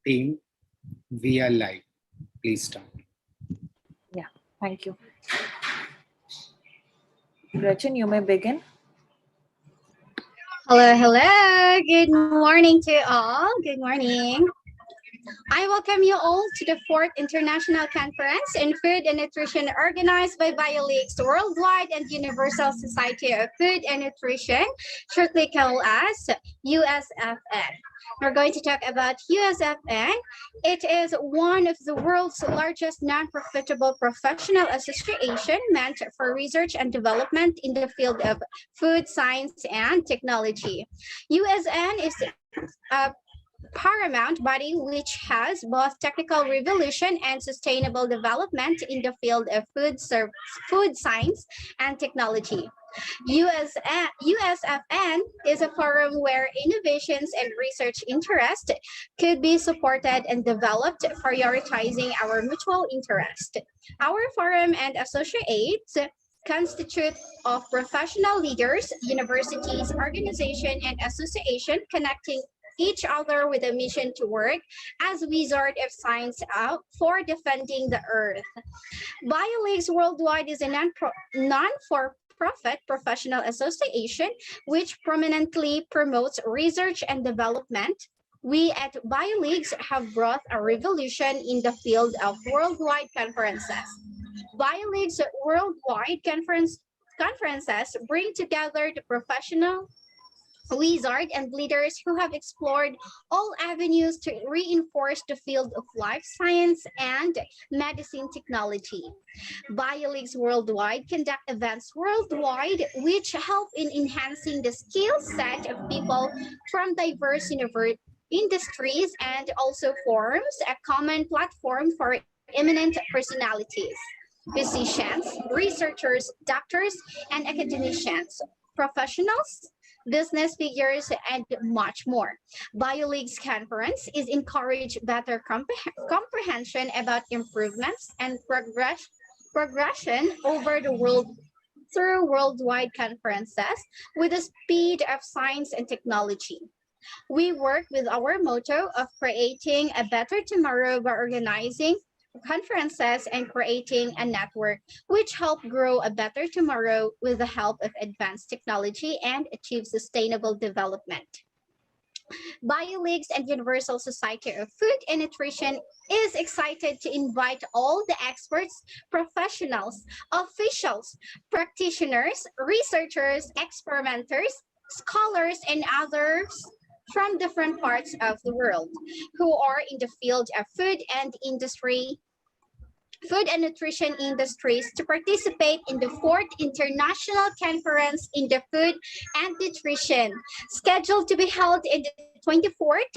Team, we are live. Please start. Yeah, thank you. Gretchen, you may begin. Hello, hello. Good morning to all. Good morning. I welcome you all to the 4th International Conference in Food and Nutrition organized by Bioleagues Worldwide and Universal Society of Food and Nutrition, shortly called as USFN. We're going to talk about USFN. It is one of the world's largest non-profitable professional association meant for research and development in the field of food science and technology. USN is a paramount body which has both technical revolution and sustainable development in the field of food science and technology. USFN is a forum where innovations and research interest could be supported and developed, prioritizing our mutual interest. Our forum and associates constitute of professional leaders, universities, organizations, and associations connecting each other with a mission to work as wizard of science out for defending the earth. Bioleagues Worldwide is a non-for-profit professional association which prominently promotes research and development. We at Bioleagues have brought a revolution in the field of worldwide conferences. Bioleagues Worldwide conferences bring together the professional wizard and leaders who have explored all avenues to reinforce the field of life science and medicine technology. Bioleagues Worldwide conduct events worldwide which help in enhancing the skill set of people from diverse industries and also forms a common platform for eminent personalities, physicians, researchers, doctors, and academicians, professionals, business figures, and much more. Bioleagues Conference is encourage better comprehension about improvements and progression over the world through worldwide conferences with the speed of science and technology. We work with our motto of creating a better tomorrow by organizing conferences and creating a network which help grow a better tomorrow with the help of advanced technology and achieve sustainable development. Bioleagues and Universal Society of Food and Nutrition is excited to invite all the experts, professionals, officials, practitioners, researchers, experimenters, scholars, and others from different parts of the world who are in the field of food and nutrition industries to participate in the 4th International Conference in the Food and Nutrition, scheduled to be held in the 23rd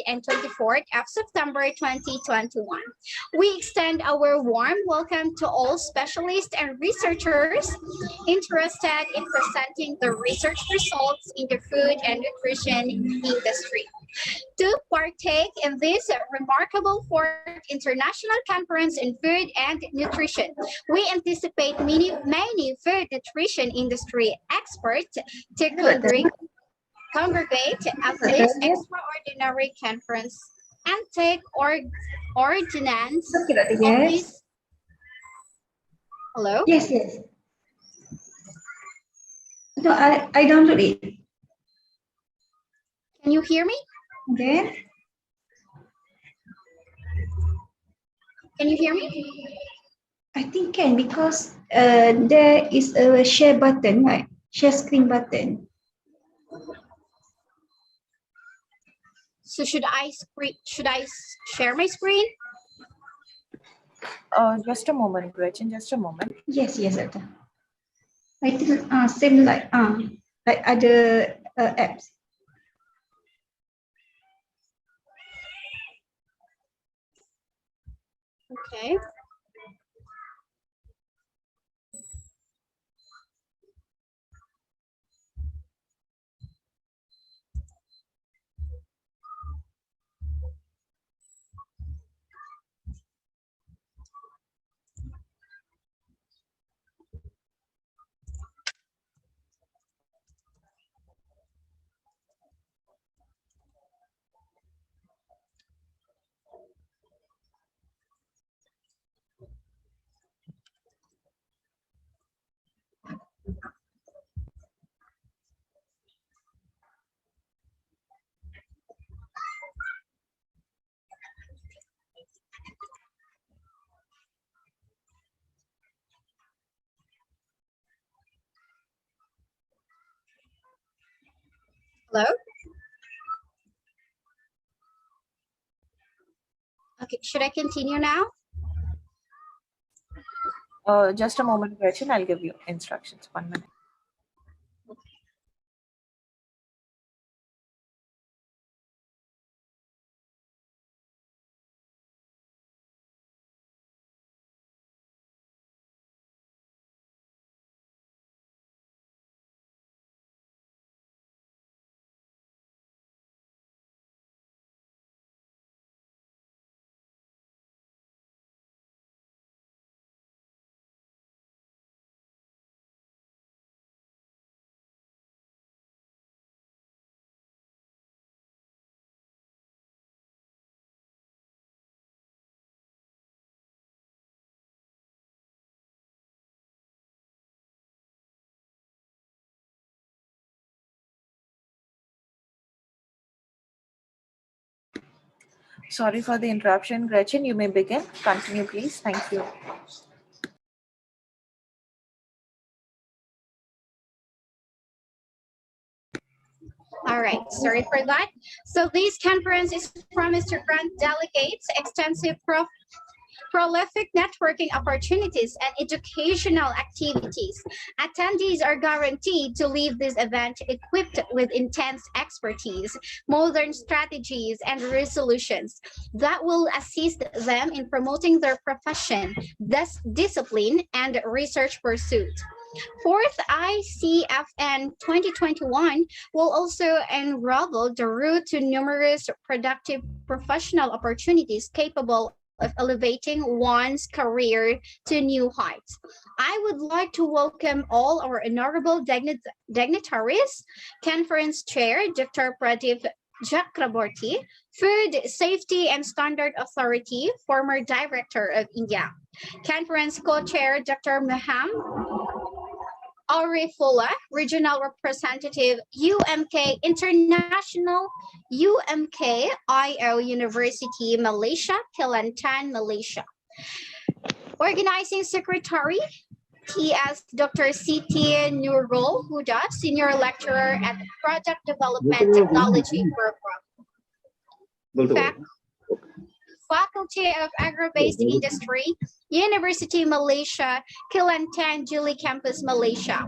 and 24th of September 2021. We extend our warm welcome to all specialists and researchers interested in presenting the research results in the food and nutrition industry. To partake in this remarkable 4th International Conference in Food and Nutrition, we anticipate many food nutrition industry experts to congregate at this extraordinary conference and take ordinance of this. Hello? Yes. No, I download it. Can you hear me? Okay. Can you hear me? I think can because there is a share button, right? Share screen button. So should I share my screen? Just a moment, Gretchen, just a moment. Yes, Ada. I think same like other apps. Okay. Hello? Okay, should I continue now? Just a moment, Gretchen. I'll give you instructions. 1 minute. Sorry for the interruption, Gretchen. You may begin. Continue, please. Thank you. All right, sorry for that. So this conference is promised to grant delegates extensive prolific networking opportunities and educational activities. Attendees are guaranteed to leave this event equipped with intense expertise, modern strategies, and resolutions that will assist them in promoting their profession, discipline, and research pursuit. Fourth, ICFN 2021 will also unravel the route to numerous productive professional opportunities capable of elevating one's career to new heights. I would like to welcome all our honorable dignitaries, Conference Chair Dr. Pradeep Chakraborty, Food Safety and Standard Authority, former Director of India. Conference Co-Chair Dr. Maham Aurifullah, Regional Representative, UMK International, UMK IO University, Malaysia, Kelantan, Malaysia. Organizing Secretary, TS Dr. Siti Nurul Huda, Senior Lecturer at Product Development Technology Program. Faculty of Agro-Based Industry, University Malaysia, Kelantan Juli Campus Malaysia.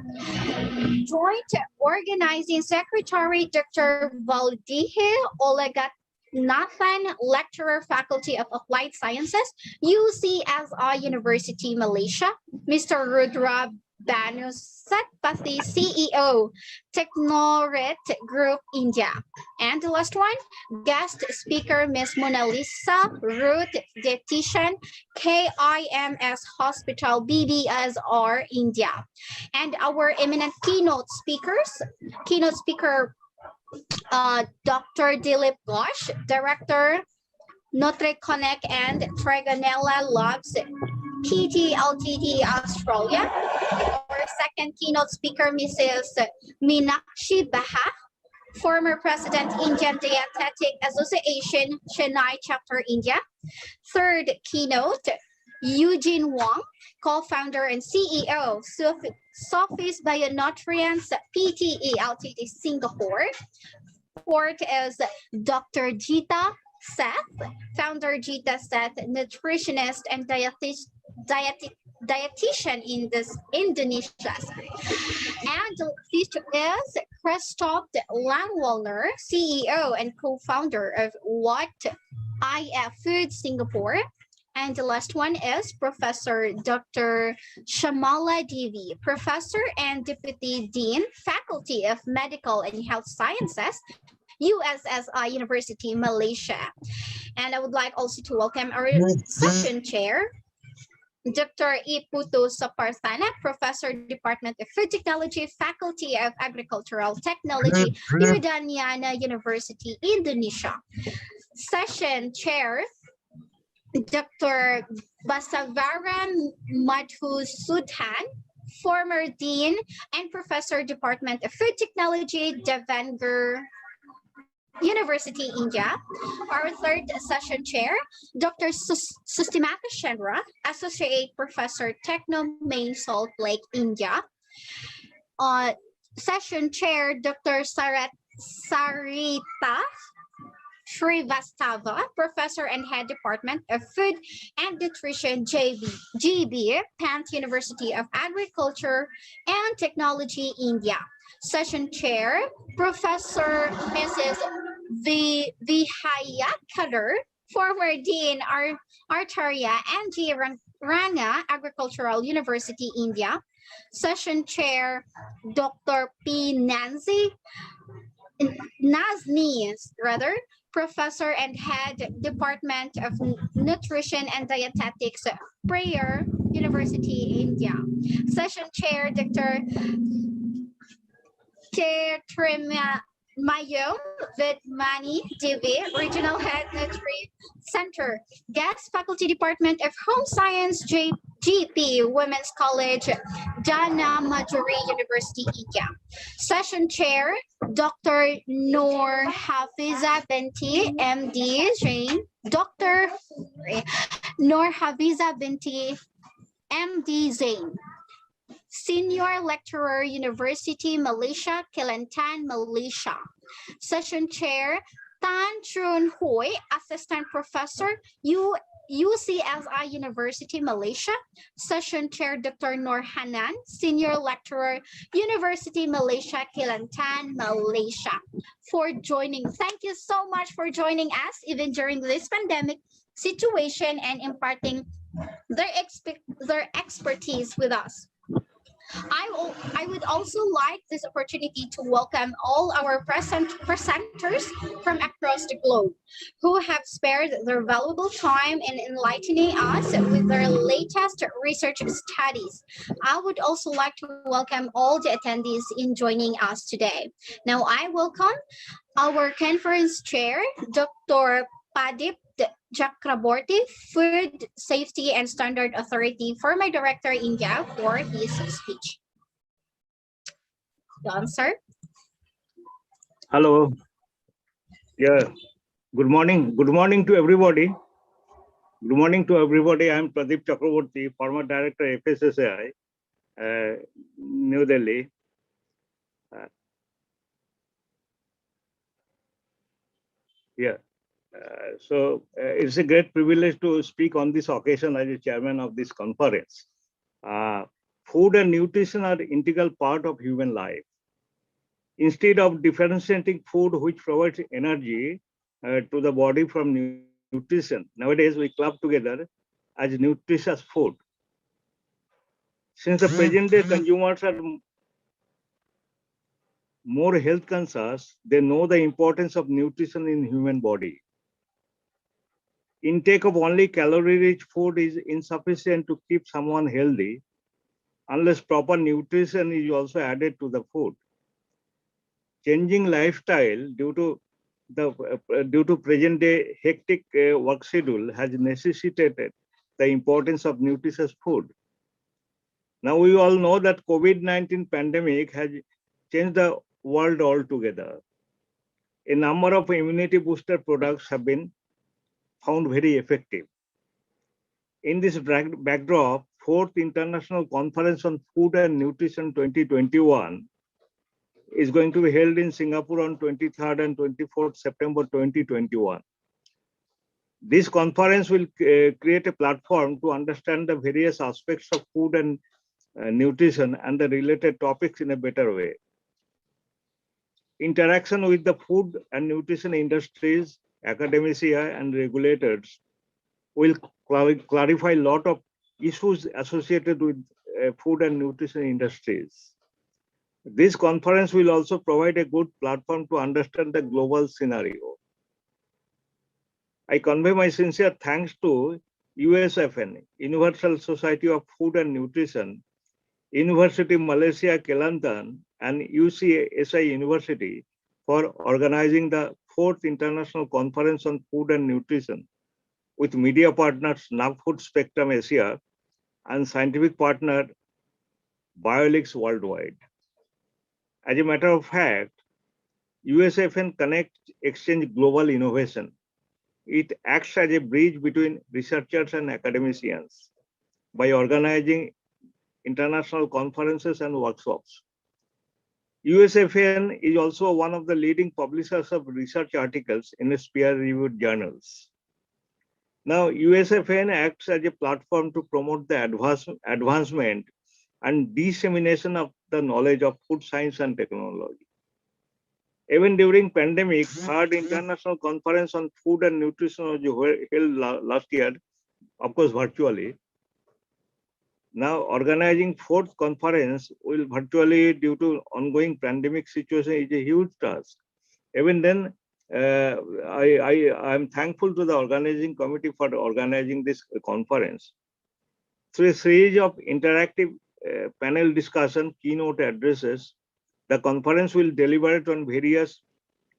Joint Organizing Secretary Dr. Valdihe Olegatnathan, Lecturer Faculty of Applied Sciences, UCSI University Malaysia. Mr. Rudra Banu Satpathy, CEO, Technoret Group India. And the last one, guest speaker, Ms. Mona Lisa Ruth, dietitian, KIMS Hospital, BBSR, India. And our eminent keynote speaker, Dr. Dilip Ghosh, Director, Notre Connect and Trigonella Labs, PT Ltd Australia. Our second keynote speaker, Mrs. Meenakshi Baha, former President, Indian Dietetic Association, Chennai Chapter, India. Third keynote, Eugene Wong, co-founder and CEO, Sophie's Bionutrients Pte Ltd Singapore. Fourth is Dr. Jita Seth, founder Jita Seth, nutritionist and dietitian in Indonesia. And fifth is Christoph Langwallner, CEO and co-founder of What IF Food Singapore. And the last one is Professor Dr. Shamala Devi, Professor and Deputy Dean, Faculty of Medical and Health Sciences, USSI University, Malaysia. And I would like also to welcome our session chair, Dr. Iputu Soparthana, Professor, Department of Food Technology, Faculty of Agricultural Technology, Yudhanyana University, Indonesia. Session chair, Dr. Basavaran Madhusudhan, former Dean and Professor, Department of Food Technology, Devanagar University, India. Our third session chair, Dr. Sustimata Chandra, Associate Professor, Techno, Main Salt Lake, India. Session chair, Dr. Sarita Shrivastava, Professor and Head Department of Food and Nutrition, GB, Pant University of Agriculture and Technology, India. Session Chair, Professor Mrs. Vihaya Kadur, former Dean Artarya and G. Rana, Agricultural University, India. Session Chair, Dr. P. Nazni, Professor and Head Department of Nutrition and Dietetics, Prayer University, India. Session Chair, Dr. Mayom Vidmani Divi, Regional Head Nutri Center. Guest Faculty Department of Home Science, GP, Women's College, Jana Majuri University, India. Session Chair, Dr. Noor Hafiza Binti, MD, Zain. Dr. Noor Hafiza Binti, MD, Zain. Senior Lecturer, University, Malaysia, Kelantan, Malaysia. Session Chair, Tan Chun Hoi, Assistant Professor, UCSI University, Malaysia. Session Chair, Dr. Noor Hanan, Senior Lecturer, University, Malaysia, Kelantan, Malaysia, for joining. Thank you so much for joining us, even during this pandemic situation, and imparting their expertise with us. I would also like this opportunity to welcome all our presenters from across the globe who have spared their valuable time in enlightening us with their latest research studies. I would also like to welcome all the attendees in joining us today. Now I welcome our conference chair, Dr. Padip Chakraborty, Food Safety and Standard Authority, former Director, India, for his speech. Don, sir. Hello. Yeah. Good morning. Good morning to everybody. Good morning to everybody. I am Pradeep Chakraborty, former Director, FSSAI, New Delhi. It's a great privilege to speak on this occasion as a chairman of this conference. Food and nutrition are an integral part of human life. Instead of differentiating food which provides energy to the body from nutrition, nowadays we club together as nutritious food. Since the present day consumers are more health conscious, they know the importance of nutrition in human body. Intake of only calorie-rich food is insufficient to keep someone healthy unless proper nutrition is also added to the food. Changing lifestyle due to present-day hectic work schedule has necessitated the importance of nutritious food. Now we all know that COVID-19 pandemic has changed the world altogether. A number of immunity booster products have been found very effective. In this backdrop, 4th International Conference on Food and Nutrition 2021 is going to be held in Singapore on 23rd and 24th September 2021. This conference will create a platform to understand the various aspects of food and nutrition and the related topics in a better way. Interaction with the food and nutrition industries, academia, and regulators will clarify a lot of issues associated with food and nutrition industries. This conference will also provide a good platform to understand the global scenario. I convey my sincere thanks to USFN, Universal Society of Food and Nutrition, University of Malaysia, Kelantan, and UCSI University for organizing the 4th International Conference on Food and Nutrition with media partners Food Spectrum Asia and scientific partner Bioleagues worldwide. As a matter of fact, USFN connects exchange global innovation. It acts as a bridge between researchers and academicians by organizing international conferences and workshops. USFN is also one of the leading publishers of research articles in its peer-reviewed journals. Now, USFN acts as a platform to promote the advancement and dissemination of the knowledge of food science and technology. Even during pandemic, third international conference on food and nutrition was held last year, of course, virtually. Now, organizing fourth conference will virtually due to ongoing pandemic situation is a huge task. Even then, I am thankful to the organizing committee for organizing this conference. Through a series of interactive panel discussion, keynote addresses, the conference will deliberate on various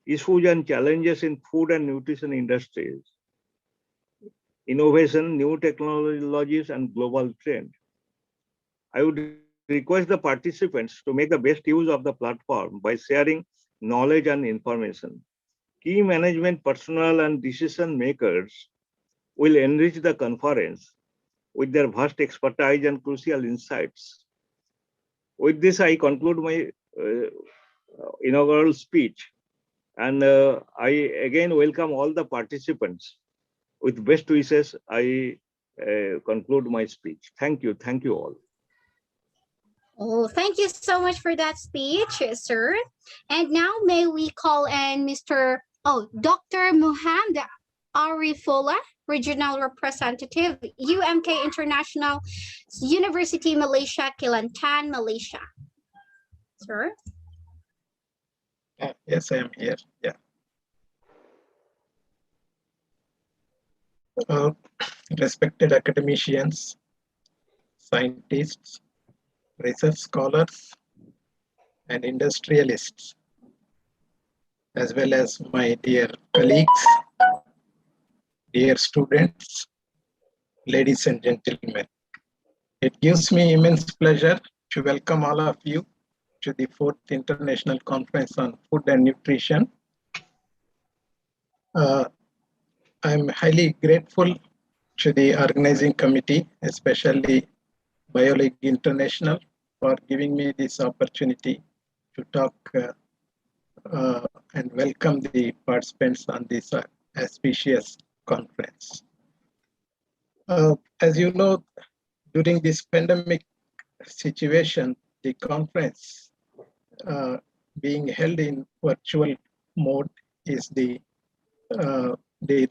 issues and challenges in food and nutrition industries, innovation, new technologies, and global trend. I would request the participants to make the best use of the platform by sharing knowledge and information. Key management personnel and decision makers will enrich the conference with their vast expertise and crucial insights. With this, I conclude my inaugural speech, and I again welcome all the participants. With best wishes, I conclude my speech. Thank you all. Oh, thank you so much for that speech, sir. And now may we call in Dr. Muhammad Arifola, Regional Representative, UMK International University, Malaysia, Kelantan, Malaysia. Sir? Yes, I am here. Yeah. Respected academicians, scientists, research scholars, and industrialists, as well as my dear colleagues, dear students, ladies and gentlemen. It gives me immense pleasure to welcome all of you to the 4th International Conference on Food and Nutrition. I'm highly grateful to the organizing committee, especially Bioleagues International, for giving me this opportunity to talk and welcome the participants on this auspicious conference. As you know, during this pandemic situation, the conference being held in virtual mode is the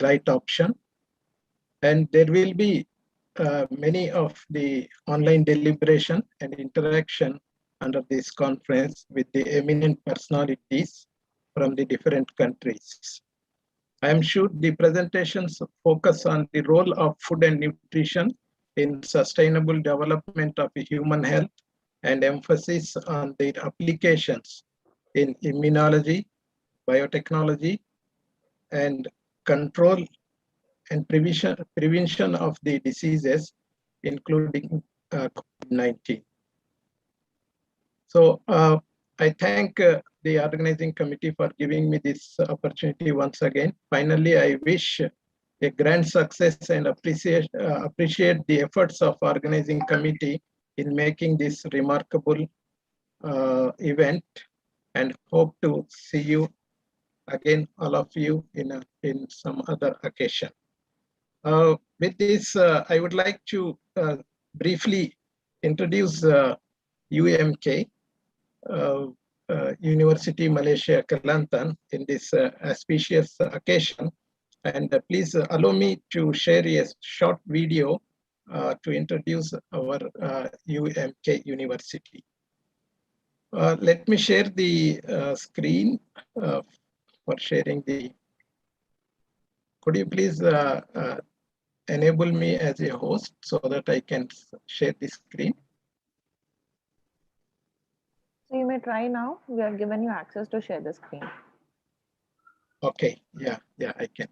right option. And there will be many of the online deliberation and interaction under this conference with the eminent personalities from the different countries. I am sure the presentations focus on the role of food and nutrition in sustainable development of human health and emphasis on their applications in immunology, biotechnology, and control and prevention of the diseases, including COVID-19. So I thank the organizing committee for giving me this opportunity once again. Finally, I wish a grand success and appreciate the efforts of organizing committee in making this remarkable event, and hope to see you again, all of you, in some other occasion. With this, I would like to briefly introduce UMK, University Malaysia Kelantan, in this auspicious occasion. And please allow me to share a short video to introduce our UMK University. Let me share the screen for sharing the. Could you please enable me as a host so that I can share the screen? So you may try now. We have given you access to share the screen. Okay, yeah, I can.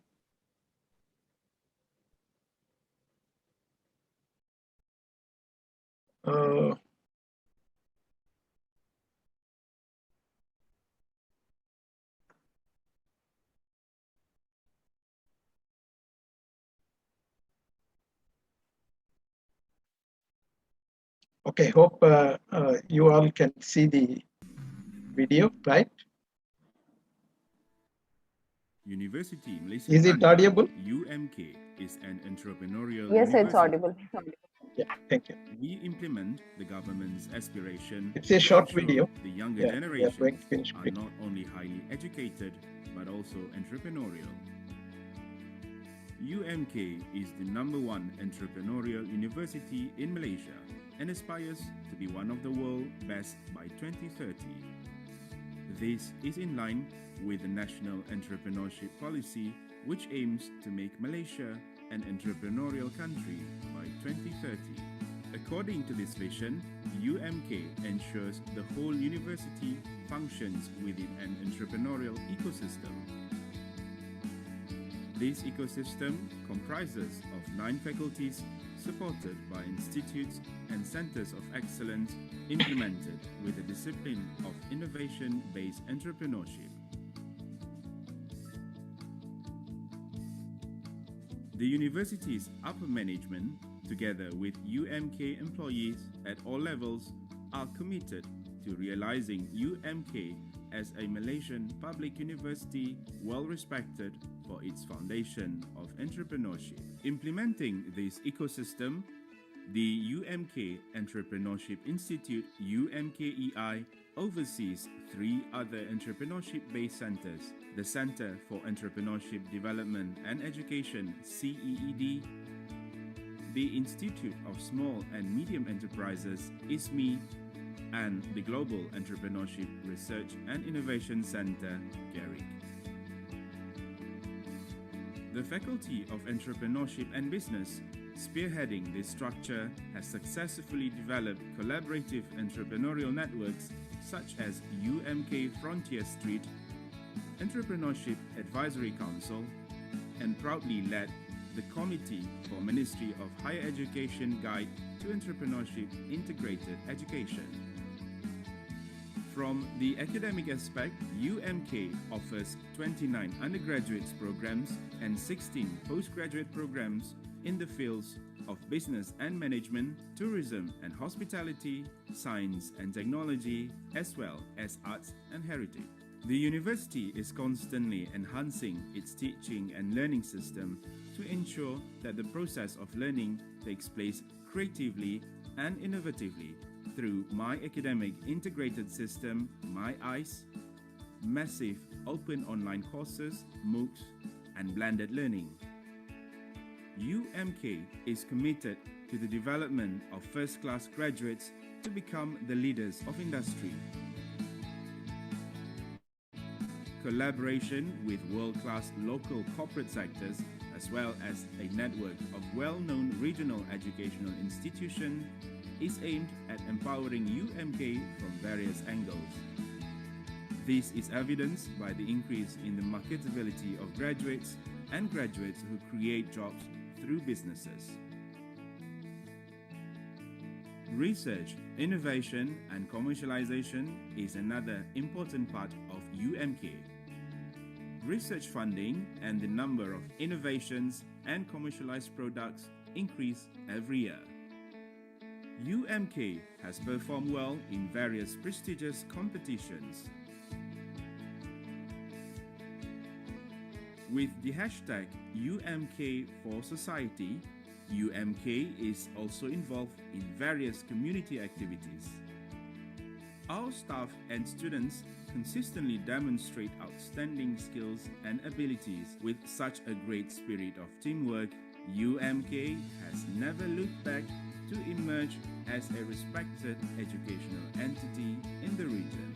Okay, hope you all can see the video, right? University Malaysia Is it Kelantan, audible? UMK is an entrepreneurial Yes, it's university. audible. Yeah, thank you. We implement the government's aspiration It's a to short ensure video. the younger Yeah, we are going generations to finish are quick. not only highly educated but also entrepreneurial. UMK is the #1 entrepreneurial university in Malaysia and aspires to be one of the world's best by 2030. This is in line with the National Entrepreneurship Policy, which aims to make Malaysia an entrepreneurial country by 2030. According to this vision, UMK ensures the whole university functions within an entrepreneurial ecosystem. This ecosystem comprises of 9 faculties supported by institutes and centers of excellence implemented with the discipline of innovation-based entrepreneurship. The university's upper management, together with UMK employees at all levels, are committed to realizing UMK as a Malaysian public university well respected for its foundation of entrepreneurship. Implementing this ecosystem, the UMK Entrepreneurship Institute UMKEI oversees 3 other entrepreneurship-based centers: the Center for Entrepreneurship Development and Education CEED, the Institute of Small and Medium Enterprises ISME, and the Global Entrepreneurship Research and Innovation Center GERIC. The Faculty of Entrepreneurship and Business, spearheading this structure, has successfully developed collaborative entrepreneurial networks such as UMK Frontier Street, Entrepreneurship Advisory Council, and proudly led the Committee for Ministry of Higher Education Guide to Entrepreneurship Integrated Education. From the academic aspect, UMK offers 29 undergraduate programs and 16 postgraduate programs in the fields of business and management, tourism and hospitality, science and technology, as well as arts and heritage. The university is constantly enhancing its teaching and learning system to ensure that the process of learning takes place creatively and innovatively through My Academic Integrated System, My ICE, massive open online courses, MOOCs, and blended learning. UMK is committed to the development of first-class graduates to become the leaders of industry. Collaboration with world-class local corporate sectors, as well as a network of well-known regional educational institutions, is aimed at empowering UMK from various angles. This is evidenced by the increase in the marketability of graduates and graduates who create jobs through businesses. Research, innovation, and commercialization is another important part of UMK. Research funding and the number of innovations and commercialized products increase every year. UMK has performed well in various prestigious competitions. With the hashtag UMK for Society, UMK is also involved in various community activities. Our staff and students consistently demonstrate outstanding skills and abilities. With such a great spirit of teamwork, UMK has never looked back to emerge as a respected educational entity in the region.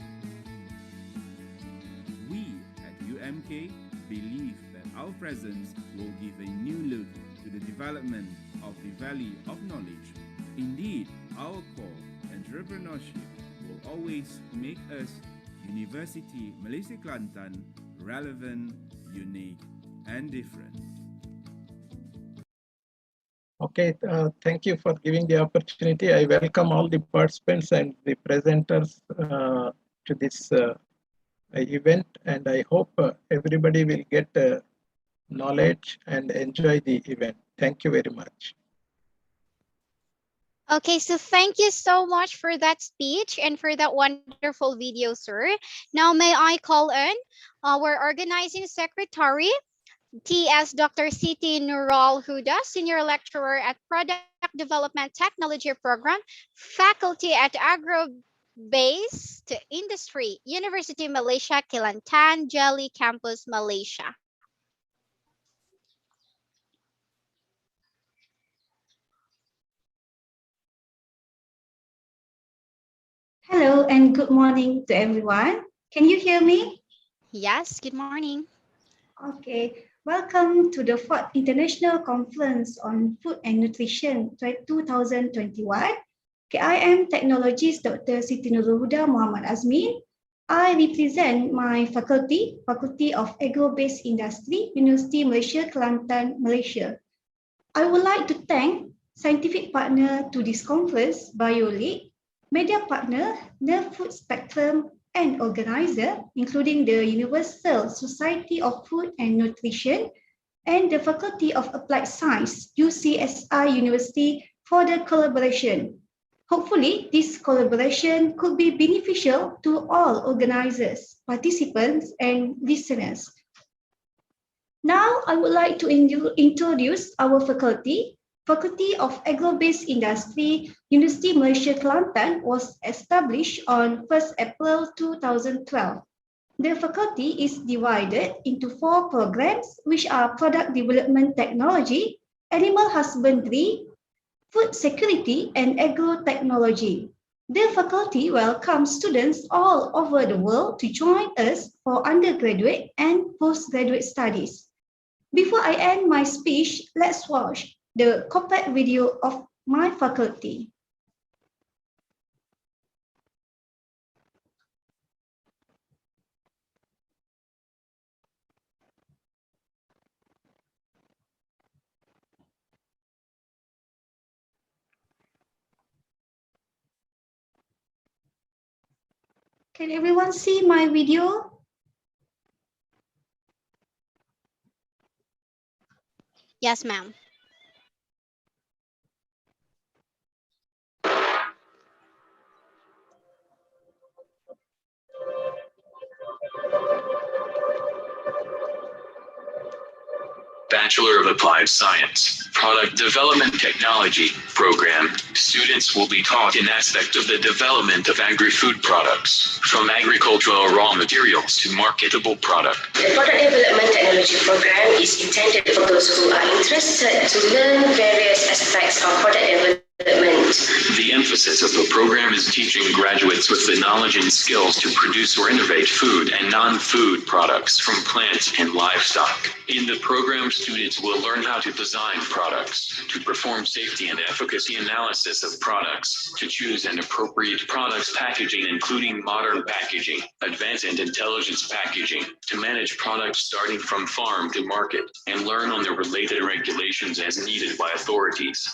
We at UMK believe that our presence will give a new look to the development of the Valley of Knowledge. Indeed, our core, entrepreneurship, will always make us, University Malaysia Kelantan, relevant, unique, and different. Okay, thank you for giving the opportunity. I welcome all the participants and the presenters to this event, and I hope everybody will get knowledge and enjoy the event. Thank you very much. Okay, so thank you so much for that speech and for that wonderful video, sir. Now, may I call in our organizing secretary, TS Dr. Siti Nurul Huda, Senior Lecturer at Product Development Technology Program, Faculty at Agro-Based Industry, University Malaysia, Kelantan, Jelly Campus, Malaysia. Hello and good morning to everyone. Can you hear me? Yes, good morning. Okay, welcome to the 4th International Conference on Food and Nutrition 2021. Okay, I am Technologist Dr. Siti Nurul Huda Muhammad Azmin. I represent my faculty, Faculty of Agro-Based Industry, University Malaysia, Kelantan, Malaysia. I would like to thank scientific partner to this conference, Bioleagues, media partner, the Food Spectrum, and organizer, including the Universal Society of Food and Nutrition, and the Faculty of Applied Science, UCSI University, for the collaboration. Hopefully, this collaboration could be beneficial to all organizers, participants, and listeners. Now, I would like to introduce our faculty. Faculty of Agro-Based Industry, University Malaysia Kelantan was established on 1st April 2012. The faculty is divided into 4 programs, which are Product Development Technology, Animal Husbandry, Food Security, and Agro-Technology. The faculty welcomes students all over the world to join us for undergraduate and postgraduate studies. Before I end my speech, let's watch the compact video of my faculty. Can everyone see my video? Yes, ma'am. Bachelor of Applied Science, Product Development Technology program, students will be taught an aspect of the development of agri-food products, from agricultural raw materials to marketable product. The Product Development Technology program is intended for those who are interested to learn various aspects of product development. The emphasis of the program is teaching graduates with the knowledge and skills to produce or innovate food and non-food products from plants and livestock. In the program, students will learn how to design products, to perform safety and efficacy analysis of products, to choose an appropriate products packaging including modern packaging, advanced and intelligence packaging, to manage products starting from farm to market, and learn on the related regulations as needed by authorities.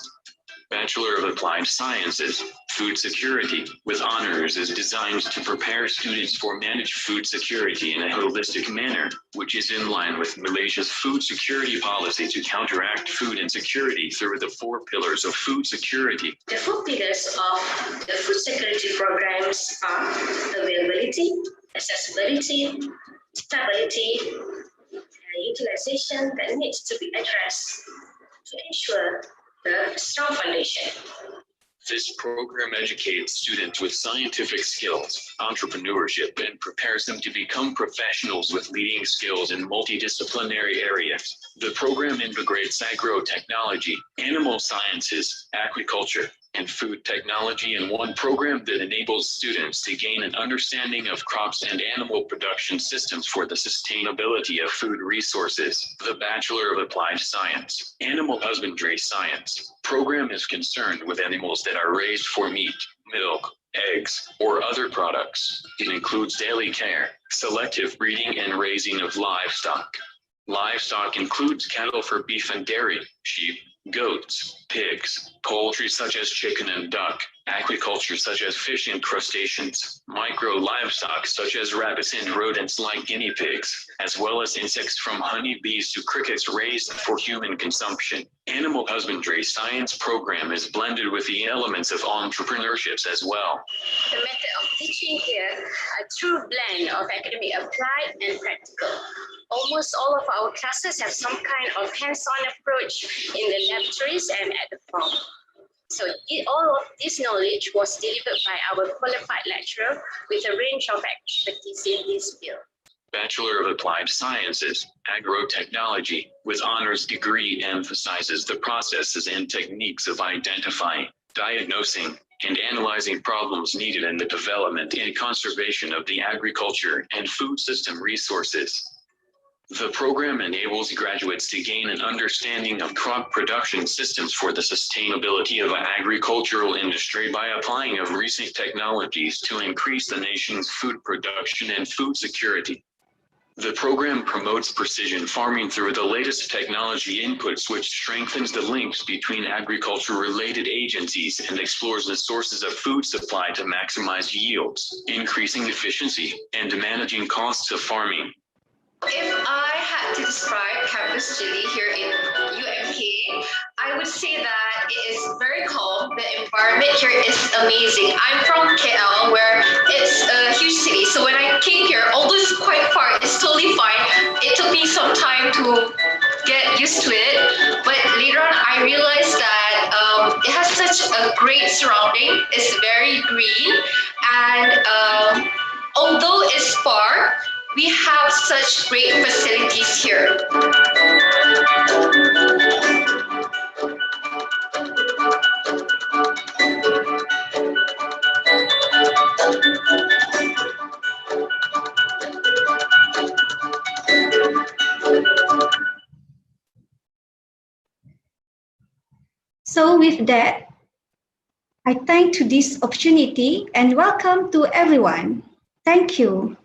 Bachelor of Applied Sciences, Food Security, with honors, is designed to prepare students for managed food security in a holistic manner, which is in line with Malaysia's food security policy to counteract food insecurity through the 4 pillars of food security. The 4 pillars of the food security programs are availability, accessibility, stability, and utilization that needs to be addressed to ensure the strong foundation. This program educates students with scientific skills, entrepreneurship, and prepares them to become professionals with leading skills in multidisciplinary areas. The program integrates agro-technology, animal sciences, agriculture, and food technology in one program that enables students to gain an understanding of crops and animal production systems for the sustainability of food resources. The Bachelor of Applied Science, Animal Husbandry Science program is concerned with animals that are raised for meat, milk, eggs, or other products. It includes daily care, selective breeding and raising of livestock. Livestock includes cattle for beef and dairy, sheep, goats, pigs, poultry such as chicken and duck, aquaculture such as fish and crustaceans, micro livestock such as rabbits and rodents like guinea pigs, as well as insects from honeybees to crickets raised for human consumption. Animal husbandry science program is blended with the elements of entrepreneurships as well. The method of teaching here, a true blend of academic applied and practical. Almost all of our classes have some kind of hands-on approach in the laboratories and at the farm. So all of this knowledge was delivered by our qualified lecturer with a range of expertise in this field. Bachelor of Applied Sciences, Agrotechnology, with honors degree emphasizes the processes and techniques of identifying, diagnosing, and analyzing problems needed in the development and conservation of the agriculture and food system resources. The program enables graduates to gain an understanding of crop production systems for the sustainability of the agricultural industry by applying of recent technologies to increase the nation's food production and food security. The program promotes precision farming through the latest technology inputs, which strengthens the links between agriculture-related agencies and explores the sources of food supply to maximize yields, increasing efficiency, and managing costs of farming. If I had to describe campus Chile here in UMK, I would say that it is very calm. The environment here is amazing. I'm from KL, where it's a huge city. So when I came here, although it's quite far, it's totally fine. It took me some time to get used to it. But later on, I realized that it has such a great surrounding. It's very green. And although it's far, we have such great facilities here. So with that, I thank to this opportunity and welcome to everyone. Thank you.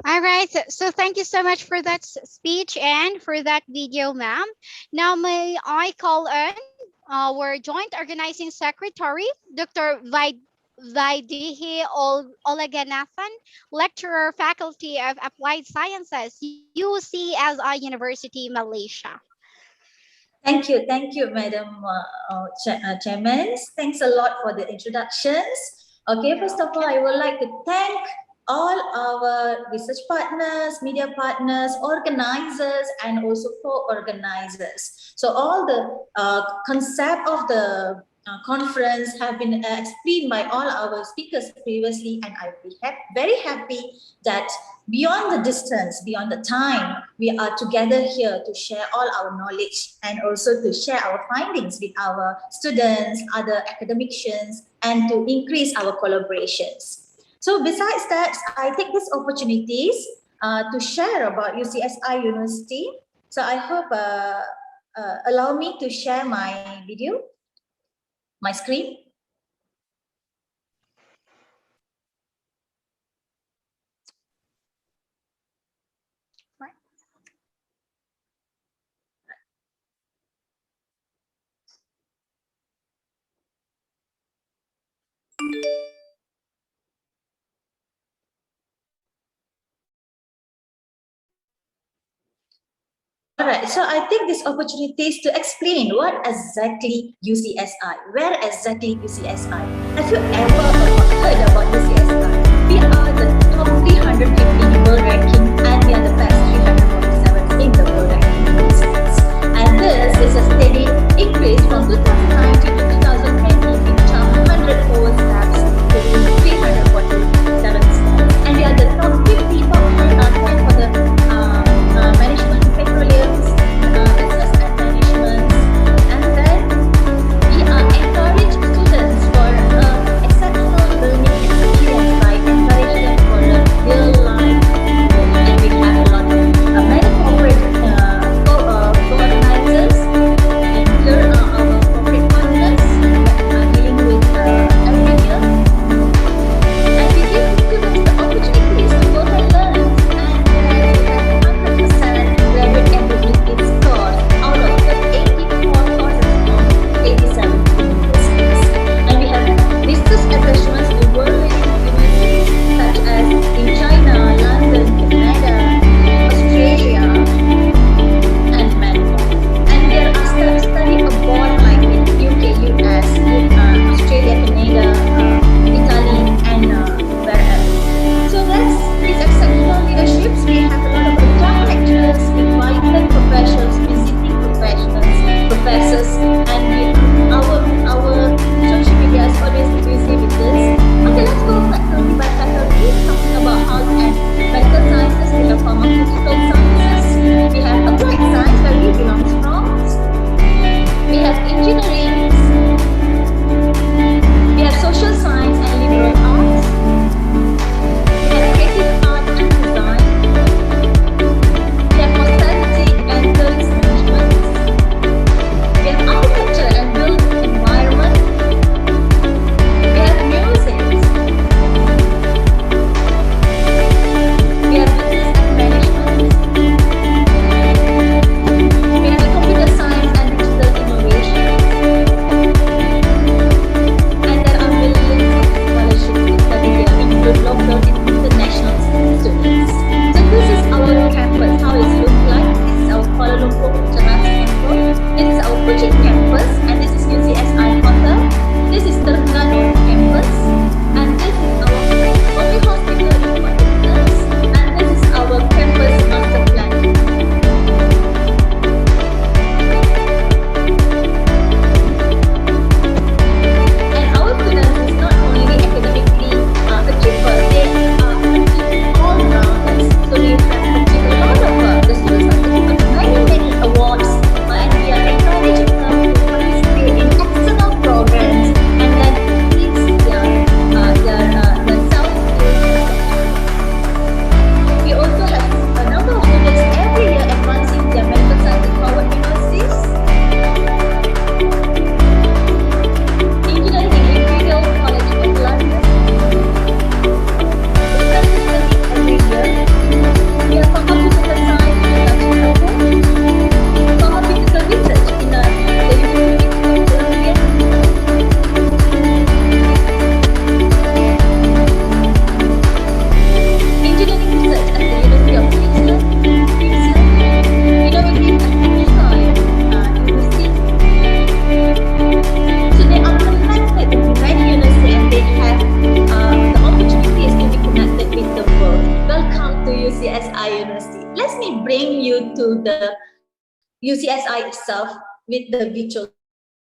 All right, so thank you so much for that speech and for that video, ma'am. Now may I call on our Joint Organizing Secretary, Dr. Vaidehi Olaganathan, Lecturer, Faculty of Applied Sciences, UCSI University, Malaysia. Thank you, Madam Chairman. Thanks a lot for the introductions. Okay, first of all, I would like to thank all our research partners, media partners, organizers, and also co-organizers. So all the concept of the conference have been explained by all our speakers previously, and I'll be very happy that beyond the distance, beyond the time, we are together here to share all our knowledge and also to share our findings with our students, other academicians, and to increase our collaborations. So besides that, I take these opportunities to share about UCSI University. So I hope allow me to share my video, my screen. All right, so I take this opportunity to explain what exactly UCSI, where exactly UCSI. Have you ever heard about UCSI? We are the top 350 world ranking and we are the best 347 in the world ranking. And this is a steady increase from 2019 to 2020 in terms of 104 steps to 347 steps. And we are the top 50 top 10 for the management, petroleum, business and management. And then we are encourage students for exceptional learning experience by encouraging them for a real life. And we have a lot of UCSI itself with the virtual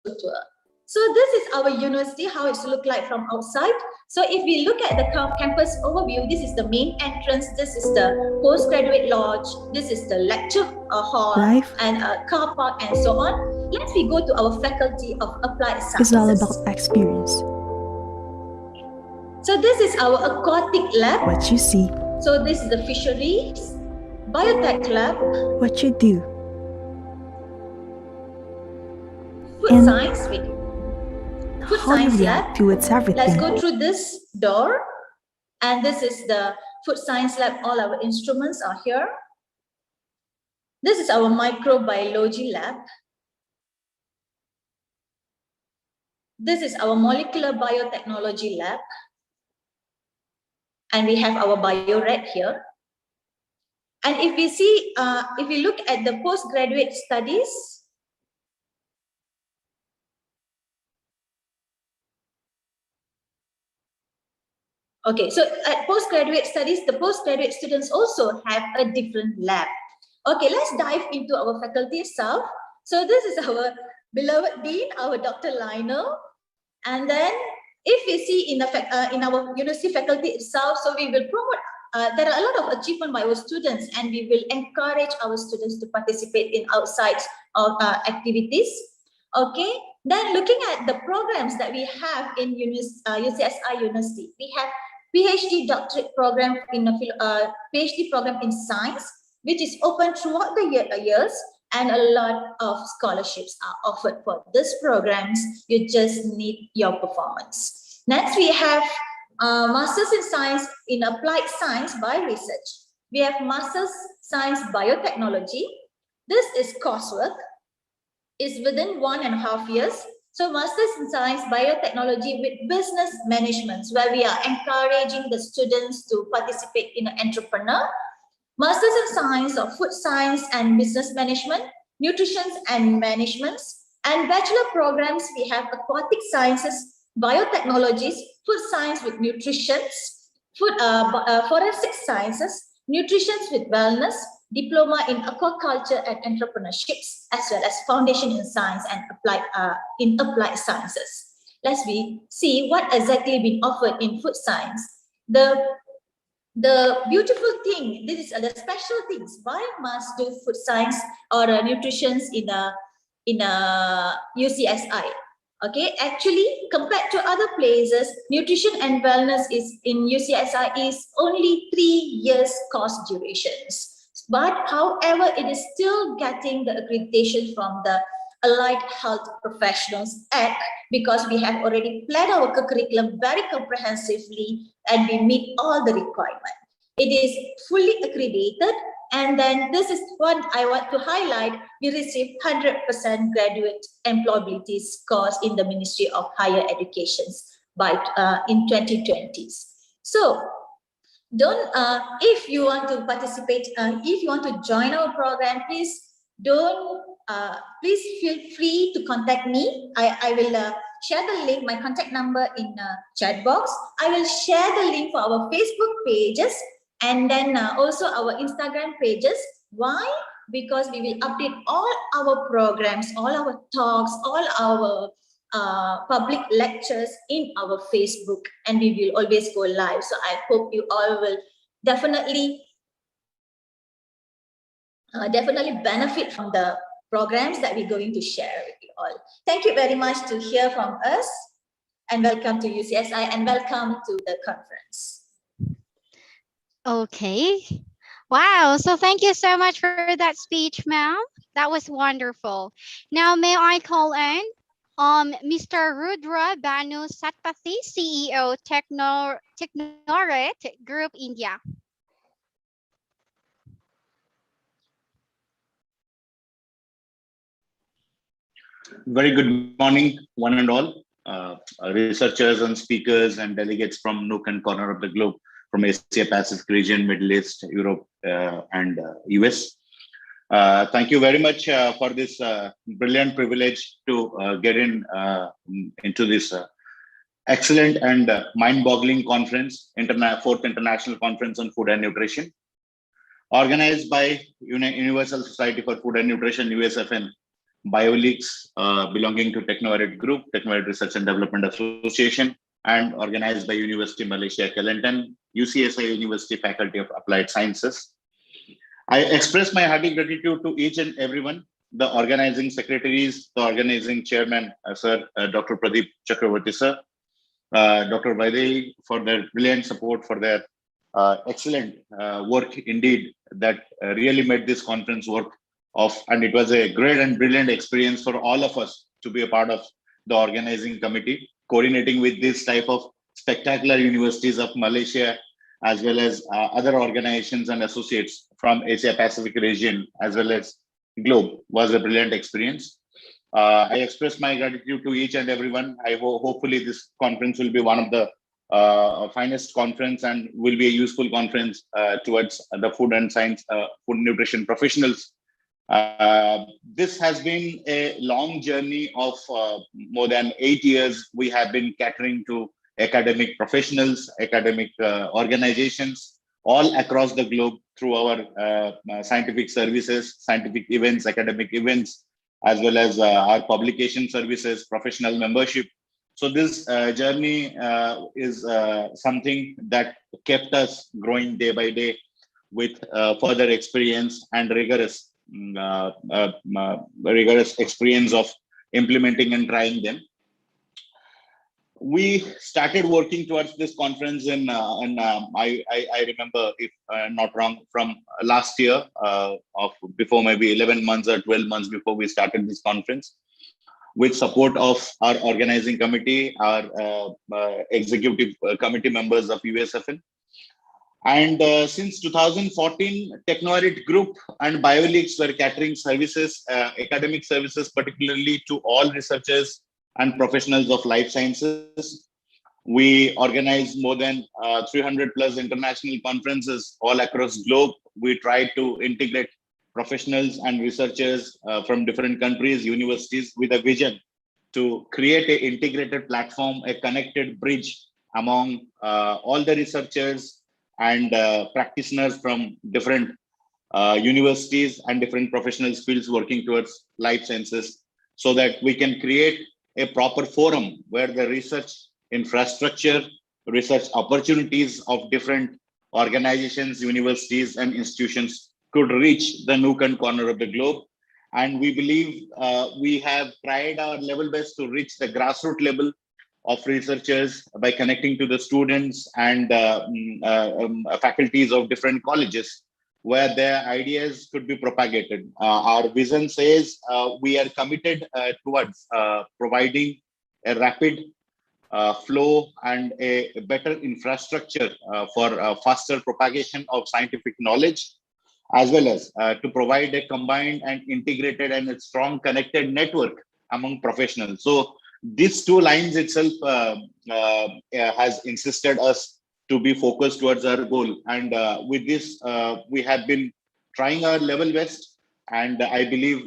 tour. So this is our university, how it's look like from outside. So if we look at the campus overview, this is the main entrance, this is the postgraduate lodge, this is the lecture hall, and a car park, and so on. Let's we go to our faculty of applied sciences. It's all about experience. So this is our aquatic lab. What you see. So this is the fisheries, biotech lab. What you do. Food science with food How you science react lab. towards everything. Let's go through this door. And this is the food science lab. All our instruments are here. This is our microbiology lab. This is our molecular biotechnology lab. And we have our bioreactor here. And if we see, if we look at the postgraduate studies, okay, so at postgraduate studies, the postgraduate students also have a different lab. Okay, let's dive into our faculty itself. So this is our beloved dean, our Dr. Lionel. And then if we see in our university faculty itself, so we will promote, there are a lot of achievement by our students, and we will encourage our students to participate in outside activities. Okay, then looking at the programs that we have in UCSI University, we have PhD doctorate program in PhD program in science, which is open throughout the years, and a lot of scholarships are offered for these programs. You just need your performance. Next, we have Masters in Science in Applied Science by Research. We have Masters Science Biotechnology. This is coursework. It's within 1.5 years. So Masters in Science Biotechnology with Business Management, where we are encouraging the students to participate in an entrepreneur. Masters in Science of Food Science and Business Management, Nutrition and Management, and bachelor programs, we have Aquatic Sciences, Biotechnologies, Food Science with Nutrition, Forensic Sciences, Nutrition with Wellness, Diploma in Aquaculture and Entrepreneurships, as well as Foundation in Science and Applied Sciences. Let's see what exactly been offered in food science. The beautiful thing, this is the special things. Why must do food science or nutrition in a UCSI? Okay, actually, compared to other places, nutrition and wellness is in UCSI is only 3 years course durations. But however, it is still getting the accreditation from the Allied Health Professionals Act, because we have already planned our curriculum very comprehensively and we meet all the requirements. It is fully accredited, and then this is what I want to highlight. We received 100% graduate employability scores in the Ministry of Higher Education by in 2020s. So don't if you want to participate, if you want to join our program, please feel free to contact me. I will share the link, my contact number in chat box. I will share the link for our Facebook pages and then also our Instagram pages. Why? Because we will update all our programs, all our talks, all our public lectures in our Facebook, and we will always go live. So I hope you all will definitely benefit from the programs that we're going to share with you all. Thank you very much to hear from us, and welcome to UCSI and welcome to the conference. Okay. Wow. So thank you so much for that speech, ma'am. That was wonderful. Now, may I call in Mr. Rudra Banu Satpathy, CEO, Technoret Group, India. Very good morning, one and all, researchers and speakers and delegates from nook and corner of the globe, from Asia Pacific region, Middle East, Europe, and US. Thank you very much for this brilliant privilege to get into this excellent and mind-boggling conference, 4th International Conference on Food and Nutrition. organized by Universal Society for Food and Nutrition, USFN, Bioleagues, belonging to Technovarit Group, Technovarit Research and Development Association, and organized by University Malaysia, Kelantan, UCSI University Faculty of Applied Sciences. I express my hearty gratitude to each and everyone, the organizing secretaries, the organizing chairman, Sir Dr. Pradeep Chakravarti, sir, Dr. Vaidey, for their brilliant support, for their excellent work indeed, that really made this conference work of, and it was a great and brilliant experience for all of us to be a part of the organizing committee, coordinating with this type of spectacular universities of Malaysia, as well as other organizations and associates from Asia Pacific region, as well as globe, was a brilliant experience. I express my gratitude to each and everyone. Hopefully this conference will be one of the finest conference and will be a useful conference towards the food and science, food nutrition professionals. This has been a long journey of more than 8 years. We have been catering to academic professionals, academic organizations all across the globe through our scientific services, scientific events, academic events, as well as our publication services, professional membership. So this journey is something that kept us growing day by day with further experience and rigorous experience of implementing and trying them. We started working towards this conference in I remember, if not wrong, from last year, of before maybe 11 months or 12 months before we started this conference, with support of our organizing committee, our executive committee members of USFN. And since 2014, Technovarit Group and Bioleagues were catering services, academic services, particularly to all researchers and professionals of life sciences. We organize more than 300 plus international conferences all across globe. We try to integrate professionals and researchers from different countries, universities, with a vision to create an integrated platform, a connected bridge among all the researchers and practitioners from different universities and different professional fields working towards life sciences, so that we can create a proper forum where the research infrastructure, research opportunities of different organizations, universities, and institutions could reach the nook and corner of the globe. And we believe we have tried our level best to reach the grassroots level of researchers by connecting to the students and faculties of different colleges, where their ideas could be propagated. Our vision says we are committed towards providing a rapid flow and a better infrastructure for faster propagation of scientific knowledge, as well as to provide a combined and integrated and a strong connected network among professionals. So these two lines itself has insisted us to be focused towards our goal. And with this, we have been trying our level best. And I believe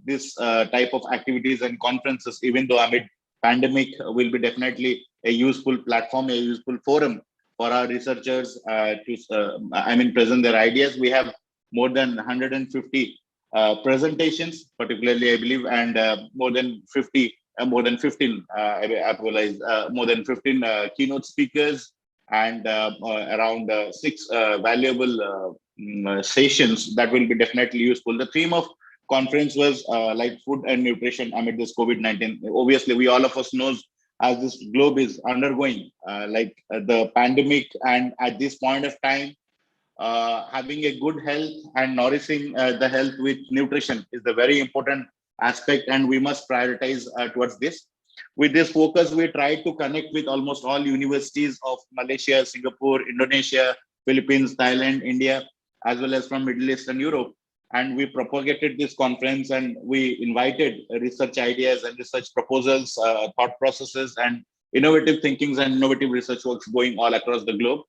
this type of activities and conferences, even though amid pandemic, will be definitely a useful platform, a useful forum for our researchers to present their ideas. We have more than 150 presentations, particularly, I believe, and more than 15 keynote speakers, and around 6 valuable sessions that will be definitely useful. The theme of conference was like food and nutrition amid this COVID-19. Obviously, we all of us knows as this globe is undergoing the pandemic, and at this point of time, having a good health and nourishing the health with nutrition is the very important aspect, and we must prioritize towards this. With this focus, we try to connect with almost all universities of Malaysia, Singapore, Indonesia, Philippines, Thailand, India, as well as from Middle East and Europe. And we propagated this conference, and we invited research ideas and research proposals, thought processes, and innovative thinkings and innovative research works going all across the globe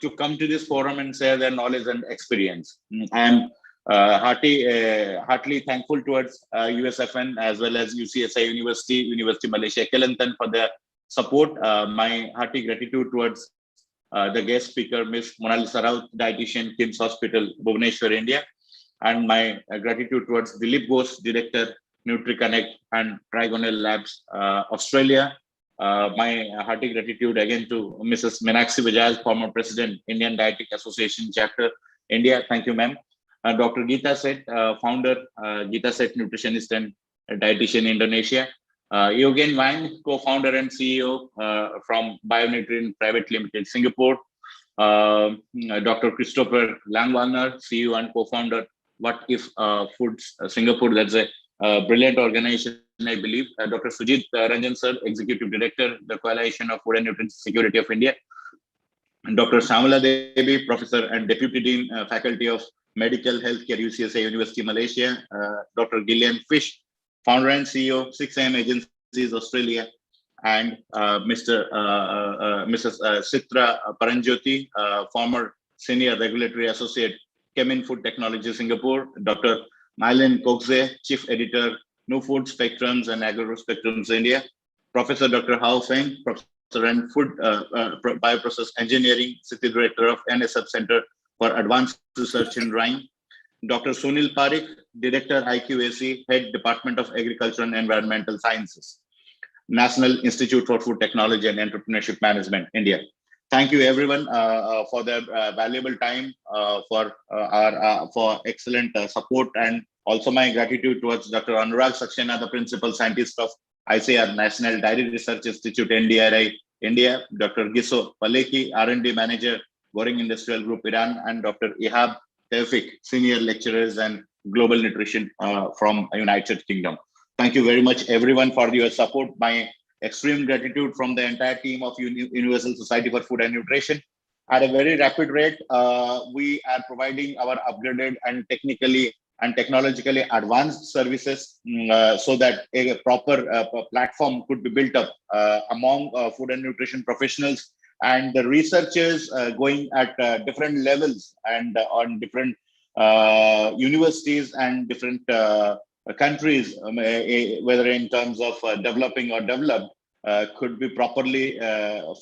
to come to this forum and share their knowledge and experience. I am heartily thankful towards USFN as well as UCSI University, University Malaysia Kelantan for their support. My hearty gratitude towards the guest speaker, Ms. Monalisa Raut, dietitian, Kim's Hospital, Bhubaneswar, India, and my gratitude towards Dilip Ghosh, Director, NutriConnect and Trigonal Labs, Australia. My hearty gratitude again to Mrs. Meenakshi Bajaj, former President, Indian Dietetic Association Chapter, India. Thank you, ma'am. Dr. Geeta Seth, founder, Geeta Seth Nutritionist and Dietitian, Indonesia. Yogen Wang, co-founder and CEO from Bionutrient Private Limited, Singapore. Dr. Christopher Langwallner, CEO and co-founder, What If Foods Singapore. That's a brilliant organization, I believe. Dr. Sujit Ranjan Sir, Executive Director, the Coalition of Food and Nutrition Security of India. And Dr. Shamala Devi, Professor and Deputy Dean, Faculty of Medical Healthcare, UCSA University, Malaysia. Dr. Gillian Fish, Founder and CEO, 6am Agencies, Australia. And Mrs. Sitra Paranjoti, former Senior Regulatory Associate, Kemin Food Technology, Singapore. Dr. Mylene Kokze, Chief Editor, New Food Spectrums and Agro Spectrums, India. Professor Dr. Hao Feng, Professor and Food Bioprocess Engineering, City Director of NSF Center for Advanced Research in Rhine. Dr. Sunil Parikh, Director, IQAC, Head Department of Agriculture and Environmental Sciences, National Institute for Food Technology and Entrepreneurship Management, India. Thank you, everyone, for their valuable time, for excellent support, and also my gratitude towards Dr. Anurag Saxena, the Principal Scientist of ICR, National Dairy Research Institute, NDRI, India, Dr. Giso Paleki, R&D Manager, Boring Industrial Group, Iran, and Dr. Ihab Tevfik, Senior Lecturers and Global Nutrition from United Kingdom. Thank you very much, everyone, for your support. My extreme gratitude from the entire team of Universal Society for Food and Nutrition. At a very rapid rate, we are providing our upgraded and technically and technologically advanced services so that a proper platform could be built up among food and nutrition professionals and the researchers going at different levels and on different universities and different countries, whether in terms of developing or developed, could be properly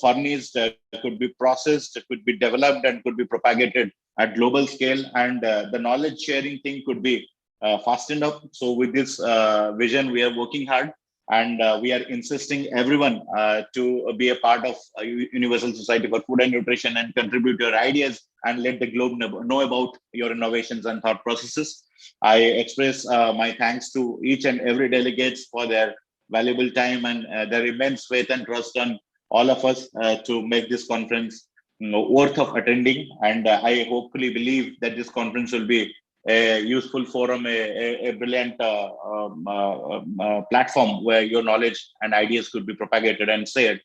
furnished, could be processed, could be developed, and could be propagated at global scale. And the knowledge sharing thing could be fastened up. So with this vision, we are working hard, and we are insisting everyone to be a part of Universal Society for Food and Nutrition and contribute your ideas and let the globe know about your innovations and thought processes. I express my thanks to each and every delegates for their valuable time and their immense faith and trust on all of us to make this conference worth of attending. And I hopefully believe that this conference will be a useful forum, a brilliant platform where your knowledge and ideas could be propagated and shared.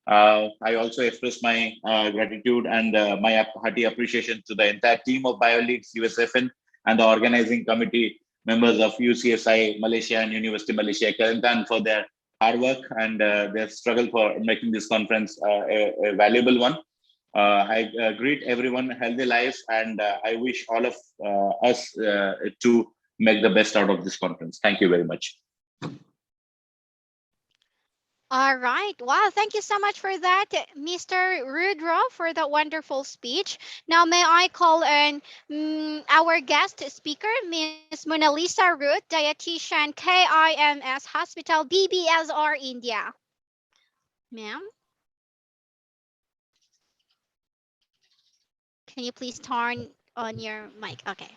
I also express my gratitude and my hearty appreciation to the entire team of Bioleagues, USFN, and the organizing committee members of UCSI Malaysia and University Malaysia Kelantan for their hard work and their struggle for making this conference a valuable one. I greet everyone healthy lives, and I wish all of us to make the best out of this conference. Thank you very much. All right. Wow. Thank you so much for that, Mr. Rudra, for that wonderful speech. Now, may I call on our guest speaker, Ms. Monalisa Root, dietitian, KIMS Hospital, BBSR, India. Ma'am? Can you please turn on your mic? Okay.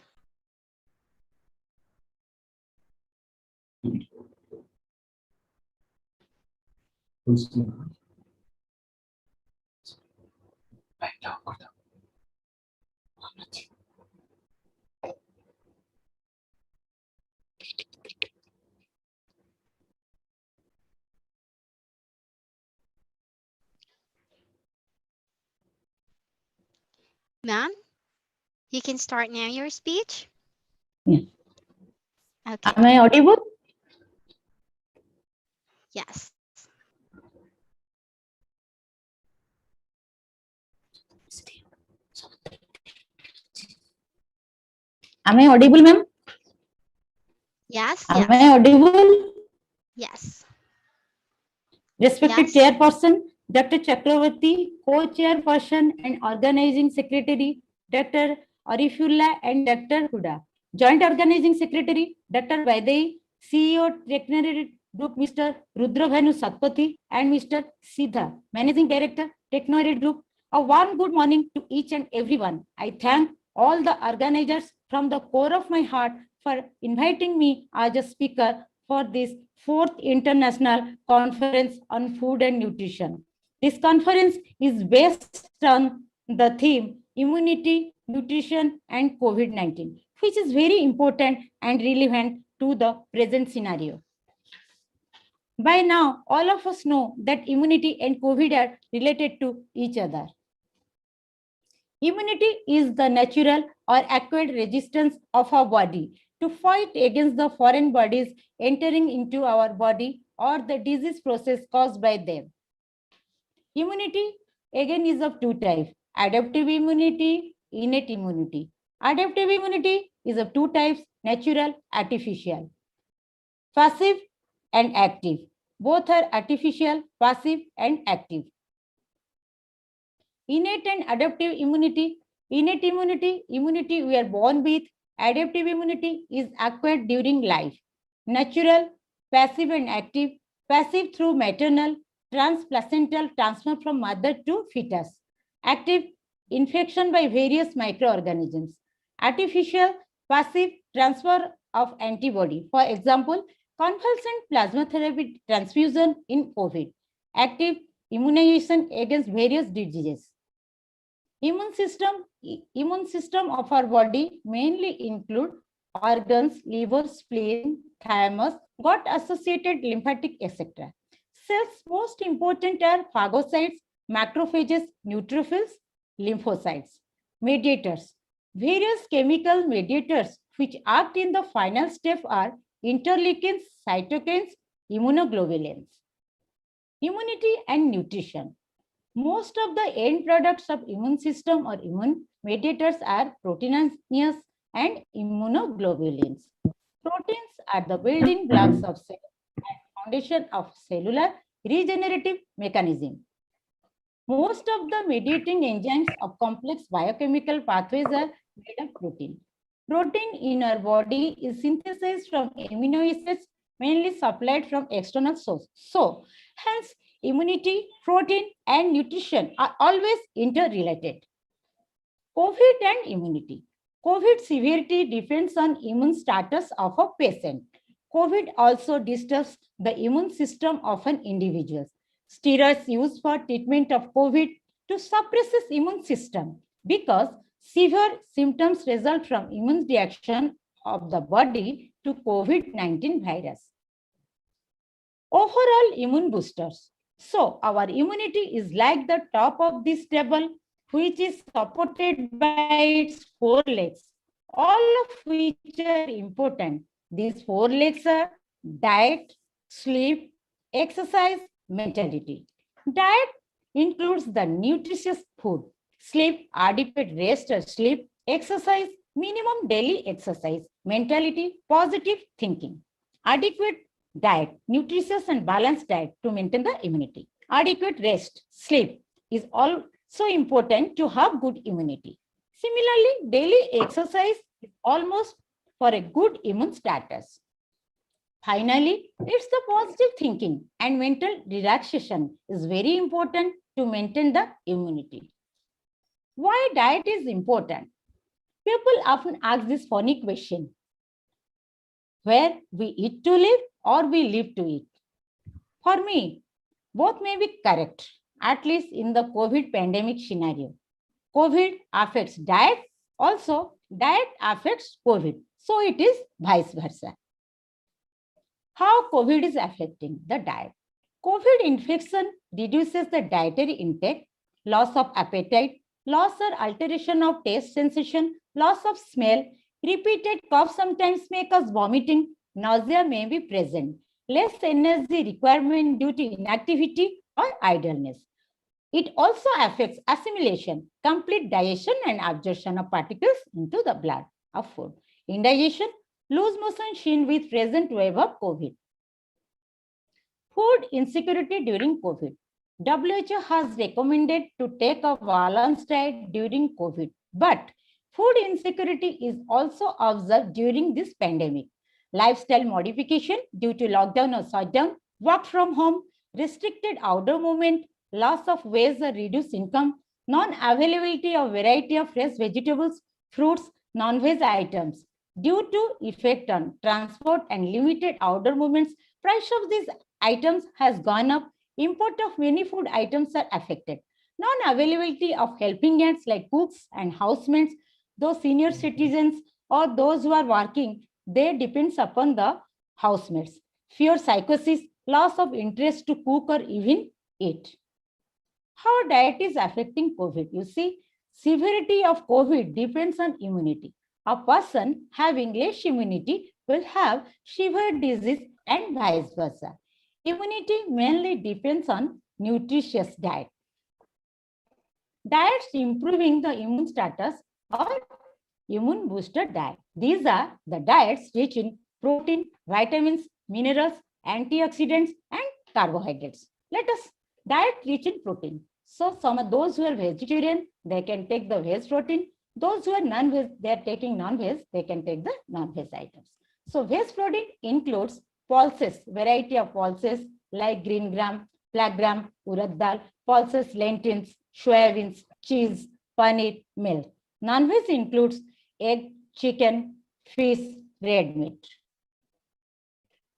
Ma'am, you can start now your speech. Yeah. Okay. Am I audible? Yes. Am I audible, ma'am? Yes. Am Yes. I audible? Yes. Respected Yes. chairperson, Dr. Chakravarti, co-chairperson and organizing secretary, Dr. Arifullah and Dr. Huda. Joint organizing secretary, Dr. Vaidei, CEO Technology Group, Mr. Rudravanu Satpathy and Mr. Siddha, Managing Director, Technology Group. A warm good morning to each and everyone. I thank all the organizers from the core of my heart for inviting me as a speaker for this 4th International Conference on Food and Nutrition. This conference is based on the theme Immunity, Nutrition and COVID-19, which is very important and relevant to the present scenario. By now, all of us know that immunity and COVID are related to each other. Immunity is the natural or acquired resistance of our body to fight against the foreign bodies entering into our body or the disease process caused by them. Immunity again is of two types: adaptive immunity, innate immunity. Adaptive immunity is of two types: natural, artificial. Passive and active. Both are artificial, passive and active. Innate and adaptive immunity. Innate immunity, immunity we are born with. Adaptive immunity is acquired during life. Natural, passive and active. Passive through maternal, transplacental transfer from mother to fetus. Active, infection by various microorganisms. Artificial, passive transfer of antibody. For example, convalescent plasma therapy transfusion in COVID. Active, immunization against various diseases. Immune system of our body mainly include organs, liver, spleen, thymus, gut associated lymphatic, etc. Cells most important are phagocytes, macrophages, neutrophils, lymphocytes. Mediators. Various chemical mediators which act in the final step are interleukins, cytokines, immunoglobulins. Immunity and nutrition. Most of the end products of immune system or immune mediators are proteinous and immunoglobulins. Proteins are the building blocks of cell and foundation of cellular regenerative mechanism. Most of the mediating enzymes of complex biochemical pathways are made of protein. Protein in our body is synthesized from amino acids mainly supplied from external source. So, hence, immunity, protein, and nutrition are always interrelated. COVID and immunity. COVID severity depends on immune status of a patient. COVID also disturbs the immune system of an individual. Steroids used for treatment of COVID to suppress its immune system because severe symptoms result from immune reaction of the body to COVID-19 virus. Overall immune boosters. So our immunity is like the top of this table, which is supported by its 4 legs, all of which are important. These 4 legs are diet, sleep, exercise, mentality. Diet includes the nutritious food, sleep, adequate rest or sleep, exercise, minimum daily exercise, mentality, positive thinking. Adequate diet, nutritious and balanced diet to maintain the immunity. Adequate rest, sleep is also important to have good immunity. Similarly, daily exercise is almost for a good immune status. Finally, it's the positive thinking and mental relaxation is very important to maintain the immunity. Why diet is important? People often ask this funny question: where we eat to live or we live to eat? For me, both may be correct, at least in the COVID pandemic scenario. COVID affects diet, also diet affects COVID. So it is vice versa. How COVID is affecting the diet? COVID infection reduces the dietary intake, loss of appetite, loss or alteration of taste sensation, loss of smell, repeated cough sometimes make us vomiting, nausea may be present, less energy requirement due to inactivity or idleness. It also affects assimilation, complete digestion and absorption of particles into the blood of food. Indigestion, loose motion seen with present wave of COVID. Food insecurity during COVID. WHO has recommended to take a balanced diet during COVID, but food insecurity is also observed during this pandemic. Lifestyle modification due to lockdown or shutdown, work from home, restricted outdoor movement, loss of waste or reduced income, non-availability of variety of fresh vegetables, fruits, non-veg items. Due to effect on transport and limited outdoor movements, price of these items has gone up. Import of many food items are affected. Non-availability of helping hands like cooks and housemates, those senior citizens or those who are working, they depends upon the housemates. Fear, psychosis, loss of interest to cook or even eat. How diet is affecting COVID? You see, severity of COVID depends on immunity. A person having less immunity will have severe disease and vice versa. Immunity mainly depends on nutritious diet. Diets improving the immune status or immune booster diet. These are the diets rich in protein, vitamins, minerals, antioxidants, and carbohydrates. Let us diet rich in protein. So some of those who are vegetarian, they can take the veg protein. Those who are non-veg, they are taking non-veg, they can take the non-veg items. So veg protein includes pulses, variety of pulses like green gram, black gram, urad dal, pulses, lentils, soybeans, cheese, paneer, milk. Non-veg includes egg, chicken, fish, red meat.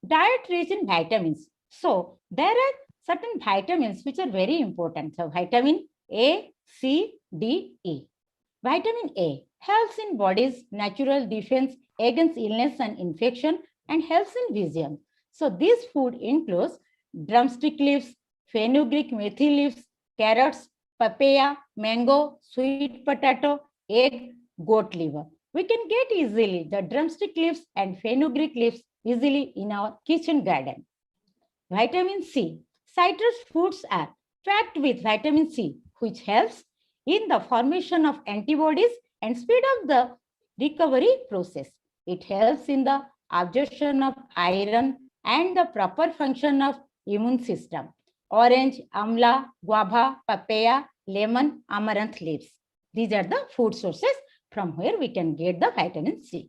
Diet rich in vitamins. So there are certain vitamins which are very important. So vitamin A, C, D, E. Vitamin A helps in body's natural defense against illness and infection and helps in vision. So this food includes drumstick leaves, fenugreek methi leaves, carrots, papaya, mango, sweet potato, egg, goat liver. We can get easily the drumstick leaves and fenugreek leaves easily in our kitchen garden. Vitamin C. Citrus fruits are packed with vitamin C, which helps in the formation of antibodies and speed up the recovery process. It helps in the absorption of iron and the proper function of immune system. Orange, amla, guava, papaya, lemon, amaranth leaves. These are the food sources from where we can get the vitamin C.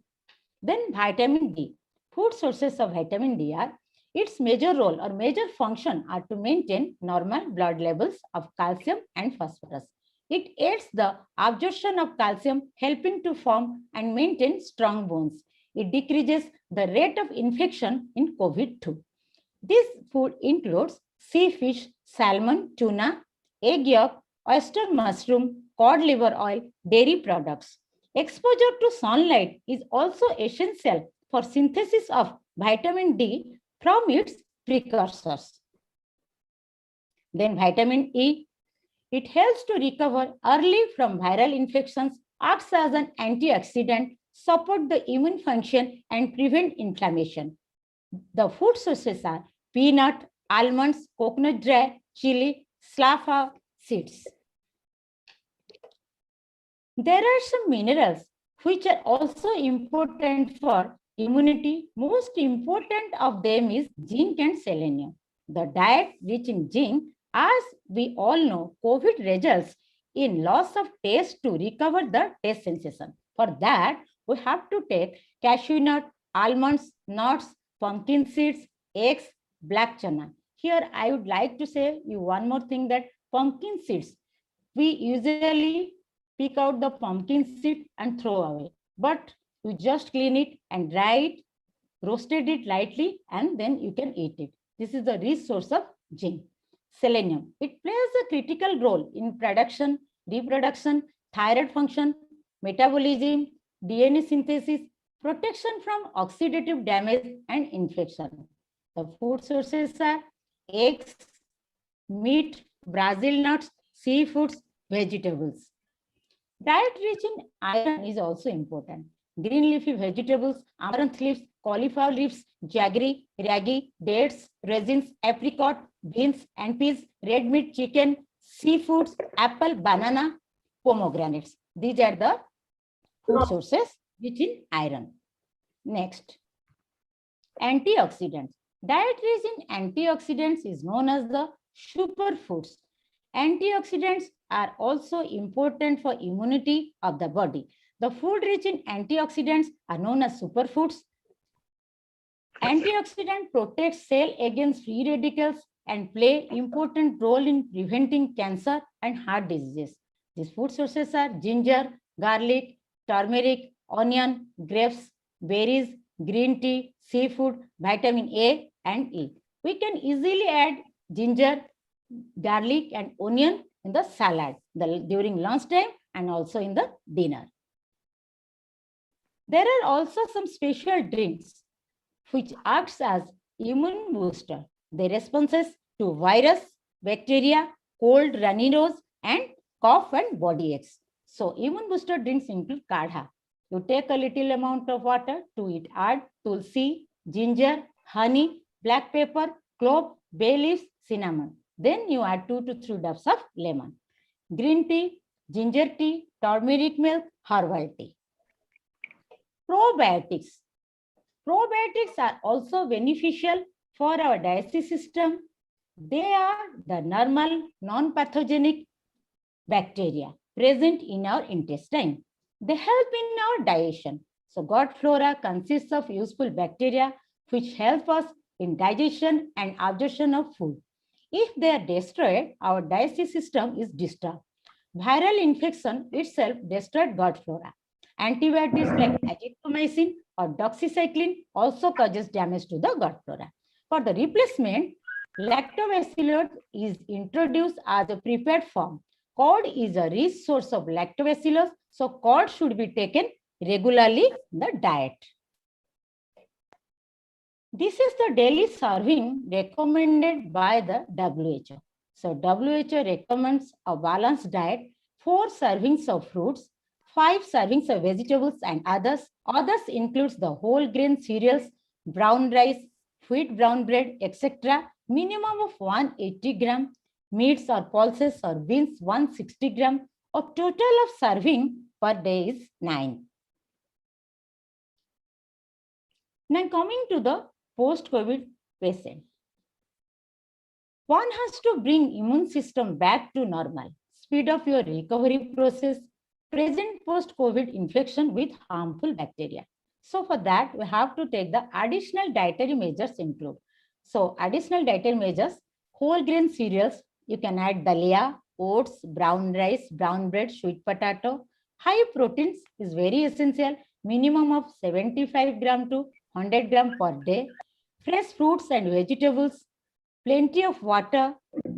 Then vitamin D. Food sources of vitamin D are its major role or major function are to maintain normal blood levels of calcium and phosphorus. It aids the absorption of calcium, helping to form and maintain strong bones. It decreases the rate of infection in COVID too. This food includes sea fish, salmon, tuna, egg yolk, oyster mushroom, cod liver oil, dairy products. Exposure to sunlight is also essential for synthesis of vitamin D from its precursors. Then vitamin E, it helps to recover early from viral infections, acts as an antioxidant, support the immune function and prevent inflammation. The food sources are peanut, almonds, coconut dry, chili, slafa seeds. There are some minerals which are also important for immunity. Most important of them is zinc and selenium. The diet rich in zinc, as we all know, COVID results in loss of taste to recover the taste sensation. For that, we have to take cashew nut, almonds, nuts, pumpkin seeds, eggs, black chana. Here, I would like to say you one more thing, that pumpkin seeds, we usually pick out the pumpkin seed and throw away. But you just clean it and dry it, roasted it lightly, and then you can eat it. This is the rich source of zinc. Selenium, it plays a critical role in production, reproduction, thyroid function, metabolism, DNA synthesis, protection from oxidative damage and infection. The food sources are eggs, meat, Brazil nuts, seafoods, vegetables. Diet rich in iron is also important. Green leafy vegetables, amaranth leaves, cauliflower leaves, jaggery, ragi, dates, raisins, apricot, beans and peas, red meat, chicken, seafoods, apple, banana, pomegranates. These are the food sources rich in iron. Next, antioxidants. Diet rich in antioxidants is known as the superfoods. Antioxidants are also important for immunity of the body. The food rich in antioxidants are known as superfoods. Antioxidant protects cell against free radicals and play important role in preventing cancer and heart diseases. These food sources are ginger, garlic, turmeric, onion, grapes, berries, green tea, seafood, vitamin A and E. We can easily add ginger, garlic and onion in the salad during lunchtime and also in the dinner. There are also some special drinks which acts as immune booster. They responses to virus, bacteria, cold, runny nose, and cough and body aches. So immune booster drinks include kadha. You take a little amount of water, to it add tulsi, ginger, honey, black pepper, clove, bay leaves, cinnamon. Then you add 2 to 3 drops of lemon. Green tea, ginger tea, turmeric milk, herbal tea. Probiotics. Probiotics are also beneficial for our digestive system. They are the normal, non-pathogenic bacteria present in our intestine. They help in our digestion. So gut flora consists of useful bacteria which help us in digestion and absorption of food. If they are destroyed, our digestive system is disturbed. Viral infection itself destroyed gut flora. Antibiotics like azithromycin or doxycycline also causes damage to the gut flora. For the replacement, lactobacillus is introduced as a prepared form. Cod is a rich source of lactobacillus, so cod should be taken regularly in the diet. This is the daily serving recommended by the WHO. So WHO recommends a balanced diet, 4 servings of fruits, 5 servings of vegetables and others. Others includes the whole grain cereals, brown rice, wheat brown bread, etc. Minimum of 180 gram, meats or pulses or beans 160 gram. A total of serving per day is 9. Now coming to the post-COVID patient. One has to bring immune system back to normal, speed up your recovery process, present post-COVID infection with harmful bacteria. So for that, we have to take the additional dietary measures include. So additional dietary measures, whole grain cereals, you can add dalia, oats, brown rice, brown bread, sweet potato. High proteins is very essential, minimum of 75 gram to 100 gram per day. Fresh fruits and vegetables, plenty of water,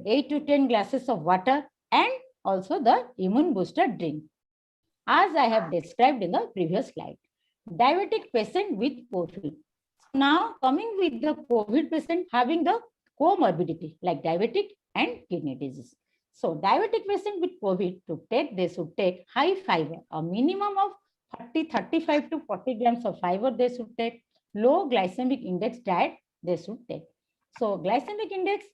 8 to 10 glasses of water, and also the immune booster drink, as I have described in the previous slide. Diabetic patient with COVID. Now coming with the COVID patient having the comorbidity like diabetic and kidney disease. So diabetic patient with COVID to take, they should take high fiber, a minimum of 35 to 40 grams of fiber they should take. Low glycemic index diet they should take. So glycemic index,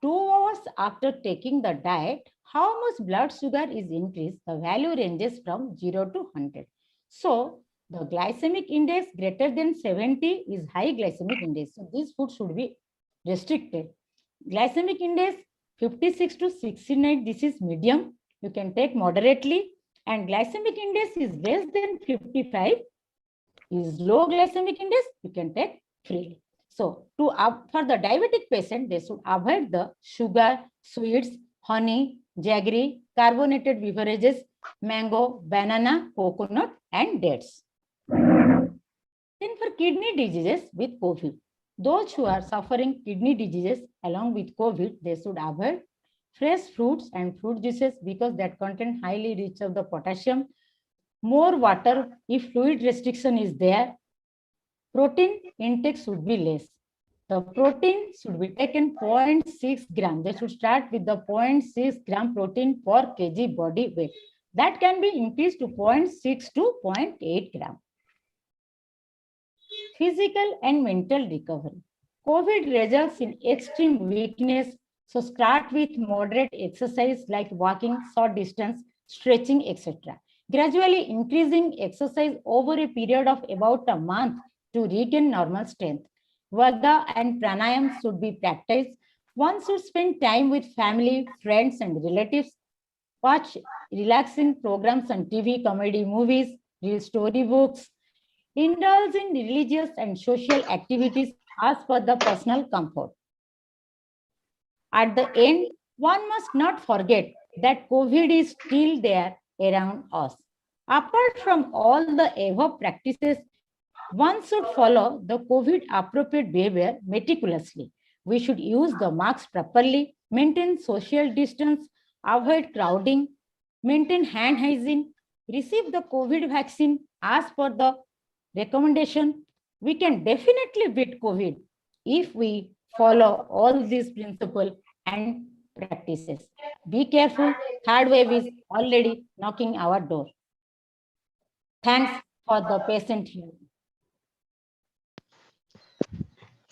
2 hours after taking the diet, how much blood sugar is increased, the value ranges from 0 to 100. So the glycemic index greater than 70 is high glycemic index. So this food should be restricted. Glycemic index 56 to 69, this is medium. You can take moderately. And glycemic index is less than 55, is low glycemic index, you can take freely. So for the diabetic patient, they should avoid the sugar, sweets, honey, jaggery, carbonated beverages, mango, banana, coconut, and dates. Then for kidney diseases with COVID, those who are suffering kidney diseases along with COVID, they should avoid fresh fruits and fruit juices because that contain highly rich of the potassium. More water if fluid restriction is there. Protein intake should be less. The protein should be taken 0.6 gram. They should start with the 0.6 gram protein per kg body weight. That can be increased to 0.6 to 0.8 gram. Physical and mental recovery. COVID results in extreme weakness. So start with moderate exercise like walking, short distance, stretching, etc. Gradually increasing exercise over a period of about a month to regain normal strength. Yoga and pranayam should be practiced One should spend time with family, friends, and relatives, watch relaxing programs on TV, comedy movies, read storybooks, indulge in religious and social activities as per the personal comfort. At the end, one must not forget that COVID is still there around us. Apart from all the above practices, one should follow the COVID appropriate behavior meticulously. We should use the masks properly, maintain social distance, avoid crowding, maintain hand hygiene, receive the COVID vaccine as per the recommendation. We can definitely beat COVID if we follow all these principles and practices. Be careful, third wave is already knocking our door. Thanks for the patient hearing.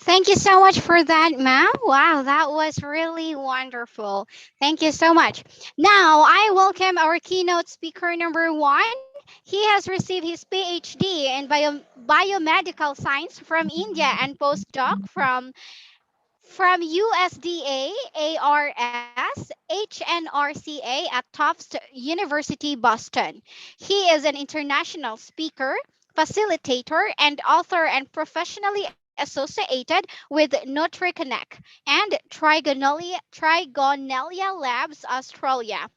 Thank you so much for that, ma'am. Wow, that was really wonderful. Thank you so much. Now, I welcome our keynote speaker number 1. He has received his PhD in biomedical science from India and postdoc from USDA, ARS, HNRCA at Tufts University, Boston. He is an international speaker, facilitator, and author, and professionally associated with NutriConnect and Trigonelia Labs Australia,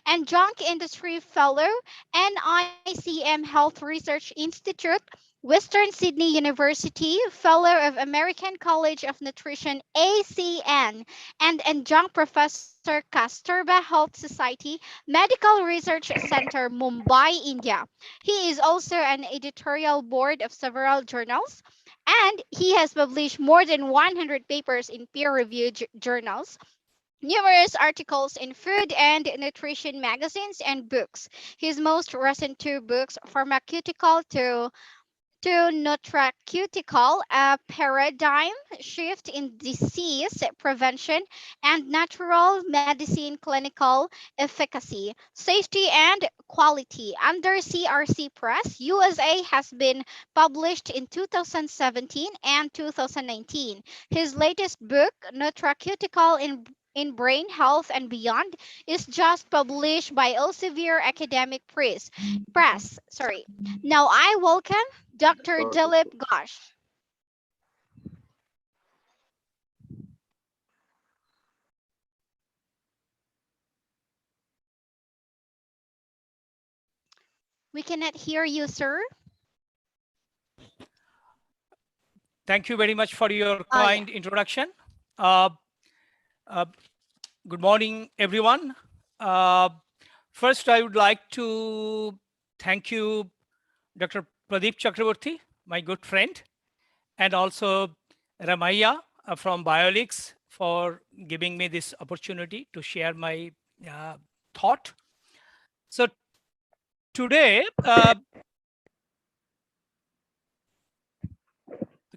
and Junk Industry Fellow, NICM Health Research Institute, Western Sydney University, Fellow of American College of Nutrition, ACN, and Adjunct Professor, Kasturba Health Society, Medical Research Center, Mumbai, India. He is also an editorial board of several journals, and he has published more than 100 papers in peer-reviewed journals, numerous articles in food and nutrition magazines, and books. His most recent 2 books, Pharmaceutical to Nutraceutical, a paradigm shift in disease prevention and natural medicine clinical efficacy, safety, and quality, under CRC Press, USA, has been published in 2017 and 2019. His latest book, Nutraceutical in Brain Health and Beyond, is just published by Elsevier Academic Press. Now I welcome Dr. Dilip Ghosh. We cannot hear you, sir. Thank you very much for your kind introduction. Good morning, everyone. First, I would like to thank you, Dr. Pradeep Chakraborty, my good friend, and also Ramaya from Bioleagues for giving me this opportunity to share my thought. So today,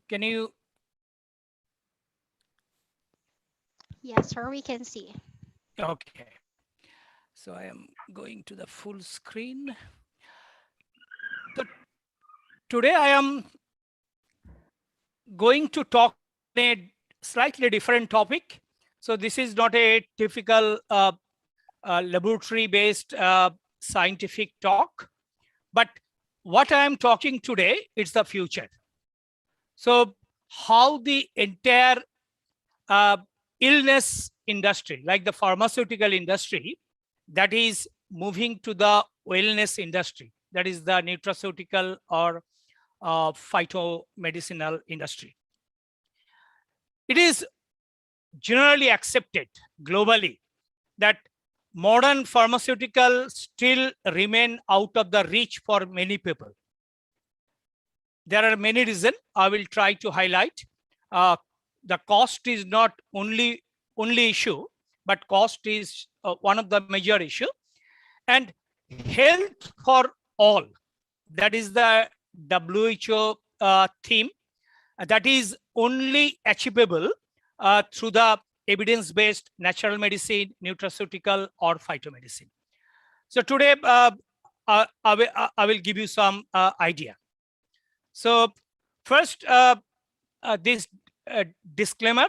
can you? Yes, sir, we can see. Okay. So I am going to the full screen. So today I am going to talk a slightly different topic. So this is not a typical laboratory-based scientific talk, but what I am talking today is the future. So how the entire illness industry, like the pharmaceutical industry, that is moving to the wellness industry, that is the nutraceutical or phytomedicinal industry. It is generally accepted globally that modern pharmaceuticals still remain out of the reach for many people. There are many reasons I will try to highlight. The cost is not only issue, but cost is one of the major issue. And health for all, that is the WHO theme, that is only achievable through the evidence-based natural medicine, nutraceutical, or phytomedicine. So today I will give you some idea. So first, this disclaimer.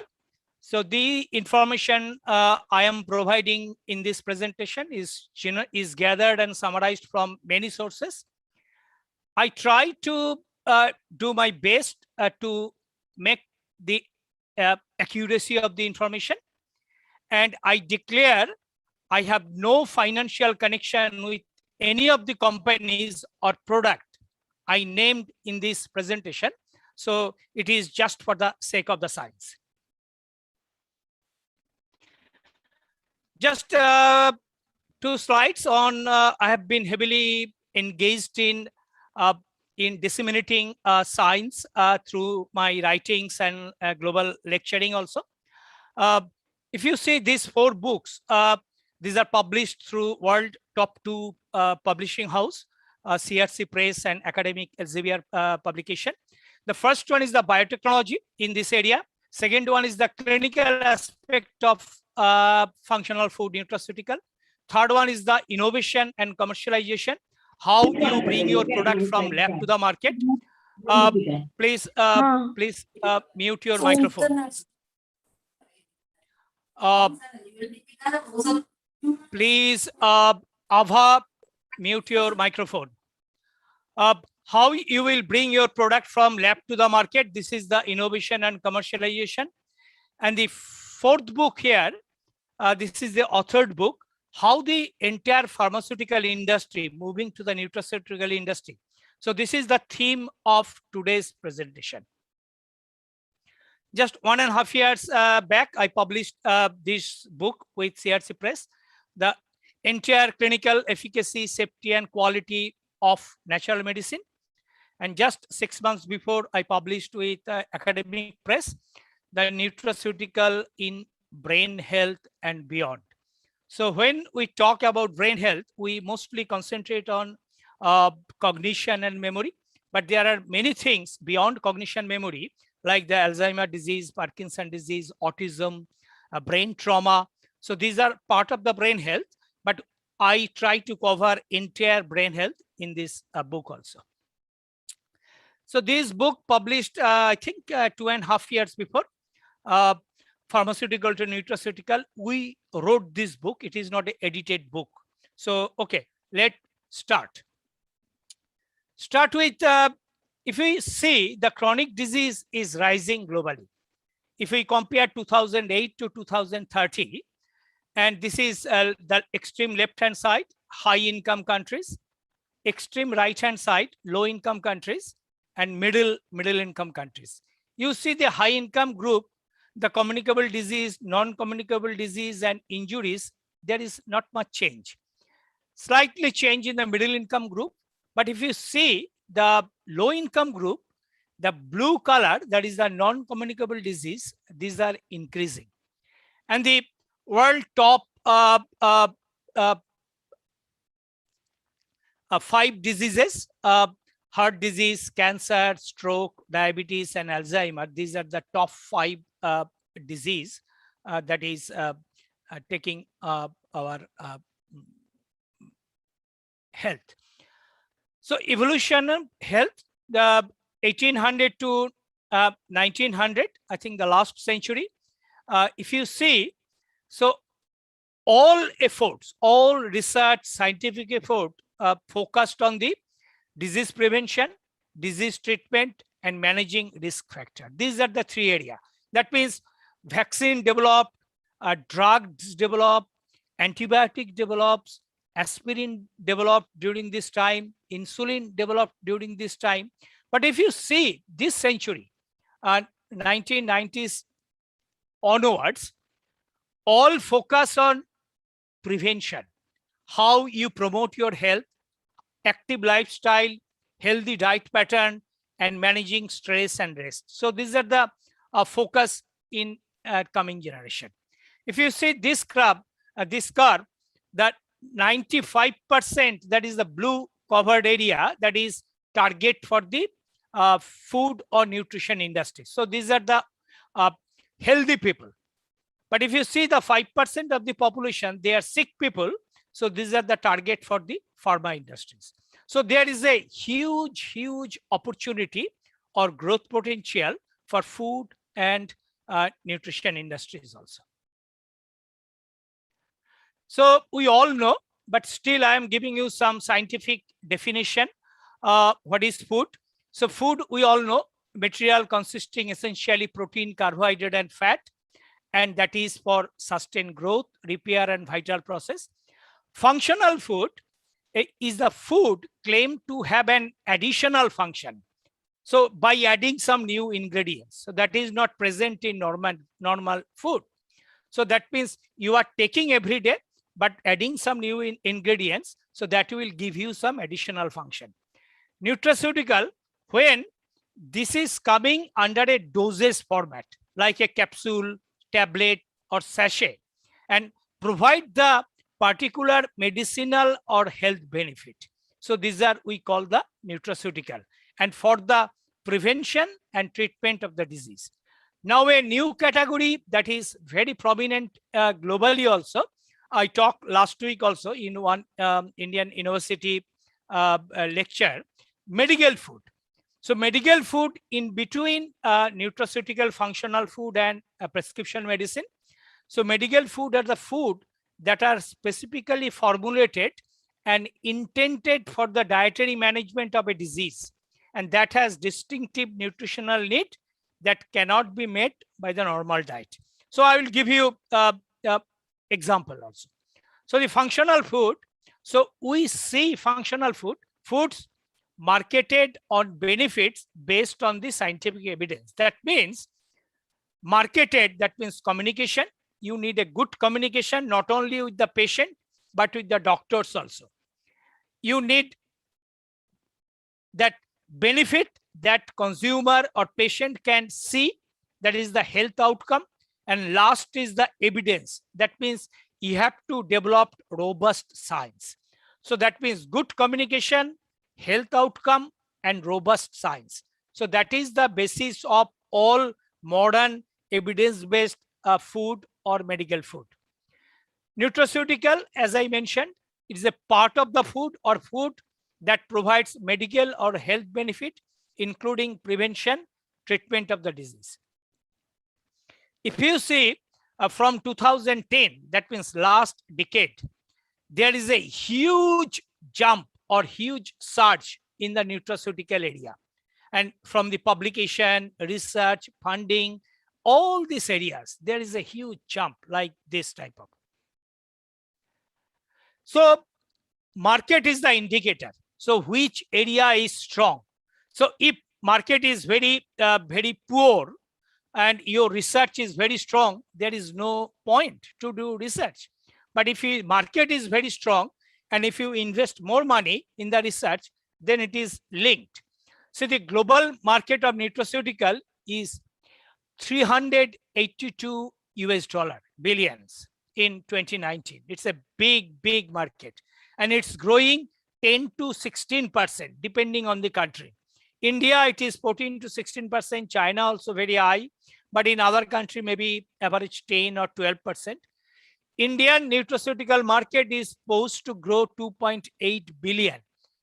So the information I am providing in this presentation is gathered and summarized from many sources. I try to do my best to make the accuracy of the information, and I declare I have no financial connection with any of the companies or product I named in this presentation. So it is just for the sake of the science. Just 2 slides on, I have been heavily engaged in disseminating science through my writings and global lecturing also. If you see these 4 books, these are published through world top 2 publishing house, CRC Press and Academic Elsevier publication. The first one is the biotechnology in this area. Second one is the clinical aspect of functional food nutraceutical. Third one is the innovation and commercialization, how you bring your product from lab to the market. Please mute your microphone. Please, Ava, mute your microphone. How you will bring your product from lab to the market. This is the innovation and commercialization. And the 4th book here, this is the authored book, how the entire pharmaceutical industry moving to the nutraceutical industry. So this is the theme of today's presentation. Just 1.5 years back, I published this book with CRC Press, the entire clinical efficacy, safety, and quality of natural medicine. And just 6 months before, I published with Academic Press, the nutraceutical in brain health and beyond. So when we talk about brain health, we mostly concentrate on cognition and memory, but there are many things beyond cognition memory, like the Alzheimer's disease, Parkinson's disease, autism, brain trauma. So these are part of the brain health, but I try to cover entire brain health in this book also. So this book published, I think 2.5 years before, Pharmaceutical to Nutraceutical. We wrote this book. It is not an edited book. So, okay, let's start. Start with, if we see the chronic disease is rising globally. If we compare 2008 to 2030, and this is the extreme left-hand side, high-income countries, extreme right-hand side, low-income countries, and middle-income countries. You see the high-income group, the communicable disease, non-communicable disease, and injuries, there is not much change. Slightly change in the middle-income group, but if you see the low-income group, the blue color, that is the non-communicable disease, these are increasing. And the world top 5 diseases, heart disease, cancer, stroke, diabetes, and Alzheimer. These are the top 5 disease that is taking our health. So evolution of health, the 1800 to 1900, I think the last century. If you see, so all efforts, all research, scientific effort focused on the disease prevention, disease treatment, and managing risk factor. These are the 3 areas. That means vaccine developed, drugs developed, antibiotic develops, aspirin developed during this time, insulin developed during this time. But if you see this century, 1990s onwards, all focus on prevention, how you promote your health, active lifestyle, healthy diet pattern, and managing stress and rest. So these are the focus in coming generation. If you see this curve, that 95%, that is the blue covered area, that is target for the food or nutrition industry. So these are the healthy people. But if you see the 5% of the population, they are sick people. So these are the target for the pharma industries. So there is a huge opportunity or growth potential for food and nutrition industries also. So we all know, but still I am giving you some scientific definition. What is food? So food, we all know, material consisting essentially protein, carbohydrate, and fat, and that is for sustained growth, repair, and vital process. Functional food is the food claimed to have an additional function. So by adding some new ingredients, so that is not present in normal food. So that means you are taking every day, but adding some new ingredients, so that will give you some additional function. Nutraceutical, when this is coming under a dosage format, like a capsule, tablet, or sachet, and provide the particular medicinal or health benefit. So these are, we call the nutraceutical, and for the prevention and treatment of the disease. Now a new category that is very prominent globally also. I talked last week also in one Indian university lecture, medical food. So medical food in between nutraceutical, functional food, and prescription medicine. So medical food are the food that are specifically formulated and intended for the dietary management of a disease, and that has distinctive nutritional need that cannot be met by the normal diet. So I will give you example also. So the functional food, so we see functional foods marketed on benefits based on the scientific evidence. That means marketed, that means communication. You need a good communication, not only with the patient, but with the doctors also. You need that benefit that consumer or patient can see, that is the health outcome. And last is the evidence. That means you have to develop robust science. So that means good communication, health outcome, and robust science. So that is the basis of all modern evidence-based food or medical food. Nutraceutical, as I mentioned, it is a part of the food or food that provides medical or health benefit, including prevention, treatment of the disease. If you see from 2010, that means last decade, there is a huge jump or huge surge in the nutraceutical area. And from the publication, research, funding, all these areas, there is a huge jump like this type of. So market is the indicator. So which area is strong? So if market is very poor and your research is very strong, there is no point to do research. But if your market is very strong and if you invest more money in the research, then it is linked. So the global market of nutraceutical is $382 billions in 2019. It's a big market, and it's growing 10 to 16% depending on the country. India, it is 14 to 16%. China also very high, but in other country maybe average 10 or 12%. Indian nutraceutical market is supposed to grow 2.8 billion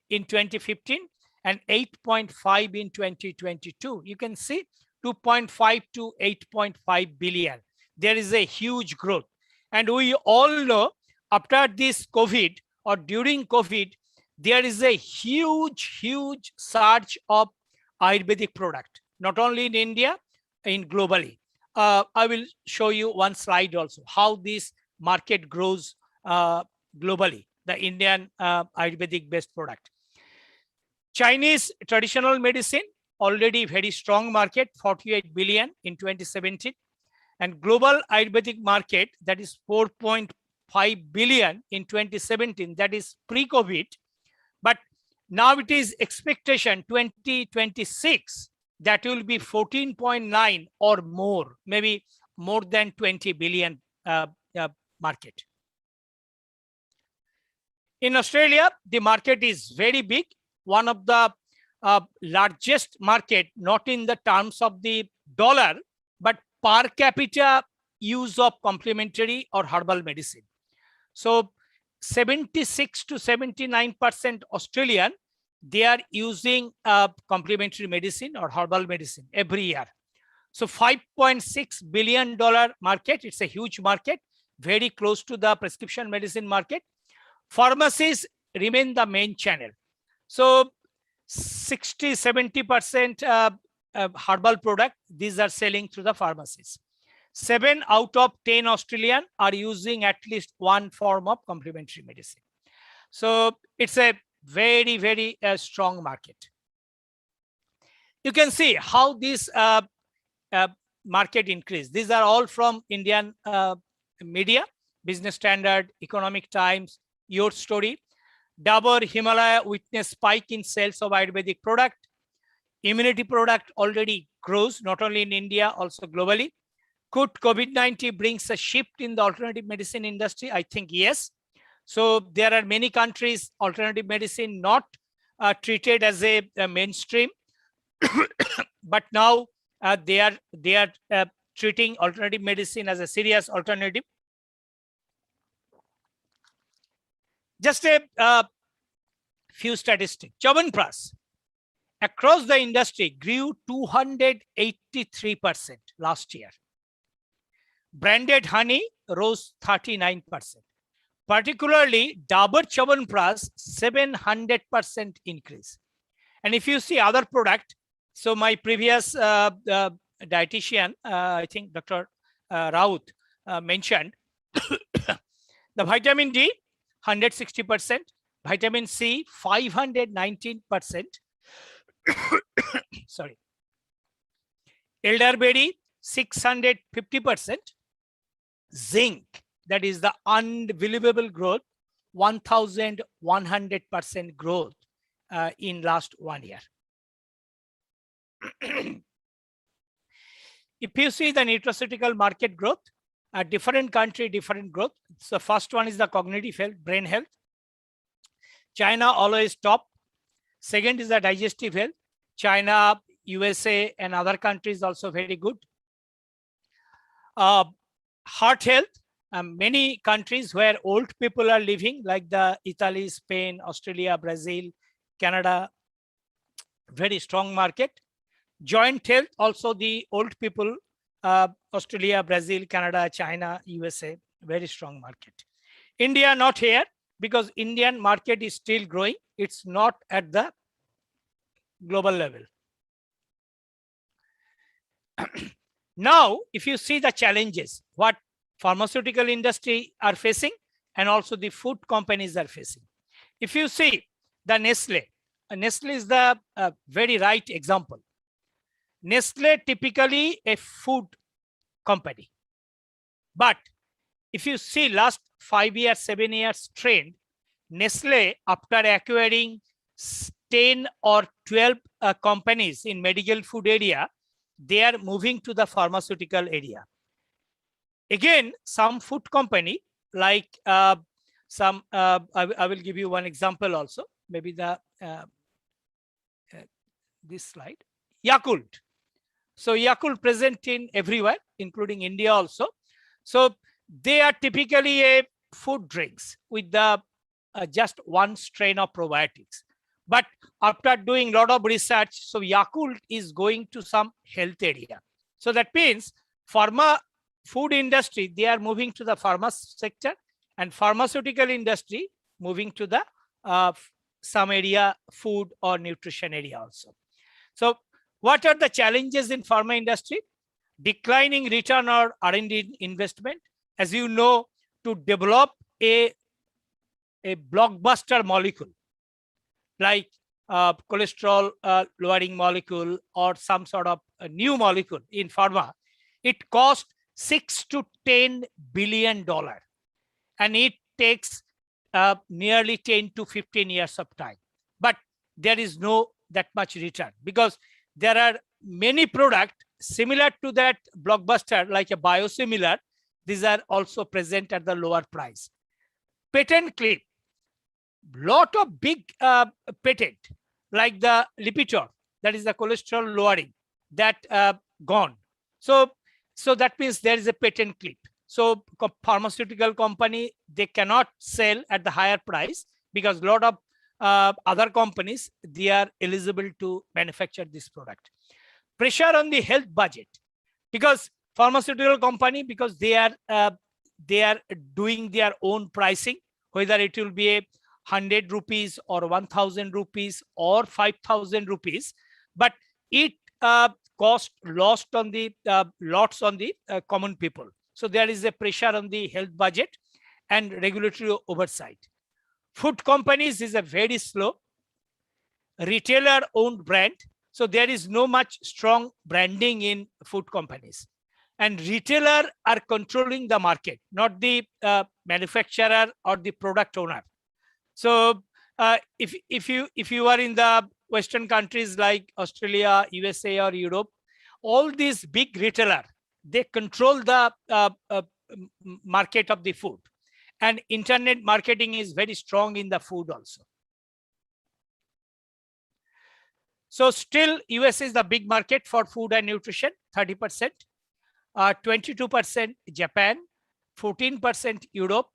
in 2015 and 8.5 in 2022. You can see 2.5 to 8.5 billion. There is a huge growth. And we all know after this COVID or during COVID, there is a huge surge of Ayurvedic product, not only in India, in globally. I will show you one slide also, how this market grows globally, the Indian Ayurvedic based product. Chinese traditional medicine, already very strong market, 48 billion in 2017. And global Ayurvedic market, that is 4.5 billion in 2017, that is pre-COVID. But now it is expectation 2026 that will be 14.9 or more, maybe more than 20 billion market. In Australia, the market is very big, one of the largest market, not in the terms of the dollar, but per capita use of complementary or herbal medicine. So 76 to 79% Australian, they are using complementary medicine or herbal medicine every year. So $5.6 billion market. It's a huge market, very close to the prescription medicine market. Pharmacies remain the main channel. So 60-70% herbal product, these are selling through the pharmacies. 7 out of 10 Australian are using at least one form of complementary medicine. So it's a very, very strong market. You can see how this market increased. These are all from Indian media, Business Standard, Economic Times, Your Story. Dabur Himalaya witnessed spike in sales of Ayurvedic product. Immunity product already grows, not only in India, also globally. Could COVID-19 brings a shift in the alternative medicine industry? I think yes. So there are many countries, alternative medicine not treated as a mainstream, but now they are treating alternative medicine as a serious alternative. Just a few statistics. Chyawanprash across the industry grew 283% last year. Branded honey rose 39%. Particularly Dabur Chyawanprash 700% increase. And if you see other product, so my previous dietitian, I think Dr. Raut mentioned, the vitamin D 160%, vitamin C 519%. Sorry. Elderberry 650%. Zinc, that is the unbelievable growth, 1100% growth in last 1 year. If you see the nutraceutical market growth, a different country, different growth. So first one is the cognitive health, brain health. China always top. Second is the digestive health. China, USA, and other countries also very good. Heart health, many countries where old people are living, like the Italy, Spain, Australia, Brazil, Canada, very strong market. Joint health, also the old people, Australia, Brazil, Canada, China, USA, very strong market. India not here because Indian market is still growing. It's not at the global level. Now, if you see the challenges, what pharmaceutical industry are facing and also the food companies are facing. If you see the Nestle, Nestle is the very right example. Nestle typically a food company. But if you see last 5 years, 7 years trend, Nestle after acquiring 10 or 12 companies in medical food area, they are moving to the pharmaceutical area. Again, some food company like I will give you one example also, maybe the this slide, Yakult. So Yakult present in everywhere, including India also. So they are typically a food drinks with the just one strain of probiotics. But after doing a lot of research, so Yakult is going to some health area. So that means pharma food industry, they are moving to the pharma sector, and pharmaceutical industry moving to the some area, food or nutrition area also. So what are the challenges in pharma industry? Declining return or R&D investment. As you know, to develop a blockbuster molecule like cholesterol lowering molecule or some sort of a new molecule in pharma, it costs $6 to $10 billion, and it takes nearly 10 to 15 years of time. But there is no that much return because there are many products similar to that blockbuster, like a biosimilar. These are also present at the lower price. Patent cliff, lot of big patent like the Lipitor, that is the cholesterol lowering, that gone. So that means there is a patent cliff. So pharmaceutical company, they cannot sell at the higher price because a lot of other companies, they are eligible to manufacture this product. Pressure on the health budget. because pharmaceutical company, because they are doing their own pricing, whether it will be 100 rupees or 1000 rupees or 5000 rupees, but it cost lost on the lots on the common people. So there is a pressure on the health budget and regulatory oversight. Food companies is a very slow retailer owned brand. So there is no much strong branding in food companies, and retailer are controlling the market, not the manufacturer or the product owner. So if you are in the Western countries like Australia, USA, or Europe, all these big retailer, they control the market of the food, and internet marketing is very strong in the food also. So still US is the big market for food and nutrition, 30%, 22% Japan, 14% Europe,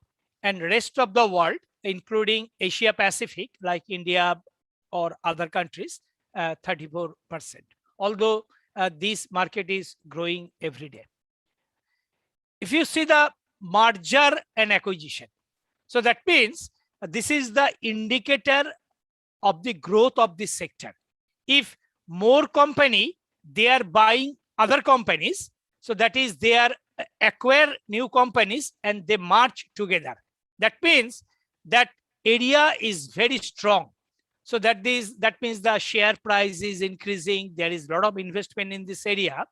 and rest of the world, including Asia Pacific, like India or other countries, 34%. Although this market is growing every day. If you see the merger and acquisition, so that means this is the indicator of the growth of this sector. If more company, they are buying other companies, so that is they are acquire new companies and they merge together. That means that area is very strong. So that means the share price is increasing. There is a lot of investment in this area.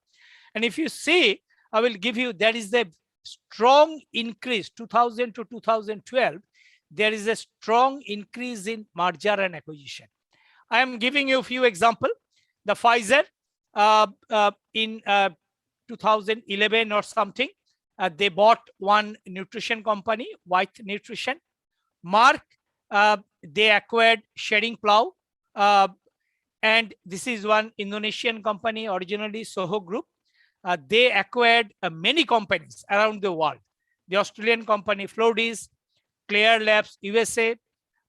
And if you see, I will give you, there is a strong increase, 2000 to 2012, there is a strong increase in merger and acquisition. I am giving you a few examples. The Pfizer in 2011 or something, they bought one nutrition company, White Nutrition. Mark, they acquired Shedding Plow. And this is one Indonesian company, originally Soho Group. They acquired many companies around the world. The Australian company Flodis, Clear Labs USA,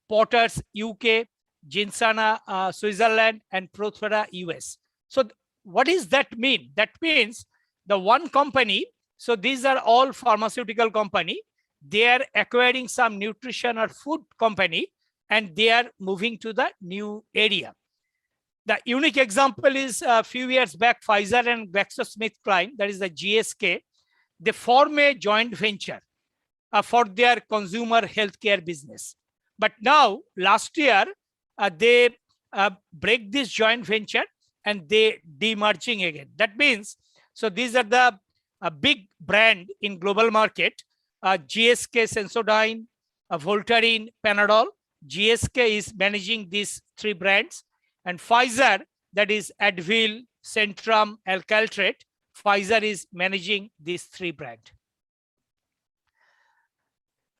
Potters UK, Jinsana Switzerland, and Prothera US. So what does that mean? That means the one company, so these are all pharmaceutical company, they are acquiring some nutrition or food company and they are moving to the new area. The unique example is a few years back, Pfizer and GlaxoSmithKline, that is the GSK, they form a joint venture for their consumer healthcare business. But now, last year, they break this joint venture and they demerging again. That means, so these are the big brand in global market, GSK, Sensodyne, Voltaren, Panadol. GSK is managing these three brands, and Pfizer, that is Advil, Centrum, Alcaltrate, Pfizer is managing these three brands.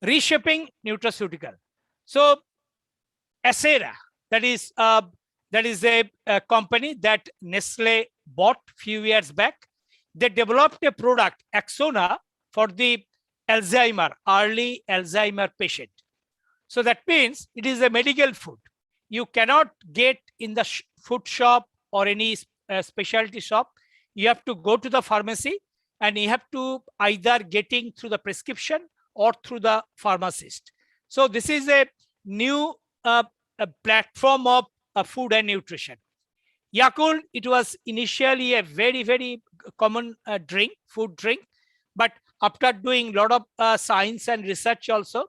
Reshaping nutraceutical. So Acera, that is a company that Nestle bought few years back. They developed a product, Axona, for the Alzheimer, early Alzheimer patient. So that means it is a medical food. You cannot get in the food shop or any specialty shop. You have to go to the pharmacy and you have to either getting through the prescription or through the pharmacist. So this is a new a platform of food and nutrition. Yakult, it was initially a very, very common drink, food drink, but after doing a lot of science and research also,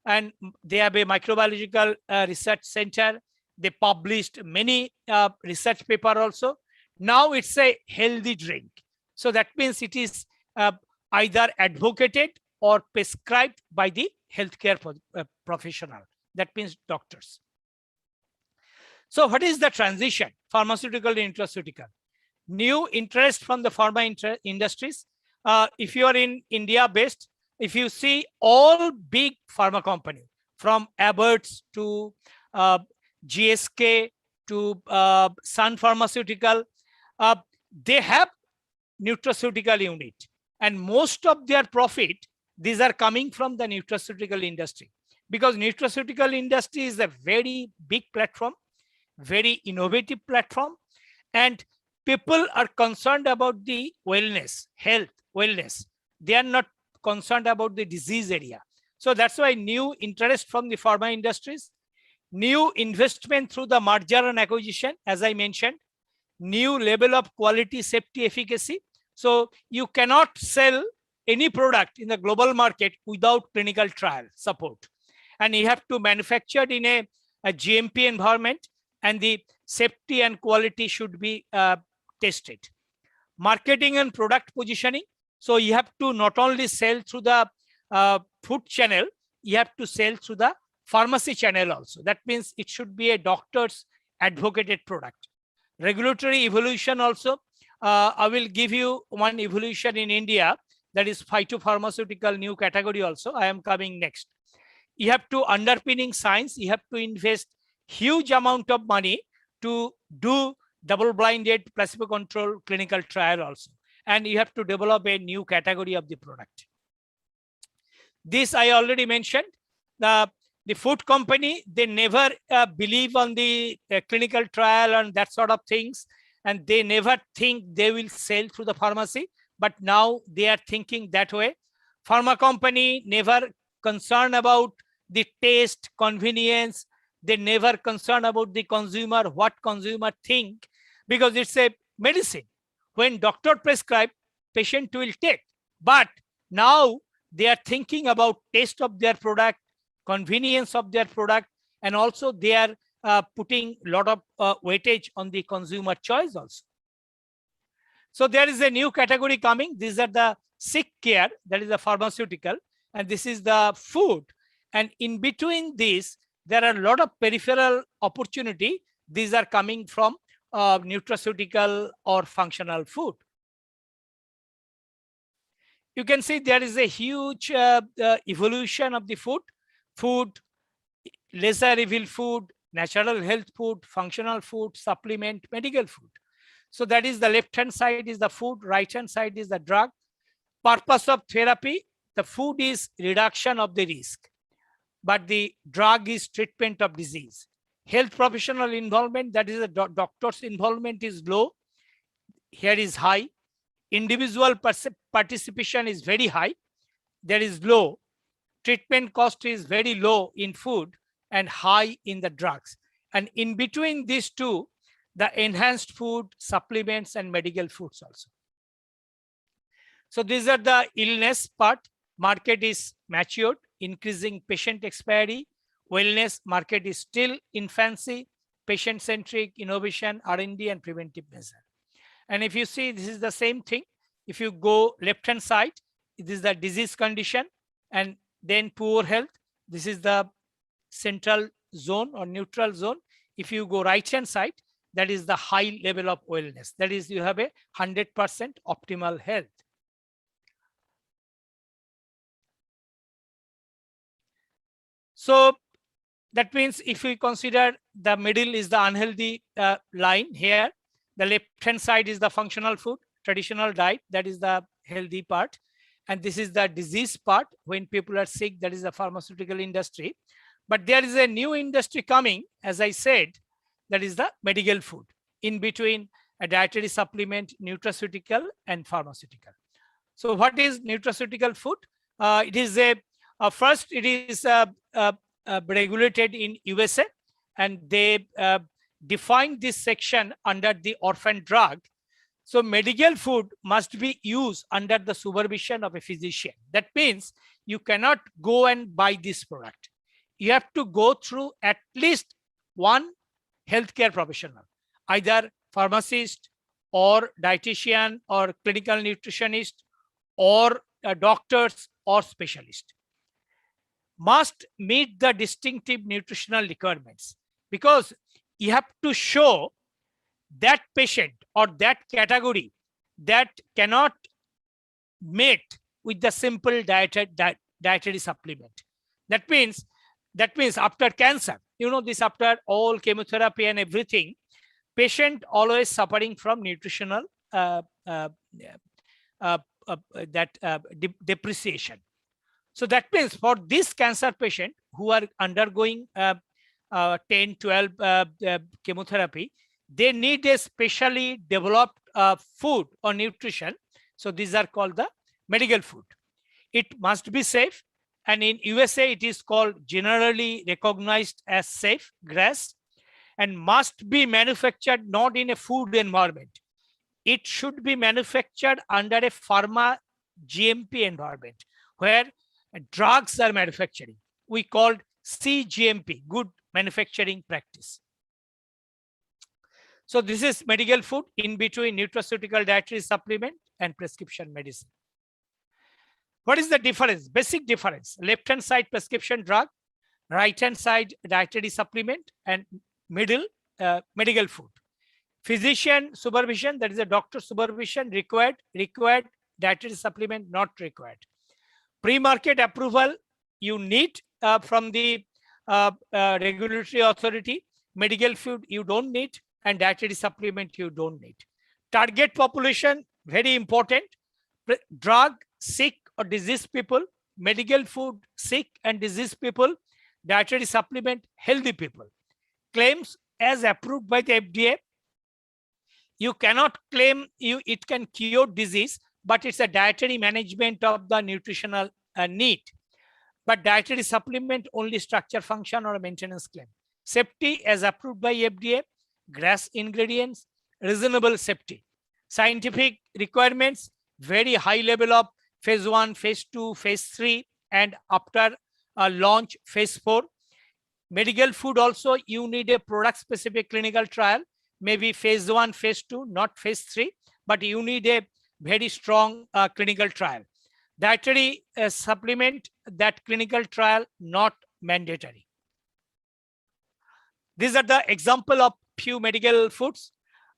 and they have a microbiological research center, they published many research paper also. Now it's a healthy drink. So that means it is either advocated or prescribed by the healthcare professional. That means doctors. So what is the transition? Pharmaceutical to nutraceutical. New interest from the pharma industries. If you are in India based, if you see all big pharma company, from Abbott's to GSK to Sun Pharmaceutical, they have nutraceutical unit, and most of their profit, these are coming from the nutraceutical industry, because nutraceutical industry is a very big platform, very innovative platform, and people are concerned about the wellness, health, wellness. They are not concerned about the disease area. So that's why new interest from the pharma industries, new investment through the merger and acquisition, as I mentioned, new level of quality, safety, efficacy. So you cannot sell any product in the global market without clinical trial support. And you have to manufacture in a GMP environment, and the safety and quality should be tested. Marketing and product positioning. So you have to not only sell through the food channel, you have to sell through the pharmacy channel also. That means it should be a doctor's advocated product. Regulatory evolution also. I will give you one evolution in India, that is phytopharmaceutical new category also. I am coming next. You have to underpinning science. You have to invest huge amount of money to do double-blinded placebo-controlled clinical trial also. And you have to develop a new category of the product. This I already mentioned. The food company, they never believe on the clinical trial and that sort of things. And they never think they will sell through the pharmacy. But now they are thinking that way. Pharma company never concerned about the taste, convenience. They never concerned about the consumer, what consumer think, because it's a medicine. When doctor prescribe, patient will take. But now they are thinking about taste of their product, convenience of their product, and also they are putting a lot of weightage on the consumer choice also. So there is a new category coming. These are the sick care, that is the pharmaceutical, and this is the food. And in between these, there are a lot of peripheral opportunity. These are coming from nutraceutical or functional food. You can see there is a huge evolution of the food. Food, lesser evil food, natural health food, functional food, supplement, medical food. So that is the left-hand side is the food, right-hand side is the drug. Purpose of therapy, the food is reduction of the risk, but the drug is treatment of disease. Health professional involvement, that is the doctor's involvement is low. Here is high. Individual participation is very high. There is low. Treatment cost is very low in food and high in the drugs. And in between these two, the enhanced food, supplements, and medical foods also. So these are the illness part. Market is matured, increasing patient expiry. Wellness market is still infancy, patient-centric, innovation, R&D, and preventive measure. And if you see, this is the same thing. If you go left-hand side, this is the disease condition, and then poor health. This is the central zone or neutral zone. If you go right-hand side, that is the high level of wellness. That is, you have a 100% optimal health. So that means if we consider the middle is the unhealthy line here, the left-hand side is the functional food, traditional diet, that is the healthy part. And this is the disease part. When people are sick, that is the pharmaceutical industry. But there is a new industry coming, as I said, that is the medical food, in between a dietary supplement, nutraceutical, and pharmaceutical. So what is nutraceutical food? It is a, first it is regulated in USA, and they define this section under the orphan drug. So medical food must be used under the supervision of a physician. That means you cannot go and buy this product. You have to go through at least one healthcare professional, either pharmacist or dietitian or clinical nutritionist or doctors or specialist. Must meet the distinctive nutritional requirements, because you have to show that patient or that category that cannot meet with the simple dietary supplement. That means after cancer, you know, this after all chemotherapy and everything, patient always suffering from nutritional depreciation. So that means for this cancer patient who are undergoing 10, 12 chemotherapy, they need a specially developed food or nutrition. So these are called the medical food. It must be safe. And in USA, it is called generally recognized as safe, GRAS, and must be manufactured not in a food environment. It should be manufactured under a pharma GMP environment where drugs are manufacturing. We called CGMP, good manufacturing practice. So this is medical food in between nutraceutical dietary supplement and prescription medicine. What is the difference? Basic difference. Left-hand side prescription drug, right-hand side dietary supplement, and middle medical food. Physician supervision, that is a doctor supervision, required dietary supplement not required. Pre-market approval you need from the regulatory authority. Medical food you don't need, and dietary supplement you don't need. Target population, very important. Drug, sick or diseased people. Medical food, sick and diseased people. Dietary supplement, healthy people. Claims as approved by the FDA. You cannot claim it can cure disease, but it's a dietary management of the nutritional need. But dietary supplement only structure, function, or maintenance claim. Safety as approved by FDA, GRAS ingredients, reasonable safety. Scientific requirements, very high level of phase 1, phase 2, phase 3, and after launch, phase 4. Medical food also, you need a product specific clinical trial, maybe phase 1, phase 2, not phase 3, but you need a very strong clinical trial. Dietary supplement, that clinical trial not mandatory. These are the example of few medical foods.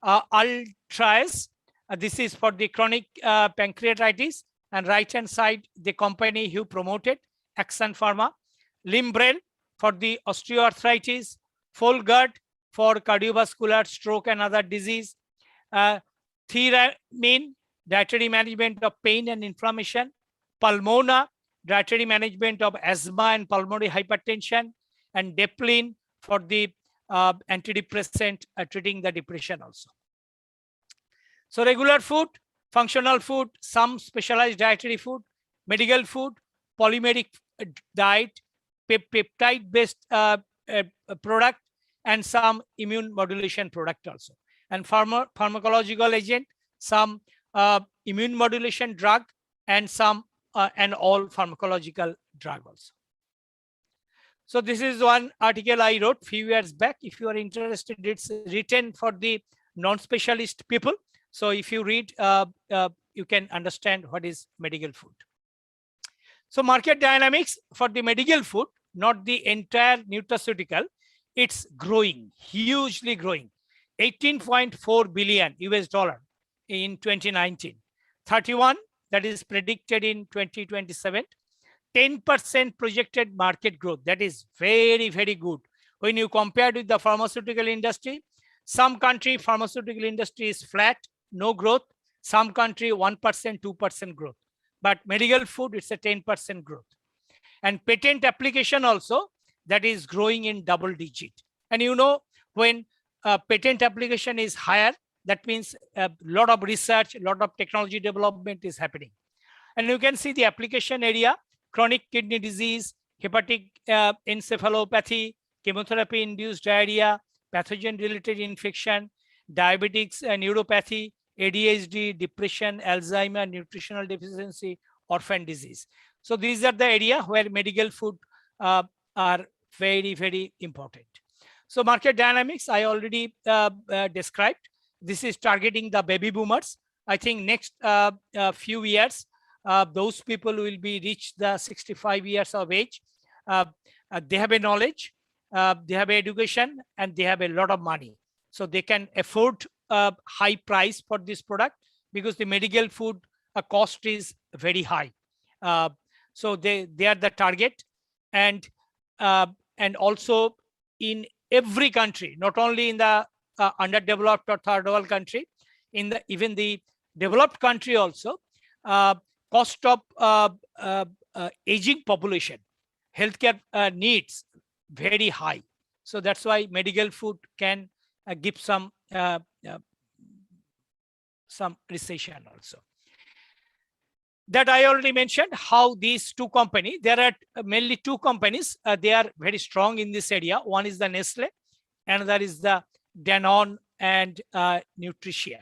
Altrias, this is for the chronic pancreatitis, and right hand side the company who promoted, Action Pharma. Limbrel for the osteoarthritis. Folgard for cardiovascular, stroke and other disease. Thiramine, dietary management of pain and inflammation. Pulmona, dietary management of asthma and pulmonary hypertension. And Deplin for the antidepressant treating the depression also. So regular food, functional food, some specialized dietary food, medical food, polymeric diet, peptide based product, and some immune modulation product also. And pharmacological agent, some immune modulation drug, and some and all pharmacological drug also. So this is one article I wrote few years back. If you are interested, it's written for the non-specialist people. So if you read, you can understand what is medical food. So market dynamics for the medical food, not the entire nutraceutical, it's growing, hugely growing. 18.4 billion US dollar in 2019. 31, that is predicted in 2027. 10% projected market growth. That is very, very good. When you compare with the pharmaceutical industry, some country pharmaceutical industry is flat, no growth. Some country 1%, 2% growth. But medical food, it's a 10% growth. And patent application also, that is growing in double digit. And you know, when patent application is higher, that means a lot of research, a lot of technology development is happening. And you can see the application area: chronic kidney disease, hepatic encephalopathy, chemotherapy-induced diarrhea, pathogen-related infection, diabetics and neuropathy, ADHD, depression, Alzheimer, nutritional deficiency, orphan disease. So these are the area where medical food are very, very important. So market dynamics, I already described. This is targeting the baby boomers. I think next few years, those people will be reached the 65 years of age. They have a knowledge, they have education, and they have a lot of money. So they can afford a high price for this product because the medical food cost is very high. So they are the target. And also in every country, not only in the underdeveloped or third world country, in the even the developed country also, cost of aging population, healthcare needs very high. So that's why medical food can give some some recession also. That I already mentioned how these two companies, there are mainly two companies, they are very strong in this area. One is the Nestle, another is the Danone and Nutricia.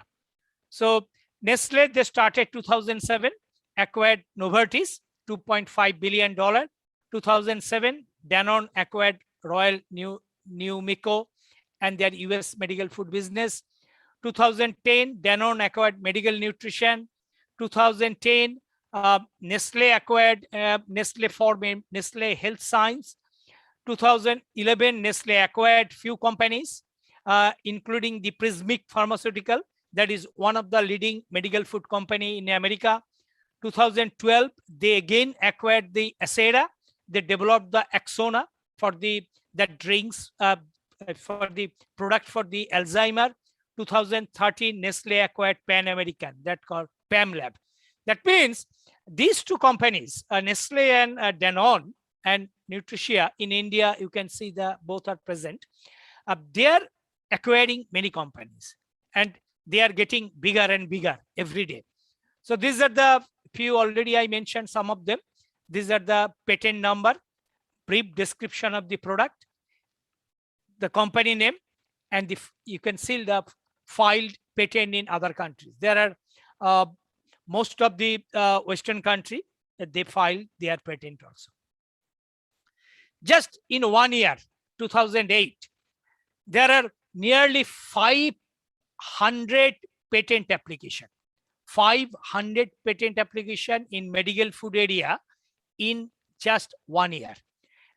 So Nestle, they started 2007, acquired Novartis, $2.5 billion. 2007, Danone acquired Royal New Mico and their US medical food business. 2010, Danone acquired Medical Nutrition. 2010, Nestle acquired Nestle Health Science. 2011, Nestle acquired few companies, including the Prismic Pharmaceutical, that is one of the leading medical food company in America. 2012, they again acquired the Acera. They developed the Axona for the drinks, for the product for the Alzheimer. 2013, Nestle acquired Pan American, that called PAM Lab. That means these two companies, Nestle and Danone and Nutricia in India, you can see both are present. They are acquiring many companies and they are getting bigger and bigger every day. So these are the few already I mentioned some of them. These are the patent number, brief description of the product, the company name, and you can see the filed patent in other countries. There are most of the Western country, they filed their patent also. Just in 1 year, 2008, there are nearly 500 patent application. 500 patent application in medical food area in just 1 year.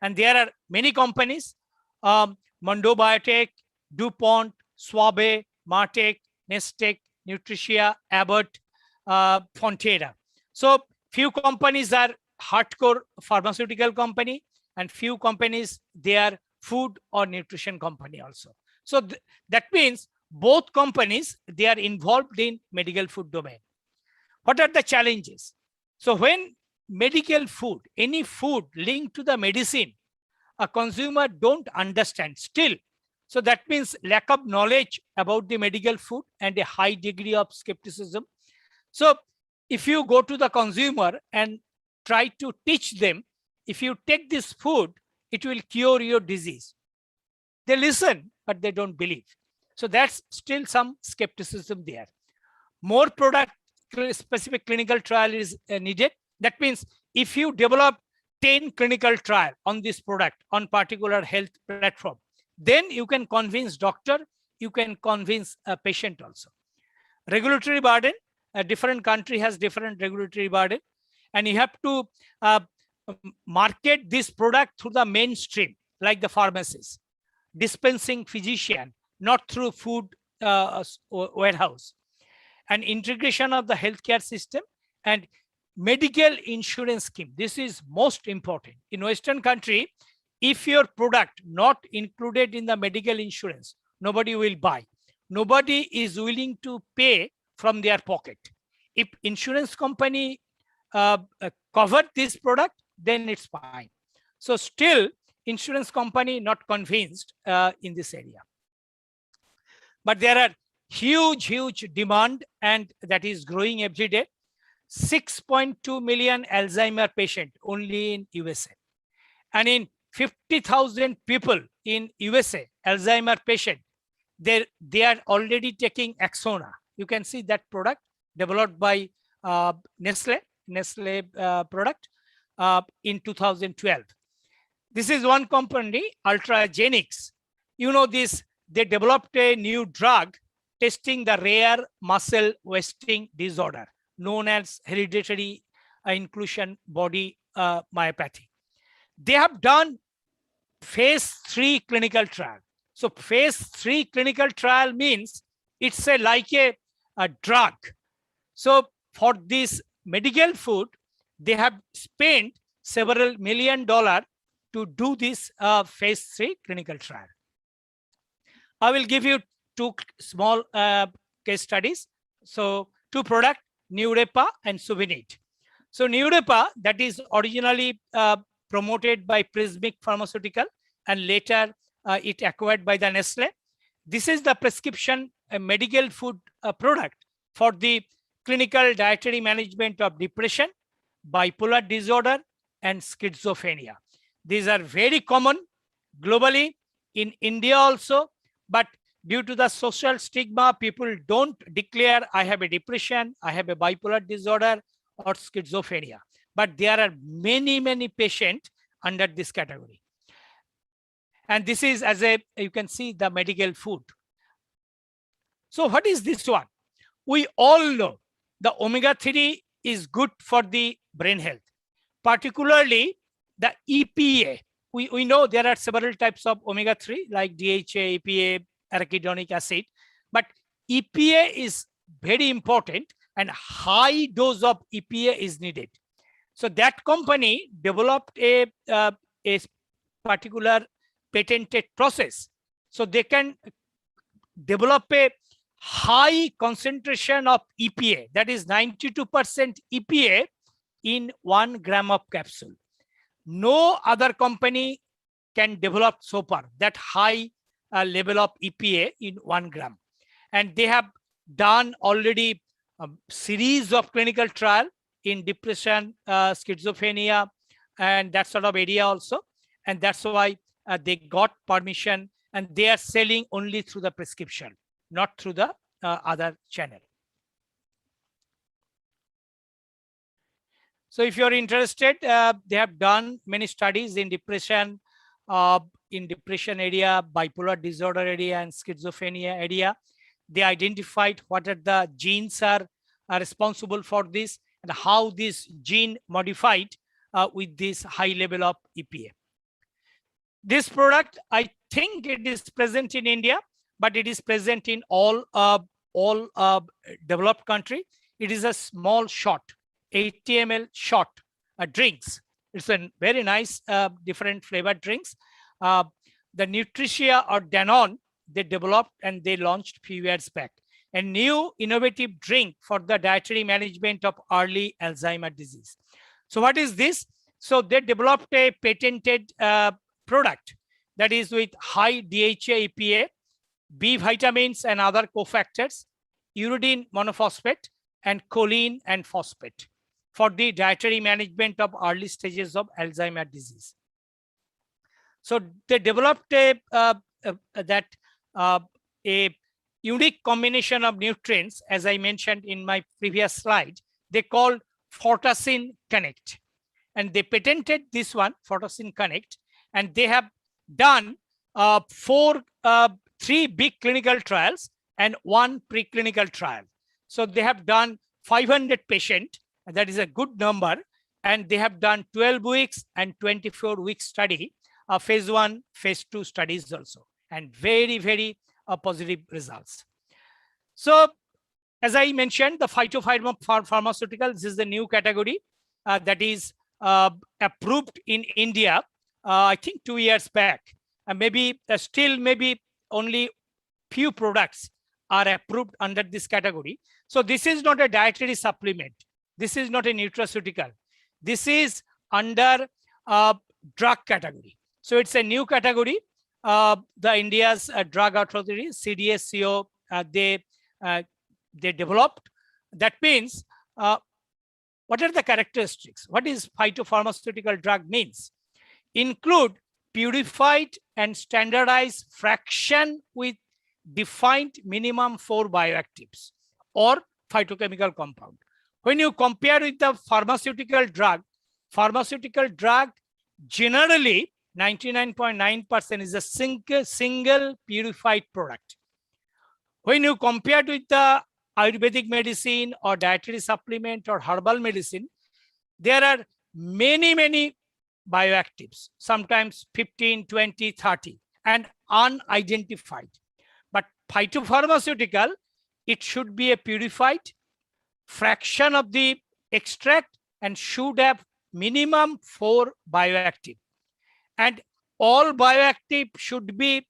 And there are many companies, Mondo Biotech, DuPont, Swabe, Martech, Nestec, Nutricia, Abbott, Fonterra. So few companies are hardcore pharmaceutical company and few companies, they are food or nutrition company also. So that means both companies, they are involved in medical food domain. What are the challenges? So when medical food, any food linked to the medicine, a consumer don't understand still. So that means lack of knowledge about the medical food and a high degree of skepticism. So if you go to the consumer and try to teach them, if you take this food, it will cure your disease. They listen, but they don't believe. So that's still some skepticism there. More product specific clinical trial is needed. That means if you develop 10 clinical trial on this product on particular health platform, then you can convince doctor, you can convince a patient also. Regulatory burden, a different country has different regulatory burden, and you have to market this product through the mainstream, like the pharmacies, dispensing physician, not through food warehouse, and integration of the healthcare system and medical insurance scheme. This is most important. In Western country, if your product not included in the medical insurance, nobody will buy. Nobody is willing to pay from their pocket. If insurance company covered this product, then it's fine. So still, insurance company not convinced in this area. But there are huge demand, and that is growing every day. 6.2 million Alzheimer patient only in USA. And in 50,000 people in USA, Alzheimer patient, they are already taking Axona. You can see that product developed by Nestle product in 2012. This is one company, Ultragenics. You know this, they developed a new drug testing the rare muscle wasting disorder known as hereditary inclusion body myopathy. They have done phase 3 clinical trial. So phase 3 clinical trial means it's like a drug. So for this medical food, they have spent several $1 million to do this phase 3 clinical trial. I will give you 2 small case studies. So 2 products, Nurepa and Suvinit. So Nurepa, that is originally promoted by Prismic Pharmaceutical and later it acquired by the Nestle. This is the prescription a medical food product for the clinical dietary management of depression, bipolar disorder, and schizophrenia. These are very common globally, in India also, but due to the social stigma, people don't declare I have a depression, I have a bipolar disorder or schizophrenia. But there are many, many patients under this category. And this is, as you can see, the medical food. So what is this one? We all know the omega-3 is good for the brain health, particularly the EPA. We know there are several types of omega-3 like DHA, EPA, arachidonic acid, but EPA is very important and high dose of EPA is needed. So that company developed a particular patented process. So they can develop a high concentration of EPA, that is 92% EPA in 1 gram of capsule. No other company can develop so far that high level of EPA in 1 gram. And they have done already a series of clinical trial in depression, schizophrenia, and that sort of area also. And that's why they got permission, and they are selling only through the prescription, not through the other channel. So if you're interested, they have done many studies in depression area, bipolar disorder area, and schizophrenia area. They identified what are the genes are responsible for this and how this gene modified with this high level of EPA. This product, I think it is present in India, but it is present in all developed country. It is a small shot, 80 ml shot drinks. It's a very nice different flavored drinks. The Nutricia or Danone, they developed and they launched few years back a new innovative drink for the dietary management of early Alzheimer's disease. So what is this? So they developed a patented product that is with high DHA, EPA, B vitamins and other cofactors, uridine monophosphate, and choline and phosphate for the dietary management of early stages of Alzheimer's disease. So they developed a unique combination of nutrients, as I mentioned in my previous slide. They called Fortacin Connect, and they patented this one, Fortacin Connect, and they have done 3 big clinical trials and 1 preclinical trial. So they have done 500 patients, and that is a good number, and they have done 12 weeks and 24-week study, phase 1, phase 2 studies also, and very, very positive results. So as I mentioned, the phytopharmaceutical, this is the new category that is approved in India, I think 2 years back, and maybe still maybe only few products are approved under this category. So this is not a dietary supplement. This is not a nutraceutical. This is under drug category. So it's a new category. The India's drug authority, CDSCO, they developed. That means, what are the characteristics? What is phytopharmaceutical drug means? Include purified and standardized fraction with defined minimum 4 bioactives or phytochemical compound. When you compare with the pharmaceutical drug generally 99.9% is a single purified product. When you compare with the Ayurvedic medicine or dietary supplement or herbal medicine, there are many bioactives, sometimes 15, 20, 30, and unidentified. But phytopharmaceutical, it should be a purified fraction of the extract and should have minimum 4 bioactive. And all bioactive should be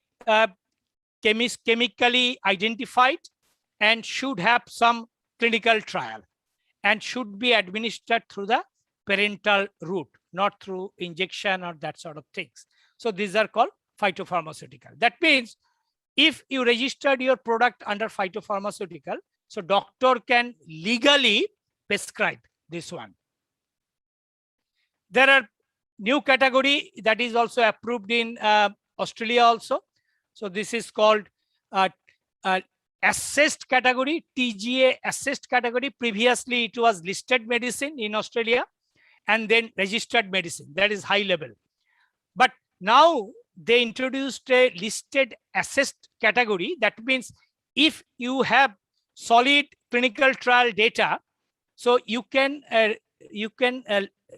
chemically identified and should have some clinical trial and should be administered through the parental route, not through injection or that sort of things. So these are called phytopharmaceutical. That means if you registered your product under phytopharmaceutical, so doctor can legally prescribe this one. There are new category that is also approved in Australia also. So this is called assessed category, TGA assessed category. Previously, it was listed medicine in Australia and then registered medicine. That is high level. But now they introduced a listed assessed category. That means if you have solid clinical trial data, so you can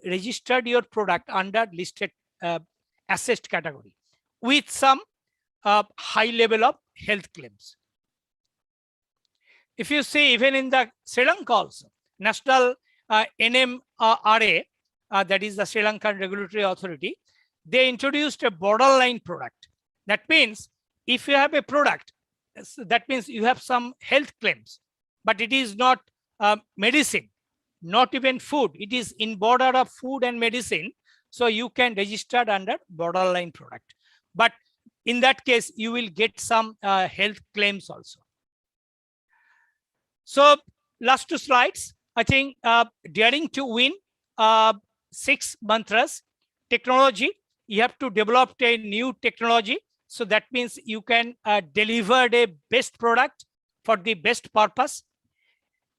register your product under listed assessed category with some high level of health claims. If you see, even in the Sri Lanka also, National NMRA, that is the Sri Lankan Regulatory Authority, they introduced a borderline product. That means if you have a product, that means you have some health claims, but it is not medicine, not even food. It is in border of food and medicine. So you can register under borderline product. But in that case, you will get some health claims also. So last two slides, I think daring to win 6 mantras. Technology, you have to develop a new technology. So that means you can deliver the best product for the best purpose.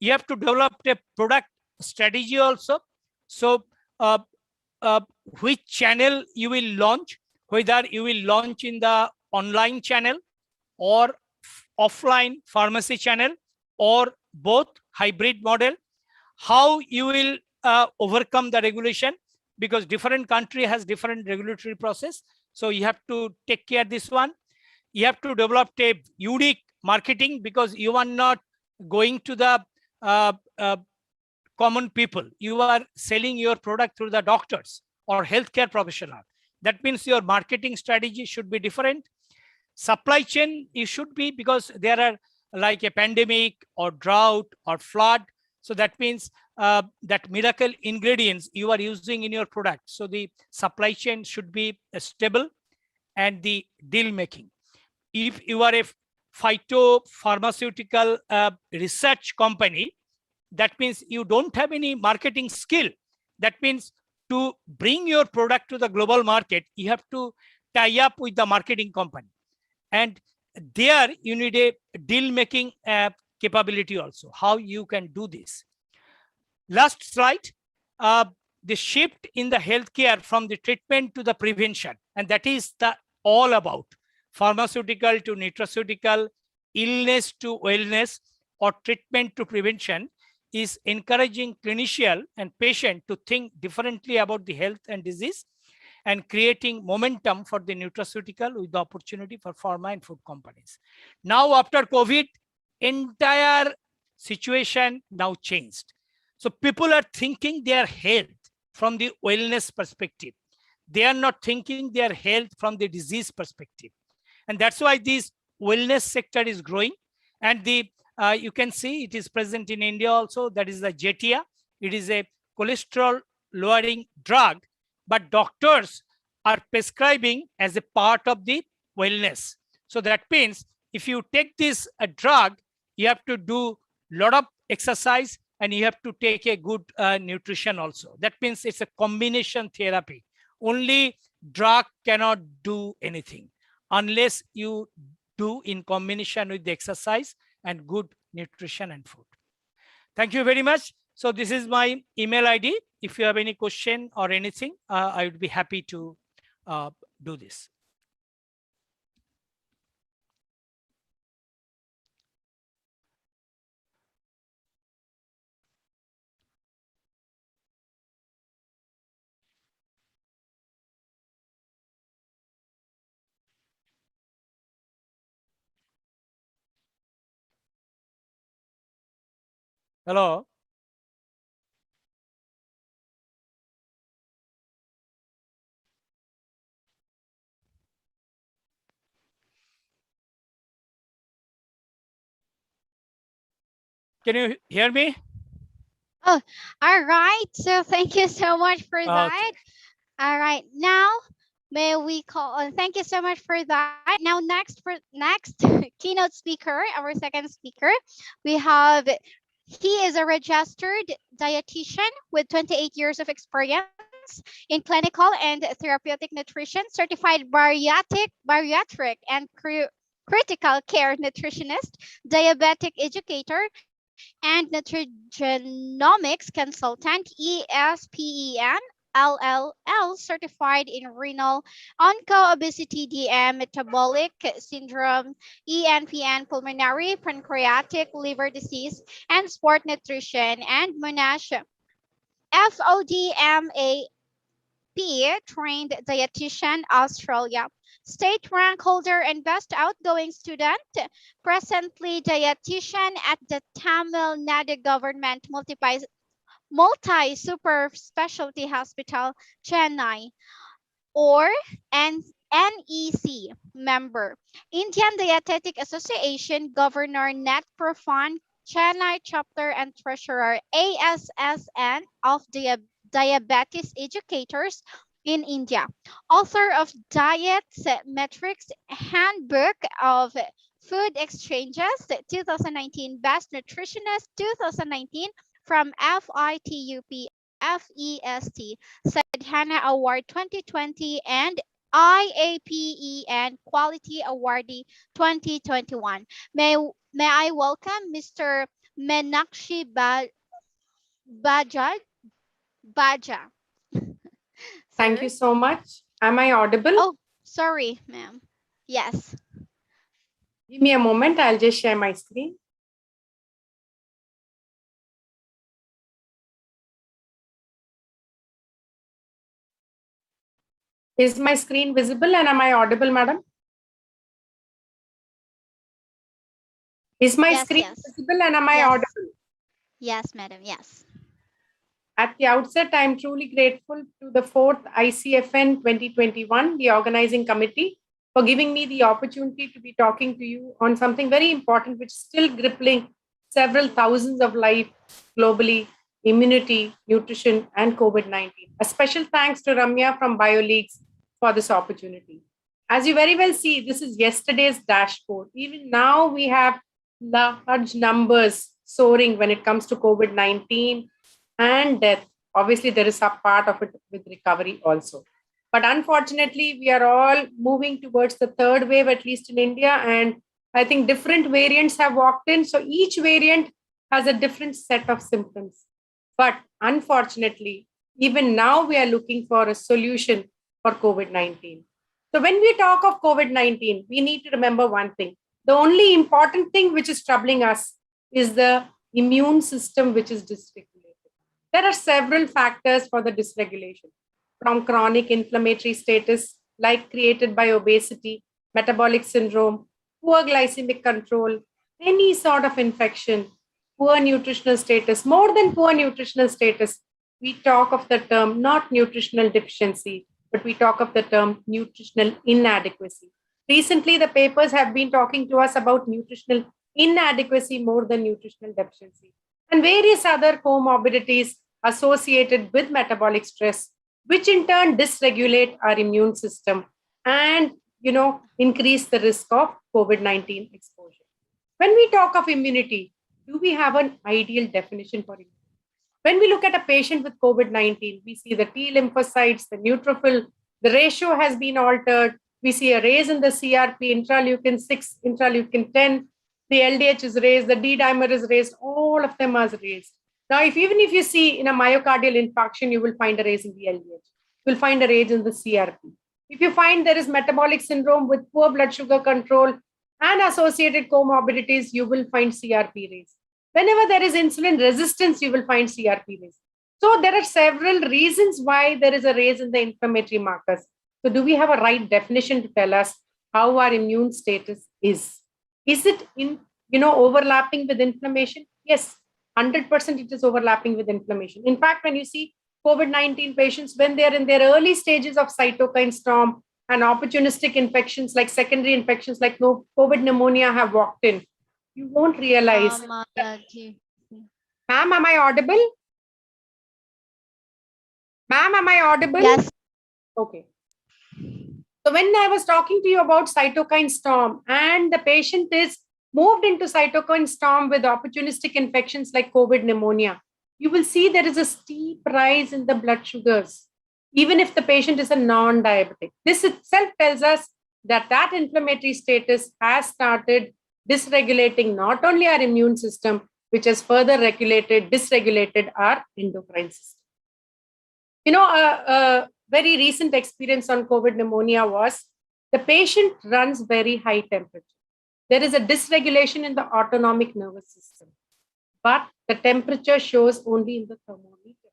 You have to develop a product strategy also. So which channel you will launch, whether you will launch in the online channel or offline pharmacy channel or both hybrid model, how you will overcome the regulation, because different country has different regulatory process. So you have to take care of this one. You have to develop a unique marketing, because you are not going to the common people. You are selling your product through the doctors or healthcare professional. That means your marketing strategy should be different. Supply chain, it should be, because there are like a pandemic or drought or flood. So that means that miracle ingredients you are using in your product. So the supply chain should be stable, and the deal making. If you are a phytopharmaceutical research company, that means you don't have any marketing skill. That means to bring your product to the global market, you have to tie up with the marketing company. And there you need a deal making capability also, how you can do this. Last slide, the shift in the healthcare from the treatment to the prevention. And that is the all about pharmaceutical to nutraceutical, illness to wellness, or treatment to prevention, is encouraging clinician and patient to think differently about the health and disease, and creating momentum for the nutraceutical with the opportunity for pharma and food companies. Now after COVID, entire situation now changed. So people are thinking their health from the wellness perspective. They are not thinking their health from the disease perspective. And that's why this wellness sector is growing. And the you can see it is present in India also. That is the Jetia. It is a cholesterol lowering drug, but doctors are prescribing as a part of the wellness. So that means if you take this drug, you have to do a lot of exercise, and you have to take a good nutrition also. That means it's a combination therapy. Only drug cannot do anything unless you do in combination with the exercise and good nutrition and food. Thank you very much. So this is my email ID. If you have any question or anything, I would be happy to do this. Hello. Can you hear me? Oh, all right. So thank you so much for that. Okay. All right. Now May we call on, thank you so much for that. Now next keynote speaker, our second speaker, we have, he is a registered dietitian with 28 years of experience in clinical and therapeutic nutrition, certified bariatric and critical care nutritionist, diabetic educator, and nutrigenomics consultant, ESPEN LLL, certified in renal, onco, obesity, DM, metabolic syndrome, ENPN, pulmonary, pancreatic, liver disease, and sport nutrition, and Monash FODMAP, trained dietitian, Australia. State rank holder and best outgoing student, presently dietitian at the Tamil Nadu Government Multi-Super Specialty Hospital, Chennai, or NEC member, Indian Dietetic Association, Governor Net Profan, Chennai chapter and treasurer, ASSN of Diabetes Educators in India, author of Diet Metrics Handbook of Food Exchanges 2019, Best Nutritionist 2019 from FITUP FEST, Sadhana Award 2020, and IAPEN Quality Awardee 2021. May I welcome Mr. Menakshi Baja. Thank you so much. Am I audible? Oh, sorry, ma'am. Yes. Give me a moment. I'll just share my screen. Is my screen visible and am I audible, madam? Is my screen visible and am I audible? Yes, madam. Yes. At the outset, I am truly grateful to the 4th ICFN 2021, the organizing committee, for giving me the opportunity to be talking to you on something very important, which is still crippling several thousands of lives globally: immunity, nutrition, and COVID-19. A special thanks to Ramya from Bioleagues for this opportunity. As you very well see, this is yesterday's dashboard. Even now, we have large numbers soaring when it comes to COVID-19 and death. Obviously, there is a part of it with recovery also. But unfortunately, we are all moving towards the third wave, at least in India. And I think different variants have walked in. So each variant has a different set of symptoms. But unfortunately, even now we are looking for a solution for COVID-19. So when we talk of COVID-19, we need to remember one thing. The only important thing which is troubling us is the immune system, which is dysregulated. There are several factors for the dysregulation, from chronic inflammatory status, like created by obesity, metabolic syndrome, poor glycemic control, any sort of infection, poor nutritional status. More than poor nutritional status, we talk of the term not nutritional deficiency, but we talk of the term nutritional inadequacy. Recently, the papers have been talking to us about nutritional inadequacy more than nutritional deficiency, and various other comorbidities associated with metabolic stress, which in turn dysregulate our immune system and increase the risk of COVID-19 exposure. When we talk of immunity, do we have an ideal definition for immunity? When we look at a patient with COVID-19, we see the T lymphocytes, the neutrophil, the ratio has been altered. We see a raise in the CRP, interleukin 6, interleukin 10, the LDH is raised, the D dimer is raised, all of them are raised. Now, even if you see in a myocardial infarction, you will find a raise in the LDH. You will find a raise in the CRP. If you find there is metabolic syndrome with poor blood sugar control and associated comorbidities, you will find CRP raise. Whenever there is insulin resistance, you will find CRP raise. So there are several reasons why there is a raise in the inflammatory markers. So do we have a right definition to tell us how our immune status is? Is it overlapping with inflammation? Yes, 100% it is overlapping with inflammation. In fact, when you see COVID-19 patients, when they're in their early stages of cytokine storm and opportunistic infections like secondary infections like COVID pneumonia have walked in, you won't realize. Ma'am, am I audible? Ma'am, am I audible? Yes. Okay. So when I was talking to you about cytokine storm and the patient is moved into cytokine storm with opportunistic infections like COVID pneumonia, you will see there is a steep rise in the blood sugars, even if the patient is a non-diabetic. This itself tells us that that inflammatory status has started dysregulating not only our immune system, which has further dysregulated our endocrine system. You know, a very recent experience on COVID pneumonia was the patient runs very high temperature. There is a dysregulation in the autonomic nervous system, but the temperature shows only in the thermometer,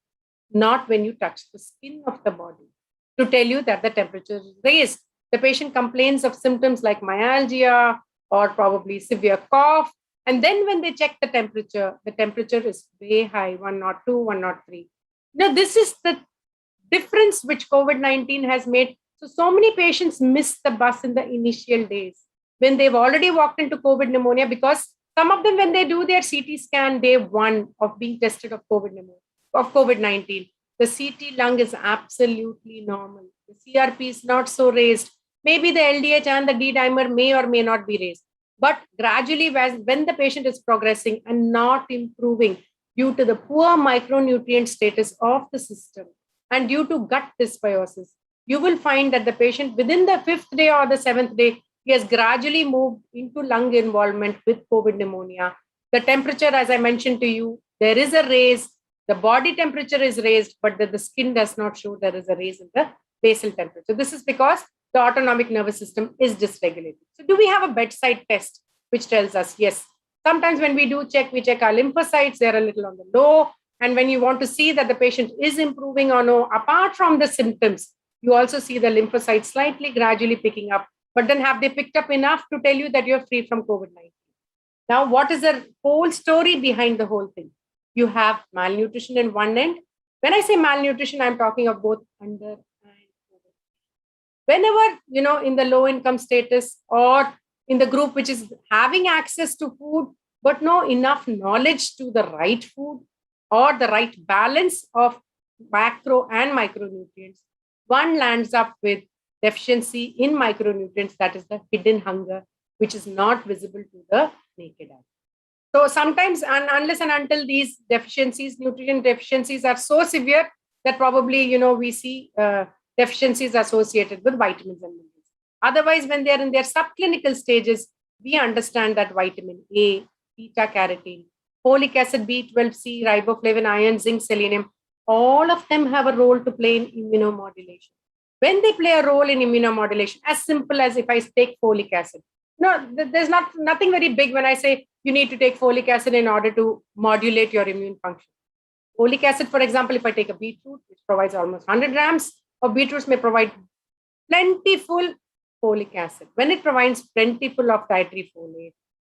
not when you touch the skin of the body to tell you that the temperature is raised. The patient complains of symptoms like myalgia or probably severe cough. And then when they check the temperature is way high, 102, 103. Now, this is the difference which COVID-19 has made. So many patients miss the bus in the initial days when they've already walked into COVID pneumonia, because some of them, when they do their CT scan day 1 of being tested of COVID-19, the CT lung is absolutely normal. The CRP is not so raised. Maybe the LDH and the D dimer may or may not be raised. But gradually, when the patient is progressing and not improving due to the poor micronutrient status of the system and due to gut dysbiosis, you will find that the patient within the 5th day or the 7th day, he has gradually moved into lung involvement with COVID pneumonia. The temperature, as I mentioned to you, there is a raise. The body temperature is raised, but the skin does not show there is a raise in the basal temperature. This is because the autonomic nervous system is dysregulated. So do we have a bedside test which tells us, yes, sometimes when we do check, we check our lymphocytes, they're a little on the low. And when you want to see that the patient is improving or no, apart from the symptoms, you also see the lymphocytes slightly gradually picking up. But then have they picked up enough to tell you that you're free from COVID-19? Now, what is the whole story behind the whole thing? You have malnutrition in one end. When I say malnutrition, I'm talking of both under and over. Whenever, in the low income status or in the group which is having access to food, but no enough knowledge to the right food or the right balance of macro and micronutrients, one lands up with deficiency in micronutrients, that is the hidden hunger, which is not visible to the naked eye. So sometimes, unless and until these deficiencies, nutrient deficiencies are so severe that probably, we see deficiencies associated with vitamins and minerals. Otherwise, when they're in their subclinical stages, we understand that vitamin A, beta-carotene, folic acid, B12C, riboflavin, iron, zinc, selenium, all of them have a role to play in immunomodulation. When they play a role in immunomodulation, as simple as if I take folic acid, there's nothing very big when I say you need to take folic acid in order to modulate your immune function. Folic acid, for example, if I take a beetroot, which provides almost 100 grams, or beetroots may provide plentiful folic acid. When it provides plentiful of dietary folate,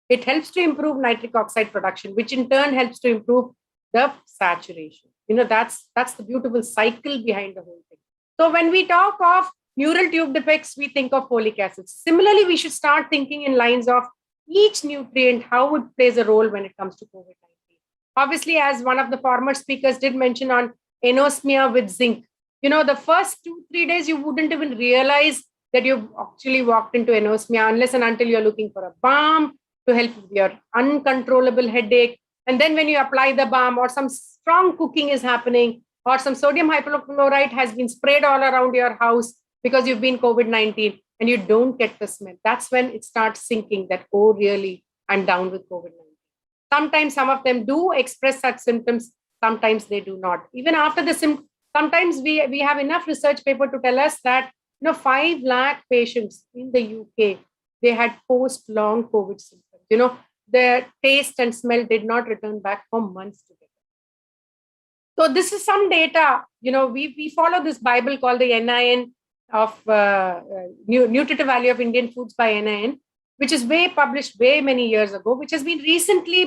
it helps to improve nitric oxide production, which in turn helps to improve the saturation. That's the beautiful cycle behind the whole thing. So when we talk of neural tube defects, we think of folic acid. Similarly, we should start thinking in lines of each nutrient, how it plays a role when it comes to COVID-19. Obviously, as one of the former speakers did mention on anosmia with zinc, the first 2-3 days, you wouldn't even realize that you've actually walked into anosmia unless and until you're looking for a balm to help with your uncontrollable headache. And then when you apply the balm or some strong cooking is happening or some sodium hypochlorite has been sprayed all around your house because you've been COVID-19 and you don't get the smell, that's when it starts sinking that, oh, really, I'm down with COVID-19. Sometimes some of them do express such symptoms. Sometimes they do not. Even after the symptoms, sometimes we have enough research paper to tell us that 5 lakh patients in the UK, they had post-long COVID symptoms. Their taste and smell did not return back for months together. So this is some data. We follow this Bible called the NIN of Nutritive Value of Indian Foods by NIN, which is published way many years ago, which has been recently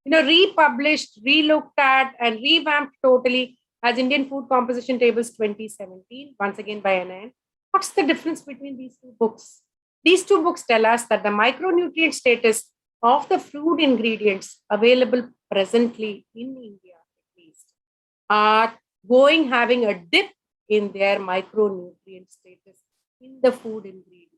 republished, relooked at, and revamped totally as Indian Food Composition Tables 2017, once again by NIN. What's the difference between these two books? These two books tell us that the micronutrient status of the food ingredients available presently in India, at least, are having a dip in their micronutrient status in the food ingredient.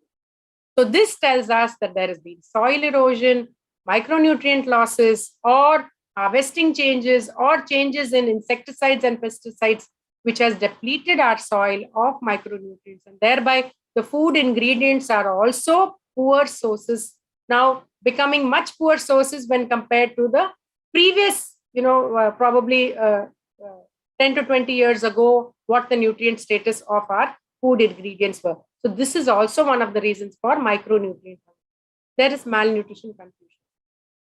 So this tells us that there has been soil erosion, micronutrient losses, or harvesting changes, or changes in insecticides and pesticides, which has depleted our soil of micronutrients, and thereby the food ingredients are also poor sources, now becoming much poor sources when compared to the previous, probably 10 to 20 years ago, what the nutrient status of our food ingredients were. So this is also one of the reasons for micronutrient. There is malnutrition confusion.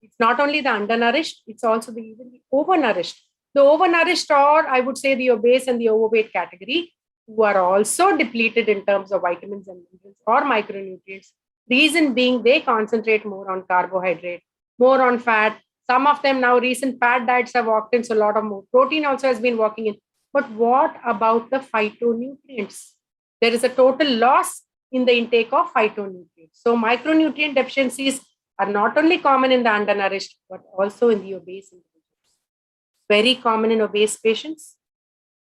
It's not only the undernourished, it's also even the overnourished. The overnourished, or I would say the obese and the overweight category, who are also depleted in terms of vitamins and minerals or micronutrients. Reason being, they concentrate more on carbohydrate, more on fat. Some of them now, recent fat diets have walked in, so a lot of more protein also has been walking in. But what about the phytonutrients? There is a total loss in the intake of phytonutrients. So micronutrient deficiencies are not only common in the undernourished, but also in the obese individuals. Very common in obese patients.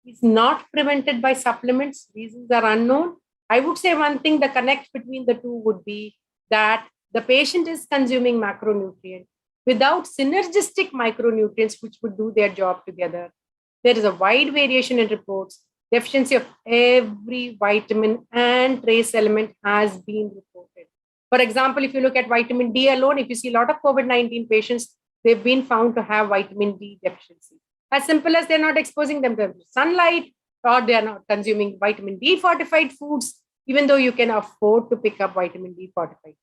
Is not prevented by supplements. Reasons are unknown. I would say one thing, the connect between the two would be that the patient is consuming macronutrient without synergistic micronutrients which would do their job together. There is a wide variation in reports. Deficiency of every vitamin and trace element has been reported. For example, if you look at vitamin D alone, if you see a lot of COVID-19 patients, they've been found to have vitamin D deficiency. As simple as they're not exposing themselves to sunlight, or they are not consuming vitamin D fortified foods, even though you can afford to pick up vitamin D fortified.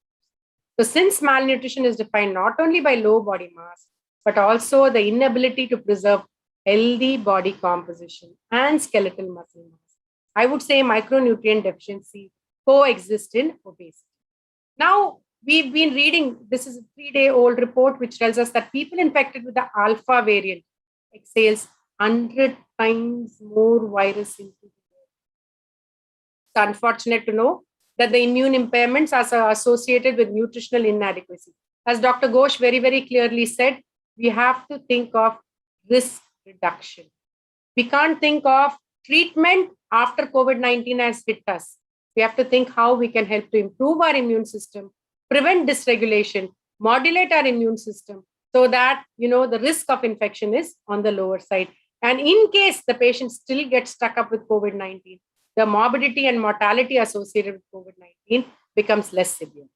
So since malnutrition is defined not only by low body mass, but also the inability to preserve healthy body composition and skeletal muscle mass, I would say micronutrient deficiency coexist in obesity. Now, we've been reading, this is a 3-day-old report which tells us that people infected with the alpha variant exhales 100 times more virus into the air. It's unfortunate to know that the immune impairments are associated with nutritional inadequacy. As Dr. Ghosh very, very clearly said, we have to think of risk reduction. We can't think of treatment after COVID-19 has hit us. We have to think how we can help to improve our immune system, prevent dysregulation, modulate our immune system, so that the risk of infection is on the lower side. And in case the patient still gets stuck up with COVID-19, the morbidity and mortality associated with COVID-19 becomes less severe.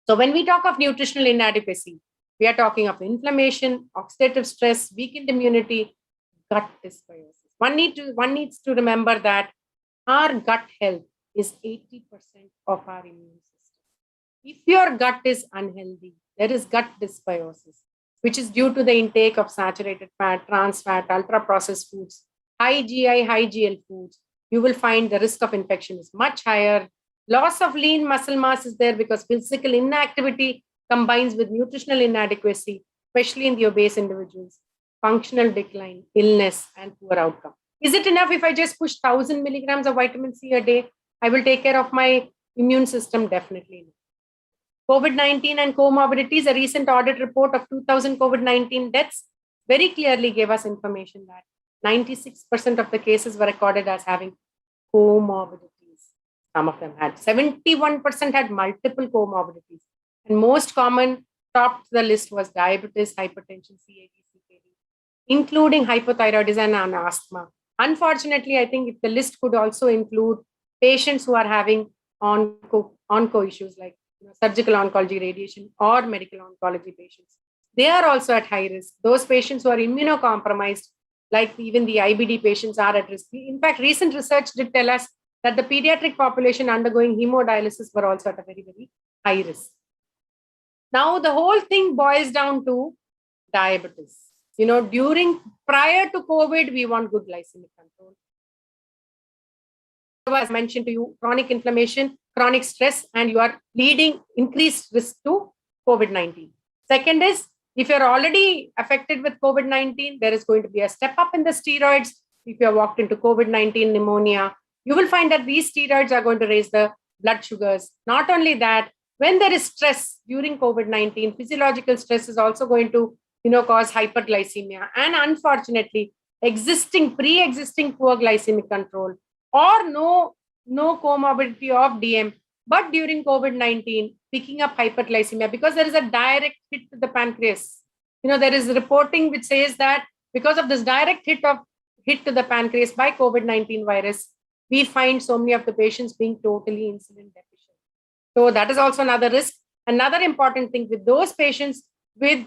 So when we talk of nutritional inadequacy, we are talking of inflammation, oxidative stress, weakened immunity, gut dysbiosis. One needs to remember that our gut health is 80% of our immune system. If your gut is unhealthy, there is gut dysbiosis, which is due to the intake of saturated fat, trans fat, ultra-processed foods, high GI, high GL foods. You will find the risk of infection is much higher. Loss of lean muscle mass is there because physical inactivity combines with nutritional inadequacy, especially in the obese individuals. Functional decline, illness, and poor outcome. Is it enough if I just push 1000 milligrams of vitamin C a day? I will take care of my immune system? Definitely not. COVID-19 and comorbidities, a recent audit report of 2000 COVID-19 deaths very clearly gave us information that 96% of the cases were recorded as having comorbidities. Some of them had. 71% had multiple comorbidities. And most common, top of the list was diabetes, hypertension, CAD, CKD, including hypothyroidism and asthma. Unfortunately, I think if the list could also include patients who are having onco issues like surgical oncology, radiation, or medical oncology patients, they are also at high risk. Those patients who are immunocompromised, like even the IBD patients, are at risk. In fact, recent research did tell us that the pediatric population undergoing hemodialysis were also at a very, very high risk. Now, the whole thing boils down to diabetes. Prior to COVID, we want good glycemic control. As mentioned to you, chronic inflammation, chronic stress, and you are leading increased risk to COVID-19. Second is, if you're already affected with COVID-19, there is going to be a step up in the steroids. If you have walked into COVID-19 pneumonia, you will find that these steroids are going to raise the blood sugars. Not only that, when there is stress during COVID-19, physiological stress is also going to cause hyperglycemia. And unfortunately, pre-existing poor glycemic control or no no comorbidity of DM. But during COVID-19, picking up hyperglycemia because there is a direct hit to the pancreas. There is reporting which says that because of this direct hit to the pancreas by COVID-19 virus, we find so many of the patients being totally insulin deficient. So that is also another risk. Another important thing with those patients with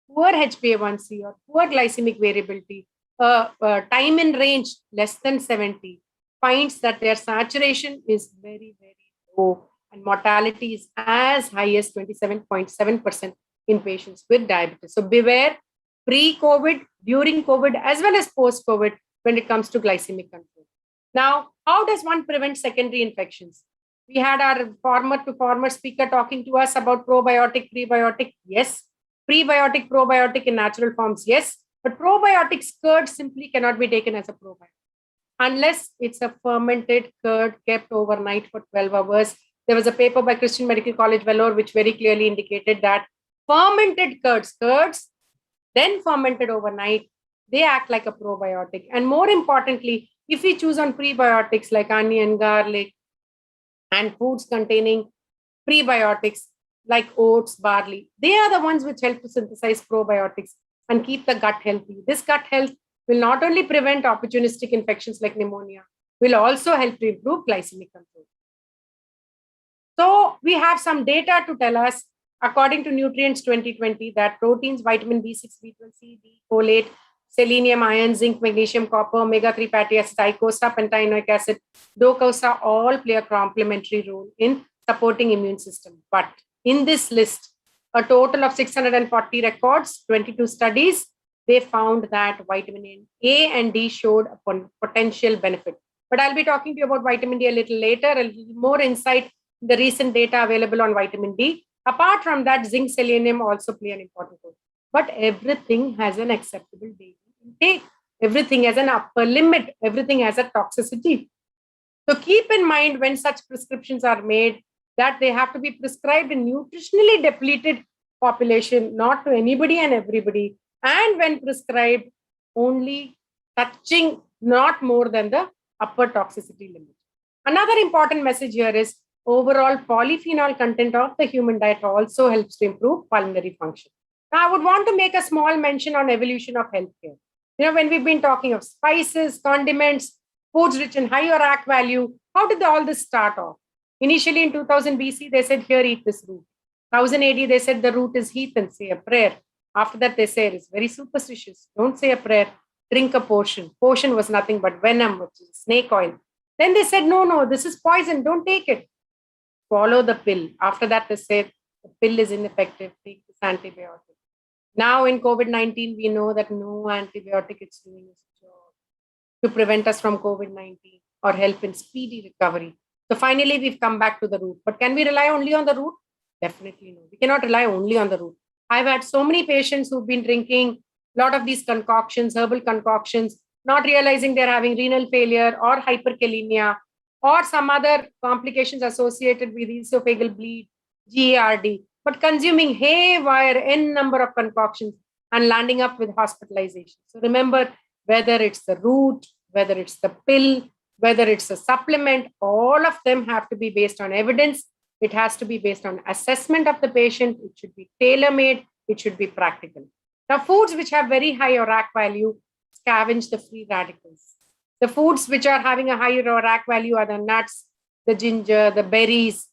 poor HbA1c or poor glycemic variability, time in range less than 70, finds that their saturation is very, very low and mortality is as high as 27.7% in patients with diabetes. So beware pre-COVID, during COVID, as well as post-COVID when it comes to glycemic control. Now, how does one prevent secondary infections? We had our former speaker talking to us about probiotic, prebiotic. Yes. Prebiotic, probiotic in natural forms. Yes. But probiotic curd simply cannot be taken as a probiotic unless it's a fermented curd kept overnight for 12 hours. There was a paper by Christian Medical College, Vellore, which very clearly indicated that fermented curds, then fermented overnight, they act like a probiotic. And more importantly, if we choose on prebiotics like onion, garlic, and foods containing prebiotics like oats, barley, they are the ones which help to synthesize probiotics and keep the gut healthy. This gut health will not only prevent opportunistic infections like pneumonia, will also help to improve glycemic control. So we have some data to tell us, according to Nutrients 2020, that proteins, vitamin B6, B12, C, D, folate, selenium, iron, zinc, magnesium, copper, omega-3 fatty acids, icosa, pentaenoic acid, docosah all play a complementary role in supporting immune system. But in this list, a total of 640 records, 22 studies, they found that vitamin A and D showed a potential benefit. But I'll be talking to you about vitamin D a little later, a little more insight in the recent data available on vitamin D. Apart from that, zinc, selenium also play an important role. But everything has an acceptable daily intake. Everything has an upper limit. Everything has a toxicity. So keep in mind when such prescriptions are made that they have to be prescribed in nutritionally depleted population, not to anybody and everybody. And when prescribed, only touching not more than the upper toxicity limit. Another important message here is overall polyphenol content of the human diet also helps to improve pulmonary function. Now, I would want to make a small mention on evolution of healthcare. When we've been talking of spices, condiments, foods rich in high ORAC value, how did all this start off? Initially in 2000 BC, they said, here, eat this root. 1000 AD, they said the root is heathen, say a prayer. After that, they say it's very superstitious. Don't say a prayer, drink a potion. Potion was nothing but venom, which is snake oil. Then they said, no, this is poison, don't take it. Follow the pill. After that, they said the pill is ineffective, take this antibiotic. Now in COVID-19, we know that no antibiotic is doing its job to prevent us from COVID-19 or help in speedy recovery. So finally, we've come back to the root. But can we rely only on the root? Definitely no. We cannot rely only on the root. I've had so many patients who've been drinking a lot of these concoctions, herbal concoctions, not realizing they're having renal failure or hyperkalemia or some other complications associated with esophageal bleed, GARD, but consuming haywire n number of concoctions and landing up with hospitalization. So remember, whether it's the root, whether it's the pill, whether it's a supplement, all of them have to be based on evidence. It has to be based on assessment of the patient. It should be tailor-made. It should be practical. Now, foods which have very high ORAC value scavenge the free radicals. The foods which are having a higher ORAC value are the nuts, the ginger, the berries,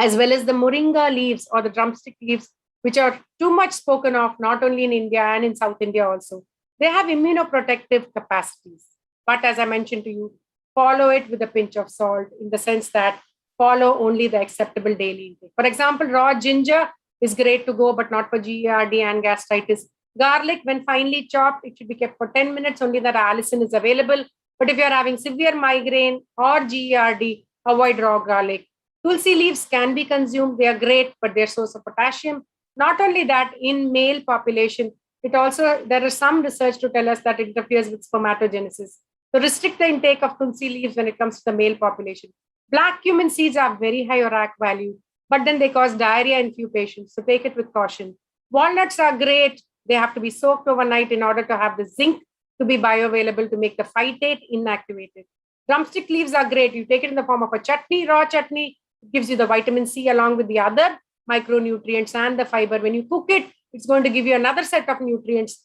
as well as the moringa leaves or the drumstick leaves, which are too much spoken of, not only in India and in South India also. They have immunoprotective capacities. But as I mentioned to you, follow it with a pinch of salt in the sense that follow only the acceptable daily intake. For example, raw ginger is great to go, but not for GERD and gastritis. Garlic, when finely chopped, it should be kept for 10 minutes, only that allicin is available. But if you're having severe migraine or GERD, avoid raw garlic. Tulsi leaves can be consumed. They are great, but they're source of potassium. Not only that, in male population, there is some research to tell us that it interferes with spermatogenesis. So restrict the intake of Tulsi leaves when it comes to the male population. Black cumin seeds have very high ORAC value, but then they cause diarrhea in few patients. So take it with caution. Walnuts are great. They have to be soaked overnight in order to have the zinc to be bioavailable to make the phytate inactivated. Drumstick leaves are great. You take it in the form of a chutney, raw chutney. It gives you the vitamin C along with the other micronutrients and the fiber. When you cook it, it's going to give you another set of nutrients.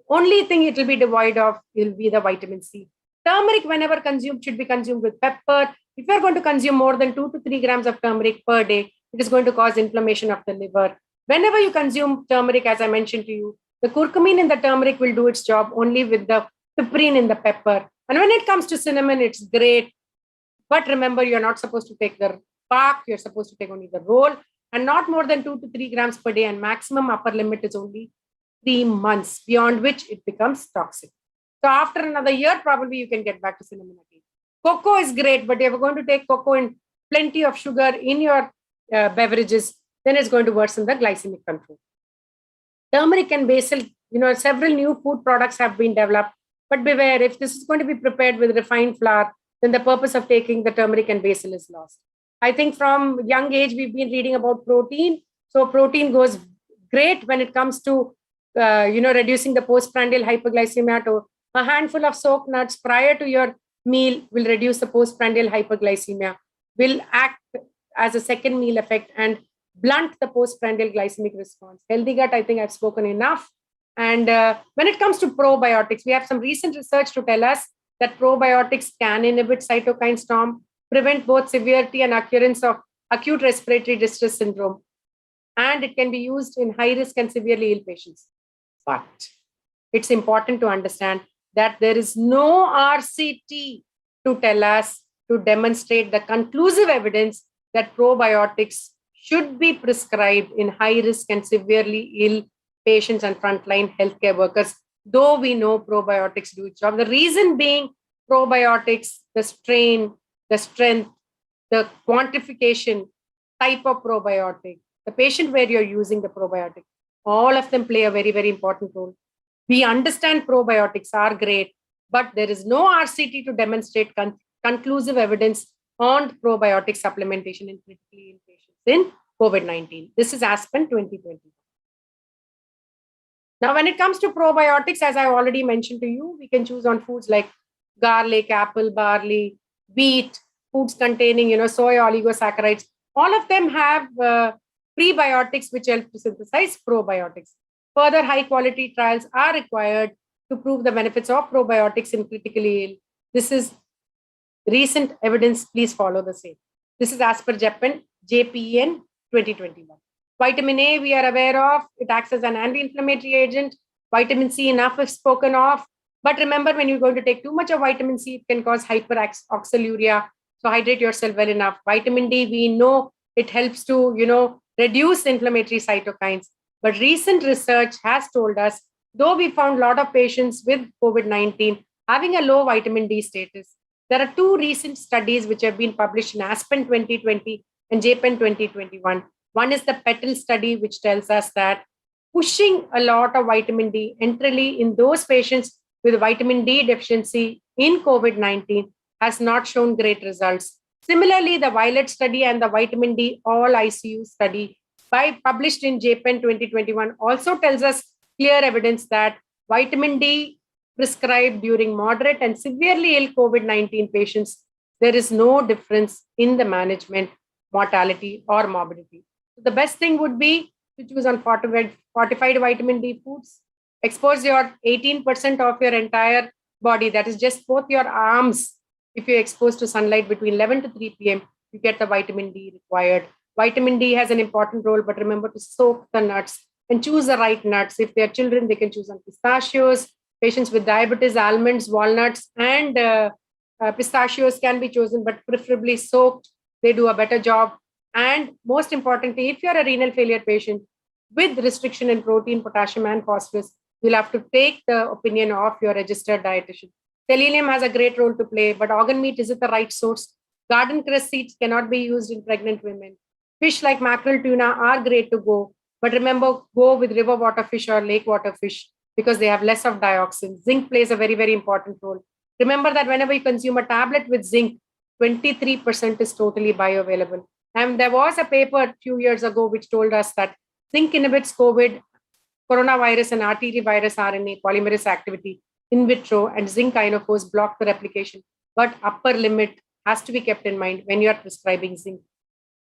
Only thing it will be devoid of will be the vitamin C. Turmeric, whenever consumed, should be consumed with pepper. If you're going to consume more than 2 to 3 grams of turmeric per day, it is going to cause inflammation of the liver. Whenever you consume turmeric, as I mentioned to you, the curcumin in the turmeric will do its job only with the piperine in the pepper. And when it comes to cinnamon, it's great. But remember, you're not supposed to take the bark. You're supposed to take only the roll, and not more than 2 to 3 grams per day. And maximum upper limit is only 3 months, beyond which it becomes toxic. So after another year, probably you can get back to cinnamon again. Cocoa is great, but if you're going to take cocoa and plenty of sugar in your beverages, then it's going to worsen the glycemic control. Turmeric and basil, several new food products have been developed, but beware, if this is going to be prepared with refined flour, then the purpose of taking the turmeric and basil is lost. I think from young age, we've been reading about protein. So protein goes great when it comes to, reducing the postprandial hyperglycemia. To a handful of soaked nuts prior to your meal will reduce the postprandial hyperglycemia, will act as a second meal effect and blunt the postprandial glycemic response. Healthy gut, I think I've spoken enough. And when it comes to probiotics, we have some recent research to tell us that probiotics can inhibit cytokine storm, prevent both severity and occurrence of acute respiratory distress syndrome. And it can be used in high risk and severely ill patients. But it's important to understand that there is no RCT to tell us, to demonstrate the conclusive evidence that probiotics should be prescribed in high risk and severely ill patients and frontline healthcare workers, though we know probiotics do its job. The reason being probiotics, the strain, the strength, the quantification, type of probiotic, the patient where you're using the probiotic, all of them play a very, very important role. We understand probiotics are great, but there is no RCT to demonstrate conclusive evidence on probiotic supplementation in critically ill patients in COVID-19. This is Aspen 2020. Now, when it comes to probiotics, as I already mentioned to you, we can choose on foods like garlic, apple, barley, wheat, foods containing, soy oligosaccharides. All of them have prebiotics which help to synthesize probiotics. Further high quality trials are required to prove the benefits of probiotics in critically ill. This is recent evidence. Please follow the same. This is as per JPEN 2021. Vitamin A, we are aware of. It acts as an anti-inflammatory agent. Vitamin C, enough is spoken of. But remember, when you're going to take too much of vitamin C, it can cause hyperoxaluria. So hydrate yourself well enough. Vitamin D, we know it helps to, reduce inflammatory cytokines. But recent research has told us, though we found a lot of patients with COVID-19 having a low vitamin D status, there are two recent studies which have been published in Aspen 2020 and JPEN 2021. One is the PETAL study, which tells us that pushing a lot of vitamin D enterally in those patients with vitamin D deficiency in COVID-19 has not shown great results. Similarly, the Violet study and the vitamin D all ICU study published in JPEN 2021 also tells us clear evidence that vitamin D prescribed during moderate and severely ill COVID-19 patients, there is no difference in the management, mortality or morbidity. The best thing would be to choose on fortified vitamin D foods. Expose your 18% of your entire body, that is just both your arms. If you're exposed to sunlight between 11 to 3 p.m., you get the vitamin D required. Vitamin D has an important role, but remember to soak the nuts and choose the right nuts. If they're children, they can choose on pistachios. Patients with diabetes, almonds, walnuts, and pistachios can be chosen, but preferably soaked. They do a better job. And most importantly, if you're a renal failure patient with restriction in protein, potassium, and phosphorus, you'll have to take the opinion of your registered dietitian. Selenium has a great role to play, but organ meat, is it the right source? Garden cress seeds cannot be used in pregnant women. Fish like mackerel, tuna are great to go, but remember, go with river water fish or lake water fish because they have less of dioxin. Zinc plays a very, very important role. Remember that whenever you consume a tablet with zinc, 23% is totally bioavailable. And there was a paper a few years ago which told us that zinc inhibits COVID, coronavirus, and RT virus RNA polymerase activity in vitro, and zinc ionophores block the replication but upper limit has to be kept in mind when you are prescribing zinc.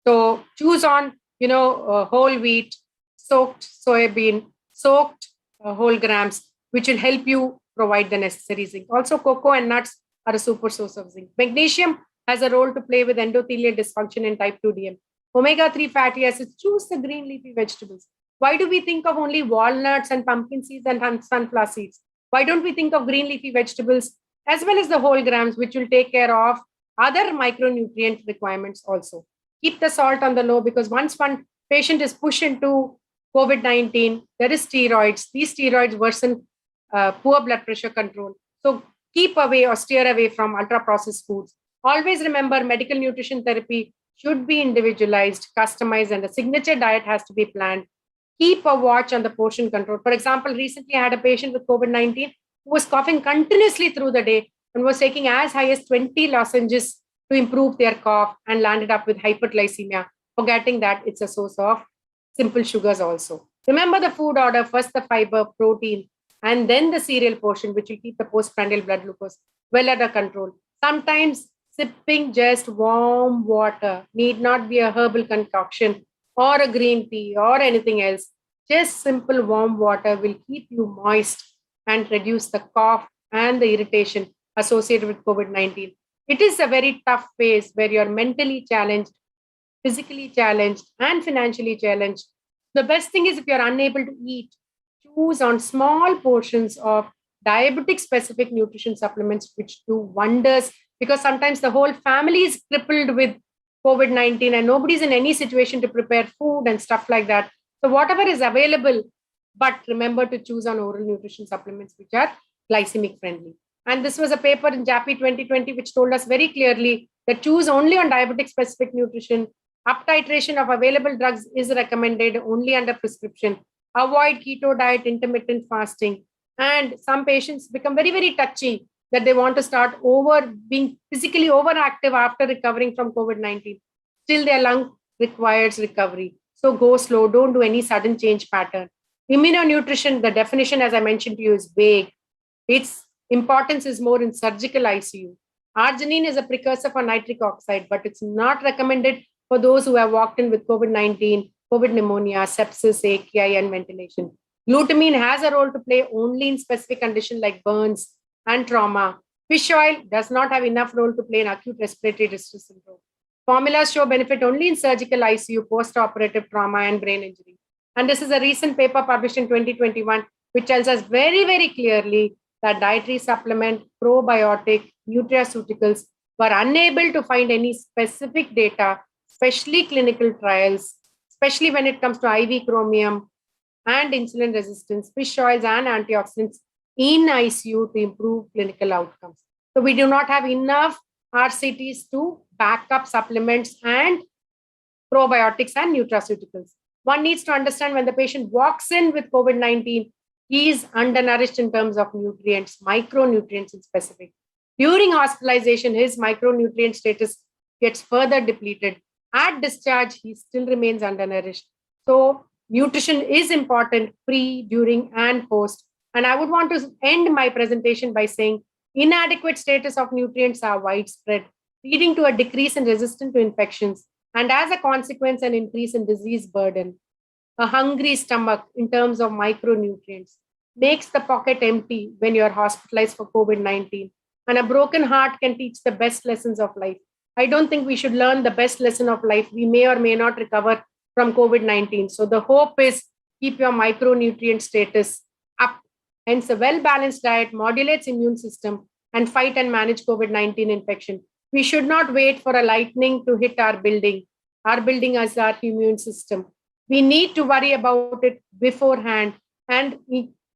So choose on, whole wheat, soaked soybean, soaked whole grams, which will help you provide the necessary zinc. Also, cocoa and nuts are a super source of zinc. Magnesium has a role to play with endothelial dysfunction in type 2 DM. Omega-3 fatty acids, choose the green leafy vegetables. Why do we think of only walnuts and pumpkin seeds and sunflower seeds? Why don't we think of green leafy vegetables as well as the whole grams, which will take care of other micronutrient requirements also? Keep the salt on the low, because once one patient is pushed into COVID-19, there is steroids. These steroids worsen poor blood pressure control. So keep away or steer away from ultra-processed foods. Always remember, medical nutrition therapy should be individualized, customized, and a signature diet has to be planned. Keep a watch on the portion control. For example, recently I had a patient with COVID-19 who was coughing continuously through the day and was taking as high as 20 lozenges to improve their cough, and landed up with hyperglycemia, forgetting that it's a source of simple sugars also. Remember the food order: first the fiber, protein, and then the cereal portion, which will keep the postprandial blood glucose well under control. Sometimes sipping just warm water need not be a herbal concoction or a green tea or anything else. Just simple warm water will keep you moist and reduce the cough and the irritation associated with COVID-19. It is a very tough phase where you're mentally challenged, physically challenged, and financially challenged. The best thing is, if you're unable to eat, choose on small portions of diabetic specific nutrition supplements, which do wonders, because sometimes the whole family is crippled with COVID-19 and nobody's in any situation to prepare food and stuff like that. So whatever is available, but remember to choose on oral nutrition supplements which are glycemic friendly. And this was a paper in JAPI 2020, which told us very clearly that choose only on diabetic specific nutrition. Up titration of available drugs is recommended only under prescription. Avoid keto diet, intermittent fasting. And some patients become very, very touchy that they want to start being physically overactive after recovering from COVID-19. Still, their lung requires recovery. So go slow, don't do any sudden change pattern. Immunonutrition, the definition, as I mentioned to you, is vague. Its importance is more in surgical ICU. Arginine is a precursor for nitric oxide, but it's not recommended for those who have walked in with COVID-19, COVID pneumonia, sepsis, AKI, and ventilation. Glutamine has a role to play only in specific conditions like burns and trauma. Fish oil does not have enough role to play in acute respiratory distress syndrome. Formulas show benefit only in surgical ICU, post-operative trauma, and brain injury. And this is a recent paper published in 2021, which tells us very, very clearly that dietary supplement, probiotic, nutraceuticals were unable to find any specific data, especially clinical trials, especially when it comes to IV chromium and insulin resistance, fish oils, and antioxidants in ICU to improve clinical outcomes. So we do not have enough RCTs to back up supplements and probiotics and nutraceuticals. One needs to understand, when the patient walks in with COVID-19, he is undernourished in terms of nutrients, micronutrients in specific. During hospitalization, his micronutrient status gets further depleted. At discharge, he still remains undernourished. So nutrition is important pre, during, and post. And I would want to end my presentation by saying inadequate status of nutrients are widespread, leading to a decrease in resistance to infections, and as a consequence, an increase in disease burden. A hungry stomach in terms of micronutrients makes the pocket empty when you're hospitalized for COVID-19. And a broken heart can teach the best lessons of life. I don't think we should learn the best lesson of life. We may or may not recover from COVID-19. So the hope is, keep your micronutrient status up. Hence, a well-balanced diet modulates immune system and fight and manage COVID-19 infection. We should not wait for a lightning to hit our building. Our building is our immune system. We need to worry about it beforehand and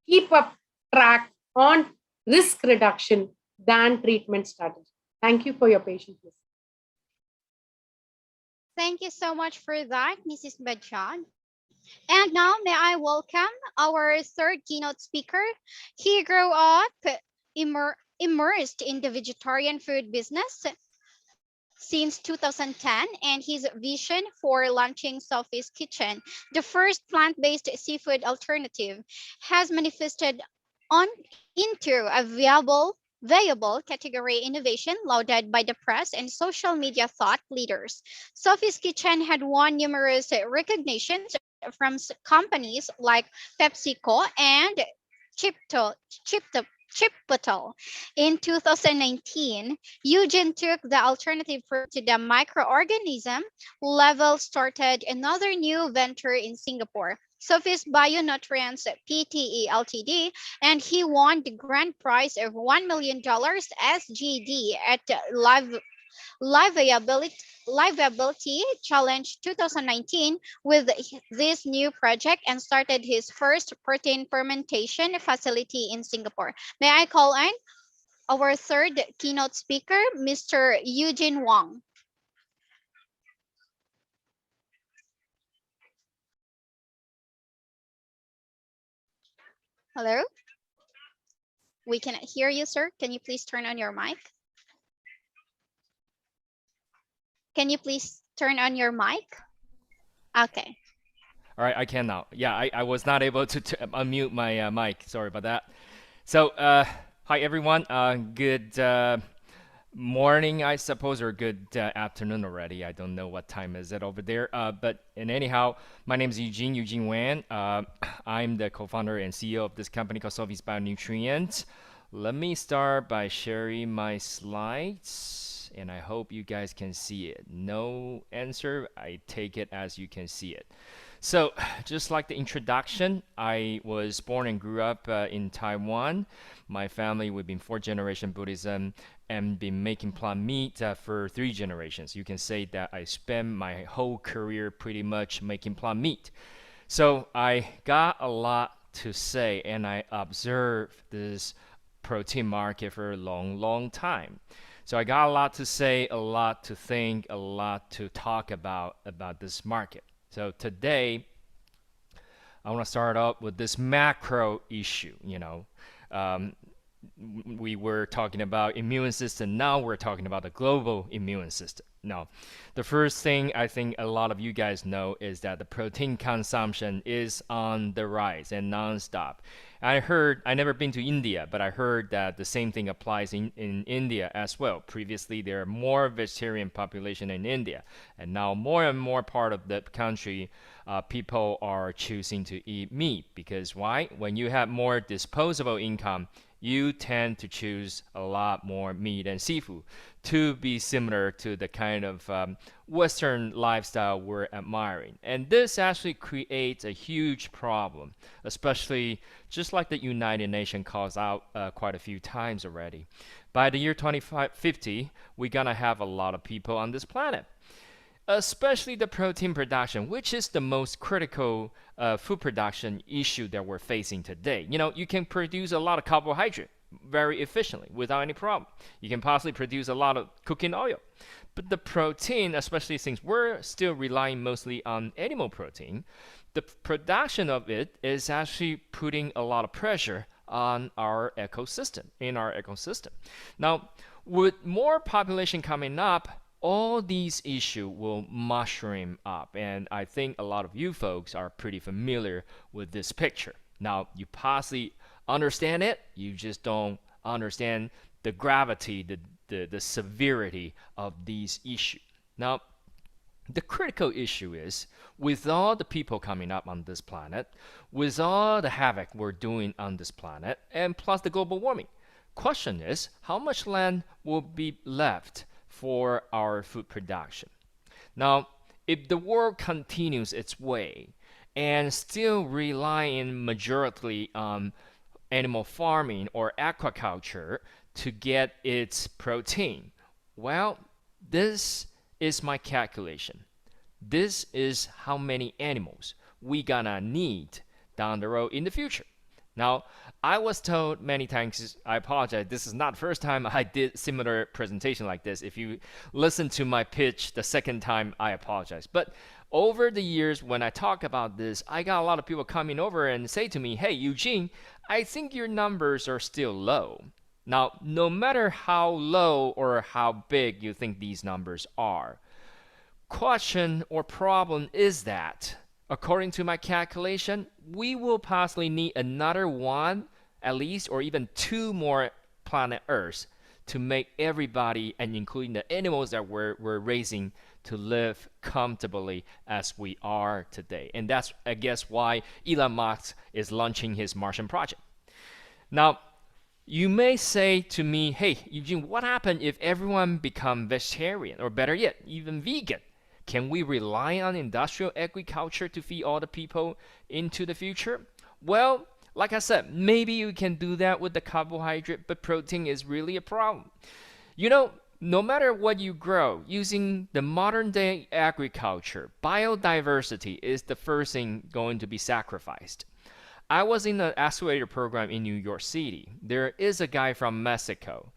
keep a track on risk reduction than treatment strategy. Thank you for your patience. Thank you so much for that, Mrs. Badjan. And now may I welcome our third keynote speaker. He grew up immersed in the vegetarian food business since 2010, and his vision for launching Sophie's Kitchen, the first plant-based seafood alternative, has manifested into a viable viable category innovation lauded by the press and social media thought leaders. Sophie's Kitchen had won numerous recognitions from companies like PepsiCo and Chipto, Chipto, Chipotle. In 2019, Eugene took the alternative fruit to the microorganism level, started another new venture in Singapore, Sophie's Bionutrients Pte Ltd, and he won the grand prize of $1 million SGD at Liveability, Liveability Challenge 2019 with this new project and started his first protein fermentation facility in Singapore. May I call on our third keynote speaker, Mr. Eugene Wong. Hello? We cannot hear you, sir. Can you please turn on your mic? Can you please turn on your mic? Okay. All right, I can now. Yeah, I was not able to unmute my mic. Sorry about that. So, hi everyone. Good morning, I suppose, or good afternoon already. I don't know what time is it over there. But anyhow, my name is Eugene Wan. I'm the co-founder and CEO of this company called Sophie's Bionutrients. Let me start by sharing my slides, and I hope you guys can see it. No answer, I take it as you can see it. So, just like the introduction, I was born and grew up in Taiwan. My family, we've been 4th-generation Buddhism and been making plant meat for 3 generations. You can say that I spent my whole career pretty much making plant meat. So I got a lot to say, and I observed this protein market for a long time. So I got a lot to say, a lot to think, a lot to talk about this market. So today, I want to start off with this macro issue. We were talking about immune system. Now we're talking about the global immune system. Now, the first thing I think a lot of you guys know is that the protein consumption is on the rise and nonstop. I never been to India, but I heard that the same thing applies in India as well. Previously, there are more vegetarian population in India, and now more and more part of the country, people are choosing to eat meat. Because why? When you have more disposable income, you tend to choose a lot more meat and seafood to be similar to the kind of Western lifestyle we're admiring. And this actually creates a huge problem, especially just like the United Nations calls out quite a few times already. By the year 2050, we're gonna have a lot of people on this planet, especially the protein production, which is the most critical food production issue that we're facing today. You can produce a lot of carbohydrate very efficiently without any problem. You can possibly produce a lot of cooking oil. But the protein, especially since we're still relying mostly on animal protein, the production of it is actually putting a lot of pressure on our ecosystem, Now, with more population coming up, all these issues will mushroom up, and I think a lot of you folks are pretty familiar with this picture. Now, you possibly understand it, you just don't understand the gravity, the severity of these issues. Now, the critical issue is, with all the people coming up on this planet, with all the havoc we're doing on this planet, and plus the global warming, question is, how much land will be left for our food production? Now, if the world continues its way and still relying majority on animal farming or aquaculture to get its protein, well, this is my calculation. This is how many animals we gonna need down the road in the future. Now, I was told many times, I apologize, this is not the first time I did similar presentation like this. If you listen to my pitch the second time, I apologize. But over the years, when I talk about this, I got a lot of people coming over and say to me, hey, Eugene, I think your numbers are still low. Now, no matter how low or how big you think these numbers are, question or problem is that, according to my calculation, we will possibly need another 1 at least, or even 2 more planet Earth to make everybody, and including the animals that we're raising, to live comfortably as we are today. And that's, I guess, why Elon Musk is launching his Martian project. Now, you may say to me, hey, Eugene, what happened if everyone become vegetarian, or better yet, even vegan? Can we rely on industrial agriculture to feed all the people into the future? Well, like I said, maybe you can do that with the carbohydrate, but protein is really a problem. You know, no matter what you grow, using the modern day agriculture, biodiversity is the first thing going to be sacrificed. I was in an accelerator program in New York City. There is a guy from Mexico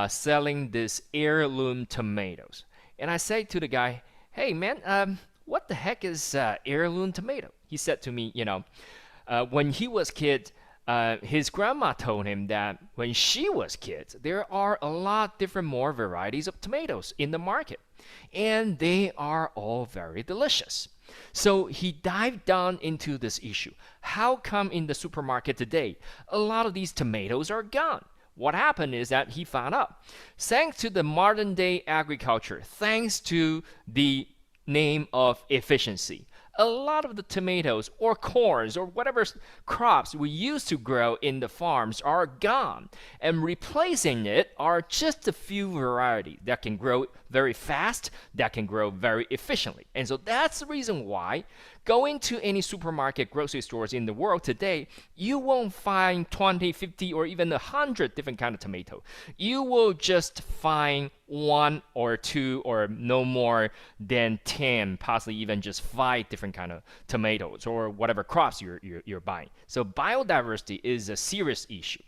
selling this heirloom tomatoes. And I said to the guy, hey man, what the heck is heirloom tomato? He said to me, when he was kid, his grandma told him that when she was kid, there are a lot different more varieties of tomatoes in the market, and they are all very delicious. So he dived down into this issue. How come in the supermarket today, a lot of these tomatoes are gone? What happened is that he found out, thanks to the modern day agriculture, thanks to the name of efficiency, a lot of the tomatoes or corns or whatever crops we used to grow in the farms are gone, and replacing it are just a few varieties that can grow very fast, that can grow very efficiently. And so that's the reason why going to any supermarket, grocery stores in the world today, you won't find 20, 50, or even 100 different kind of tomato. You will just find 1 or 2 or no more than 10, possibly even just 5 different kind of tomatoes or whatever crops you're buying. So biodiversity is a serious issue.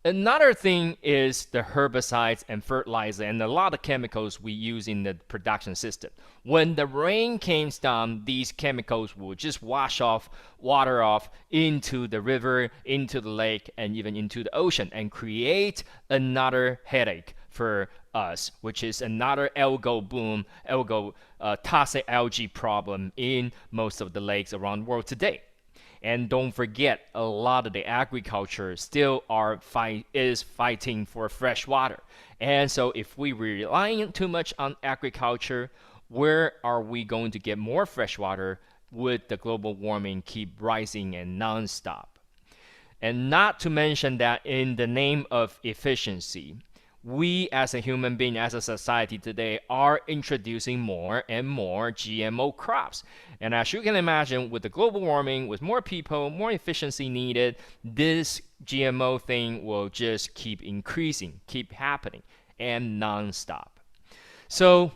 Another thing is the herbicides and fertilizer and a lot of chemicals we use in the production system. When the rain comes down, these chemicals will just wash off, water off into the river, into the lake, and even into the ocean, and create another headache for us, which is another algal bloom, toxic algae problem in most of the lakes around the world today. And don't forget, a lot of the agriculture still is fighting for fresh water. And so if we rely too much on agriculture, where are we going to get more fresh water with the global warming keep rising and nonstop? And not to mention that in the name of efficiency, we as a human being, as a society today, are introducing more and more GMO crops. And as you can imagine, with the global warming, with more people, more efficiency needed, this GMO thing will just keep increasing, keep happening, and nonstop. So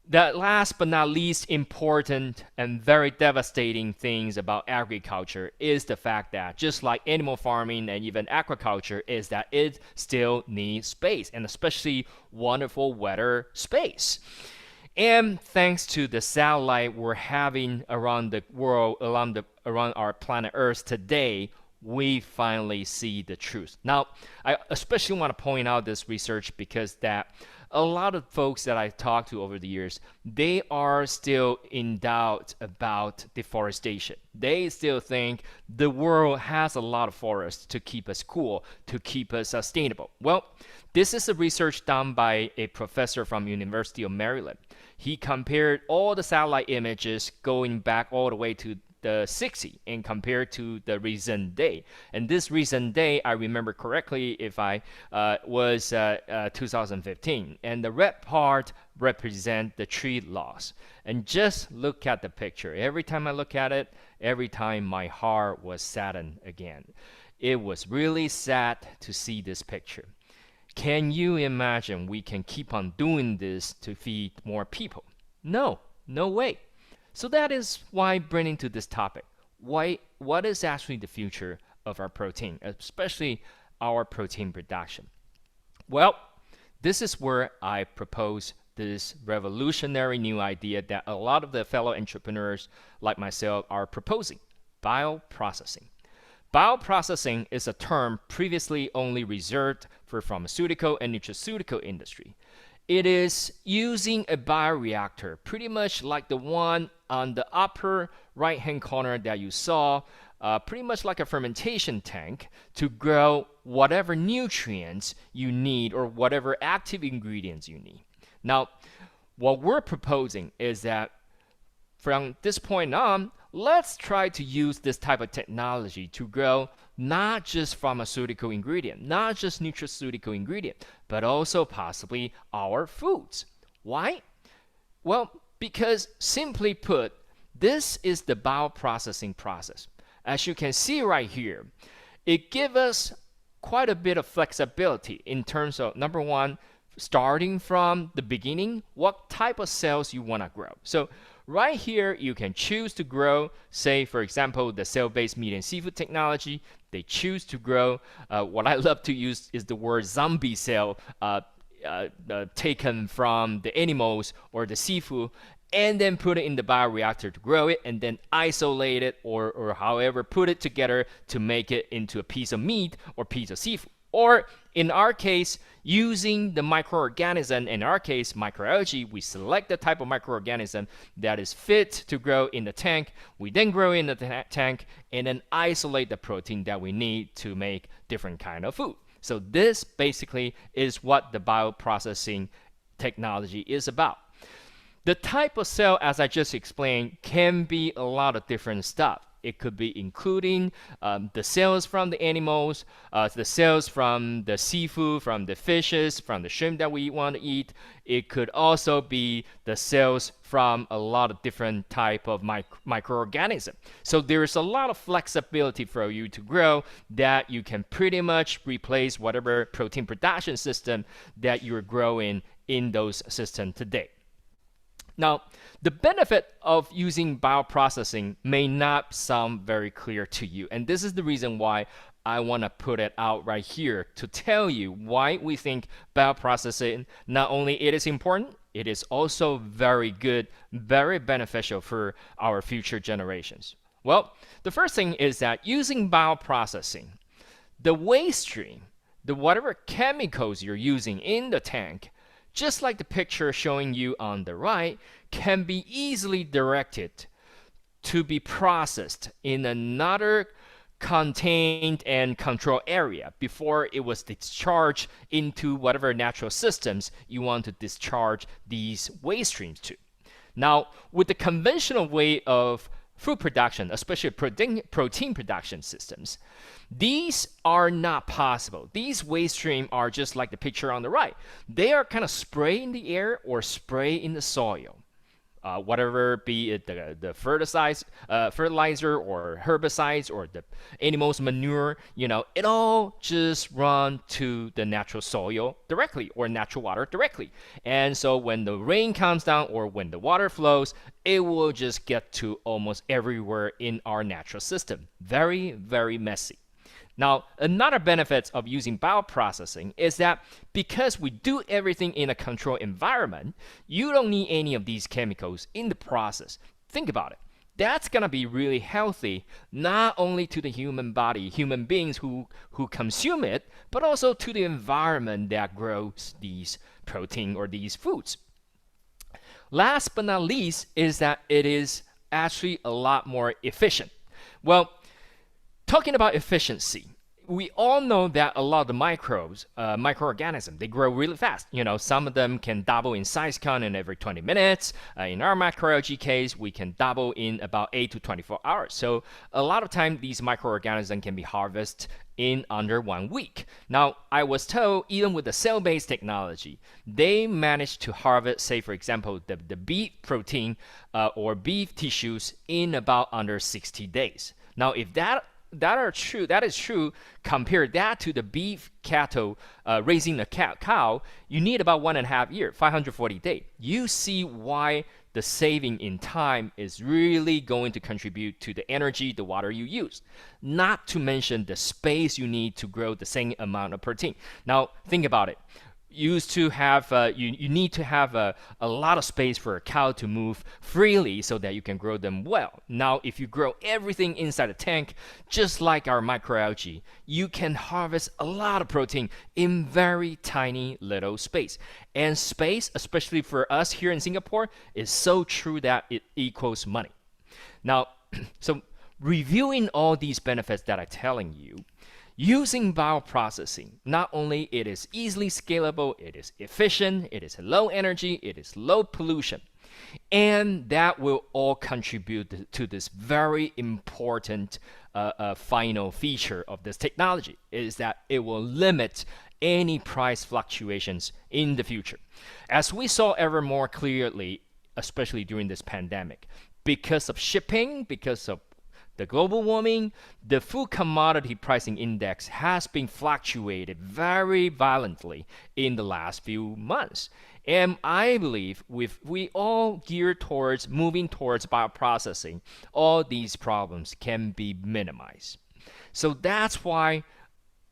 the last but not least important and very devastating things about agriculture is the fact that just like animal farming and even aquaculture is that it still needs space, and especially wonderful weather space. And thanks to the satellite we're having around the world, around our planet Earth today, we finally see the truth. Now, I especially want to point out this research because that a lot of folks that I talked to over the years, they are still in doubt about deforestation. They still think the world has a lot of forests to keep us cool, to keep us sustainable. Well, this is a research done by a professor from University of Maryland. He compared all the satellite images going back all the way to the 60 and compared to the recent day. And this recent day, I remember correctly, if I was 2015. And the red part represent the tree loss. And just look at the picture. Every time I look at it, every time my heart was saddened again. It was really sad to see this picture. Can you imagine we can keep on doing this to feed more people? No, no way. So that is why bringing to this topic, what is actually the future of our protein, especially our protein production? Well, this is where I propose this revolutionary new idea that a lot of the fellow entrepreneurs like myself are proposing, bioprocessing. Bioprocessing is a term previously only reserved for pharmaceutical and nutraceutical industry. It is using a bioreactor, pretty much like the one on the upper right-hand corner that you saw pretty much like a fermentation tank to grow whatever nutrients you need or whatever active ingredients you need. Now, what we're proposing is that from this point on, let's try to use this type of technology to grow not just pharmaceutical ingredient, not just nutraceutical ingredient, but also possibly our foods. Why? Well, because simply put, this is the bioprocessing process. As you can see right here, it gives us quite a bit of flexibility in terms of, number one, starting from the beginning, what type of cells you want to grow. So right here, you can choose to grow, say, for example, the cell-based meat and seafood technology. They choose to grow, what I love to use is the word zombie cell, taken from the animals or the seafood, and then put it in the bioreactor to grow it, and then isolate it or however put it together to make it into a piece of meat or piece of seafood. Or in our case, using the microorganism, in our case, microalgae, we select the type of microorganism that is fit to grow in the tank. We then grow in the tank and then isolate the protein that we need to make different kind of food. So this basically is what the bioprocessing technology is about. The type of cell, as I just explained, can be a lot of different stuff. It could be including the cells from the animals, the cells from the seafood, from the fishes, from the shrimp that we want to eat. It could also be the cells from a lot of different type of microorganisms. So there's a lot of flexibility for you to grow that you can pretty much replace whatever protein production system that you're growing in those systems today. Now, the benefit of using bioprocessing may not sound very clear to you, and this is the reason why I want to put it out right here to tell you why we think bioprocessing, not only it is important, it is also very good, very beneficial for our future generations. Well, the first thing is that using bioprocessing, the waste stream, the whatever chemicals you're using in the tank, just like the picture showing you on the right, can be easily directed to be processed in another contained and controlled area before it was discharged into whatever natural systems you want to discharge these waste streams to. Now, with the conventional way of food production, especially protein production systems, these are not possible. These waste streams are just like the picture on the right. They are kind of spray in the air or spray in the soil. Whatever, be it the fertilizer or herbicides or the animal's manure, it all just run to the natural soil directly or natural water directly. And so when the rain comes down or when the water flows, it will just get to almost everywhere in our natural system. Very, very messy. Now, another benefit of using bioprocessing is that because we do everything in a controlled environment, you don't need any of these chemicals in the process. Think about it. That's going to be really healthy, not only to the human body, human beings who consume it, but also to the environment that grows these protein or these foods. Last but not least is that it is actually a lot more efficient. Well, talking about efficiency, we all know that a lot of the microorganisms, they grow really fast. Some of them can double in size count in every 20 minutes. In our microalgae case, we can double in about 8 to 24 hours. So a lot of time, these microorganisms can be harvested in under 1 week. Now, I was told even with the cell-based technology, they managed to harvest, say, for example, the beef protein or beef tissues in about under 60 days. Now, if that is true, compare that to the beef cattle raising a cow, you need about 1.5 years, 540 days. You see why the saving in time is really going to contribute to the energy, the water you use. Not to mention the space you need to grow the same amount of protein. Now, think about it. You need to have a lot of space for a cow to move freely so that you can grow them well. Now, if you grow everything inside a tank, just like our microalgae, you can harvest a lot of protein in very tiny little space. And space, especially for us here in Singapore, is so true that it equals money. Now, so reviewing all these benefits that I'm telling you, using bioprocessing, not only it is easily scalable, it is efficient, it is low energy, it is low pollution. And that will all contribute to this very important final feature of this technology, is that it will limit any price fluctuations in the future. As we saw ever more clearly, especially during this pandemic, because of shipping, because of the global warming, the food commodity pricing index has been fluctuated very violently in the last few months. And I believe if we all gear towards moving towards bioprocessing, all these problems can be minimized. So that's why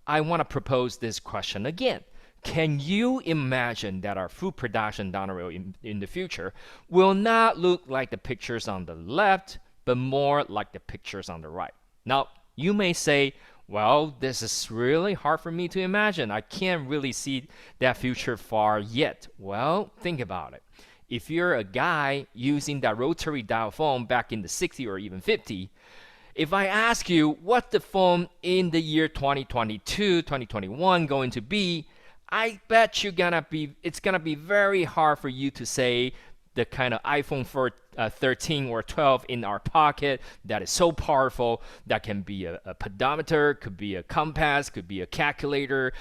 I want to propose this question again. Can you imagine that our food production down the road in the future will not look like the pictures on the left, but more like the pictures on the right? Now, you may say, well, this is really hard for me to imagine. I can't really see that future far yet. Well, think about it. If you're a guy using that rotary dial phone back in the 60s or even 50s, if I ask you what the phone in the year 2022, 2021 going to be, I bet it's gonna be very hard for you to say the kind of iPhone 13 or 12 in our pocket that is so powerful, that can be a pedometer, could be a compass, could be a calculator,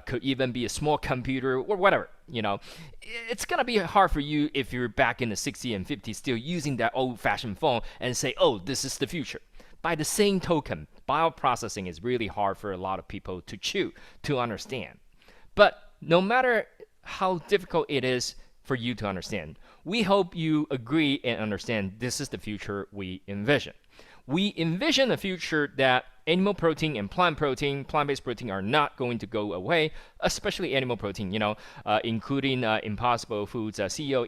could even be a small computer or whatever. It's gonna be hard for you if you're back in the 60s and 50s still using that old-fashioned phone and say, oh, this is the future. By the same token, bioprocessing is really hard for a lot of people to understand. But no matter how difficult it is for you to understand, we hope you agree and understand this is the future we envision. We envision a future that animal protein and plant-based protein are not going to go away, especially animal protein, including Impossible Foods CEO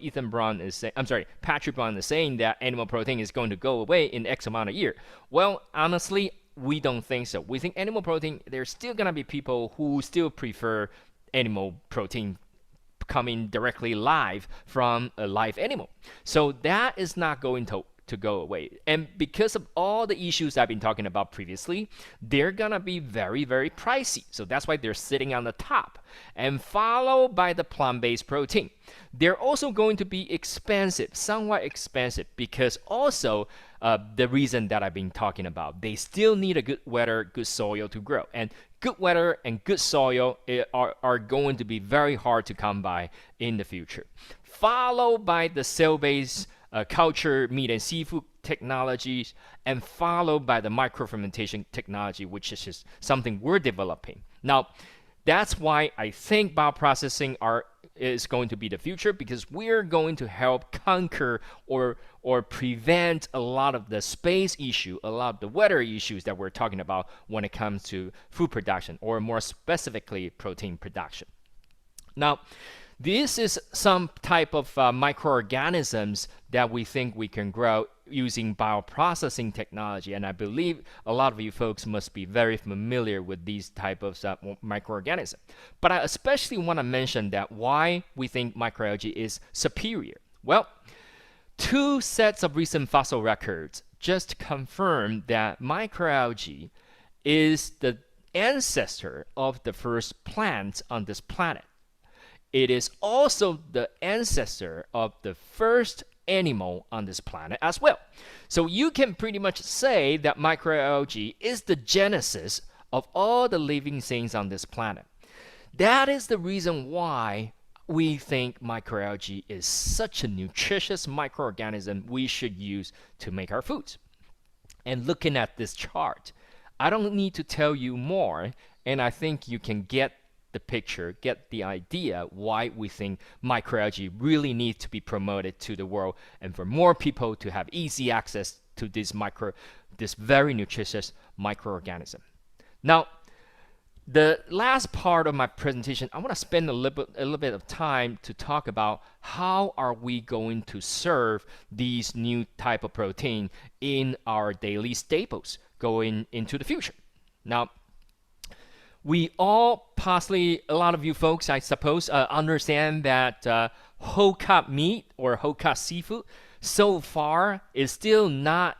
Patrick Braun is saying that animal protein is going to go away in X amount of years. Well, honestly, we don't think so. We think animal protein, there's still going to be people who still prefer animal protein coming directly live from a live animal. So that is not going to go away. And because of all the issues I've been talking about previously, they're gonna be very, very pricey. So that's why they're sitting on the top, and followed by the plant-based protein. They're also going to be expensive, somewhat expensive, because also the reason that I've been talking about, they still need a good weather, good soil to grow. And good weather and good soil are going to be very hard to come by in the future. Followed by the cell-based culture, meat and seafood technologies, and followed by the microfermentation technology, which is just something we're developing. Now, that's why I think bioprocessing is going to be the future, because we're going to help conquer or prevent a lot of the space issue, a lot of the weather issues that we're talking about when it comes to food production, or more specifically, protein production. Now, this is some type of microorganisms that we think we can grow using bioprocessing technology. And I believe a lot of you folks must be very familiar with these type of microorganisms. But I especially want to mention that why we think microalgae is superior. Well, 2 sets of recent fossil records just confirm that microalgae is the ancestor of the first plants on this planet. It is also the ancestor of the first animal on this planet as well. So you can pretty much say that microalgae is the genesis of all the living things on this planet. That is the reason why we think microalgae is such a nutritious microorganism we should use to make our foods. And looking at this chart, I don't need to tell you more, and I think you can get the picture, get the idea why we think microalgae really needs to be promoted to the world, and for more people to have easy access to this very nutritious microorganism. Now, the last part of my presentation, I want to spend a little bit of time to talk about how are we going to serve these new type of protein in our daily staples going into the future. Now, we all possibly, a lot of you folks, I suppose, understand that whole cut meat or whole cut seafood so far is still not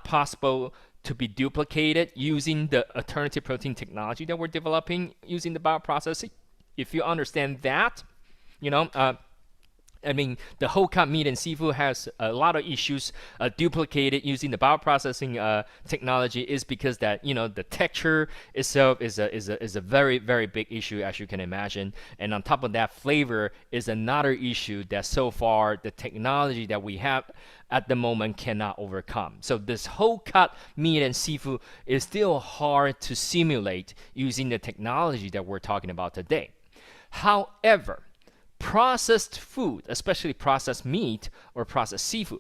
possible to be duplicated using the alternative protein technology that we're developing using the bioprocessing. If you understand that, you know, I mean, the whole cut meat and seafood has a lot of issues duplicated using the bioprocessing technology, is because that, you know, the texture itself is a very, very big issue, as you can imagine. And on top of that, flavor is another issue that so far the technology that we have at the moment cannot overcome. So this whole cut meat and seafood is still hard to simulate using the technology that we're talking about today. However, processed food, especially processed meat or processed seafood,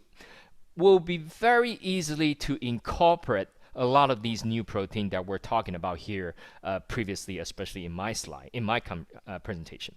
will be very easily to incorporate a lot of these new protein that we're talking about here previously, especially in my slide, in my presentation.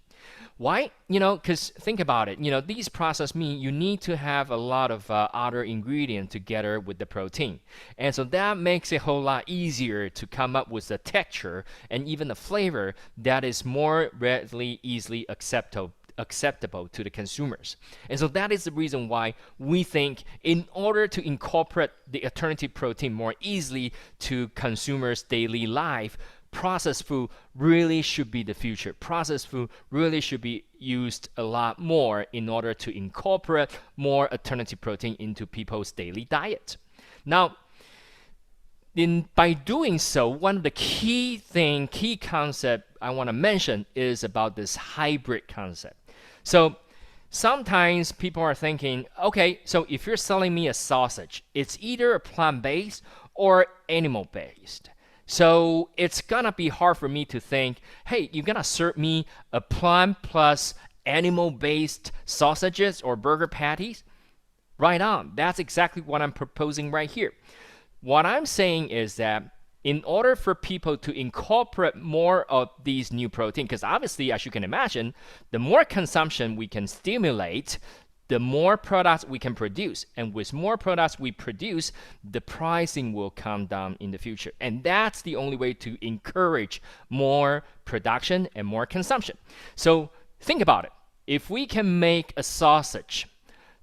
Why? You know, because think about it. You know, these processed meat, you need to have a lot of other ingredients together with the protein. And so that makes it a whole lot easier to come up with a texture and even a flavor that is more readily, easily acceptable to the consumers. And so that is the reason why we think in order to incorporate the alternative protein more easily to consumers' daily life, processed food really should be the future. Processed food really should be used a lot more in order to incorporate more alternative protein into people's daily diet. Now, by doing so, one of the key concept I want to mention is about this hybrid concept. So sometimes people are thinking, okay, so if you're selling me a sausage, it's either plant-based or animal-based. So it's gonna be hard for me to think, hey, you're gonna serve me a plant plus animal-based sausages or burger patties? Right on. That's exactly what I'm proposing right here. What I'm saying is that in order for people to incorporate more of these new protein, because obviously, as you can imagine, the more consumption we can stimulate, the more products we can produce. And with more products we produce, the pricing will come down in the future. And that's the only way to encourage more production and more consumption. So think about it. If we can make a sausage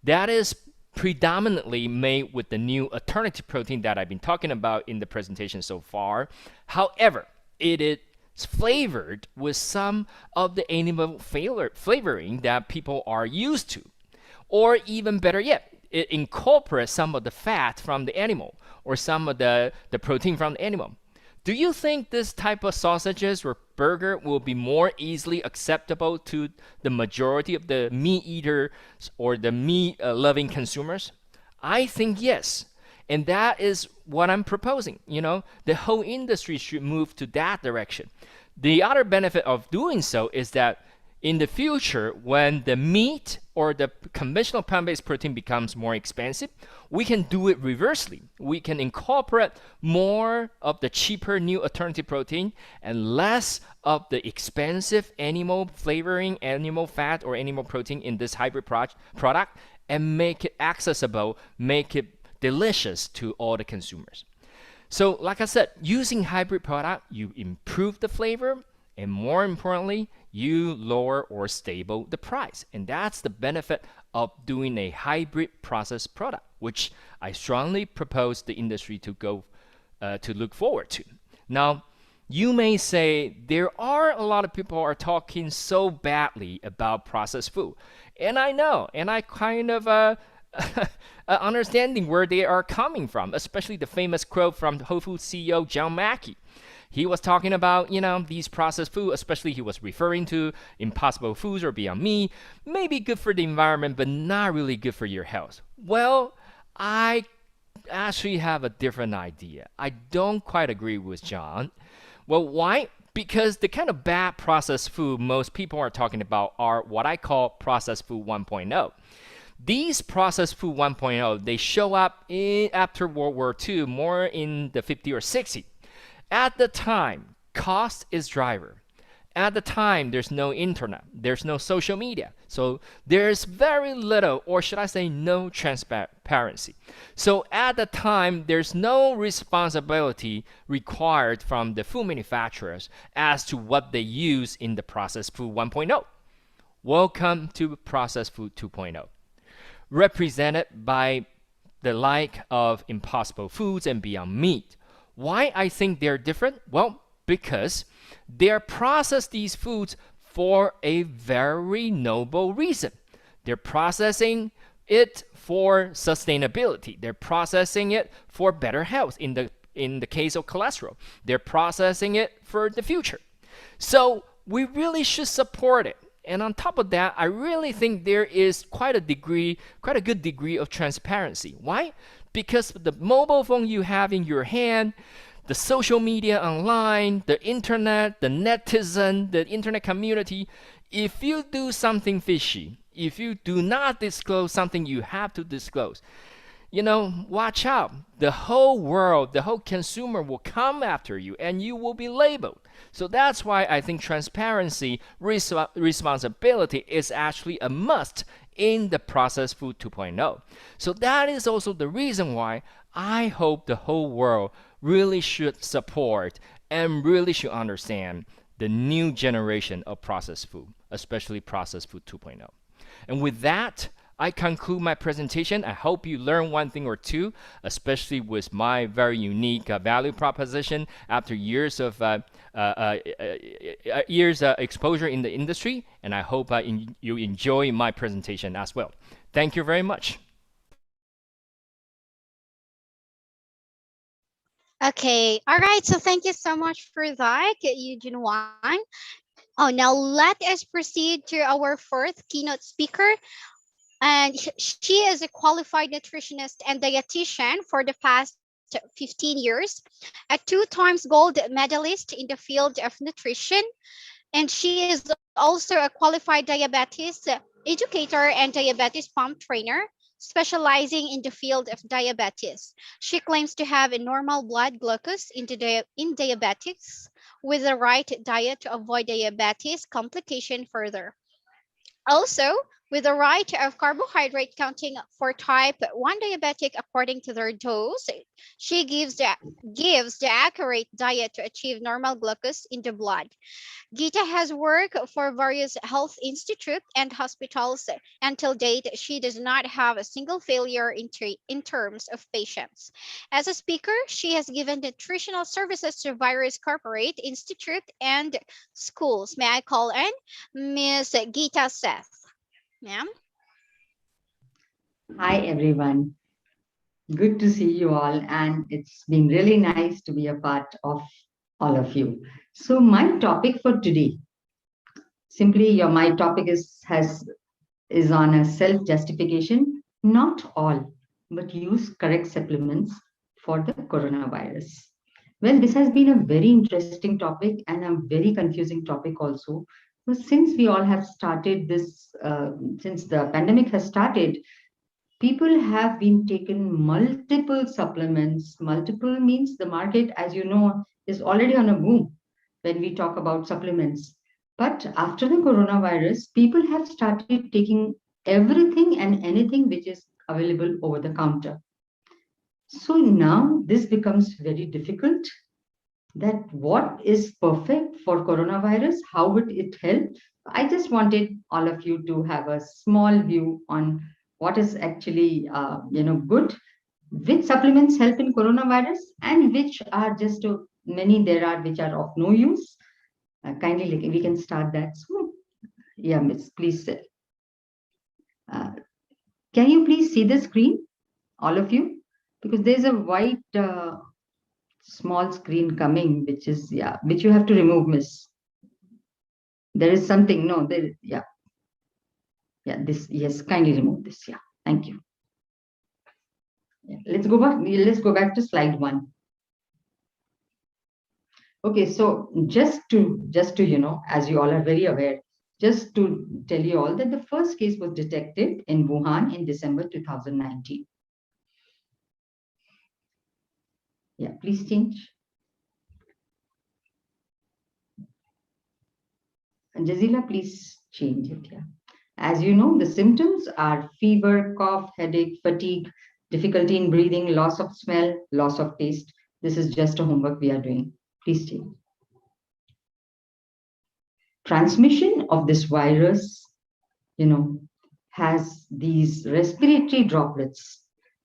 that is predominantly made with the new alternative protein that I've been talking about in the presentation so far. However, it is flavored with some of the animal flavoring that people are used to. Or even better yet, it incorporates some of the fat from the animal or some of the protein from the animal. Do you think this type of sausages or burger will be more easily acceptable to the majority of the meat eaters or the meat loving consumers? I think yes. And that is what I'm proposing. You know, the whole industry should move to that direction. The other benefit of doing so is that in the future, when the meat or the conventional plant-based protein becomes more expensive, we can do it reversely. We can incorporate more of the cheaper new alternative protein and less of the expensive animal flavoring, animal fat, or animal protein in this hybrid product and make it accessible, make it delicious to all the consumers. So like I said, using hybrid product, you improve the flavor, and more importantly, you lower or stable the price. And that's the benefit of doing a hybrid process product, which I strongly propose the industry to go to look forward to. Now, you may say there are a lot of people are talking so badly about processed food. And I know, and I kind of understanding where they are coming from, especially the famous quote from Whole Foods CEO John Mackey. He was talking about, you know, these processed food, especially he was referring to Impossible Foods or Beyond Meat, maybe good for the environment, but not really good for your health. Well, I actually have a different idea. I don't quite agree with John. Well, why? Because the kind of bad processed food most people are talking about are what I call processed food 1.0. These processed food 1.0, they show up after World War II, more in the 50s or 60s. At the time, cost is driver. At the time, there's no internet, there's no social media. So there's very little, or should I say no transparency. So at the time, there's no responsibility required from the food manufacturers as to what they use in the processed food 1.0. Welcome to processed food 2.0. represented by the like of Impossible Foods and Beyond Meat. Why I think they're different? Well, because they're processed these foods for a very noble reason. They're processing it for sustainability. They're processing it for better health. In the case of cholesterol, they're processing it for the future. So we really should support it. And on top of that, I really think there is quite a good degree of transparency. Why? Because the mobile phone you have in your hand, the social media online, the internet, the netizen, the internet community, if you do something fishy, if you do not disclose something you have to disclose, watch out. The whole world, the whole consumer will come after you and you will be labeled. So that's why I think transparency, responsibility is actually a must in the processed food 2.0. So that is also the reason why I hope the whole world really should support and really should understand the new generation of processed food, especially processed food 2.0. And with that, I conclude my presentation. I hope you learned one thing or two, especially with my very unique value proposition after years of exposure in the industry. And I hope you enjoy my presentation as well. Thank you very much. Okay, all right. So thank you so much for that, Eugene Wan. Oh, now let us proceed to our fourth keynote speaker. And she is a qualified nutritionist and dietitian for the past 15 years, a 2-time gold medalist in the field of nutrition. And she is also a qualified diabetes educator and diabetes pump trainer, specializing in the field of diabetes. She claims to have a normal blood glucose in diabetics with the right diet to avoid diabetes complication further. Also, with the right of carbohydrate counting for type 1 diabetic according to their dose, she gives the accurate diet to achieve normal glucose in the blood. Gita has worked for various health institutes and hospitals. Until date, she does not have a single failure in terms of patients. As a speaker, she has given nutritional services to various corporate institutes and schools. May I call in Ms. Gita Seth? Ma'am? Hi, everyone. Good to see you all, and it's been really nice to be a part of all of you. So my topic for today, my topic is on a self-justification, not all, but use correct supplements for the coronavirus. Well, this has been a very interesting topic and a very confusing topic also. But since we all have started this, since the pandemic has started, people have been taking multiple supplements. Multiple means the market, as you know, is already on a boom when we talk about supplements. But after the coronavirus, people have started taking everything and anything which is available over the counter. So now this becomes very difficult, that what is perfect for coronavirus, how would it help? I just wanted all of you to have a small view on what is actually good, which supplements help in coronavirus, and which are just many there are which are of no use. Kindly, we can start that. So, yeah, Miss, please. Can you please see the screen, all of you? Because there's a white small screen coming, which is, which you have to remove, Miss. There is something, no, there, this, yes, kindly remove this, thank you. Let's go back to slide 1. Okay, so just to as you all are very aware, just to tell you all that the first case was detected in Wuhan in December 2019. Please change. And Jazila, please change it. As you know, the symptoms are fever, cough, headache, fatigue, difficulty in breathing, loss of smell, loss of taste. This is just a homework we are doing. Please change. Transmission of this virus, has these respiratory droplets.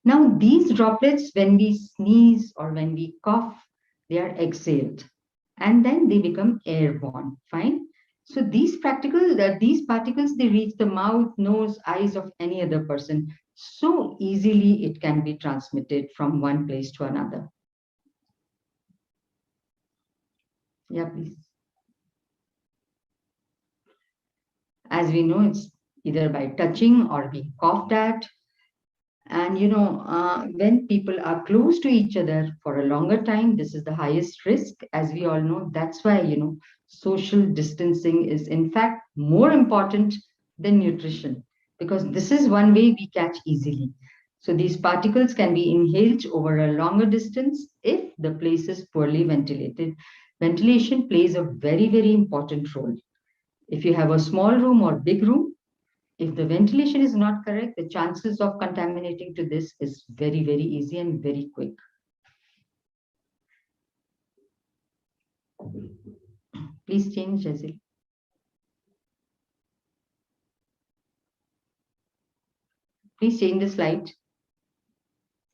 Now, these droplets, when we sneeze or when we cough, they are exhaled and then they become airborne. Fine. So these particles, they reach the mouth, nose, eyes of any other person. So easily it can be transmitted from one place to another. Yeah, please. As we know, it's either by touching or being coughed at. And, when people are close to each other for a longer time, this is the highest risk, as we all know. That's why, social distancing is in fact more important than nutrition, because this is one way we catch easily. So these particles can be inhaled over a longer distance if the place is poorly ventilated. Ventilation plays a very, very important role. If you have a small room or big room, if the ventilation is not correct, the chances of contaminating to this is very, very easy and very quick. Please change, Jazil. Please change the slide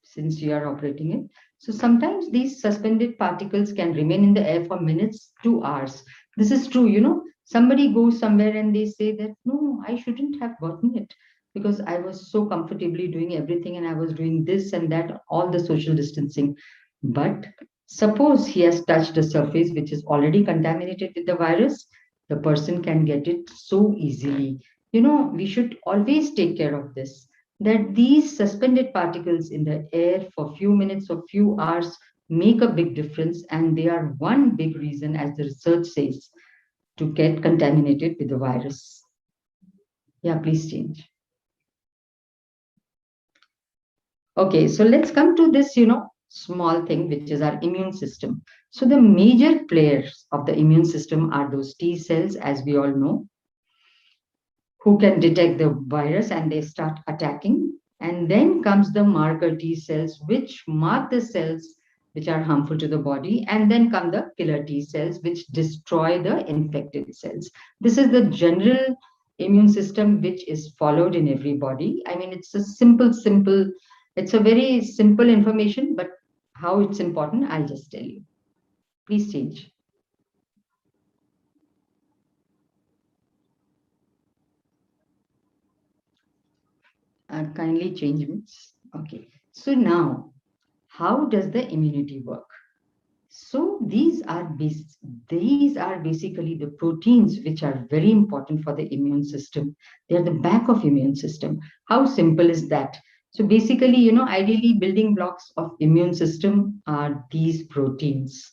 since you are operating it. So sometimes these suspended particles can remain in the air for minutes to hours. This is true, somebody goes somewhere and they say that, no, I shouldn't have gotten it because I was so comfortably doing everything and I was doing this and that, all the social distancing. But suppose he has touched a surface which is already contaminated with the virus, the person can get it so easily. We should always take care of this, that these suspended particles in the air for few minutes or few hours make a big difference, and they are one big reason, as the research says, to get contaminated with the virus. Yeah, please change. Okay, so let's come to this, small thing, which is our immune system. So the major players of the immune system are those T cells, as we all know, who can detect the virus and they start attacking. And then comes the marker T cells, which mark the cells which are harmful to the body. And then come the killer T cells, which destroy the infected cells. This is the general immune system which is followed in every body. I mean, it's a it's a very simple information, but how it's important, I'll just tell you. Please change. Kindly change this. Okay. So now, how does the immunity work? So these are basically the proteins which are very important for the immune system. They are the back of immune system. How simple is that? So basically, ideally building blocks of immune system are these proteins.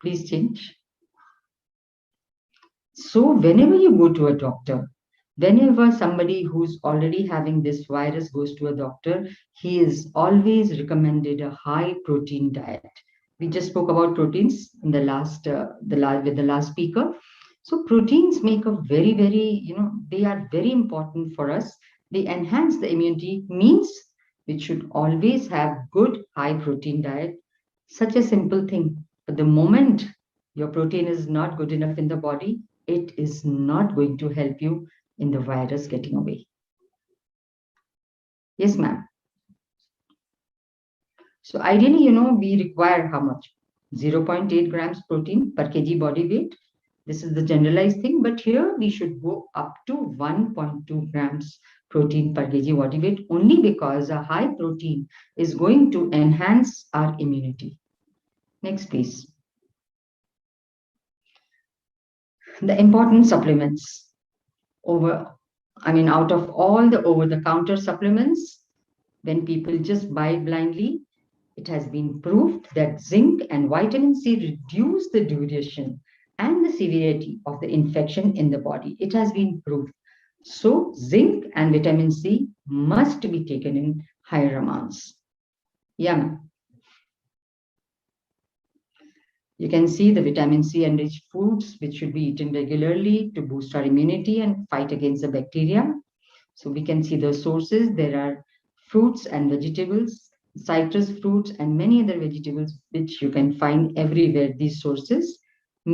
Please change. So whenever you go to a doctor, whenever somebody who's already having this virus goes to a doctor, he is always recommended a high protein diet. We just spoke about proteins in the last, with the last speaker. So proteins make a very, very, they are very important for us. They enhance the immunity, means we should always have good high protein diet. Such a simple thing. But the moment your protein is not good enough in the body, it is not going to help you in the virus getting away. Yes, ma'am. So ideally, we require how much? 0.8 grams protein per kg body weight. This is the generalized thing, but here we should go up to 1.2 grams protein per kg body weight, only because a high protein is going to enhance our immunity. Next, please. The important supplements. Out of all the over-the-counter supplements, when people just buy blindly, it has been proved that zinc and vitamin C reduce the duration and the severity of the infection in the body. It has been proved. So zinc and vitamin C must be taken in higher amounts. Yeah. You can see the vitamin C enriched foods which should be eaten regularly to boost our immunity and fight against the bacteria. So we can see the sources. There are fruits and vegetables, citrus fruits, and many other vegetables which you can find everywhere, these sources.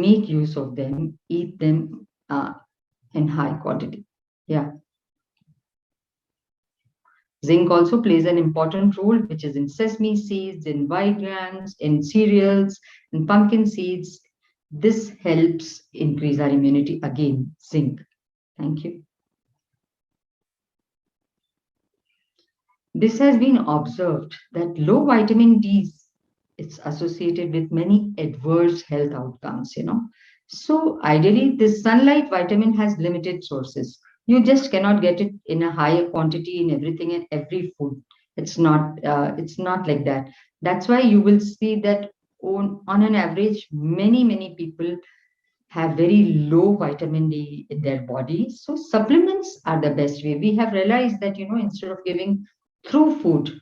make use of them, eat them in high quantity. Yeah. Zinc also plays an important role, which is in sesame seeds, in white grams, in cereals, in pumpkin seeds. This helps increase our immunity. Again, zinc. Thank you. This has been observed that low vitamin D, it's associated with many adverse health outcomes, So ideally, this sunlight vitamin has limited sources. You just cannot get it in a higher quantity in everything and every food. It's not like that. That's why you will see that on an average, many people have very low vitamin D in their body. So supplements are the best way. We have realized that, instead of giving through food,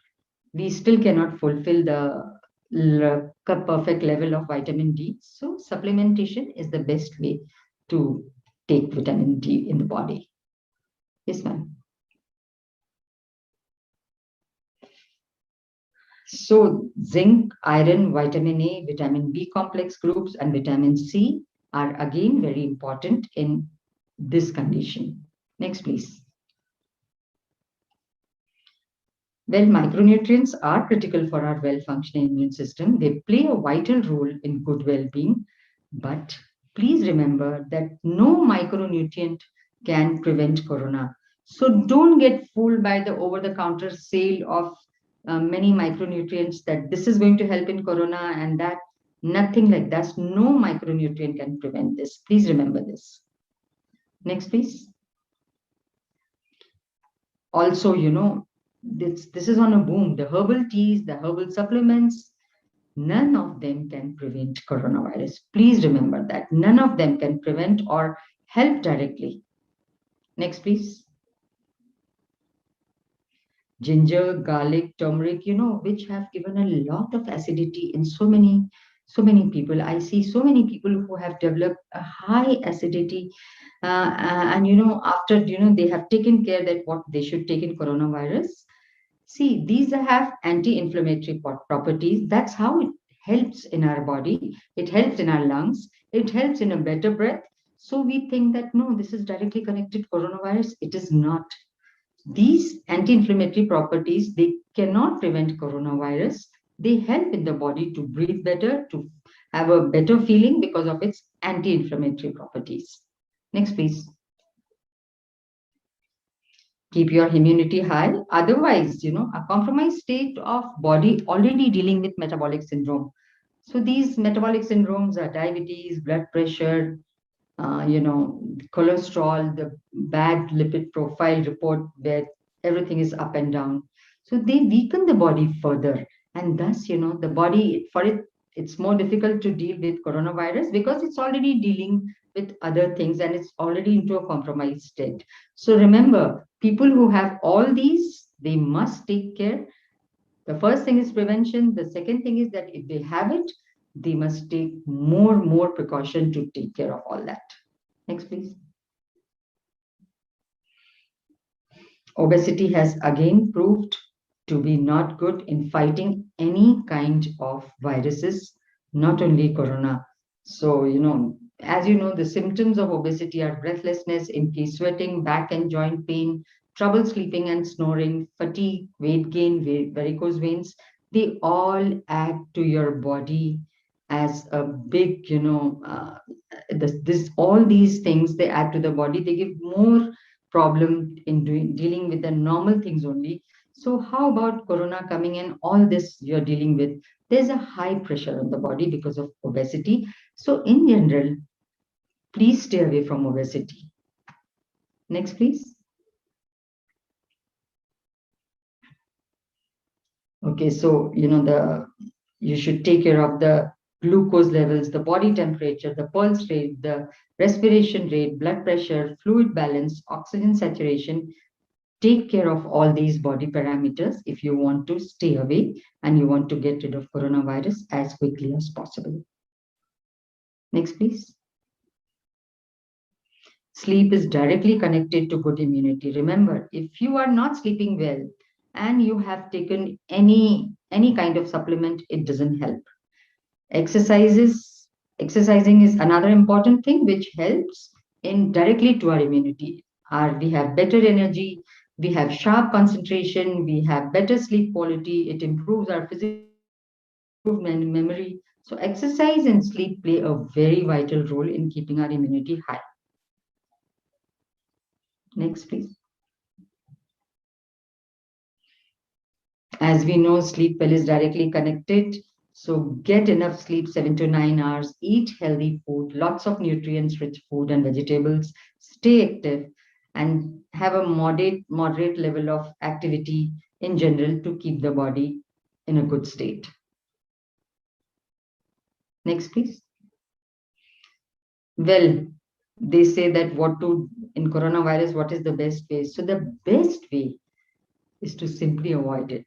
we still cannot fulfill the perfect level of vitamin D. So supplementation is the best way to take vitamin D in the body. Yes, ma'am. So zinc, iron, vitamin A, vitamin B complex groups, and vitamin C are again very important in this condition. Next, please. Well, micronutrients are critical for our well-functioning immune system. They play a vital role in good well-being, but please remember that no micronutrient can prevent corona. So don't get fooled by the over-the-counter sale of many micronutrients that this is going to help in corona and that. Nothing like that. No micronutrient can prevent this. Please remember this. Next, please. Also, this is on a boom. The herbal teas, the herbal supplements, none of them can prevent coronavirus. Please remember that. None of them can prevent or help directly. Next, please. Ginger, garlic, turmeric, which have given a lot of acidity in so many people. I see so many people who have developed a high acidity and after they have taken care that what they should take in coronavirus. See, these have anti-inflammatory properties. That's how it helps in our body. It helps in our lungs. It helps in a better breath. So we think that no, this is directly connected to coronavirus. It is not. These anti-inflammatory properties, they cannot prevent coronavirus. They help in the body to breathe better, to have a better feeling because of its anti-inflammatory properties. Next, please. Keep your immunity high. Otherwise, a compromised state of body already dealing with metabolic syndrome. So these metabolic syndromes are diabetes, blood pressure, cholesterol, the bad lipid profile report where everything is up and down. So they weaken the body further. And thus, the body, it's more difficult to deal with coronavirus because it's already dealing with other things and it's already into a compromised state. So remember, people who have all these, they must take care. The first thing is prevention. The second thing is that if they have it, they must take more precaution to take care of all that. Next, please. Obesity has again proved to be not good in fighting any kind of viruses, not only corona. So, as you know, the symptoms of obesity are breathlessness, increased sweating, back and joint pain, trouble sleeping and snoring, fatigue, weight gain, varicose veins. They all add to your body as a big, all these things, they add to the body. They give more problem in dealing with the normal things only. So how about corona coming in? All this you're dealing with. There's a high pressure on the body because of obesity. So in general, please stay away from obesity. Next, please. Okay, so you should take care of the glucose levels, the body temperature, the pulse rate, the respiration rate, blood pressure, fluid balance, oxygen saturation. Take care of all these body parameters if you want to stay away and you want to get rid of coronavirus as quickly as possible. Next, please. Sleep is directly connected to good immunity. Remember, if you are not sleeping well and you have taken any kind of supplement, it doesn't help. Exercises Exercising is another important thing which helps in directly to our immunity. We have better energy, we have sharp concentration, we have better sleep quality, it improves our physical memory. So exercise and sleep play a very vital role in keeping our immunity high. Next, please. As we know, sleep well is directly connected. So get enough sleep, 7 to 9 hours, eat healthy food, lots of nutrients-rich food and vegetables, stay active, and have a moderate level of activity in general to keep the body in a good state. Next, please. Well, they say that in coronavirus, what is the best way? So the best way is to simply avoid it.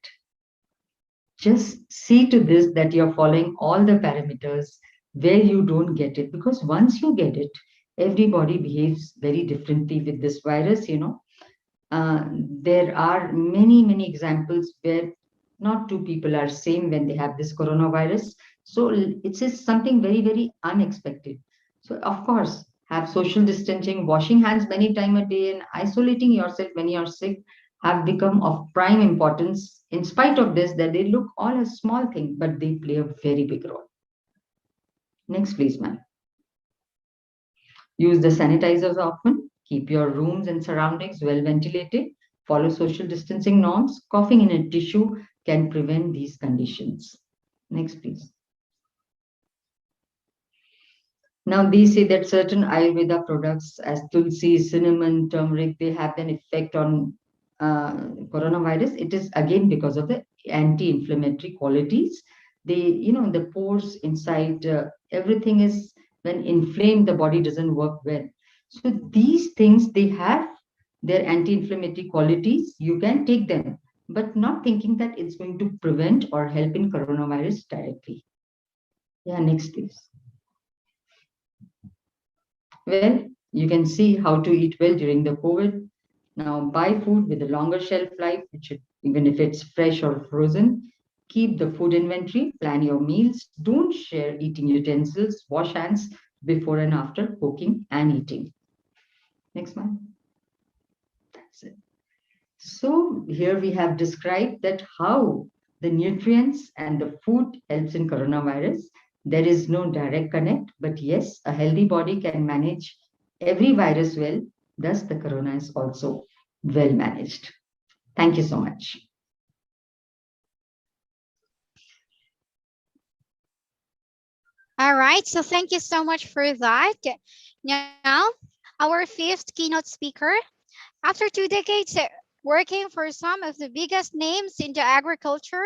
Just see to this that you're following all the parameters where you don't get it, because once you get it, everybody behaves very differently with this virus, There are many examples where not two people are same when they have this coronavirus. So it's just something very unexpected. So of course, have social distancing, washing hands many times a day, and isolating yourself when you're sick have become of prime importance. In spite of this, that they look all a small thing, but they play a very big role. Next, please, ma'am. Use the sanitizers often. Keep your rooms and surroundings well ventilated. Follow social distancing norms. Coughing in a tissue can prevent these conditions. Next, please. Now, they say that certain Ayurveda products as tulsi, cinnamon, turmeric, they have an effect on coronavirus. It is again because of the anti-inflammatory qualities. The pores inside, everything is when inflamed, the body doesn't work well. So these things, they have their anti-inflammatory qualities. You can take them, but not thinking that it's going to prevent or help in coronavirus directly. Yeah, next, please. Well, you can see how to eat well during the COVID. Now, buy food with a longer shelf life, even if it's fresh or frozen. Keep the food inventory, plan your meals, don't share eating utensils, wash hands before and after cooking and eating. Next one. That's it. So here we have described that how the nutrients and the food helps in coronavirus. There is no direct connect, but yes, a healthy body can manage every virus well. Thus, the corona is also well managed. Thank you so much. All right, so thank you so much for that. Now, our fifth keynote speaker, after 2 decades working for some of the biggest names in the agriculture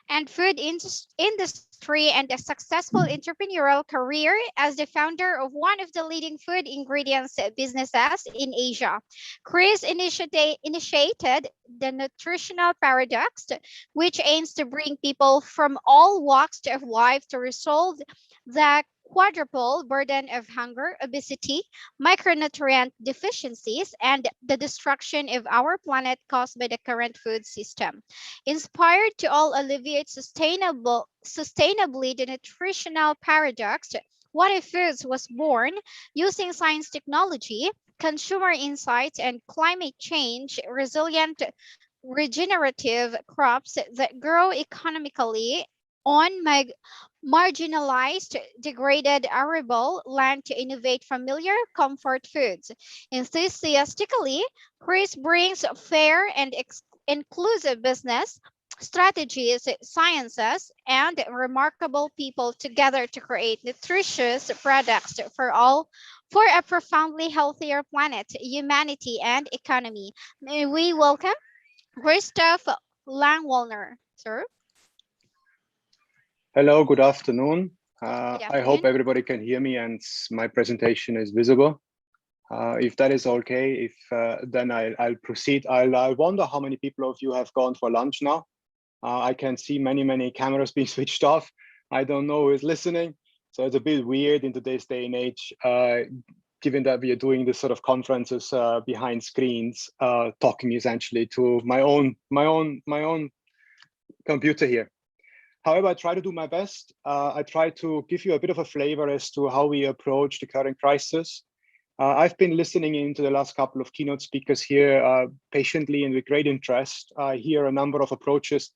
and food industry and a successful entrepreneurial career as the founder of one of the leading food ingredients businesses in Asia. Chris initiated the Nutritional Paradox, which aims to bring people from all walks of life to resolve the quadruple burden of hunger, obesity, micronutrient deficiencies, and the destruction of our planet caused by the current food system. Inspired to all alleviate sustainably the nutritional paradox, What If Foods was born using science technology, consumer insights, and climate change resilient regenerative crops that grow economically on marginalized, degraded arable land to innovate familiar comfort foods. Enthusiastically, Chris brings fair and inclusive business strategies, sciences, and remarkable people together to create nutritious products for a profoundly healthier planet, humanity, and economy. May we welcome Christoph Langwallner, sir. Hello, good afternoon. Good I hope afternoon. everybody can hear me and my presentation is visible. If that is okay, then I'll proceed. I wonder how many people of you have gone for lunch now. I can see many cameras being switched off. I don't know who is listening. So it's a bit weird in today's day and age, given that we are doing this sort of conferences behind screens, talking essentially to my own computer here. However, I try to do my best. I try to give you a bit of a flavor as to how we approach the current crisis. I've been listening into the last couple of keynote speakers here patiently and with great interest. I hear a number of approaches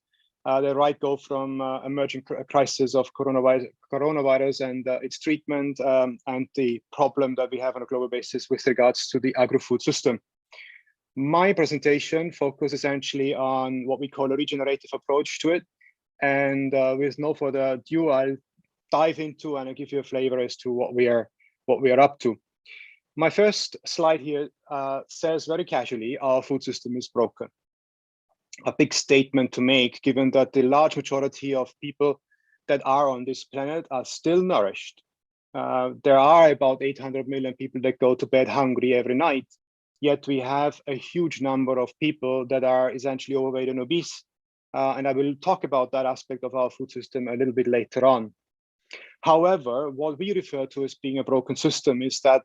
that go from emerging crisis of coronavirus and its treatment and the problem that we have on a global basis with regards to the agri-food system. My presentation focuses essentially on what we call a regenerative approach to it. And with no further ado, I'll dive into and I'll give you a flavor as to what we are up to. My first slide here says very casually, our food system is broken. A big statement to make, given that the large majority of people that are on this planet are still nourished. There are about 800 million people that go to bed hungry every night, yet we have a huge number of people that are essentially overweight and obese. And I will talk about that aspect of our food system a little bit later on. However, what we refer to as being a broken system is that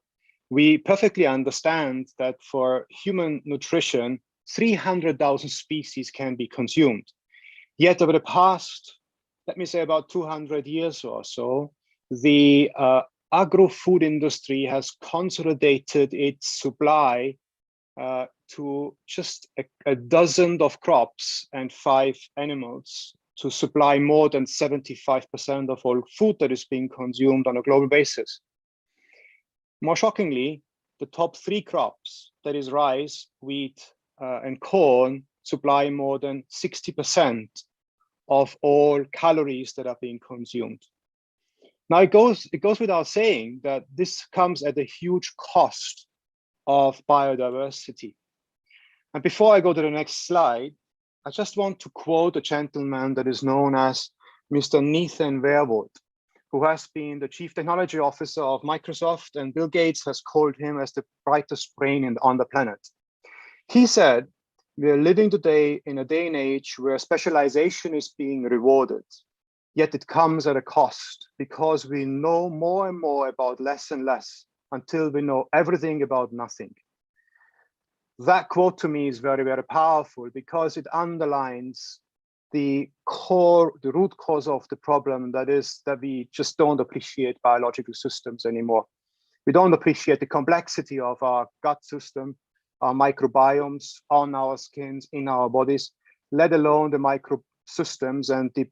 we perfectly understand that for human nutrition, 300,000 species can be consumed. Yet over the past, let me say about 200 years or so, the agro-food industry has consolidated its supply to just a dozen of crops and 5 animals to supply more than 75% of all food that is being consumed on a global basis. More shockingly, the top 3 crops, that is rice, wheat, and corn, supply more than 60% of all calories that are being consumed. Now it goes without saying that this comes at a huge cost of biodiversity. And before I go to the next slide, I just want to quote a gentleman that is known as Mr. Nathan Werewood, who has been the chief technology officer of Microsoft, and Bill Gates has called him as the brightest brain on the planet. He said, we are living today in a day and age where specialization is being rewarded, yet it comes at a cost because we know more and more about less and less until we know everything about nothing. That quote to me is very, very powerful because it underlines the root cause of the problem, that is that we just don't appreciate biological systems anymore. We don't appreciate the complexity of our gut system, our microbiomes on our skins, in our bodies, let alone the microsystems and the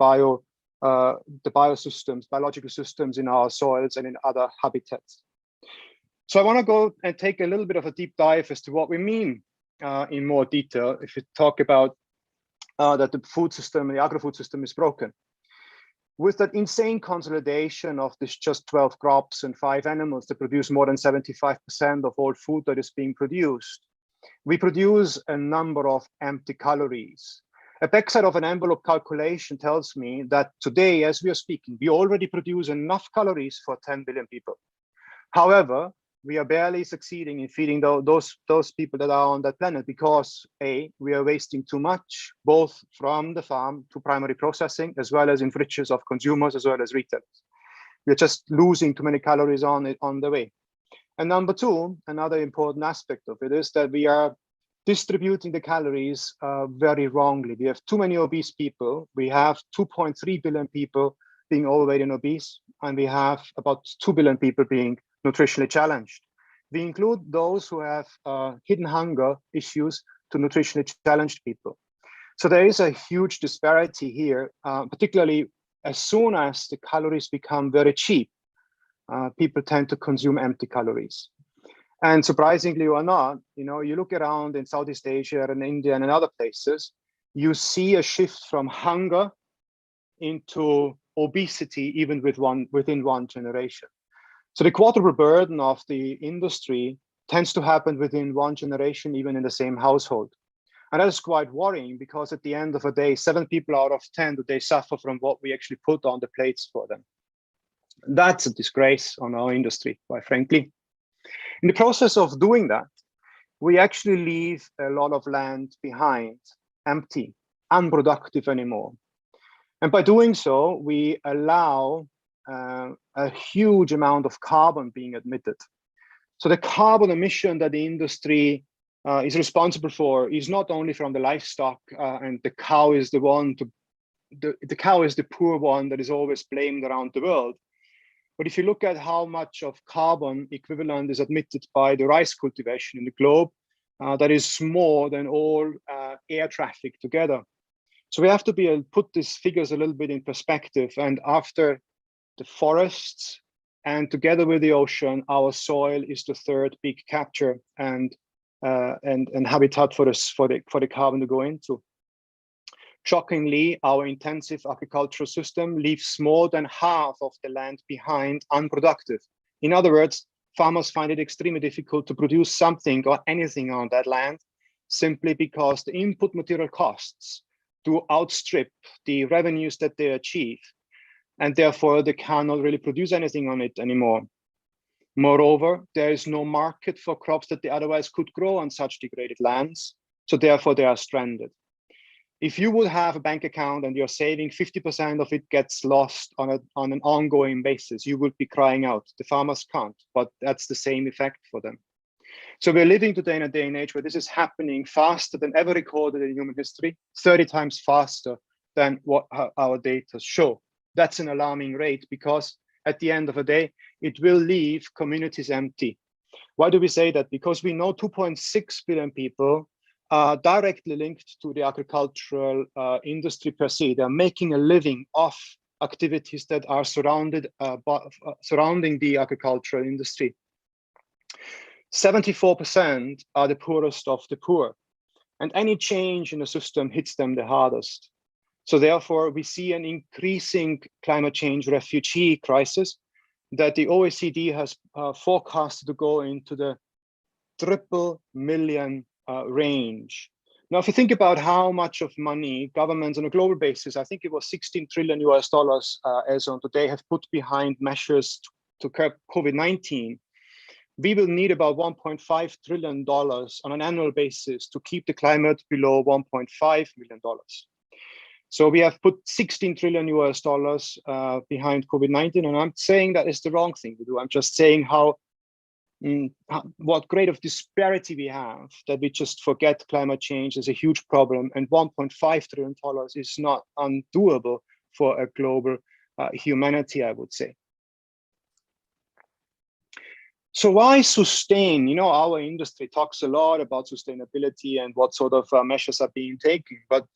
biological systems in our soils and in other habitats. So I want to go and take a little bit of a deep dive as to what we mean in more detail if we talk about that the food system, the agri-food system is broken. With that insane consolidation of this just 12 crops and 5 animals that produce more than 75% of all food that is being produced, we produce a number of empty calories. A backside of an envelope calculation tells me that today, as we are speaking, we already produce enough calories for 10 billion people. However, we are barely succeeding in feeding those people that are on that planet because A, we are wasting too much, both from the farm to primary processing, as well as in fridges of consumers, as well as retailers. We're just losing too many calories on the way. And number 2, another important aspect of it is that we are distributing the calories very wrongly. We have too many obese people. We have 2.3 billion people being overweight and obese, and we have about 2 billion people being nutritionally challenged. We include those who have hidden hunger issues to nutritionally challenged people. So there is a huge disparity here, particularly as soon as the calories become very cheap, people tend to consume empty calories. And surprisingly or not, you look around in Southeast Asia and India and in other places, you see a shift from hunger into obesity even within one generation. So the quadruple burden of the industry tends to happen within one generation, even in the same household. And that is quite worrying because at the end of the day, 7 people out of 10, they suffer from what we actually put on the plates for them. That's a disgrace on our industry, quite frankly. In the process of doing that, we actually leave a lot of land behind, empty, unproductive anymore. And by doing so, we allow a huge amount of carbon being emitted. So the carbon emission that the industry is responsible for is not only from the livestock, and the cow is the one to the cow is the poor one that is always blamed around the world. But if you look at how much of carbon equivalent is emitted by the rice cultivation in the globe, that is more than all air traffic together. So we have to put these figures a little bit in perspective. And after the forests and together with the ocean, our soil is the third big capture and habitat for the carbon to go into. Shockingly, our intensive agricultural system leaves more than half of the land behind unproductive. In other words, farmers find it extremely difficult to produce something or anything on that land simply because the input material costs to outstrip the revenues that they achieve. And therefore, they cannot really produce anything on it anymore. Moreover, there is no market for crops that they otherwise could grow on such degraded lands. So therefore, they are stranded. If you would have a bank account and you're saving 50% of it gets lost on an ongoing basis, you would be crying out. The farmers can't, but that's the same effect for them. So we're living today in a day and age where this is happening faster than ever recorded in human history, 30 times faster than what our data show. That's an alarming rate because at the end of the day, it will leave communities empty. Why do we say that? Because we know 2.6 billion people are directly linked to the agricultural industry per se. They're making a living off activities that are surrounding the agricultural industry. 74% are the poorest of the poor, and any change in the system hits them the hardest. So therefore, we see an increasing climate change refugee crisis that the OECD has forecasted to go into the 3 million range. Now, if you think about how much of money governments on a global basis, I think it was $16 trillion as on today, have put behind measures to curb COVID-19, we will need about $1.5 trillion on an annual basis to keep the climate below $1.5 million. So we have put $16 trillion behind COVID-19, and I'm saying that is the wrong thing to do. I'm just saying what great of disparity we have, that we just forget climate change is a huge problem, and $1.5 trillion is not undoable for a global humanity, I would say. So why sustain? You know, our industry talks a lot about sustainability and what sort of measures are being taken, but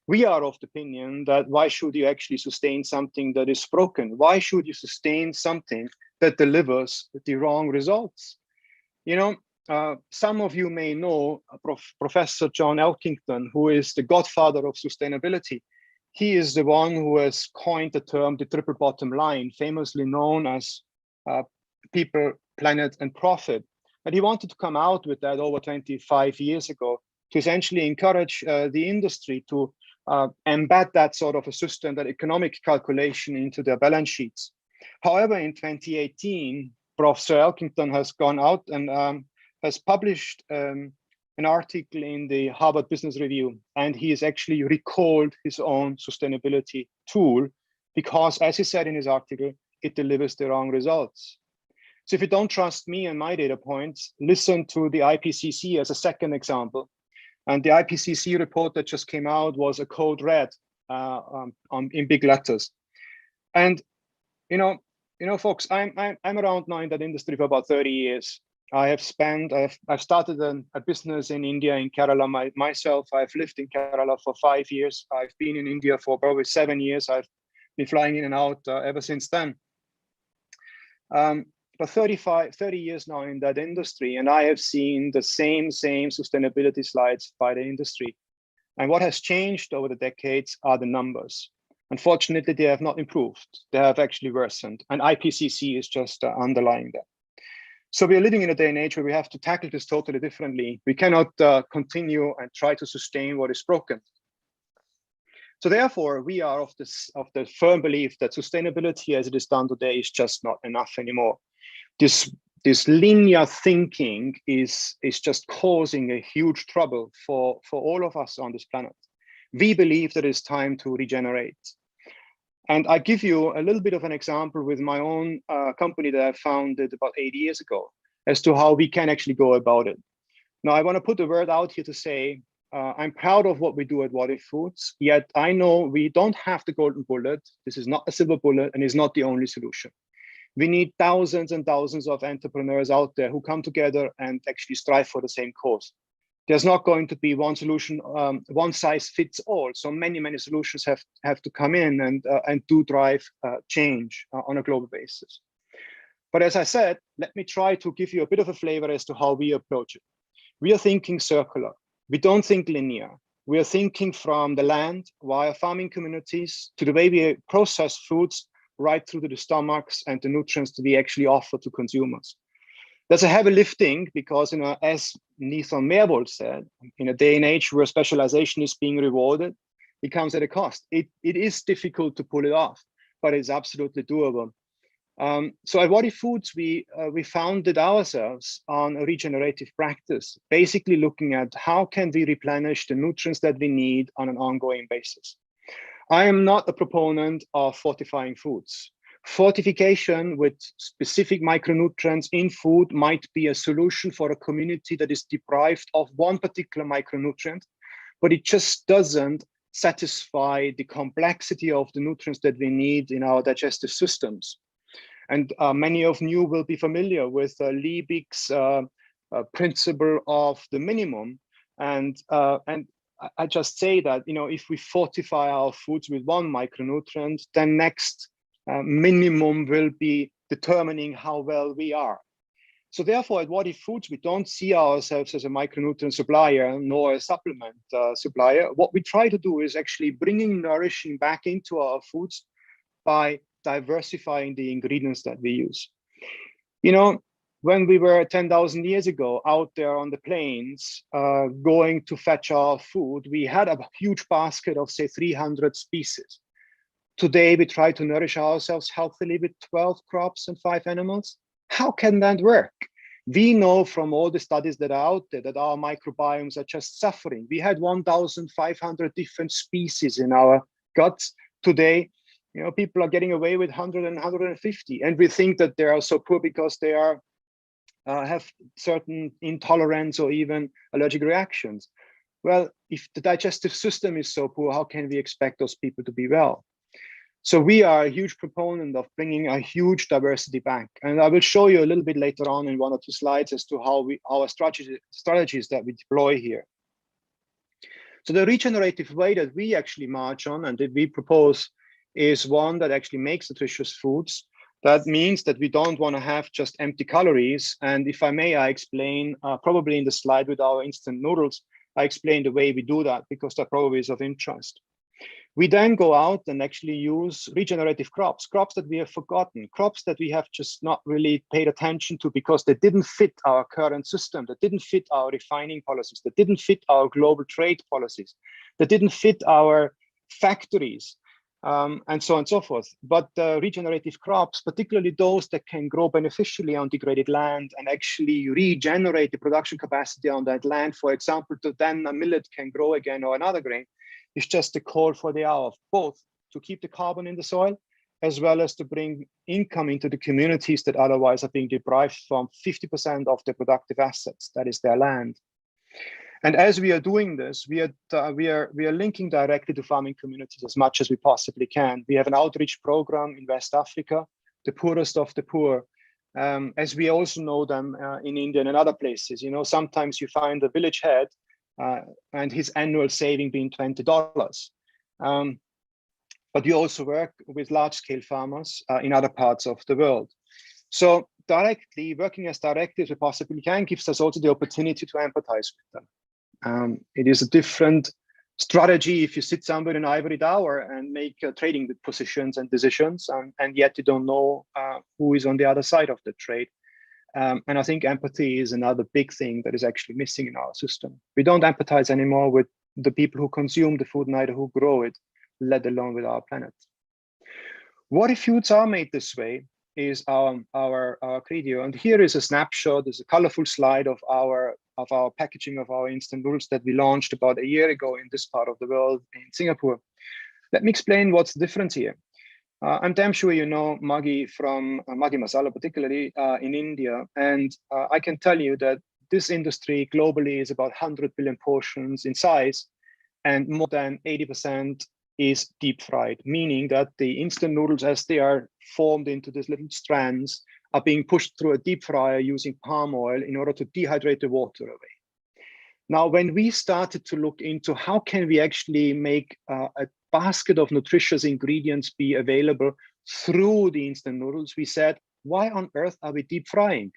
we are of the opinion that why should you actually sustain something that is broken? Why should you sustain something that delivers the wrong results? You know, some of you may know Professor John Elkington, who is the godfather of sustainability. He is the one who has coined the term the triple bottom line, famously known as people, planet, and profit. And he wanted to come out with that over 25 years ago to essentially encourage the industry to embed that sort of a system, that economic calculation into their balance sheets. However, in 2018, Professor Elkington has gone out and has published an article in the Harvard Business Review, and he has actually recalled his own sustainability tool because, as he said in his article, it delivers the wrong results. So if you don't trust me and my data points, listen to the IPCC as a second example. And the IPCC report that just came out was a code red in big letters. And you know, folks, I'm around now in that industry for about 30 years. I've started a business in India, in Kerala myself. I've lived in Kerala for 5 years. I've been in India for probably 7 years. I've been flying in and out ever since then. But 30 years now in that industry, and I have seen the same sustainability slides by the industry. And what has changed over the decades are the numbers. Unfortunately, they have not improved. They have actually worsened, and IPCC is just underlying that. So we are living in a day and age where we have to tackle this totally differently. We cannot continue and try to sustain what is broken. So therefore, we are of the firm belief that sustainability as it is done today is just not enough anymore. This linear thinking is just causing a huge trouble for all of us on this planet. We believe that it's time to regenerate. And I give you a little bit of an example with my own company that I founded about 8 years ago as to how we can actually go about it. Now, I want to put the word out here to say I'm proud of what we do at What If Foods, yet I know we don't have the golden bullet. This is not a silver bullet and is not the only solution. We need thousands and thousands of entrepreneurs out there who come together and actually strive for the same cause. There's not going to be one solution, one size fits all. So many solutions have to come in and do drive change on a global basis. But as I said, let me try to give you a bit of a flavor as to how we approach it. We are thinking circular. We don't think linear. We are thinking from the land via farming communities to the way we process foods right through to the stomachs and the nutrients that we actually offer to consumers. There's a heavy lifting because, as Nathan Myhrvold said, in a day and age where specialization is being rewarded, it comes at a cost. It is difficult to pull it off, but it's absolutely doable. So at What If Foods, we founded ourselves on a regenerative practice, basically looking at how can we replenish the nutrients that we need on an ongoing basis. I am not a proponent of fortifying foods. Fortification with specific micronutrients in food might be a solution for a community that is deprived of one particular micronutrient, but it just doesn't satisfy the complexity of the nutrients that we need in our digestive systems. And many of you will be familiar with Liebig's principle of the minimum. And I just say that, if we fortify our foods with one micronutrient, then next minimum will be determining how well we are. So therefore, at What If Foods, we don't see ourselves as a micronutrient supplier nor a supplement supplier. What we try to do is actually bringing nourishing back into our foods by diversifying the ingredients that we use. When we were 10,000 years ago out there on the plains, going to fetch our food, we had a huge basket of, say, 300 species. Today, we try to nourish ourselves healthily with 12 crops and 5 animals. How can that work? We know from all the studies that are out there that our microbiomes are just suffering. We had 1,500 different species in our guts. Today, people are getting away with 100 and 150, and we think that they are so poor because they have certain intolerance or even allergic reactions. Well, if the digestive system is so poor, how can we expect those people to be well? So we are a huge proponent of bringing a huge diversity back. And I will show you a little bit later on in 1 or 2 slides as to how our strategies that we deploy here. So the regenerative way that we actually march on and that we propose is one that actually makes nutritious foods. That means that we don't want to have just empty calories. And if I may, I explain probably in the slide with our instant noodles, I explain the way we do that because that probably is of interest. We then go out and actually use regenerative crops that we have forgotten, crops that we have just not really paid attention to because they didn't fit our current system, that didn't fit our refining policies, that didn't fit our global trade policies, that didn't fit our factories, and so on and so forth. But regenerative crops, particularly those that can grow beneficially on degraded land and actually regenerate the production capacity on that land, for example, to then a millet can grow again or another grain, is just a call for the hour, both to keep the carbon in the soil, as well as to bring income into the communities that otherwise are being deprived from 50% of their productive assets, that is their land. And as we are doing this, we are linking directly to farming communities as much as we possibly can. We have an outreach program in West Africa, the poorest of the poor, as we also know them in India and in other places. Sometimes you find a village head and his annual saving being $20. But you also work with large-scale farmers in other parts of the world. So working as directly as we possibly can gives us also the opportunity to empathize with them. It is a different strategy if you sit somewhere in an ivory tower and make trading positions and decisions, and yet you don't know who is on the other side of the trade. And I think empathy is another big thing that is actually missing in our system. We don't empathize anymore with the people who consume the food, neither who grow it, let alone with our planet. What if foods are made this way is our credo. And here is a snapshot, there's a colorful slide of our packaging of our instant noodles that we launched about a year ago in this part of the world in Singapore. Let me explain what's the difference here. I'm damn sure you know Maggi from Maggi Masala, particularly in India. And I can tell you that this industry globally is about 100 billion portions in size, and more than 80% is deep fried, meaning that the instant noodles, as they are formed into these little strands, are being pushed through a deep fryer using palm oil in order to dehydrate the water away. Now, when we started to look into how can we actually make a basket of nutritious ingredients be available through the instant noodles, we said, why on earth are we deep frying?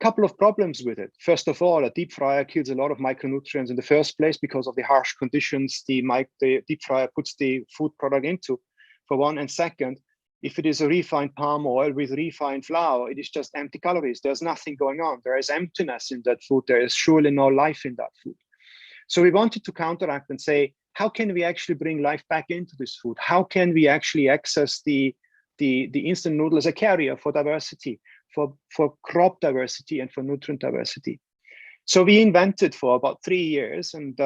Couple of problems with it. First of all, a deep fryer kills a lot of micronutrients in the first place because of the harsh conditions the deep fryer puts the food product into, for one. And second, if it is a refined palm oil with refined flour, it is just empty calories. There's nothing going on. There is emptiness in that food. There is surely no life in that food. So we wanted to counteract and say, how can we actually bring life back into this food? How can we actually access the instant noodle as a carrier for diversity, for crop diversity and for nutrient diversity? So we invented for about 3 years, and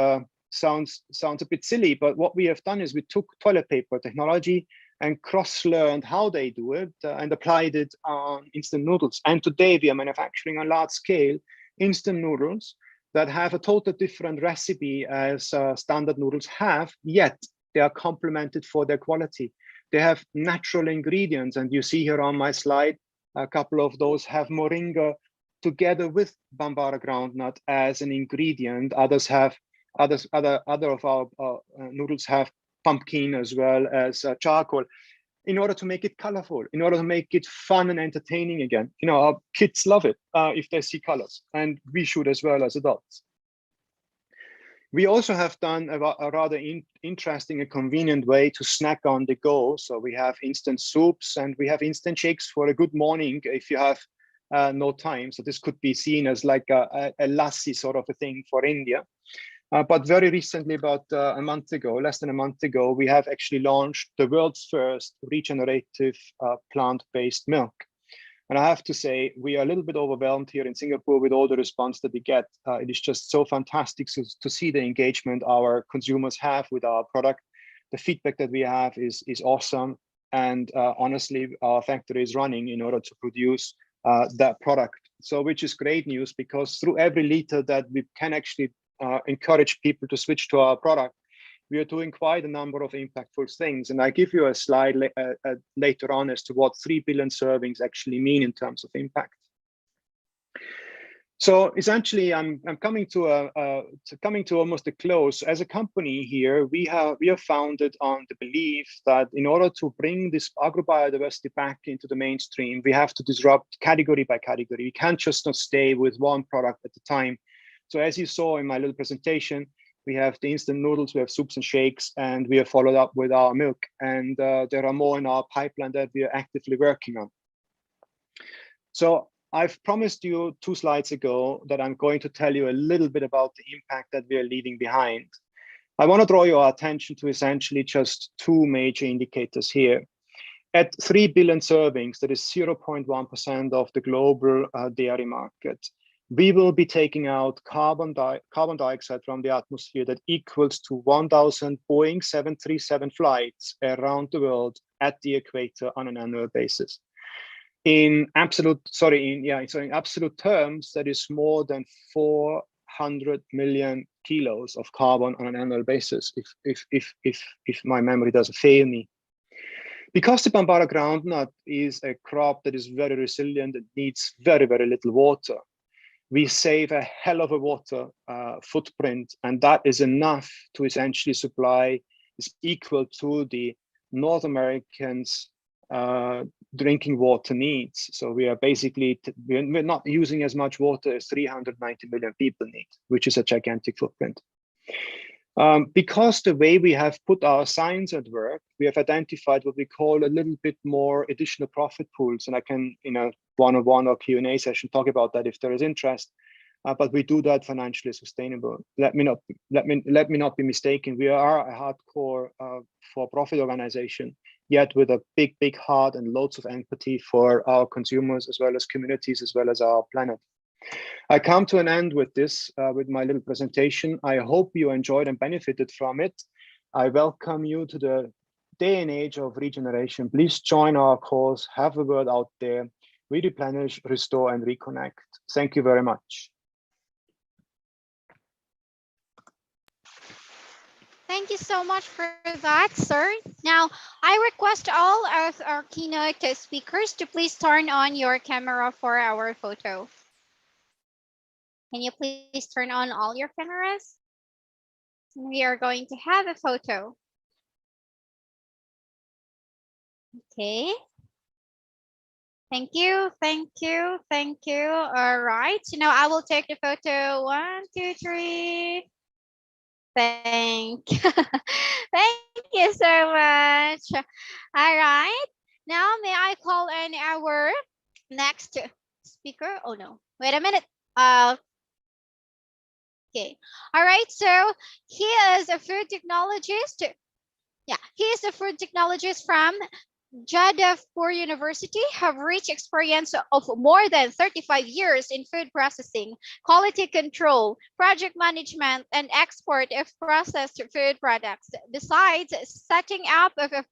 sounds a bit silly, but what we have done is we took toilet paper technology and cross-learned how they do it and applied it on instant noodles. And today we are manufacturing on large scale instant noodles that have a totally different recipe as standard noodles have, yet they are complemented for their quality. They have natural ingredients, and you see here on my slide, a couple of those have moringa together with Bambara groundnut as an ingredient. Other of our noodles have pumpkin as well as charcoal, in order to make it colorful, in order to make it fun and entertaining again. You know, our kids love it if they see colors, and we should as well as adults. We also have done a rather interesting and convenient way to snack on the go. So we have instant soups and we have instant shakes for a good morning if you have no time. So this could be seen as like a lassi sort of a thing for India. But very recently, about a month ago, less than a month ago, we have actually launched the world's first regenerative plant-based milk. And I have to say, we are a little bit overwhelmed here in Singapore with all the response that we get. It is just so fantastic to see the engagement our consumers have with our product. The feedback that we have is awesome. And honestly, our factory is running in order to produce that product. So which is great news, because through every liter that we can actually encourage people to switch to our product, we are doing quite a number of impactful things. And I give you a slide later on as to what 3 billion servings actually mean in terms of impact. So essentially, I'm coming to almost a close. As a company here, we are founded on the belief that in order to bring this agrobiodiversity back into the mainstream, we have to disrupt category by category. We can't just not stay with one product at a time. So as you saw in my little presentation, we have the instant noodles, we have soups and shakes, and we have followed up with our milk. And there are more in our pipeline that we are actively working on. So I've promised you 2 slides ago that I'm going to tell you a little bit about the impact that we are leaving behind. I want to draw your attention to essentially just 2 major indicators here. At 3 billion servings, that is 0.1% of the global dairy market, we will be taking out carbon dioxide from the atmosphere that equals to 1,000 Boeing 737 flights around the world at the equator on an annual basis. In absolute terms, that is more than 400 million kilos of carbon on an annual basis, if my memory doesn't fail me. Because the Bambara groundnut is a crop that is very resilient, it needs very, very little water. We save a hell of a water footprint, and that is enough to essentially supply, is equal to the North Americans' drinking water needs. So we are basically, we're not using as much water as 390 million people need, which is a gigantic footprint. Because the way we have put our science at work, we have identified what we call a little bit more additional profit pools, and I can, in a one-on-one or Q&A session, talk about that if there is interest. But we do that financially sustainable. Let me not be mistaken. We are a hardcore for-profit organization, yet with a big, big heart and loads of empathy for our consumers, as well as communities, as well as our planet. I come to an end with this, with my little presentation. I hope you enjoyed and benefited from it. I welcome you to the day and age of regeneration. Please join our cause, have a word out there, we replenish, restore, and reconnect. Thank you very much. Thank you so much for that, sir. Now, I request all of our keynote speakers to please turn on your camera for our photo. Can you please turn on all your cameras? We are going to have a photo. Okay. Thank you, thank you, thank you. All right, so now I will take the photo. 1, 2, 3. Thank thank you so much. All right, now may I call in our next speaker? Oh no, wait a minute. Okay. All right, so he is a food technologist. Yeah, he is a food technologist from Jadavpur University, have rich experience of more than 35 years in food processing, quality control, project management, and export of processed food products. Besides setting up of a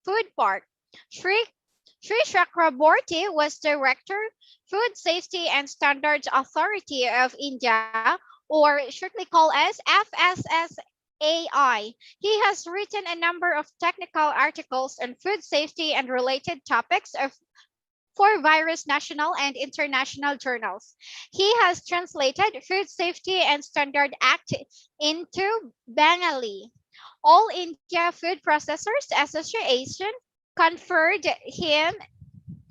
food park, Sri Chakraborty was director, Food Safety and Standards Authority of India, or shortly called as FSSAI. He has written a number of technical articles on food safety and related topics for various national and international journals. He has translated Food Safety and Standard Act into Bengali. All India Food Processors Association conferred him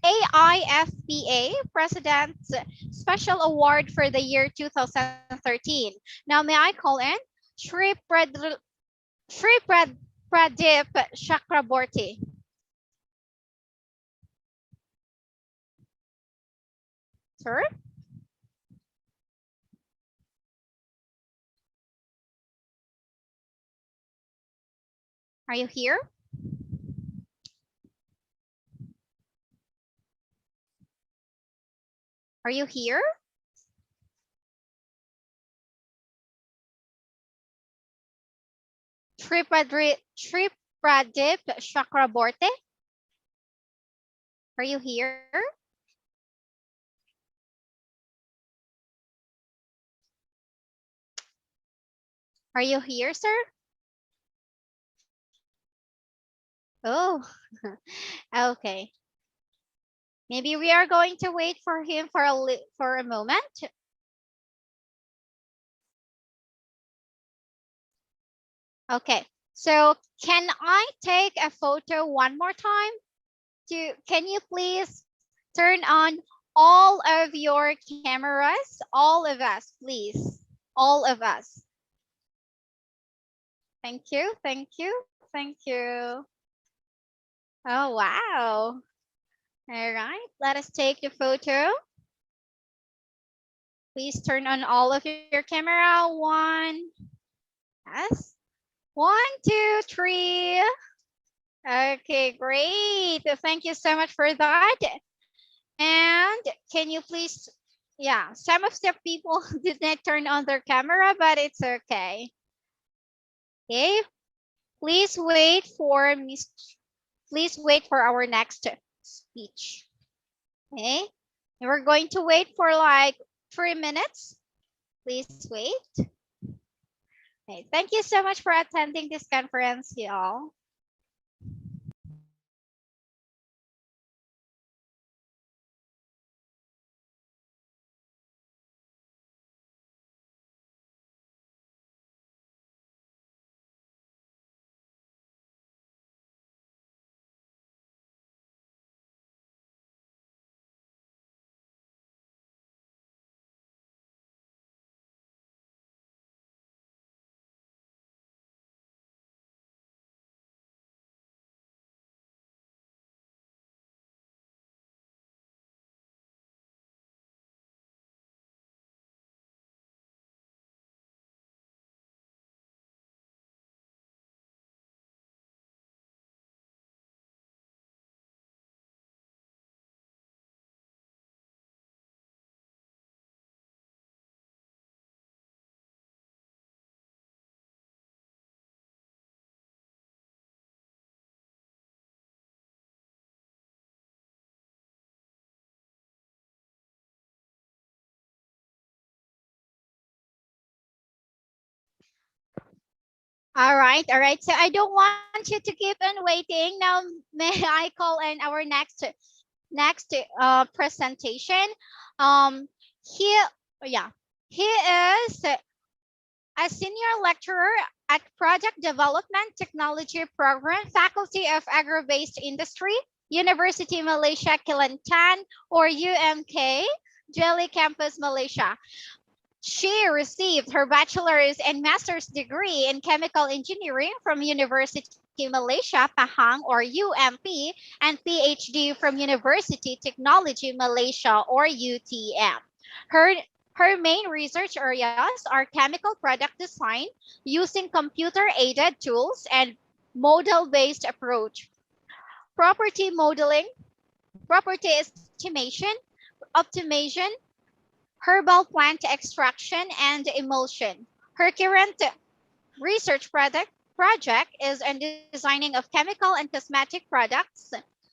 AIFPA President's Special Award for the year 2013. Now, may I call in Shri Pradip Chakraborty. Sir? Are you here? Are you here? Shri Pradip Chakraborty? Are you here? Are you here, sir? Oh, okay. Maybe we are going to wait for him for a moment. Okay, so can I take a photo one more time? Can you please turn on all of your cameras? All of us, please. All of us. Thank you, thank you, thank you. Oh, wow. All right, let us take the photo. Please turn on all of your camera. 1, yes. 1, 2, 3. Okay, great. Thank you so much for that. And can you please, yeah, some of the people did not turn on their camera, but it's okay. Okay, please wait for our next speech. Okay, and we're going to wait for like 3 minutes. Please wait. Okay, thank you so much for attending this conference, y'all. All right, all right. So I don't want you to keep on waiting. Now, may I call in our next presentation? Here, yeah, he is a senior lecturer at Project Development Technology Program, Faculty of Agro-Based Industry, University Malaysia Kelantan, or UMK, Delhi Campus, Malaysia. She received her bachelor's and master's degree in chemical engineering from University Malaysia Pahang, or UMP, and PhD from University Technology Malaysia, or UTM. Her main research areas are chemical product design using computer-aided tools and model-based approach, property modeling, property estimation, optimization, herbal plant extraction, and emulsion. Her current research project is on designing of chemical and cosmetic products,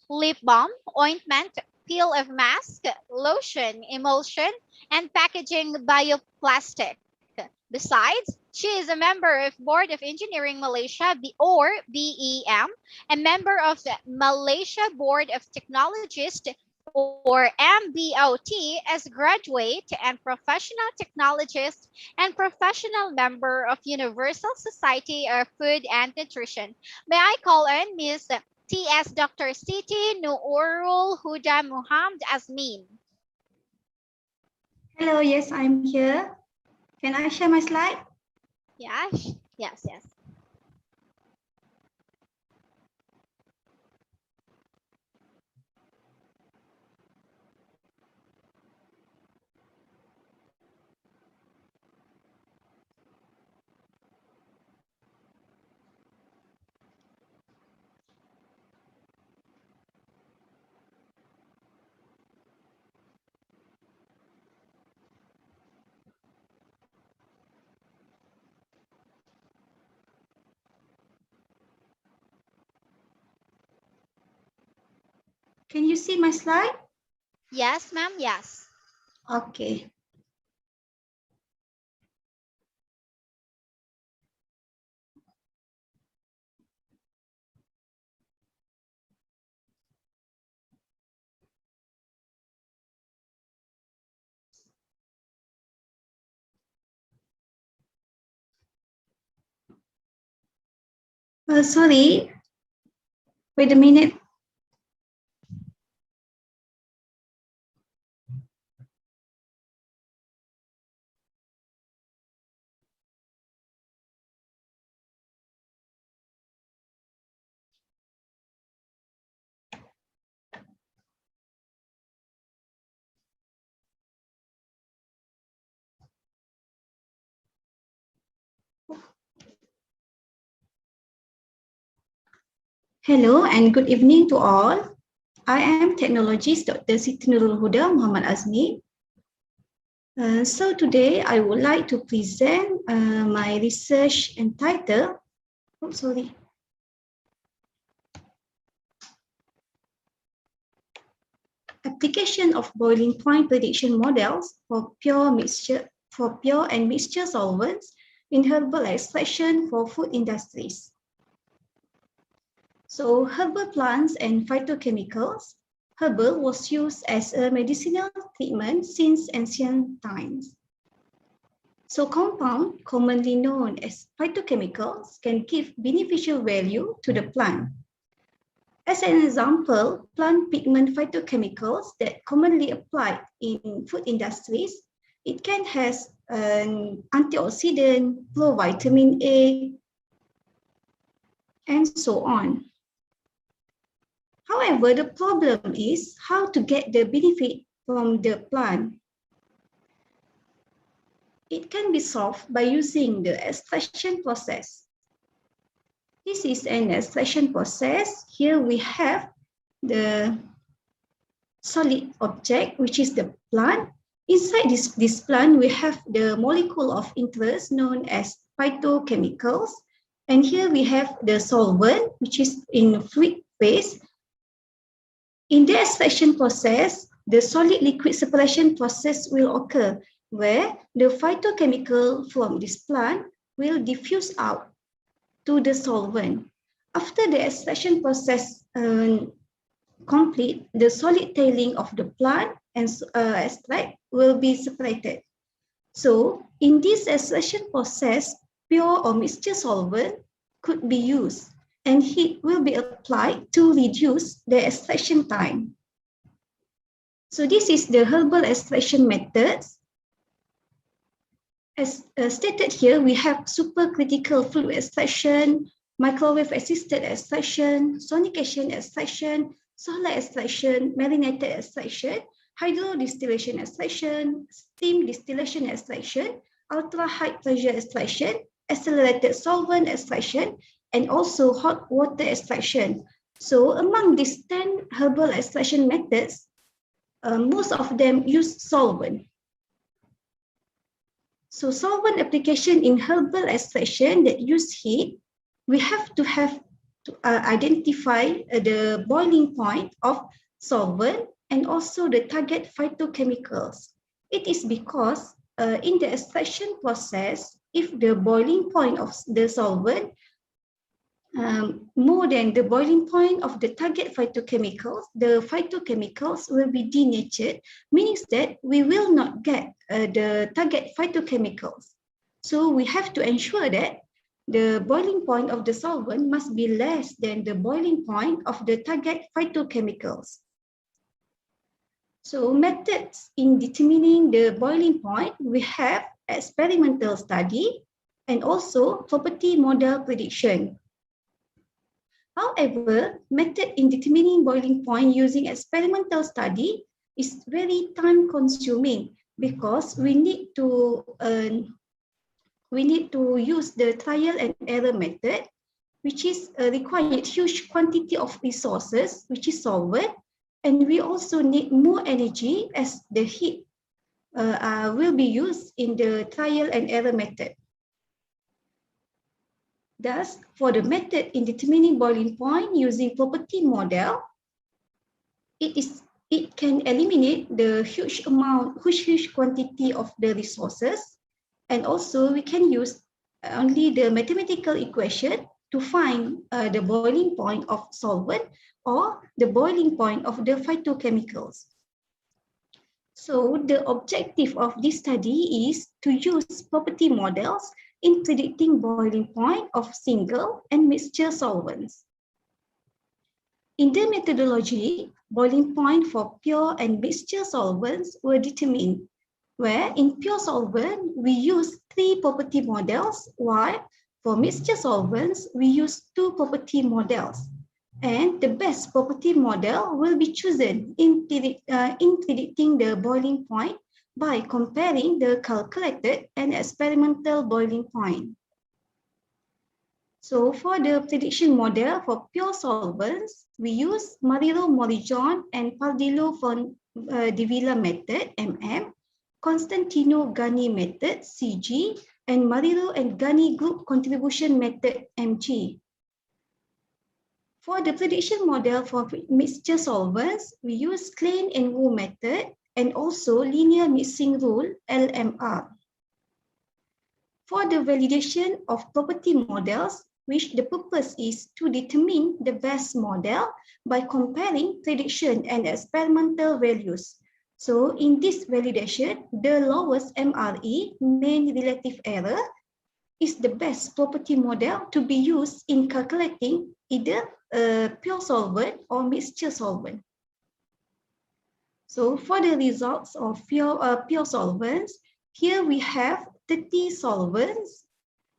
lip balm, ointment, peel of mask, lotion, emulsion, and packaging bioplastic. Besides, she is a member of Board of Engineering Malaysia, or BEM, a member of the Malaysia Board of Technologists, or MBOT, as graduate and professional technologist and professional member of Universal Society of Food and Nutrition. May I call in Ms. T.S. Dr. Siti Nurul Huda Muhammad Azmin. Hello, yes, I'm here. Can I share my slide? Yes, yes, yes. Can you see my slide? Yes, ma'am, yes. Okay. Sorry. Wait a minute. Hello and good evening to all. I am technologist Dr. Siti Nurul Huda Muhammad Azmi. So today I would like to present my research entitled, Application of boiling point prediction models for pure and mixture solvents in herbal extraction for food industries. So herbal plants and phytochemicals. Herbal was used as a medicinal treatment since ancient times. So compound, commonly known as phytochemicals, can give beneficial value to the plant. As an example, plant pigment phytochemicals that commonly applied in food industries, it can have an antioxidant, provitamin A, and so on. However, the problem is how to get the benefit from the plant. It can be solved by using the extraction process. This is an extraction process. Here we have the solid object, which is the plant. Inside this plant, we have the molecule of interest known as phytochemicals. And here we have the solvent, which is in fluid phase. In the extraction process, the solid liquid separation process will occur, where the phytochemical from this plant will diffuse out. to the solvent. After the extraction process complete, the solid tailing of the plant and extract will be separated. So in this extraction process, pure or mixture solvent could be used and heat will be applied to reduce the extraction time. So this is the herbal extraction methods. As stated here, we have supercritical fluid extraction, microwave assisted extraction, sonication extraction, solar extraction, marinated extraction, hydrodistillation extraction, steam distillation extraction, ultra high pressure extraction, accelerated solvent extraction, and also hot water extraction. So among these 10 herbal extraction methods, most of them use solvent. So solvent application in herbal extraction that use heat, we have to identify the boiling point of solvent and also the target phytochemicals. It is because in the extraction process, if the boiling point of the solvent more than the boiling point of the target phytochemicals, the phytochemicals will be denatured, meaning that we will not get the target phytochemicals. So we have to ensure that the boiling point of the solvent must be less than the boiling point of the target phytochemicals. So methods in determining the boiling point, we have experimental study and also property model prediction. However, method in determining boiling point using experimental study is very time consuming because we need to use the trial and error method, which is required huge quantity of resources, which is solvent, and we also need more energy as the heat will be used in the trial and error method. Thus, for the method in determining boiling point using property model, it can eliminate the huge quantity of the resources, and also we can use only the mathematical equation to find the boiling point of solvent or the boiling point of the phytochemicals. So the objective of this study is to use property models in predicting boiling point of single and mixture solvents. In the methodology, boiling point for pure and mixture solvents were determined, where in pure solvent, we use 3 property models, while for mixture solvents, we use 2 property models. And the best property model will be chosen in predicting the boiling point by comparing the calculated and experimental boiling point. So for the prediction model for pure solvents, we use Marilo-Morijon and Pardillo-von-Divila method, MM, Constantino-Gani method, CG, and Marilo and Gani group contribution method, MG. For the prediction model for mixture solvents, we use Klein and Wu method and also linear mixing rule, LMR. For the validation of property models, which the purpose is to determine the best model by comparing prediction and experimental values. So in this validation, the lowest MRE, mean relative error, is the best property model to be used in calculating either pure solvent or mixture solvent. So for the results of pure solvents, here we have 30 solvents,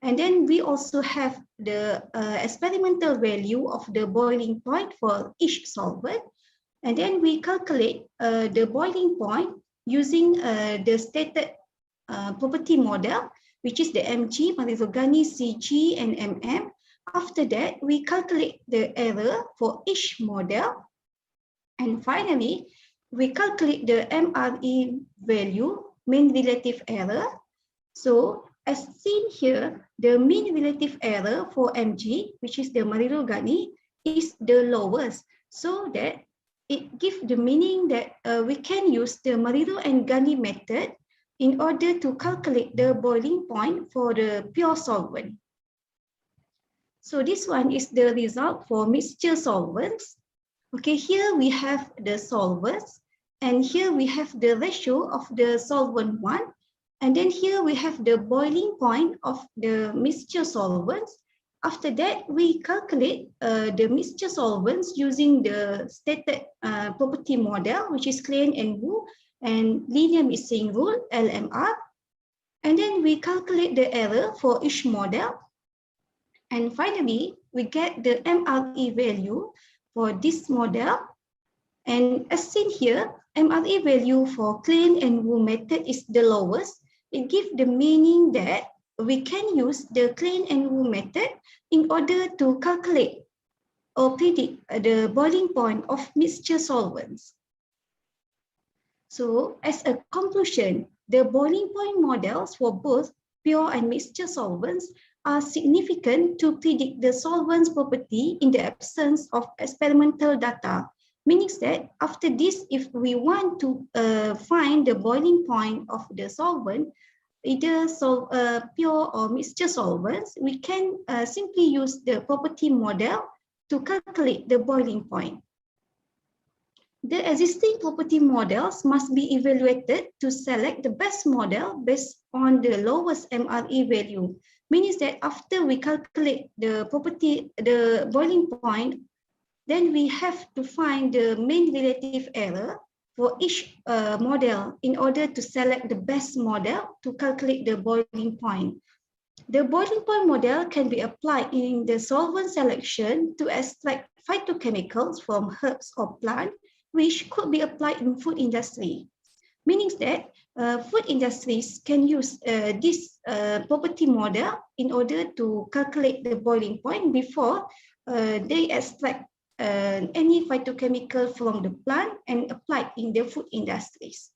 and then we also have the experimental value of the boiling point for each solvent, and then we calculate the boiling point using the stated property model, which is the MG, Marilo-Gani, CG, and MM. After that, we calculate the error for each model, and finally, we calculate the MRE value, mean relative error. So as seen here, the mean relative error for MG, which is the Marilo-Gani, is the lowest. So that it gives the meaning that we can use the Marilo and Gani method in order to calculate the boiling point for the pure solvent. So this one is the result for mixture solvents. Okay, here we have the solvents, and here we have the ratio of the solvent one, and then here we have the boiling point of the mixture solvents. After that, we calculate the mixture solvents using the stated property model, which is Klein and Wu, and linear mixing rule, LMR. And then we calculate the error for each model. And finally, we get the MRE value for this model. And as seen here, MRE value for Klein and Wu method is the lowest. It gives the meaning that we can use the Klein and Wu method in order to calculate or predict the boiling point of mixture solvents. So as a conclusion, the boiling point models for both pure and mixture solvents are significant to predict the solvent's property in the absence of experimental data. Meaning that after this, if we want to find the boiling point of the solvent, either pure or mixture solvents, we can simply use the property model to calculate the boiling point. The existing property models must be evaluated to select the best model based on the lowest MRE value. Meaning that after we calculate the boiling point, then we have to find the mean relative error for each model in order to select the best model to calculate the boiling point. The boiling point model can be applied in the solvent selection to extract phytochemicals from herbs or plants, which could be applied in food industry. Meaning that food industries can use this property model in order to calculate the boiling point before they extract any phytochemical from the plant and applied in the food industries.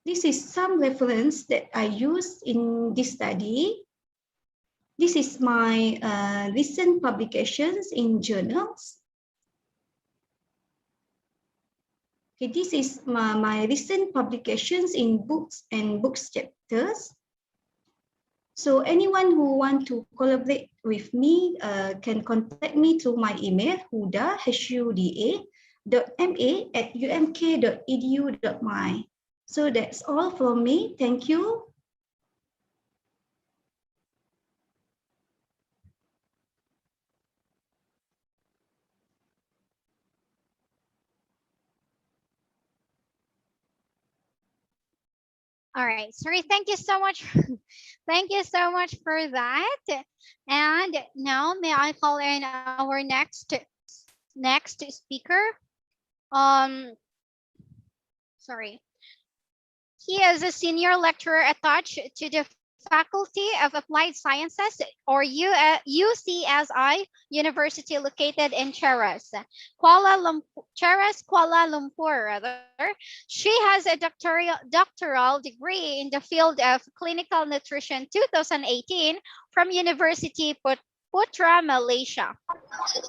This is some reference that I used in this study. This is my recent publications in journals. Okay, this is my recent publications in books and books chapters. So anyone who want to collaborate with me can contact me through my email, huda.ma@umk.edu.my. So that's all from me. Thank you. All right, sorry, thank you so much. Thank you so much for that. And now may I call in our next speaker. Sorry. He is a senior lecturer attached to the Faculty of Applied Sciences, or UCSI University, located in Cheras, Kuala Lumpur. She has a doctoral degree in the field of clinical nutrition 2018 from University Putra, Malaysia.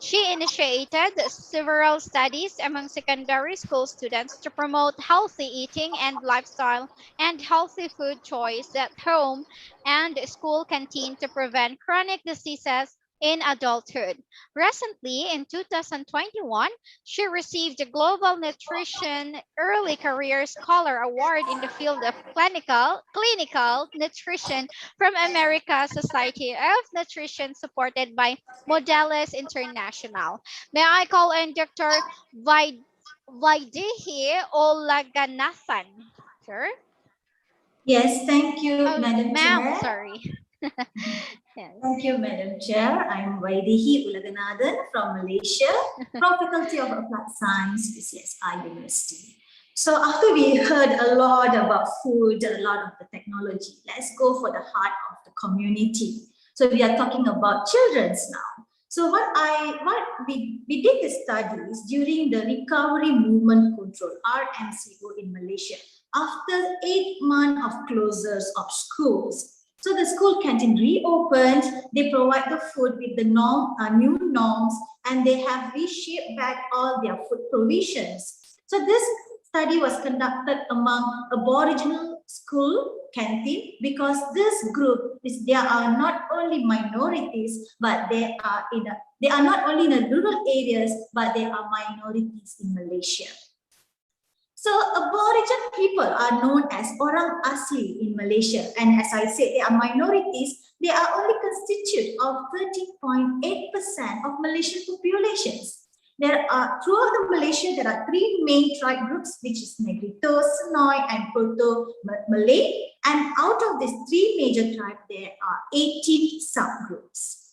She initiated several studies among secondary school students to promote healthy eating and lifestyle and healthy food choice at home and school canteen to prevent chronic diseases in adulthood. Recently, in 2021, she received the Global Nutrition Early Career Scholar Award in the field of clinical nutrition from American Society of Nutrition, supported by Modeles International. May I call in Dr. Vaidehi Olaganathan, sir? Yes, thank you, Madam Ma'am, Chair. sorry. Yes. Thank you, Madam Chair. I'm Vaidehi Ulaganathan from Malaysia, from Faculty of Applied Science, UCSI University. So after we heard a lot about food, a lot of the technology, let's go for the heart of the community. So we are talking about children's now. So we did the studies during the Recovery Movement Control, RMCO, in Malaysia, after 8 months of closures of schools. So the school canteen reopened, they provide the food with the new norms, and they have reshaped back all their food provisions. So this study was conducted among Aboriginal school canteen because this group is, there are not only minorities, but they are not only in the rural areas, but they are minorities in Malaysia. So Aboriginal people are known as Orang Asli in Malaysia, and as I said, they are minorities. They are only constitute of 13.8% of Malaysian populations. There are, throughout the Malaysia, there are three main tribe groups, which is Negrito, Senoi, and Proto-Malay. And out of these three major tribes, there are 18 subgroups.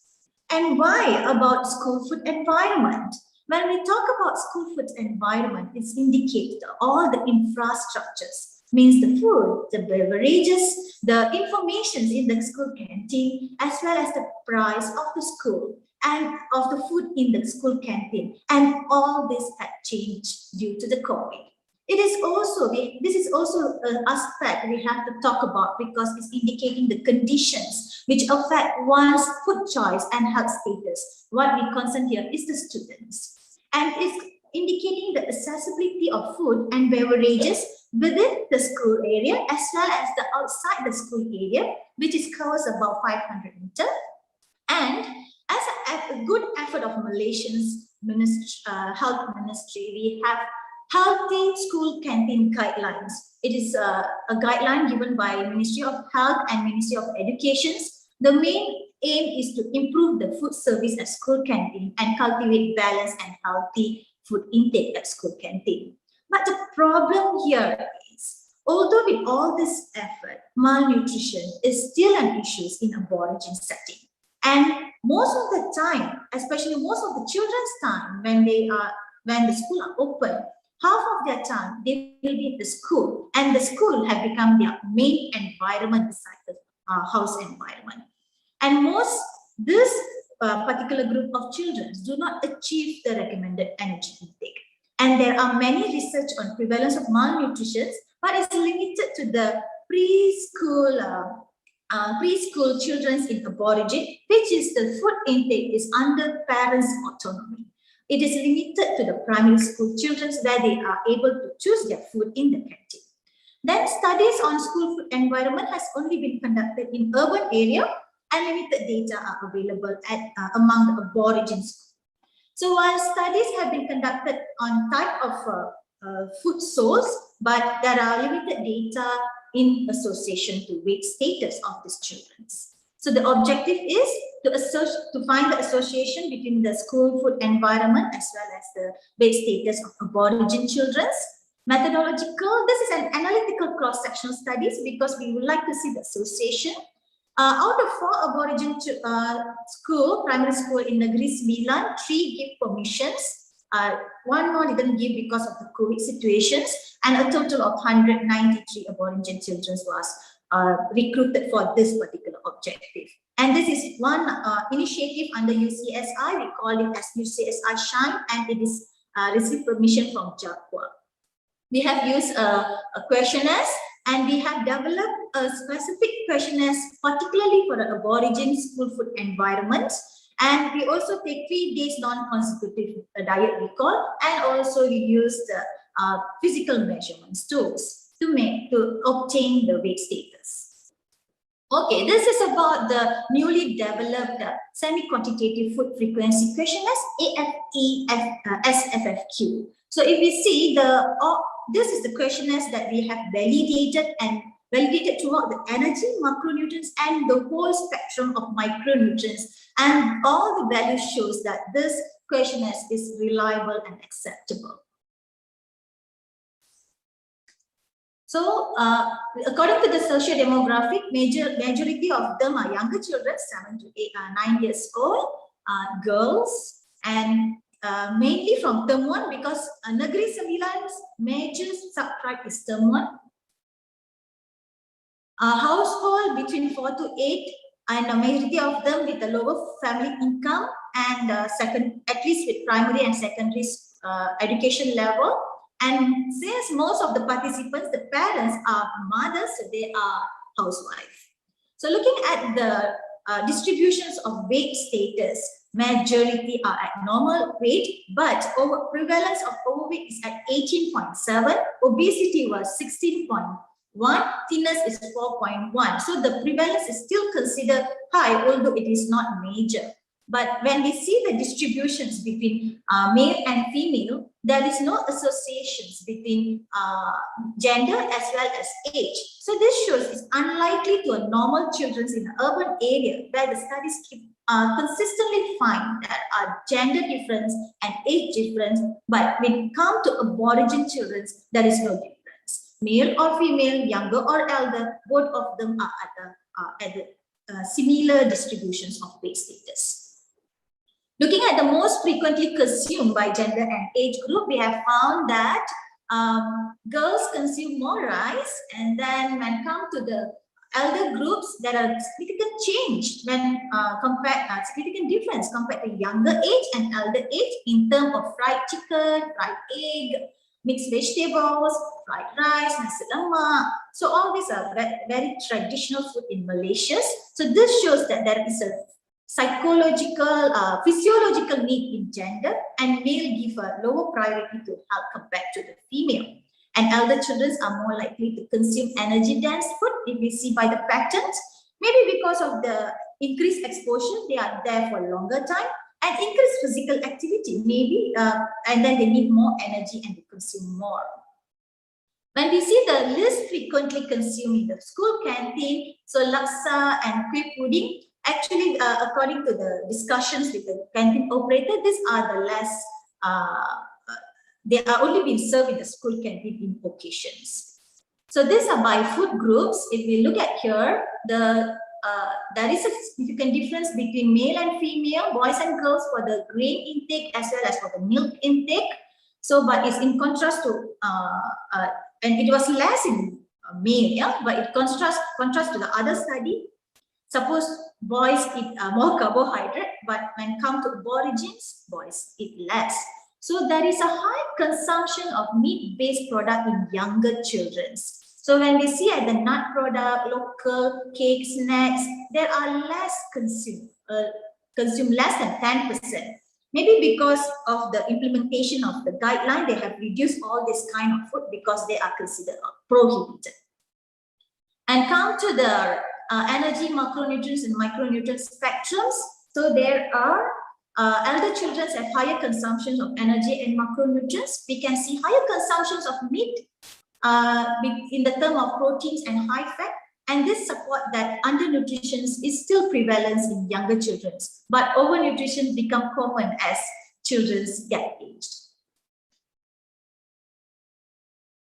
And why about school food environment? When we talk about school food environment, it's indicated all the infrastructures, means the food, the beverages, the information in the school canteen, as well as the price of the school and of the food in the school canteen. And all this had changed due to the COVID. It is also, this is also an aspect we have to talk about because it's indicating the conditions which affect one's food choice and health status. What we concern here is the students. And it's indicating the accessibility of food and beverages within the school area as well as the outside the school area, which is covers about 500 meters. And as a good effort of Malaysians health ministry, we have healthy school canteen guidelines. It is a guideline given by Ministry of Health and Ministry of Education. The main aim is to improve the food service at school canteen and cultivate balance and healthy food intake at school canteen. But the problem here is, although with all this effort, malnutrition is still an issue in Aborigine setting. And most of the time, especially most of the children's time, when the school are open, half of their time they will be at the school, and the school have become their main environment beside the house environment. And this particular group of children do not achieve the recommended energy intake. And there are many research on prevalence of malnutrition, but it's limited to the preschool children in Aborigine, which is the food intake is under parents' autonomy. It is limited to the primary school children where they are able to choose their food in the canteen. Then studies on school food environment has only been conducted in urban area, and limited data are available among the Aborigine schools. So while studies have been conducted on type of food source, but there are limited data in association to weight status of these children. So the objective is to find the association between the school food environment as well as the weight status of Aborigine children. Methodological, this is an analytical cross-sectional studies because we would like to see the association. Out of 4 Aborigine primary school in Negeri Sembilan, 3 give permissions. 1 more didn't give because of the COVID situations, and a total of 193 Aborigine children was recruited for this particular objective. And this is one initiative under UCSI. We call it as UCSI Shine, and it is received permission from JAPWA. We have used questionnaires, and we have developed a specific questionnaires, particularly for the Aborigine school food environment. And we also take 3 days non-consecutive diet recall, and also we use the physical measurements tools to obtain the weight status. Okay, this is about the newly developed semi-quantitative food frequency questionnaires, SFFQ. So if we see this is the questionnaires that we have validated throughout the energy, macronutrients, and the whole spectrum of micronutrients, and all the values shows that this questionnaire is reliable and acceptable. So, according to the socio-demographic, majority of them are younger children, 7 to 9 years old, girls, and mainly from term 1 because Negeri Sembilan's major subtribe is term 1. Household between 4 to 8, and a majority of them with a lower family income and at least with primary and secondary education level. And since most of the participants, the parents are mothers, so they are housewives. So looking at the distributions of weight status, majority are at normal weight, but prevalence of overweight is at 18.7, obesity was 16.1, 1, thinness is 4.1. So the prevalence is still considered high, although it is not major. But when we see the distributions between male and female, there is no associations between gender as well as age. So this shows it's unlikely to a normal children in an urban area where the studies consistently find that are gender difference and age difference. But when it comes to Aboriginal children, there is no difference. Male or female, younger or elder, both of them are at the similar distributions of weight status. Looking at the most frequently consumed by gender and age group, we have found that girls consume more rice, and then when come to the elder groups, there are significant change when significant difference compared to younger age and elder age in terms of fried chicken, fried egg, mixed vegetables, fried rice, nasi lemak. So all these are very traditional food in Malaysia. So this shows that there is a psychological, physiological need in gender, and male give a lower priority to health compared to the female. And elder children are more likely to consume energy-dense food, if we see by the patterns. Maybe because of the increased exposure, they are there for a longer time, and increased physical activity, maybe, and then they need more energy and they consume more. When we see the least frequently consumed in the school canteen, so laksa and kuih pudding, actually, according to the discussions with the canteen operator, these are the less, they are only being served in the school canteen in occasions. So these are by food groups. If we look at here, there is a significant difference between male and female, boys and girls for the grain intake as well as for the milk intake. So, but it's in contrast to, and it was less in male, yeah, but it contrast to the other study. Suppose boys eat more carbohydrate, but when come to Aborigines, boys eat less. So there is a high consumption of meat-based product in younger children. So when we see at the nut product, local cake, snacks, there are less consumed less than 10%. Maybe because of the implementation of the guideline, they have reduced all this kind of food because they are considered prohibited. And come to the energy, macronutrients and micronutrient spectrums. So there are elder children have higher consumptions of energy and macronutrients. We can see higher consumptions of meat in the term of proteins and high fat, and this support that undernutrition is still prevalent in younger children, but overnutrition become common as children get aged.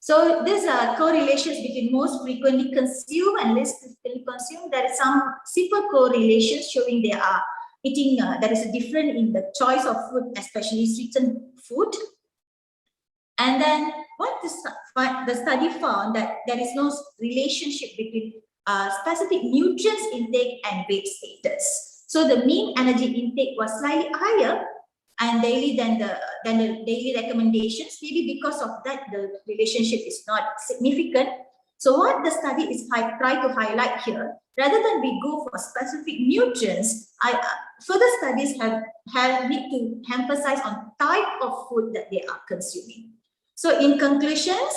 So these are correlations between most frequently consumed and least frequently consumed. There is some simple correlations showing they are eating, there is a difference in the choice of food, especially sweetened food. And then what the study found that there is no relationship between specific nutrients intake and weight status. So the mean energy intake was slightly higher and daily than the daily recommendations. Maybe because of that, the relationship is not significant. So what the study is trying to highlight here, rather than we go for specific nutrients, further studies have need to emphasize on type of food that they are consuming. So in conclusions,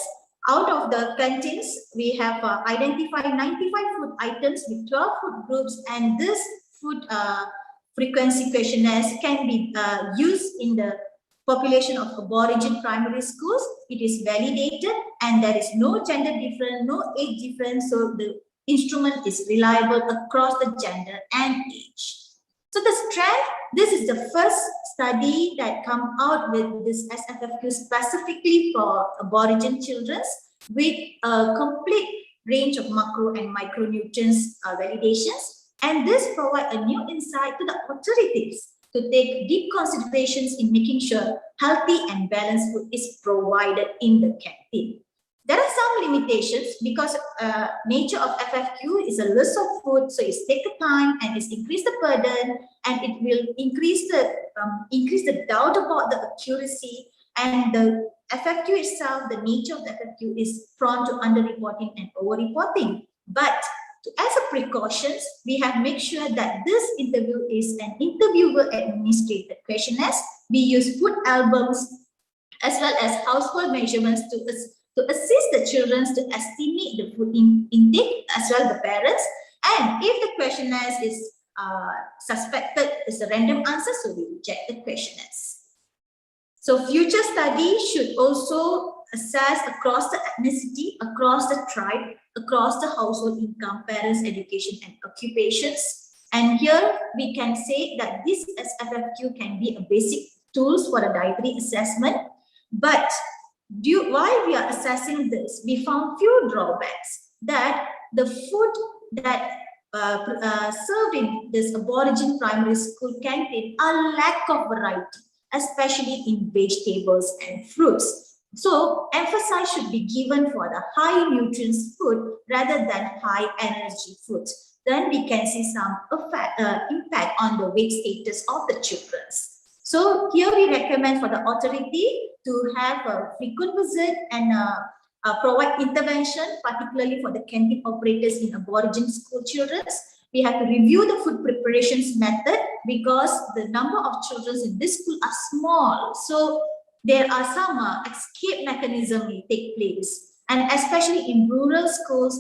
out of the canteens, we have identified 95 food items with 12 food groups, and this food frequency questionnaires can be used in the population of Aboriginal primary schools. It is validated and there is no gender difference, no age difference, so the instrument is reliable across the gender and age. So the strength, this is the first study that come out with this SFFQ specifically for Aboriginal children with a complete range of macro and micronutrients validations. And this provides a new insight to the authorities to take deep considerations in making sure healthy and balanced food is provided in the canteen. There are some limitations because nature of FFQ is a list of food, so it's take the time and it's increase the burden, and it will increase the doubt about the accuracy, and the FFQ itself, the nature of the FFQ is prone to underreporting and overreporting. But as a precautions, we have made sure that this interview is an interviewer administrated questionnaires. We use food albums as well as household measurements to to assist the children to estimate the food intake as well the parents. And if the questionnaire is suspected is a random answer, so we reject the questionnaires. So future study should also assess across the ethnicity, across the tribe, across the household income, parents, education, and occupations. And here we can say that this SFFQ can be a basic tools for a dietary assessment. But while we are assessing this, we found few drawbacks that the food that served in this Aborigine primary school canteen are lack of variety, especially in vegetables and fruits. So emphasis should be given for the high nutrients food rather than high energy foods. Then we can see some impact on the weight status of the children. So here we recommend for the authority to have a frequent visit and provide intervention, particularly for the canteen operators in Aborigine school children. We have to review the food preparations method because the number of children in this school are small. So there are some escape mechanism may take place. And especially in rural schools,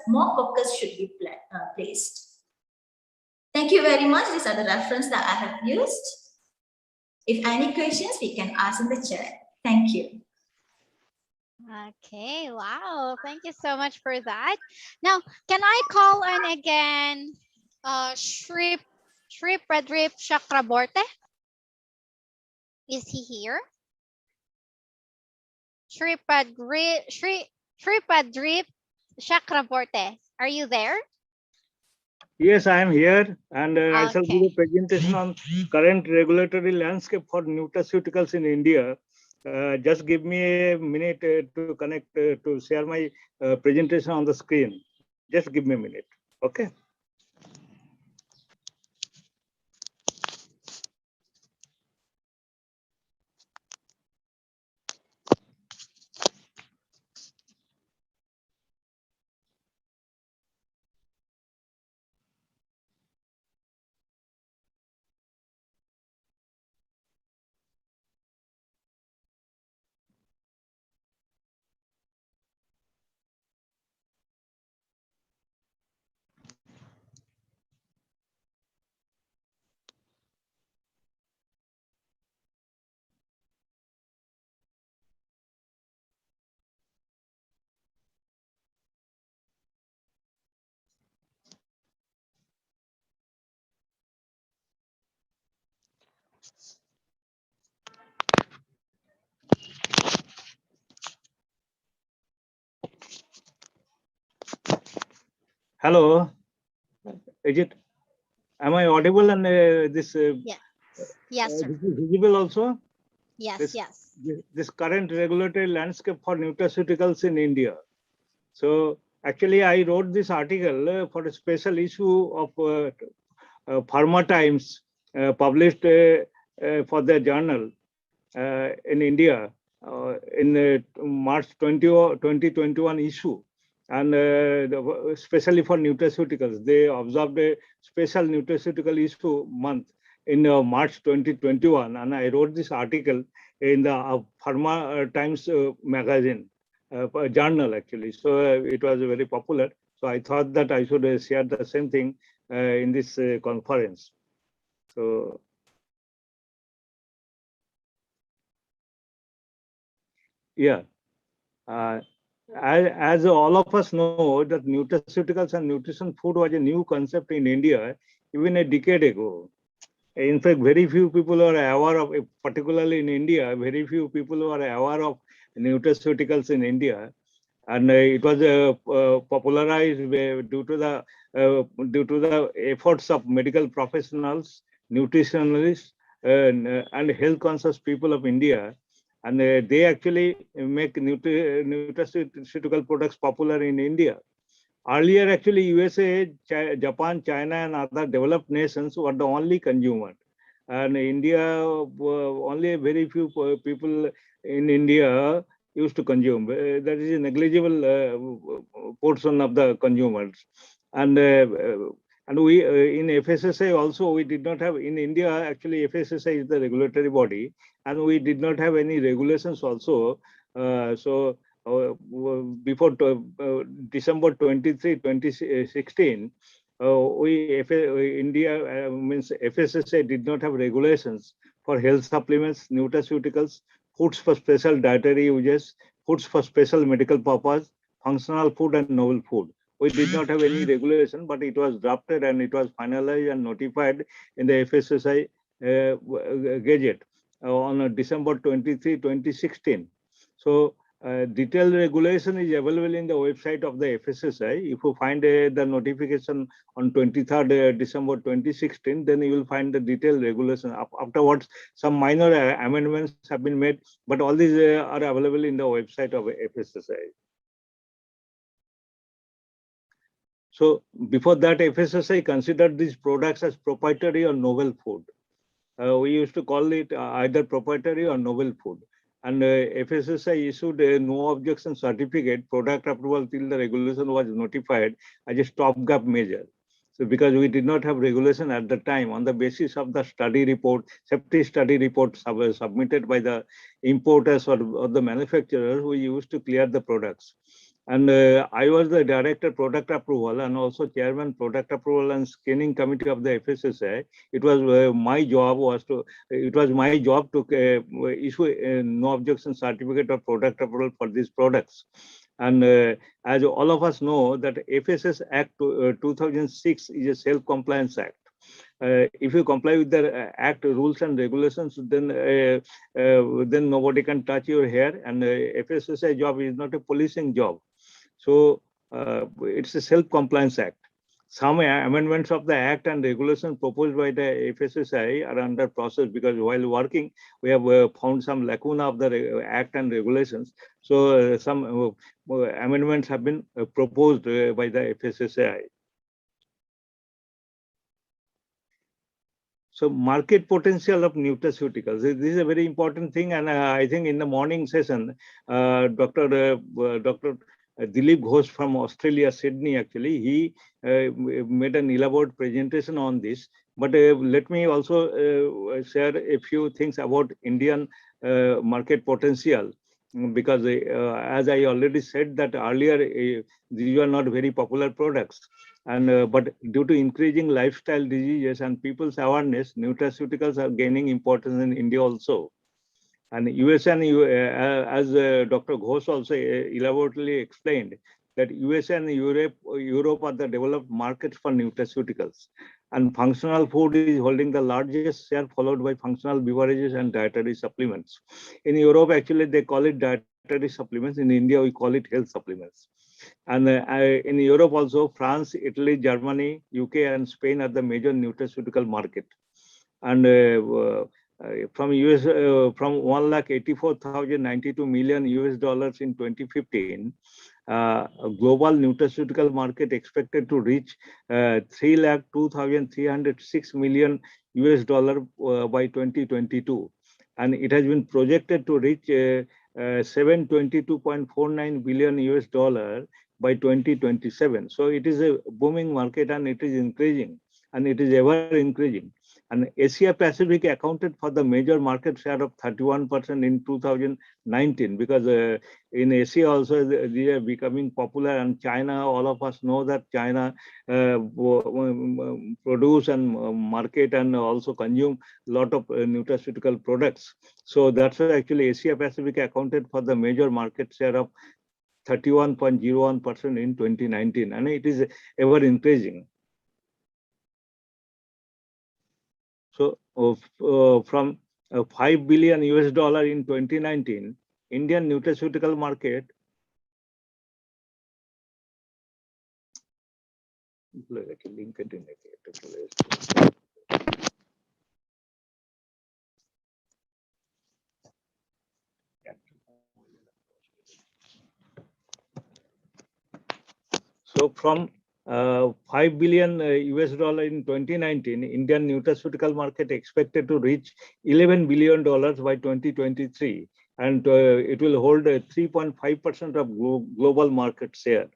more focus should be placed. Thank you very much. These are the references that I have used. If any questions, we can ask in the chat. Thank you. Okay, wow. Thank you so much for that. Now, can I call on again Shri Pradrip Chakraborty? Is he here? Shri Pradrip Chakraborty, are you there? Yes, I am here, and I shall give a presentation on current regulatory landscape for nutraceuticals in India. Just give me a minute to connect to share my presentation on the screen. Just give me a minute, okay? Hello, is it? Am I audible and this? Yes, sir. This is visible also? Yes, yes. This current regulatory landscape for nutraceuticals in India. So actually, I wrote this article for a special issue of Pharma Times, published for the journal in India in the March 2021 issue. And especially for nutraceuticals, they observed a special nutraceutical issue month in March 2021, and I wrote this article in the Pharma Times magazine, journal actually. So it was very popular. So I thought that I should share the same thing in this conference. So yeah. As all of us know, that nutraceuticals and nutrition food was a new concept in India even a decade ago. In fact, very few people are aware of, particularly in India, very few people are aware of nutraceuticals in India. And it was popularized due to the efforts of medical professionals, nutritionists, and health conscious people of India. And they actually make nutraceutical products popular in India. Earlier, actually, USA, Japan, China, and other developed nations were the only consumer. And India, only very few people in India used to consume. That is a negligible portion of the consumers. And we in FSSAI also, we did not have, in India, actually FSSAI is the regulatory body, and we did not have any regulations also. So before December 23, 2016, India means FSSAI did not have regulations for health supplements, nutraceuticals, foods for special dietary uses, foods for special medical purpose, functional food and novel food. We did not have any regulation, but it was drafted and it was finalized and notified in the FSSAI Gazette on December 23, 2016. So detailed regulation is available in the website of the FSSAI. If you find the notification on 23rd December 2016, then you will find the detailed regulation. Afterwards, some minor amendments have been made, but all these are available in the website of FSSAI. So before that, FSSAI considered these products as proprietary or novel food. We used to call it either proprietary or novel food. And FSSAI issued a no objection certificate, product approval till the regulation was notified as a stopgap measure. So because we did not have regulation at the time, on the basis of the study report, safety study report submitted by the importers or the manufacturers, we used to clear the products. And I was the director product approval and also chairman product approval and screening committee of the FSSAI. It was my job to issue a no objection certificate of product approval for these products. And as all of us know that FSS Act 2006 is a self-compliance act. If you comply with the act rules and regulations, then nobody can touch your hair, and FSSAI job is not a policing job. So it's a self-compliance act. Some amendments of the act and regulation proposed by the FSSAI are under process, because while working, we have found some lacuna of the act and regulations. So some amendments have been proposed by the FSSAI. So market potential of nutraceuticals. This is a very important thing, and I think in the morning session, Dr. Dilip Ghosh from Australia, Sydney, actually, he made an elaborate presentation on this. But let me also share a few things about Indian market potential, because as I already said that earlier, these are not very popular products. And but due to increasing lifestyle diseases and people's awareness, nutraceuticals are gaining importance in India also. And US and as Dr. Ghosh also elaborately explained, that US and Europe are the developed markets for nutraceuticals. And functional food is holding the largest share, followed by functional beverages and dietary supplements. In Europe, actually, they call it dietary supplements. In India, we call it health supplements. And in Europe also, France, Italy, Germany, UK, and Spain are the major nutraceutical market. And from US, from 1,84,092 million US dollars in 2015, global nutraceutical market expected to reach 3,02,306 million US dollar by 2022, and it has been projected to reach 722.49 billion US dollar by 2027. So it is a booming market, and it is increasing, and it is ever increasing. And Asia Pacific accounted for the major market share of 31% in 2019, because in Asia also they are becoming popular, and China, all of us know that China produce and market and also consume a lot of nutraceutical products. So that's why actually Asia Pacific accounted for the major market share of 31.01% in 2019, and it is ever increasing. So from 5 billion US dollar in 2019, Indian nutraceutical market so from 5 billion US dollar in 2019, Indian nutraceutical market expected to reach $11 billion by 2023, and it will hold 3.5% of global market share.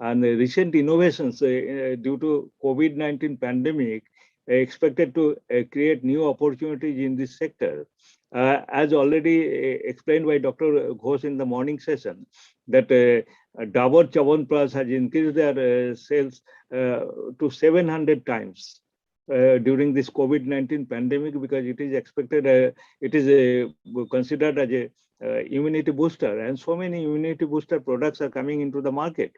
And recent innovations due to COVID-19 pandemic expected to create new opportunities in this sector. As already explained by Dr. Ghosh in the morning session, that Dabur Chyawanprash has increased their sales to 700 times during this COVID-19 pandemic, because it is expected, it is considered as a immunity booster, and so many immunity booster products are coming into the market.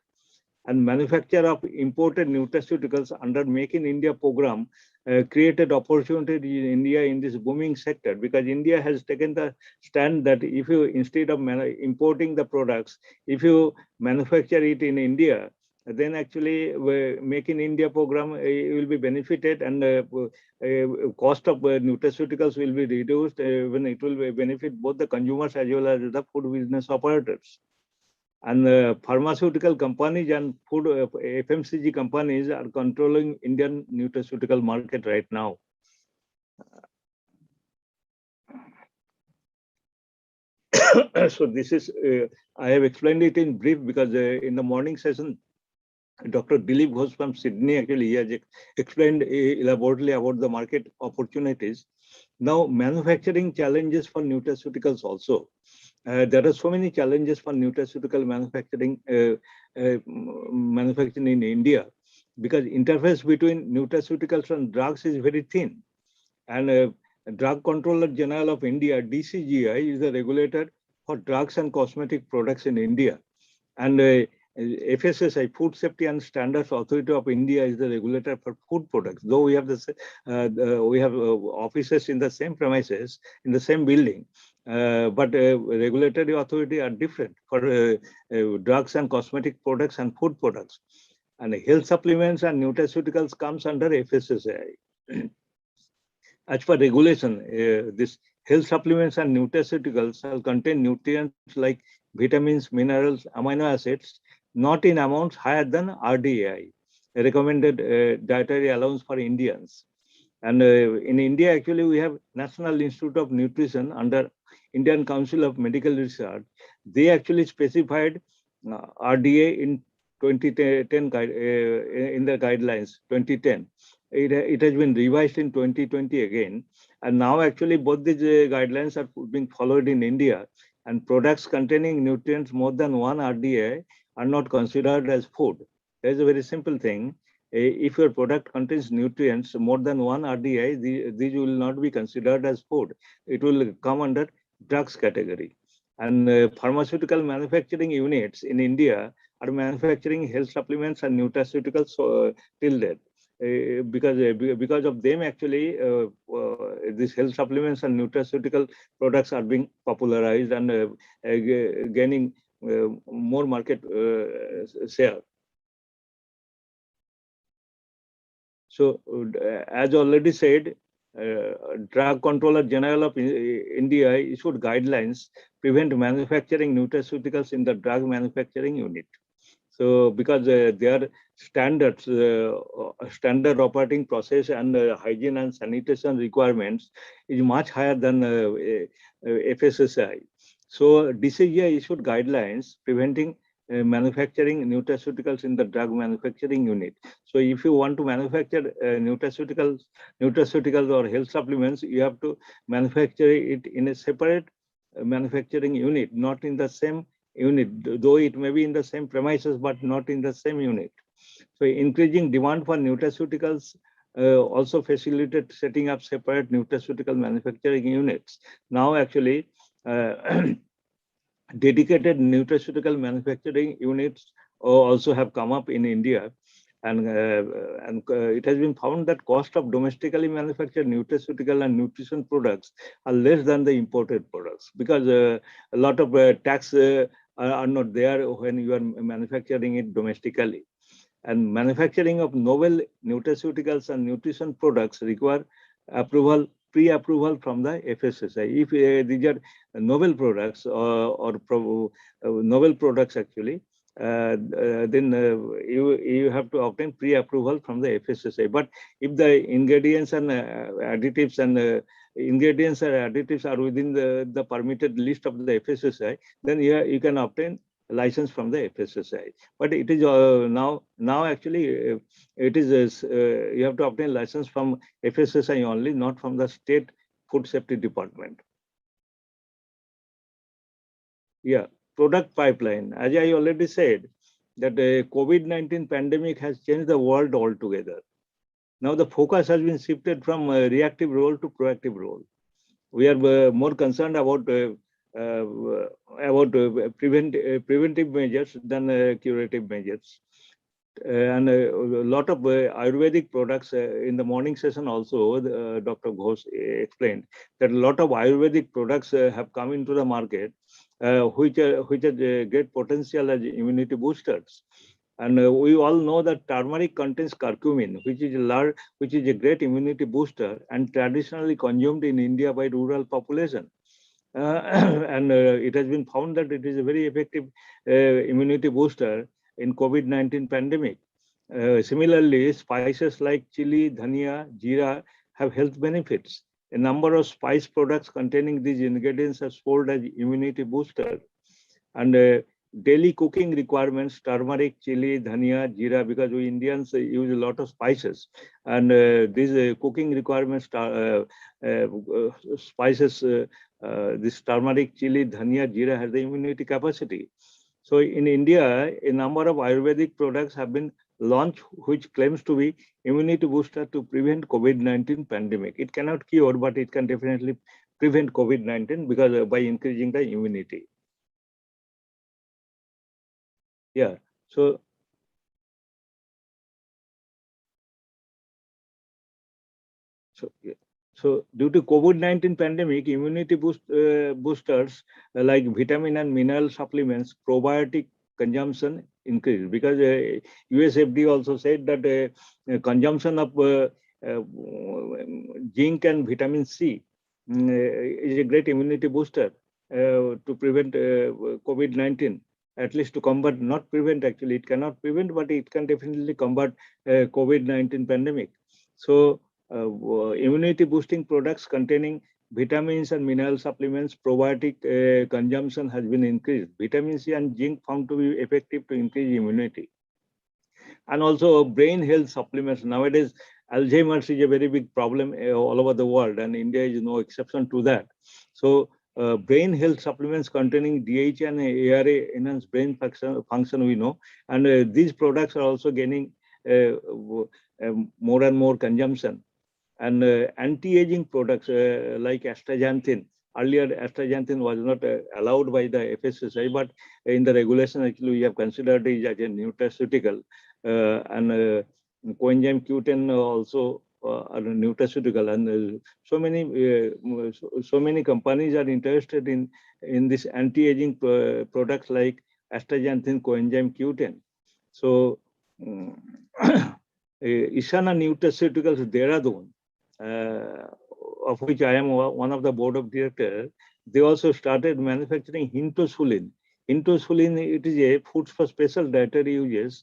And manufacture of imported nutraceuticals under Make in India program created opportunity in India in this booming sector, because India has taken the stand that if you, instead of importing the products, if you manufacture it in India, then actually Make in India program will be benefited, and cost of nutraceuticals will be reduced, when it will benefit both the consumers as well as the food business operators. And pharmaceutical companies and food FMCG companies are controlling Indian nutraceutical market right now. So this is, I have explained it in brief, because in the morning session, Dr. Dilip Ghosh from Sydney actually has explained elaborately about the market opportunities. Now, manufacturing challenges for nutraceuticals also. There are so many challenges for nutraceutical manufacturing in India, because interface between nutraceuticals and drugs is very thin. And Drug Controller General of India, DCGI, is the regulator for drugs and cosmetic products in India. And FSSI, Food Safety and Standards Authority of India, is the regulator for food products. Though we have offices in the same premises, in the same building, but regulatory authority are different for drugs and cosmetic products and food products. And health supplements and nutraceuticals comes under FSSI. As per regulation, this health supplements and nutraceuticals shall contain nutrients like vitamins, minerals, amino acids, not in amounts higher than RDAI, recommended dietary allowance for Indians. And in India, actually, we have National Institute of Nutrition under Indian Council of Medical Research. They actually specified RDA in 2010 in the guidelines, 2010. It has been revised in 2020 again. And now actually both these guidelines are being followed in India, and products containing nutrients more than one RDA are not considered as food. There's a very simple thing. If your product contains nutrients more than one RDI, these will not be considered as food. It will come under drugs category. And pharmaceutical manufacturing units in India are manufacturing health supplements and nutraceuticals till date. Because of them, actually, these health supplements and nutraceutical products are being popularized and gaining more market share. So, as already said, Drug Controller General of India issued guidelines prevent manufacturing nutraceuticals in the drug manufacturing unit. So, because their standards, standard operating process and hygiene and sanitation requirements is much higher than FSSI. So, DCGI issued guidelines preventing manufacturing nutraceuticals in the drug manufacturing unit. So, if you want to manufacture nutraceuticals or health supplements, you have to manufacture it in a separate manufacturing unit, not in the same unit, though it may be in the same premises, but not in the same unit. So increasing demand for nutraceuticals also facilitate setting up separate nutraceutical manufacturing units. Now actually, dedicated nutraceutical manufacturing units also have come up in India. And it has been found that cost of domestically manufactured nutraceutical and nutrition products are less than the imported products, because a lot of tax are not there when you are manufacturing it domestically. And manufacturing of novel nutraceuticals and nutrition products require pre-approval from the FSSI. If these are novel products or novel products actually, then you have to obtain pre-approval from the FSSI. But if the ingredients and additives and ingredients or additives are within the permitted list of the FSSI, then you can obtain a license from the FSSI. But it is now actually it is you have to obtain license from FSSI only, not from the state food safety department. Yeah. product pipeline, as I already said, that the COVID-19 pandemic has changed the world altogether. Now the focus has been shifted from reactive role to proactive role. We are more concerned about preventive measures than curative measures. And a lot of Ayurvedic products in the morning session also, Dr. Ghosh explained that a lot of Ayurvedic products have come into the market, which has great potential as immunity boosters. And we all know that turmeric contains curcumin, which is a great immunity booster and traditionally consumed in India by rural population. And it has been found that it is a very effective immunity booster in COVID-19 pandemic. Similarly, spices like chili, dhania, jeera have health benefits. A number of spice products containing these ingredients are sold as immunity booster. And daily cooking requirements, turmeric, chili, dhania, jeera, because we Indians use a lot of spices. And these cooking requirements, spices, this turmeric, chili, dhania, jeera has the immunity capacity. So in India, a number of Ayurvedic products have been launched, which claims to be immunity booster to prevent COVID-19 pandemic. It cannot cure, but it can definitely prevent COVID-19 because by increasing the immunity. Yeah. So yeah. So due to COVID-19 pandemic, immunity boosters like vitamin and mineral supplements, probiotic consumption increased because US FDA also said that consumption of zinc and vitamin C is a great immunity booster to prevent COVID-19, at least to combat, not prevent actually, it cannot prevent, but it can definitely combat COVID-19 pandemic. So immunity boosting products containing vitamins and mineral supplements, probiotic consumption has been increased. Vitamin C and zinc found to be effective to increase immunity. And also brain health supplements. Nowadays, Alzheimer's is a very big problem all over the world, and India is no exception to that. So brain health supplements containing DHA and ARA enhance brain function we know, and these products are also gaining more and more consumption. And anti-aging products like astaxanthin. Earlier, astaxanthin was not allowed by the FSSAI, but in the regulation, actually, we have considered it as a nutraceutical. And coenzyme Q10 also are nutraceutical. And so many companies are interested in this anti-aging products like astaxanthin, coenzyme Q10. So Ishana Nutraceuticals Dehradun, of which I am one of the board of directors, they also started manufacturing hintosulin. Hintosulin, it is a food for special dietary uses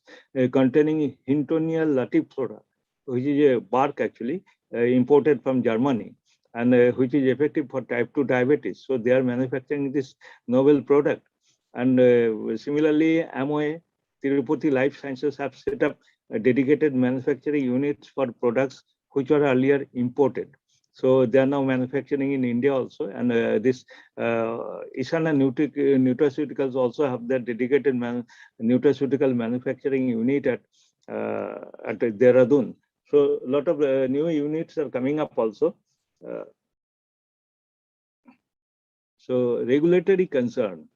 containing Hintonia latiflora, which is a bark actually imported from Germany, and which is effective for type 2 diabetes. So they are manufacturing this novel product. And similarly, Amway, Tirupati Life Sciences have set up dedicated manufacturing units for products which were earlier imported. So they are now manufacturing in India also, and this Ishana Nutraceuticals also have their dedicated nutraceutical manufacturing unit at Dehradun. So a lot of new units are coming up also. So regulatory concern.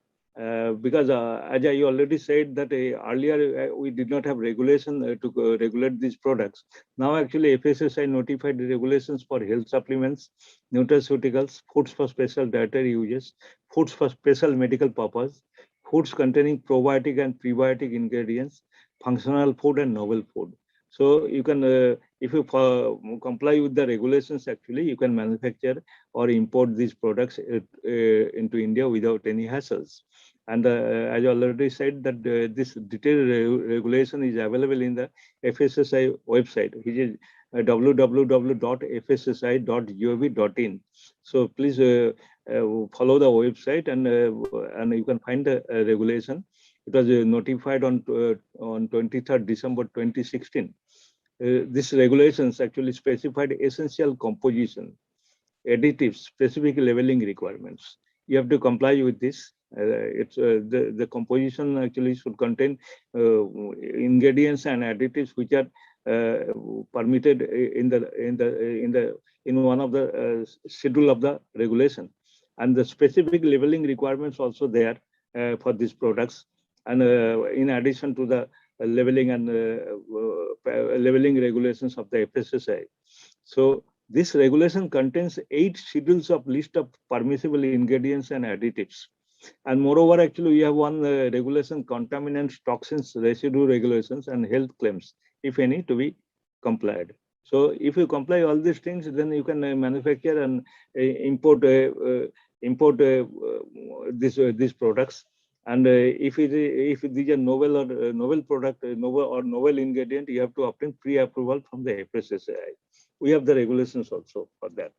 Because as I already said that earlier we did not have regulation to regulate these products. Now actually FSSAI notified the regulations for health supplements, nutraceuticals, foods for special dietary uses, foods for special medical purpose, foods containing probiotic and prebiotic ingredients, functional food and novel food. So you can, if you comply with the regulations, actually you can manufacture or import these products into India without any hassles. And as I already said that this detailed regulation is available in the FSSAI website, which is www.fssi.gov.in. So please follow the website and you can find the regulation. It was notified on 23rd December 2016. These regulations actually specified essential composition, additives, specific labeling requirements. You have to comply with this. The composition actually should contain ingredients and additives which are permitted in one of the schedule of the regulation, and the specific labeling requirements also there for these products, and in addition to the labeling and labeling regulations of the FSSAI. So this regulation contains 8 schedules of list of permissible ingredients and additives. And moreover, actually, we have one regulation, contaminants, toxins, residue regulations, and health claims, if any, to be complied. So if you comply all these things, then you can manufacture and import these products. And if these are novel or novel product, novel ingredient, you have to obtain pre-approval from the FSSAI. We have the regulations also for that.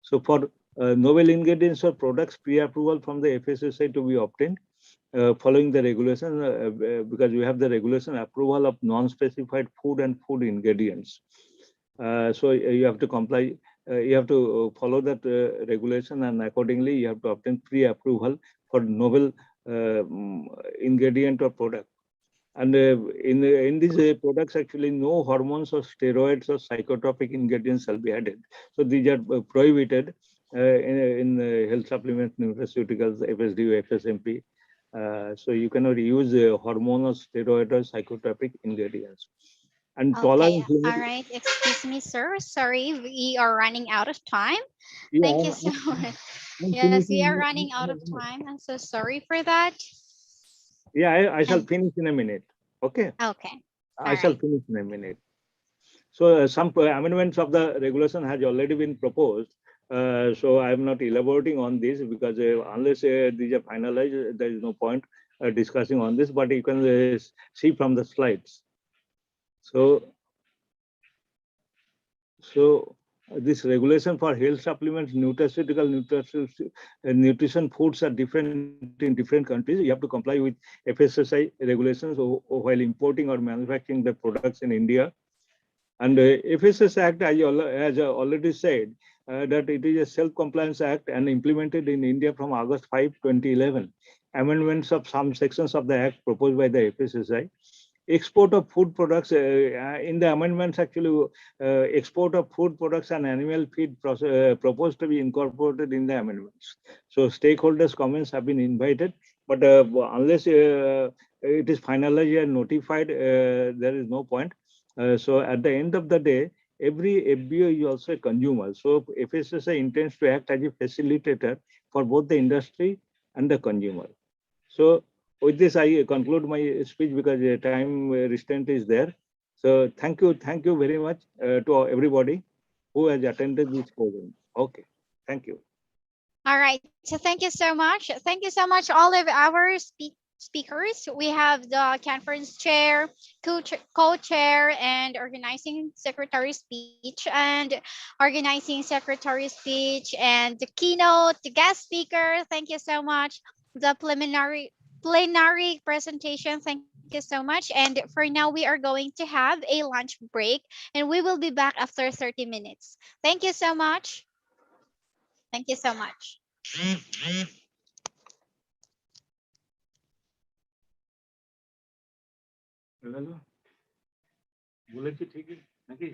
So for novel ingredients or products, pre-approval from the FSSAI to be obtained following the regulation, because we have the regulation approval of non-specified food and food ingredients. So you have to comply, you have to follow that regulation, and accordingly you have to obtain pre-approval for novel ingredient or product. And in these products, actually, no hormones or steroids or psychotropic ingredients shall be added. So these are prohibited in health supplements, nutraceuticals, FSD, FSMP. So you cannot use hormone or steroid or psychotropic ingredients. And Okay, tolerance all limit. right. Excuse me, sir. Sorry, we are running out of time. Thank you so much. Yes, we are running out of time. I'm so sorry for that. Yeah, I shall finish in a minute. Okay. Okay. I shall finish in a minute. So some amendments of the regulation has already been proposed. So I am not elaborating on this because unless these are finalized, there is no point discussing on this. But you can see from the slides. So this regulation for health supplements, nutraceutical, nutrition foods are different in different countries. You have to comply with FSSAI regulations while importing or manufacturing the products in India. And FSS Act, as I already said, that it is a self-compliance act and implemented in India from August 5, 2011. Amendments of some sections of the act proposed by the FSSAI. Export of food products, in the amendments, actually, export of food products and animal feed proposed to be incorporated in the amendments. So stakeholders' comments have been invited, but unless it is finalized and notified, there is no point. So at the end of the day, every FBO is also a consumer. So FSSAI intends to act as a facilitator for both the industry and the consumer. So with this, I conclude my speech because the time restraint is there. So thank you very much to everybody who has attended this program. Okay, thank you. All right. So thank you so much. Thank you so much, all of our speakers. We have the conference chair, co-chair, and organizing secretary speech, and organizing secretary speech, and the keynote, the guest speaker. Thank you so much. The plenary presentation. Thank you so much. And for now, we are going to have a lunch break, and we will be back after 30 minutes. Thank you so much. Thank you so much. বলেছি ঠিকই নাকি?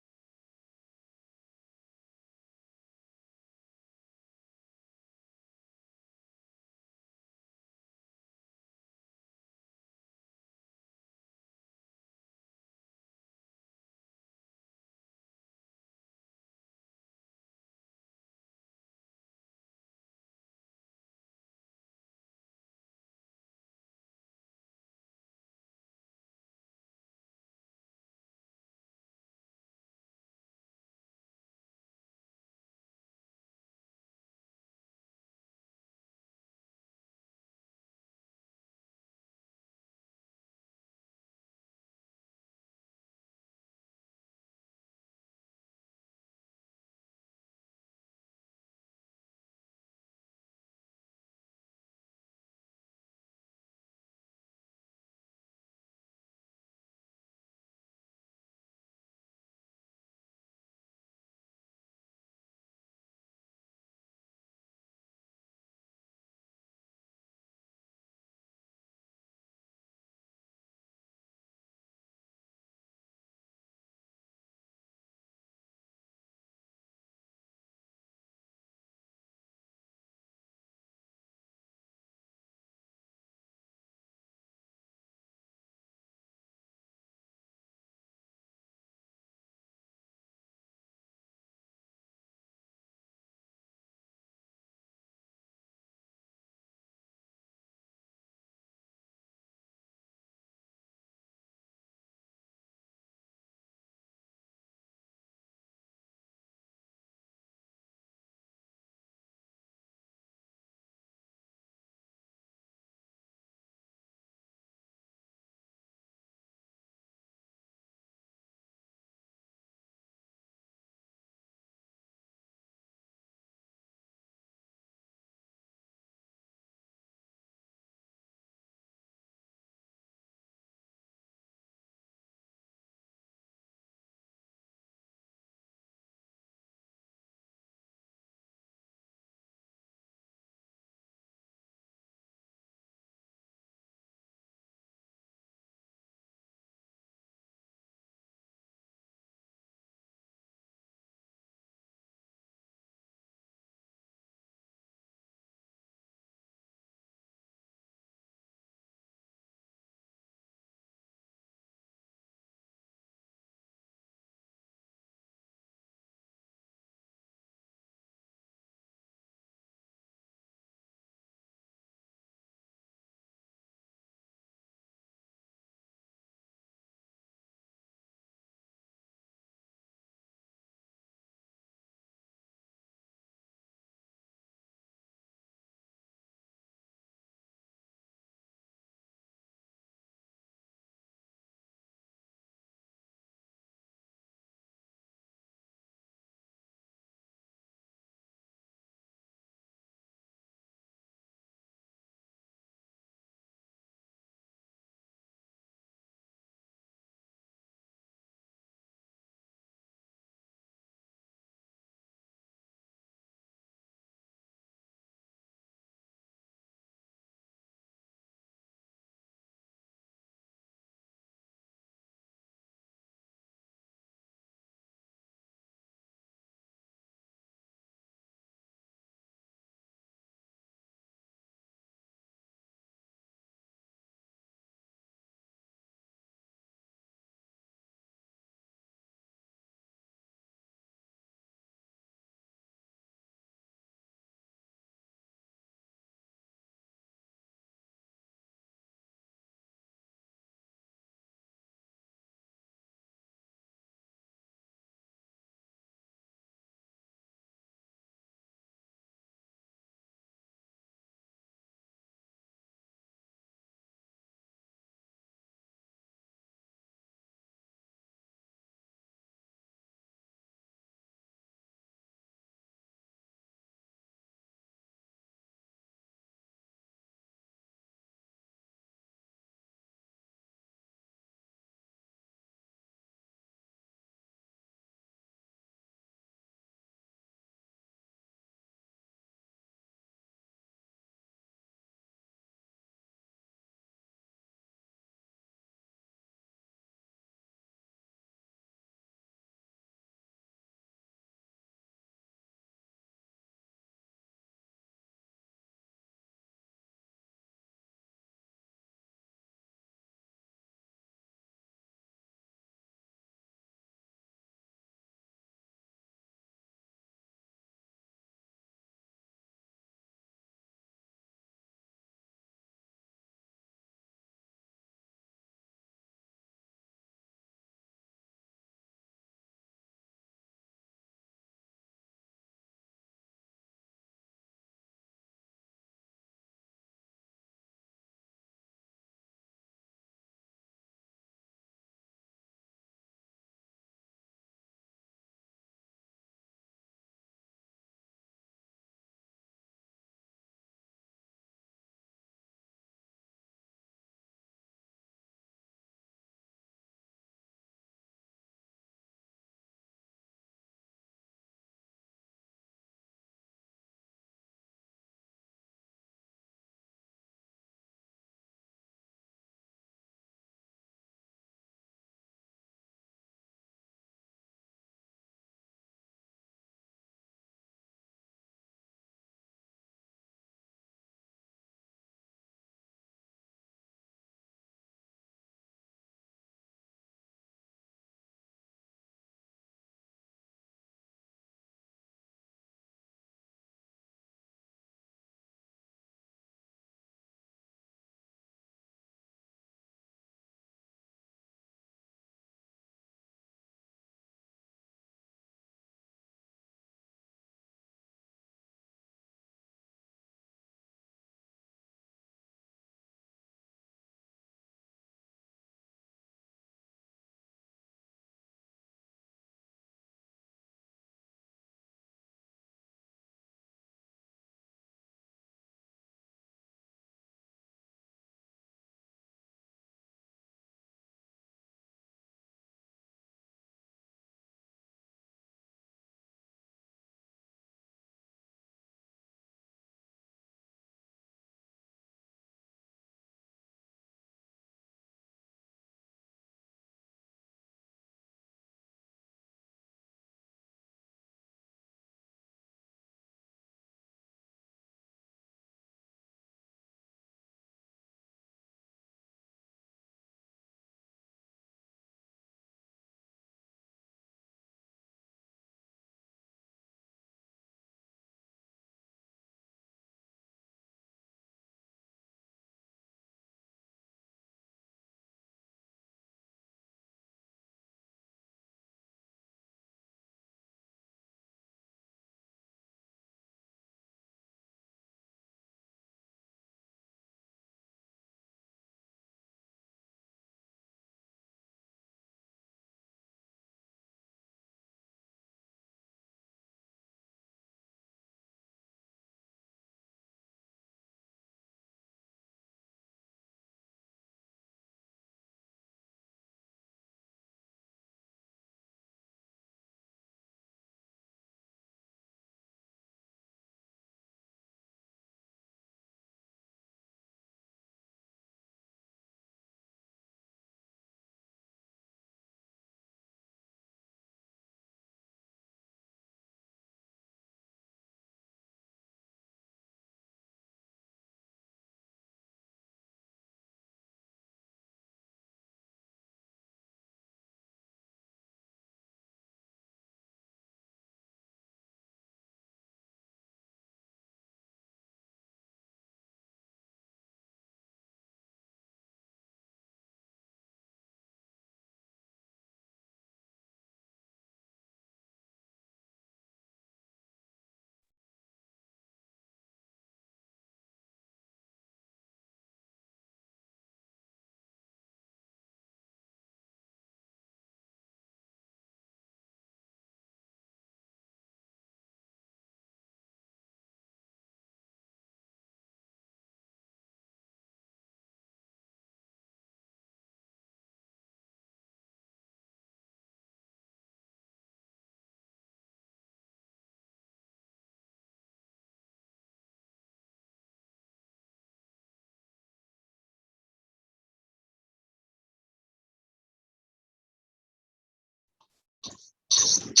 Good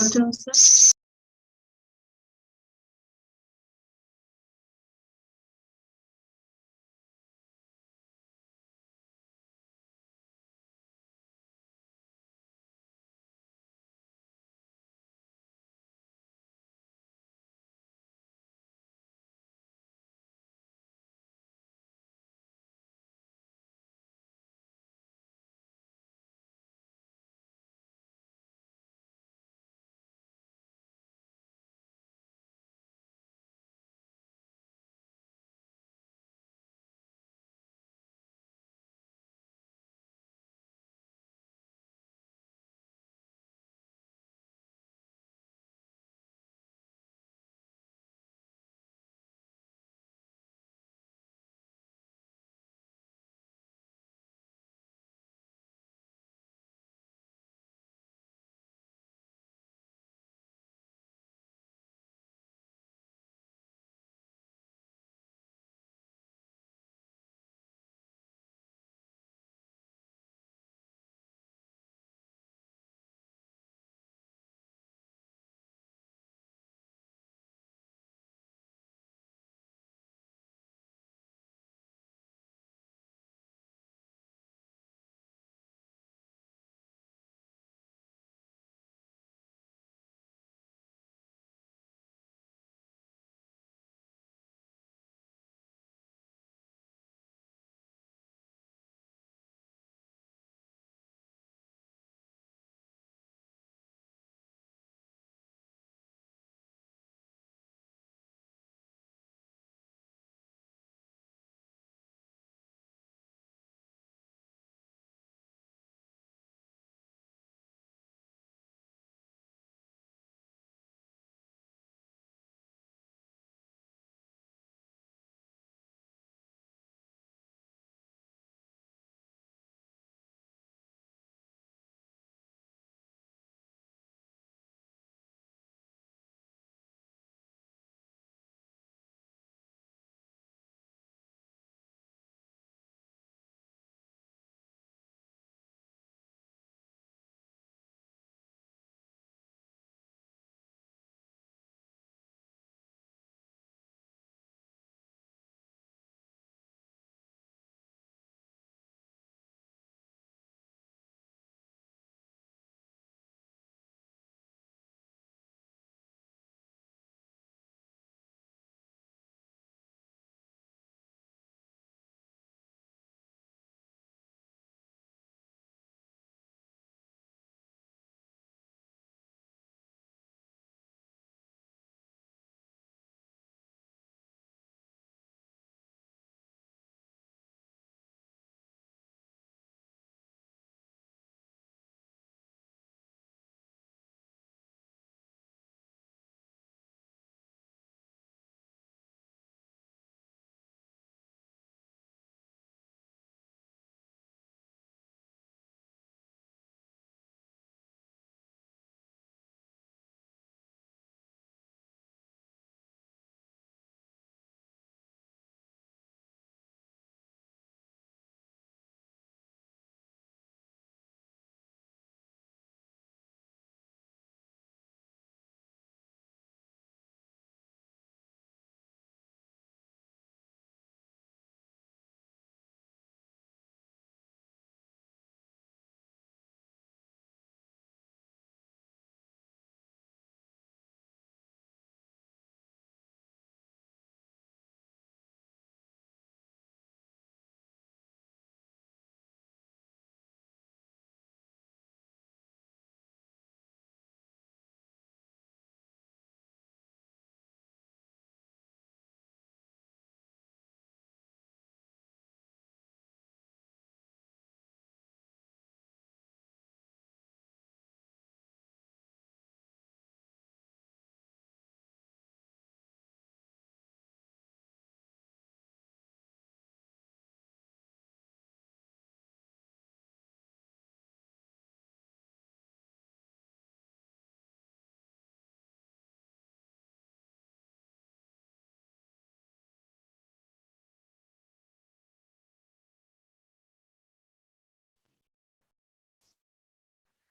afternoon, sir.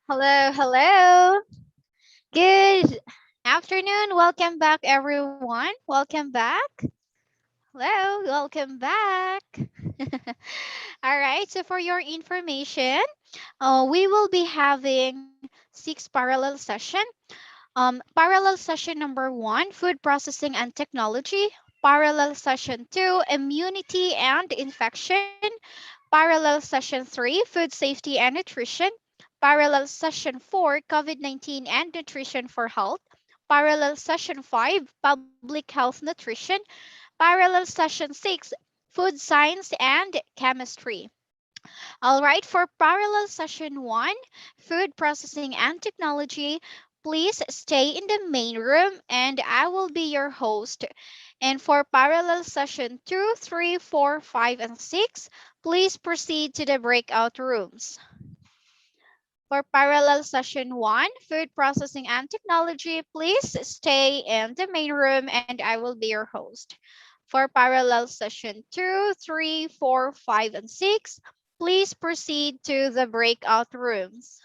Hello, hello. Good afternoon. Welcome back, everyone. Welcome back. Hello, welcome back. All right, so for your information, we will be having 6 parallel session. Parallel session number 1, food processing and technology. Parallel session 2, immunity and infection. Parallel session 3, food safety and nutrition. Parallel session 4, COVID-19 and nutrition for health. Parallel session 5, public health nutrition. Parallel session 6, food science and chemistry. All right, for parallel session 1, food processing and technology, please stay in the main room and I will be your host. And for parallel session 2, 3, 4, 5, and 6, please proceed to the breakout rooms. For parallel session 1, food processing and technology, please stay in the main room and I will be your host. For parallel session 2, 3, 4, 5, and 6, please proceed to the breakout rooms.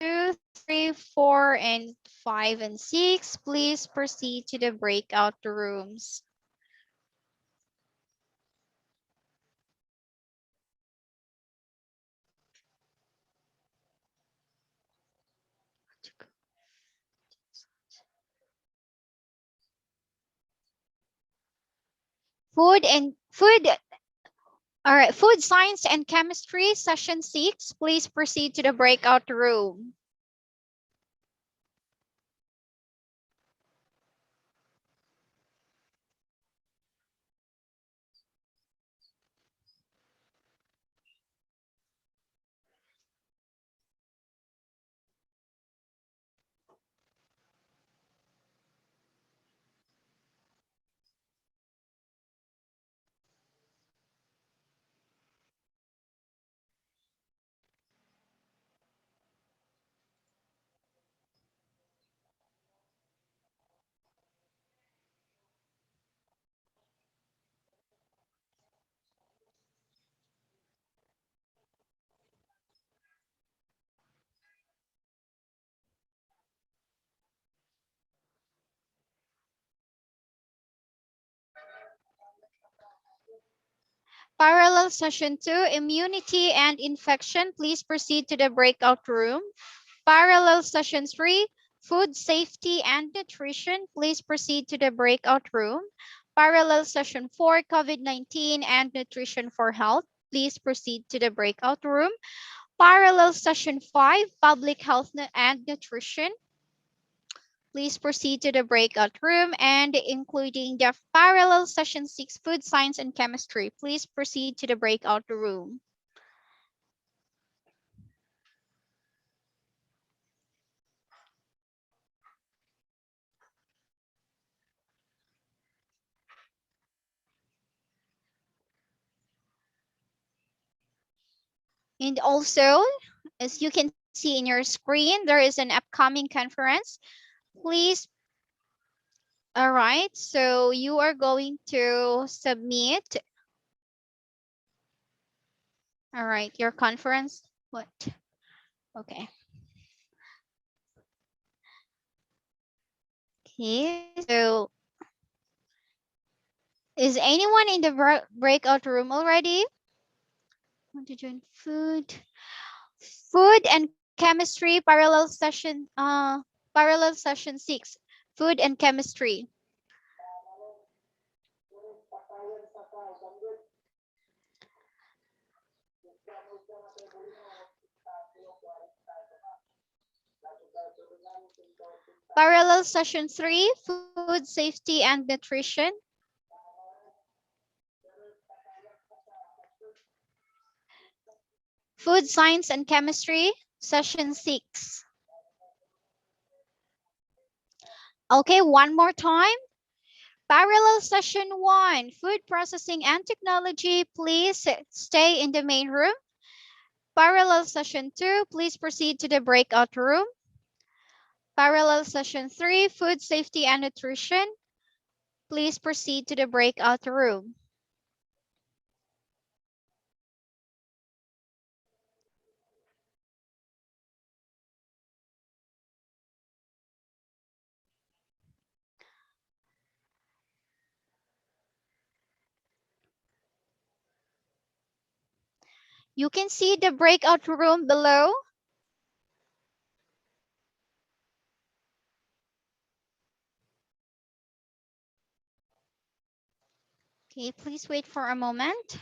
Two, three, 4, and 5, and 6, please proceed to the breakout rooms. All right, food science and chemistry, session 6, please proceed to the breakout room. Parallel session 2, immunity and infection, please proceed to the breakout room. Parallel session 3, food safety and nutrition, please proceed to the breakout room. Parallel session 4, COVID-19 and nutrition for health, please proceed to the breakout room. Parallel session 5, public health and nutrition, please proceed to the breakout room, and including the parallel session 6, food science and chemistry, please proceed to the breakout room. And also, as you can see in your screen, there is an upcoming conference. Please, all right, so you are going to submit, all right, your conference, what? Okay. Okay, so is anyone in the breakout room already? Want to join food and chemistry parallel session 6, Food and chemistry. Parallel session 3, food safety and nutrition. Food science and chemistry, session 6. Okay, one more time. Parallel session 1, food processing and technology. Please stay in the main room. Parallel session 2, please proceed to the breakout room. Parallel session 3, food safety and nutrition. Please proceed to the breakout room. You can see the breakout room below. Okay, please wait for a moment.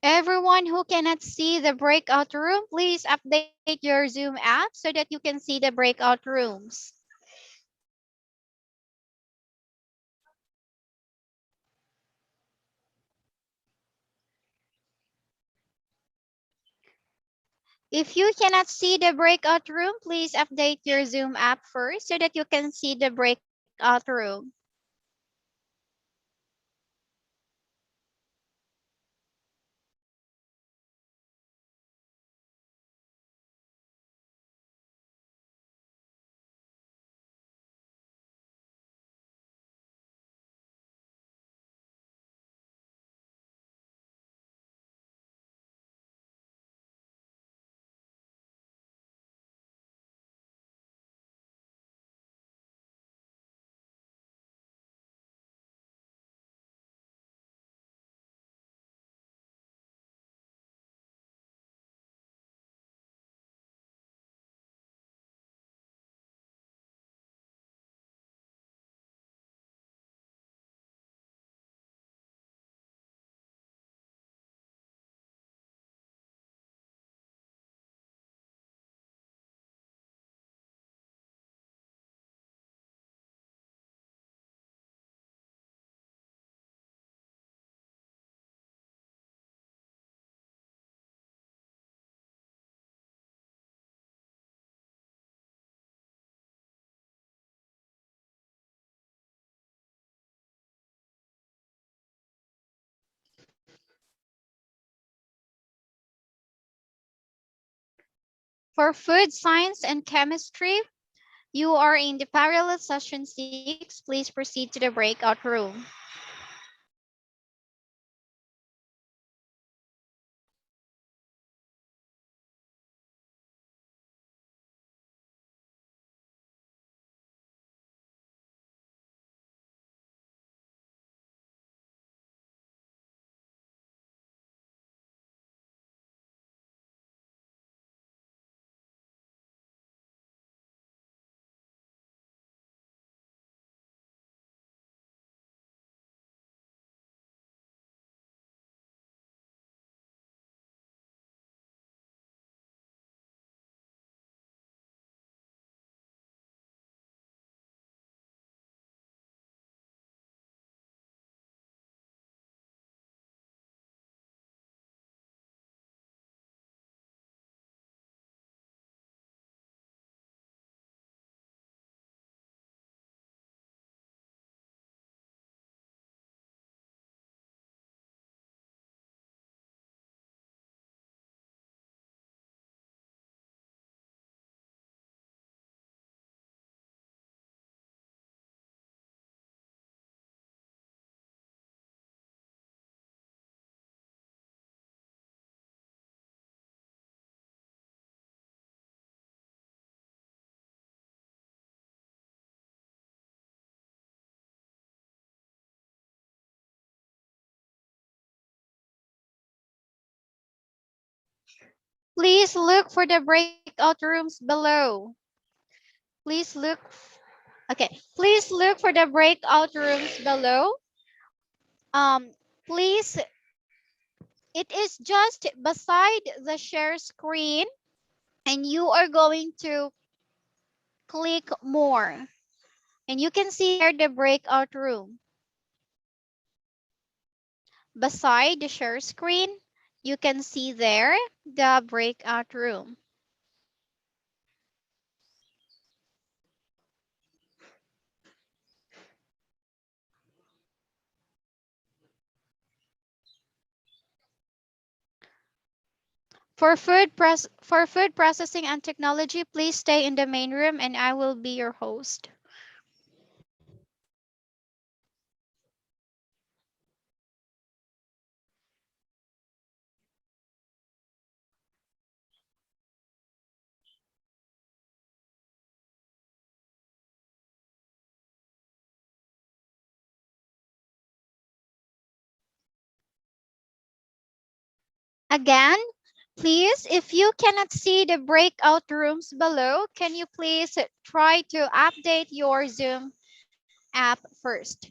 Everyone who cannot see the breakout room, please update your Zoom app so that you can see the breakout rooms. If you cannot see the breakout room, please update your Zoom app first so that you can see the breakout room. For food science and chemistry, you are in the parallel session 6. Please proceed to the breakout room. Please look for the breakout rooms below. Please look. Okay. Please look for the breakout rooms below. Please. It is just beside the share screen, and you are going to click more, and you can see there the breakout room. Beside the share screen, you can see there the breakout room. For food processing and technology, please stay in the main room and I will be your host. Again, please, if you cannot see the breakout rooms below, can you please try to update your Zoom app first?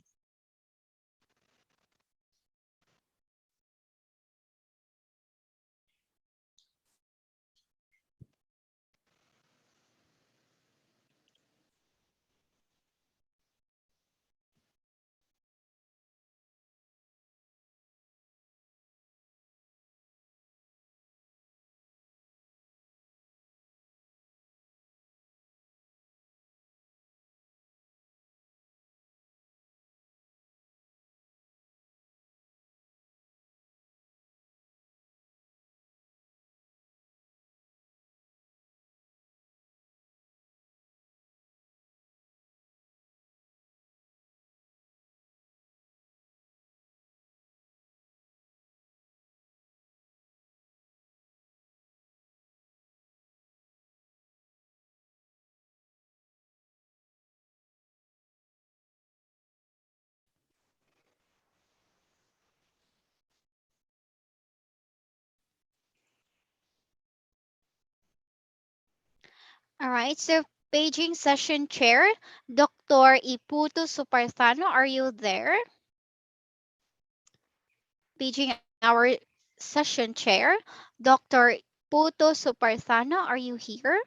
All right, so paging session chair, Dr. Iputo Suparthano, are you there? Paging our session chair, Dr. Puto Suparthano, are you here?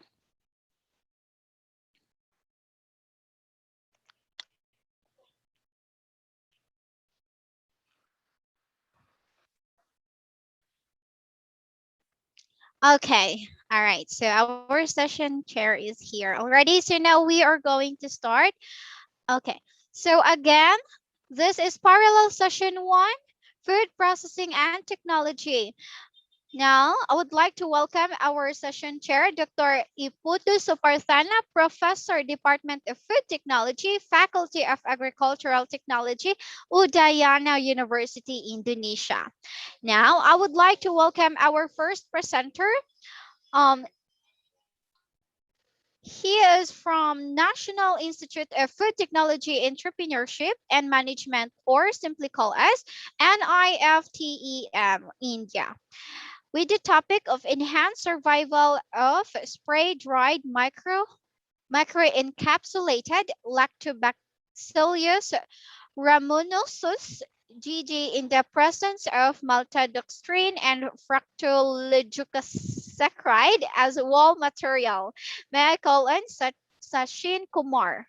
Okay, all right, so our session chair is here already. So now we are going to start. Okay, so again, this is parallel session 1, food processing and technology. Now, I would like to welcome our session chair, Dr. Iputu Suparthana, Professor, Department of Food Technology, Faculty of Agricultural Technology, Udayana University, Indonesia. Now, I would like to welcome our first presenter. He is from National Institute of Food Technology Entrepreneurship and Management, or simply called as NIFTEM, India, with the topic of enhanced survival of spray-dried microencapsulated Lactobacillus rhamnosus GG in the presence of maltodextrin and fructooligsaccharide as wall material. May I call on Sachin Kumar?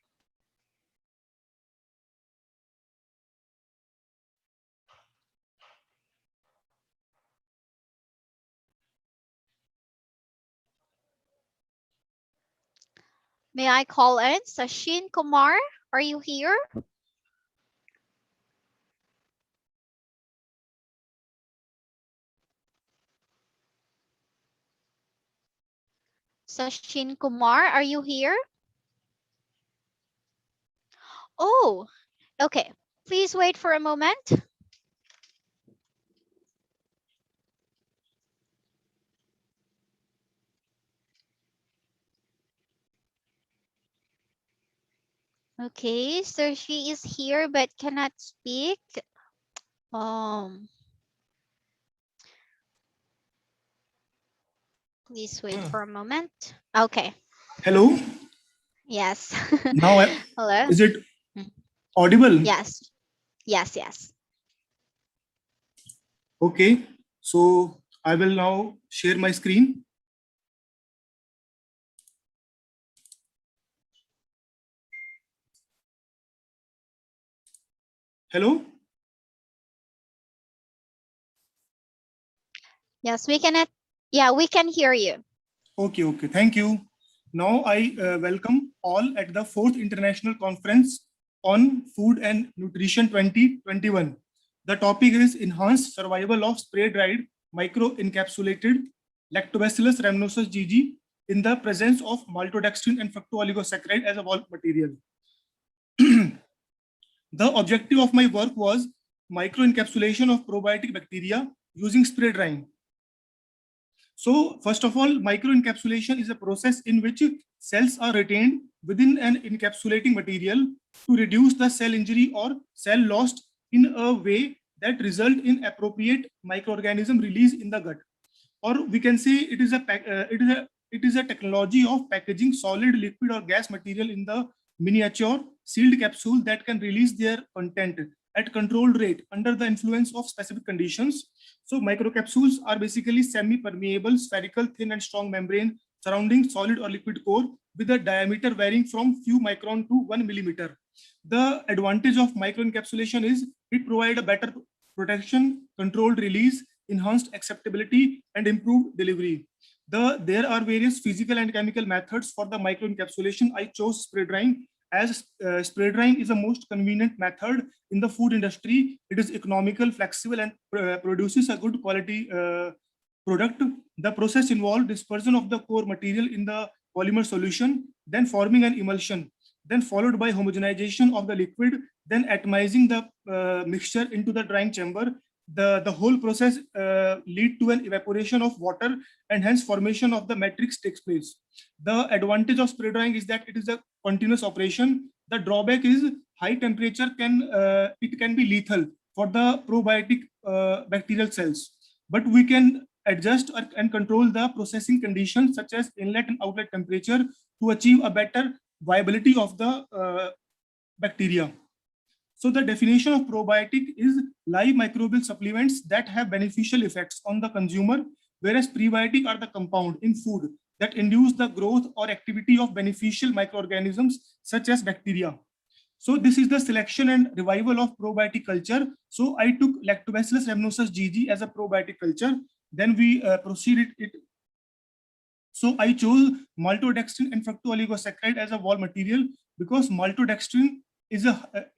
May I call in Sachin Kumar? Are you here? Sachin Kumar, are you here? Oh, okay. Please wait for a moment. Okay, so she is here but cannot speak. Um, Please wait for a moment. Okay. Hello. Yes. Now, Hello. is it audible? Yes. Yes. Yes. Okay. So I will now share my screen. Hello. Yes, we can. Yeah, we can hear you. Okay. Okay. Thank you. Now I welcome all at the 4th International Conference on Food and Nutrition 2021. The topic is enhanced survival of spray-dried micro-encapsulated Lactobacillus rhamnosus GG in the presence of maltodextrin and fructooligosaccharides as a wall material. The objective of my work was microencapsulation of probiotic bacteria using spray drying. So first of all, microencapsulation is a process in which cells are retained within an encapsulating material to reduce the cell injury or cell loss in a way that result in appropriate microorganism release in the gut. Or we can say it is a technology of packaging solid, liquid, or gas material in the miniature sealed capsule that can release their content at controlled rate under the influence of specific conditions. So microcapsules are basically semi-permeable, spherical, thin and strong membrane surrounding solid or liquid core with a diameter varying from few micron to 1 millimeter. The advantage of microencapsulation is it provides a better protection, controlled release, enhanced acceptability, and improved delivery. There are various physical and chemical methods for the microencapsulation. I chose spray drying as spray drying is the most convenient method in the food industry. It is economical, flexible, and produces a good quality product. The process involves dispersion of the core material in the polymer solution, then forming an emulsion, then followed by homogenization of the liquid, then atomizing the mixture into the drying chamber. The whole process lead to an evaporation of water and hence formation of the matrix takes place. The advantage of spray drying is that it is a continuous operation. The drawback is high temperature can be lethal for the probiotic bacterial cells, but we can adjust and control the processing conditions such as inlet and outlet temperature to achieve a better viability of the bacteria. So the definition of probiotic is live microbial supplements that have beneficial effects on the consumer, whereas prebiotic are the compound in food that induce the growth or activity of beneficial microorganisms such as bacteria. So this is the selection and revival of probiotic culture. So I took Lactobacillus rhamnosus GG as a probiotic culture. Then we proceeded it. So I chose maltodextrin and fructooligosaccharides as a wall material because maltodextrin is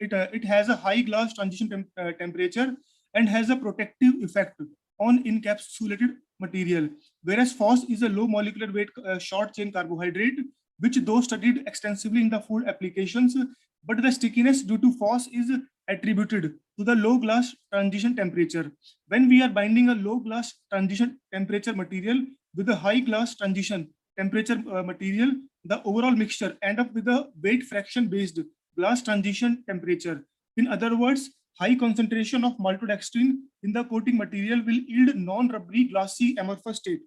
it has a high glass transition temperature and has a protective effect on encapsulated material, whereas phos is a low molecular weight short chain carbohydrate, which though studied extensively in the food applications, but the stickiness due to phos is attributed to the low glass transition temperature. When we are binding a low glass transition temperature material with a high glass transition temperature material, the overall mixture end up with a weight fraction based glass transition temperature. In other words, high concentration of maltodextrin in the coating material will yield non-rubbery glassy amorphous state.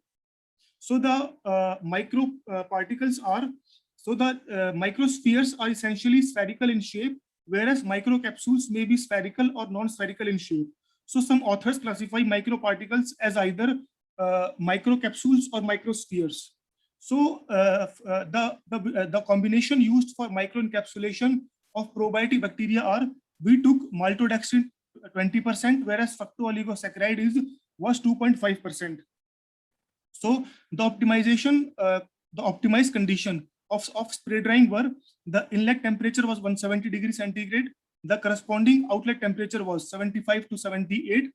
So the micro particles are, so the microspheres are essentially spherical in shape, whereas microcapsules may be spherical or non-spherical in shape. So some authors classify microparticles as either microcapsules or microspheres. So the combination used for microencapsulation of probiotic bacteria are, we took maltodextrin 20%, whereas fructooligosaccharides was 2.5%. So the optimization, the optimized condition of spray drying were the inlet temperature was 170 degrees centigrade, the corresponding outlet temperature was 75 to 78,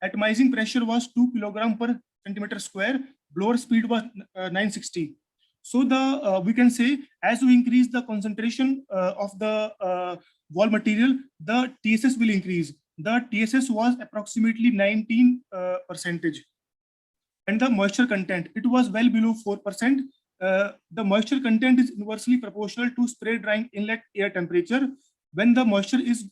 atomizing pressure was 2 kilogram per centimeter square, blower speed was 960. So the we can say as we increase the concentration of the wall material, the TSS will increase. The TSS was approximately 19%. And the moisture content, it was well below 4%. The moisture content is inversely proportional to spray drying inlet air temperature. When the moisture is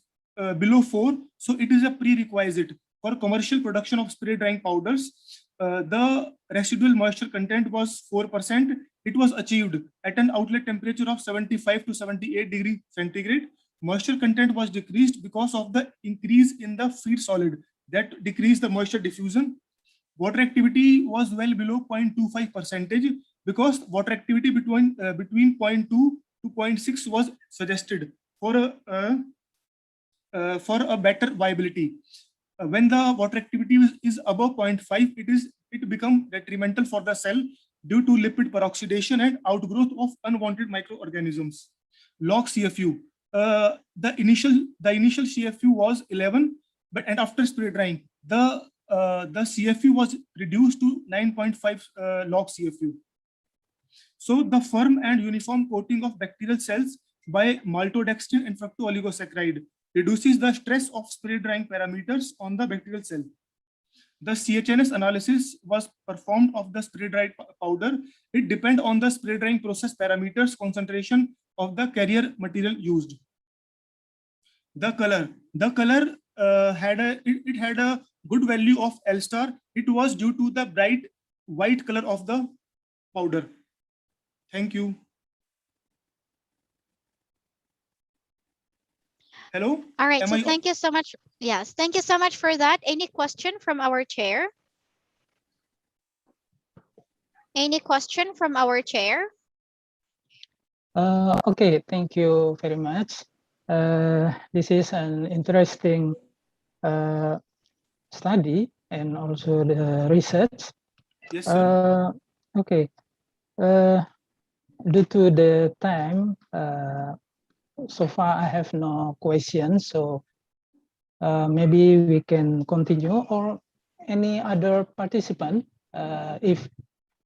below 4, so it is a prerequisite for commercial production of spray drying powders. the residual moisture content was 4%. It was achieved at an outlet temperature of 75 to 78 degrees centigrade. Moisture content was decreased because of the increase in the feed solid that decreased the moisture diffusion. Water activity was well below 0.25% because water activity between 0.2 to 0.6 was suggested for a better viability. When the water activity is above 0.5, it becomes detrimental for the cell due to lipid peroxidation and outgrowth of unwanted microorganisms. Log CFU. The initial CFU was 11, and after spray drying, the CFU was reduced to 9.5 log CFU. So the firm and uniform coating of bacterial cells by maltodextrin and fructooligosaccharides reduces the stress of spray drying parameters on the bacterial cell. The CHNS analysis was performed of the spray dried powder. It depends on the spray drying process parameters concentration of the carrier material used. The color had a good value of L star. It was due to the bright white color of the powder. Thank you. Hello. All right. So thank you so much. Yes, thank you so much for that. Any question from our chair? Any question from our chair? Okay, thank you very much. This is an interesting study and also the research. Yes, sir. Okay. Due to the time, so far I have no questions, so maybe we can continue, or any other participant, if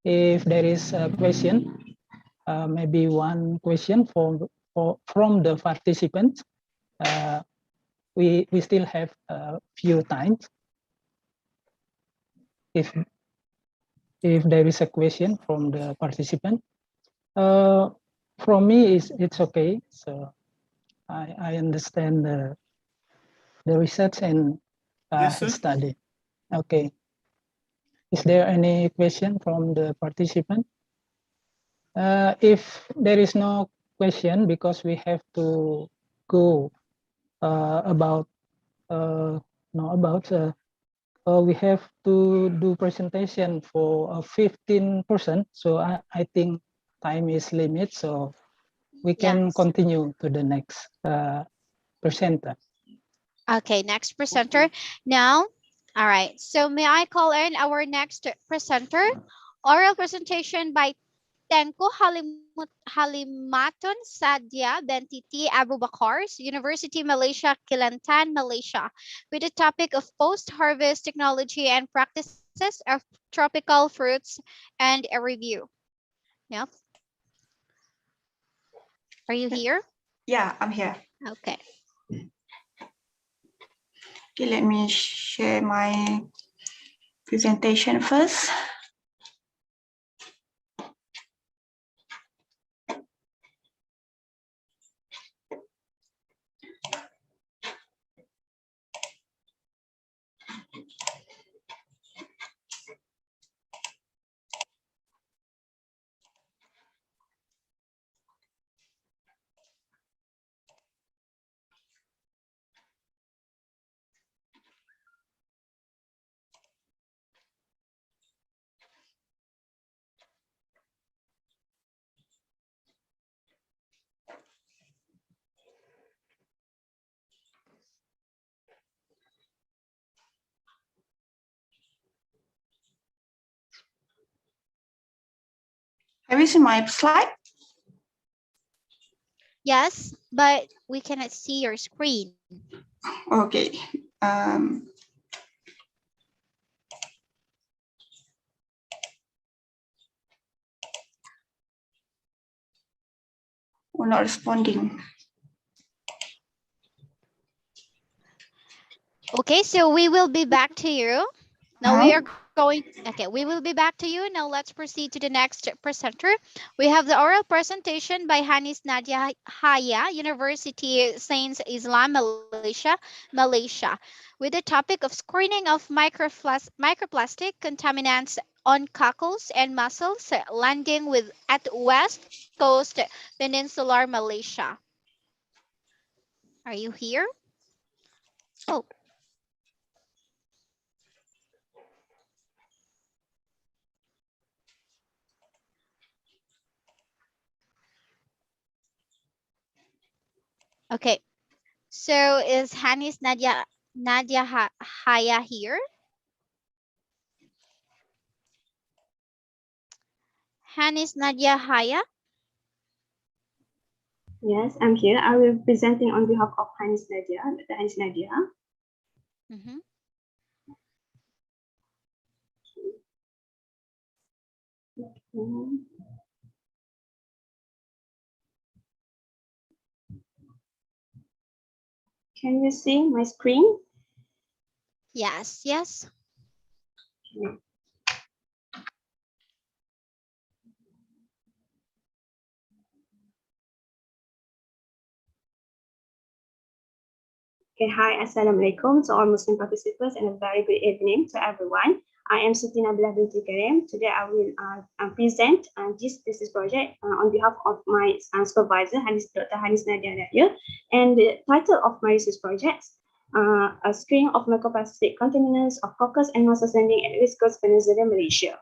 there is a question, maybe one question from the participants. We still have a few times. If there is a question from the participant, from me it's okay. So I understand the research and Yes, the study. Okay. Is there any question from the participant? If there is no question, because we have to go we have to do presentation for 15%. So I think time is limit, so we can continue to the next presenter. Okay, next presenter. Now, all right. So may I call in our next presenter? Oral presentation by Tengku Halimatun Sadia Bentiti Abu Bakars, University Malaysia, Kelantan, Malaysia, with the topic of post-harvest technology and practices of tropical fruits and a review. Yeah. Are you here? Yeah, I'm here. Okay. Okay, let me share my presentation first. Have you seen my slide? Yes, but we cannot see your screen. Okay. We're not responding. Okay, so we will be back to you. Now we are we will be back to you. Now let's proceed to the next presenter. We have the oral presentation by Hanis Nadia Haya, University Saints Islam, Malaysia, with the topic of screening of microplastic contaminants on cockles and mussels landing at West Coast Peninsular Malaysia. Are you here? Oh. Okay, so is Hanis Nadia Haya here? Hanis Nadia Haya? Yes, I'm here. I will be presenting on behalf of Hanis Nadia, Dr. Hanis Nadia. Can you see my screen? Yes, yes. Okay, hi, Assalamualaikum to all Muslim participants and a very good evening to everyone. I am Siti Nabila binti Karim. Today I will present this thesis project on behalf of my supervisor, Dr. Hanis Nadia. And the title of my research project, a screening of microplastic contaminants of cockles and mussels landing at West Coast Peninsula, Malaysia.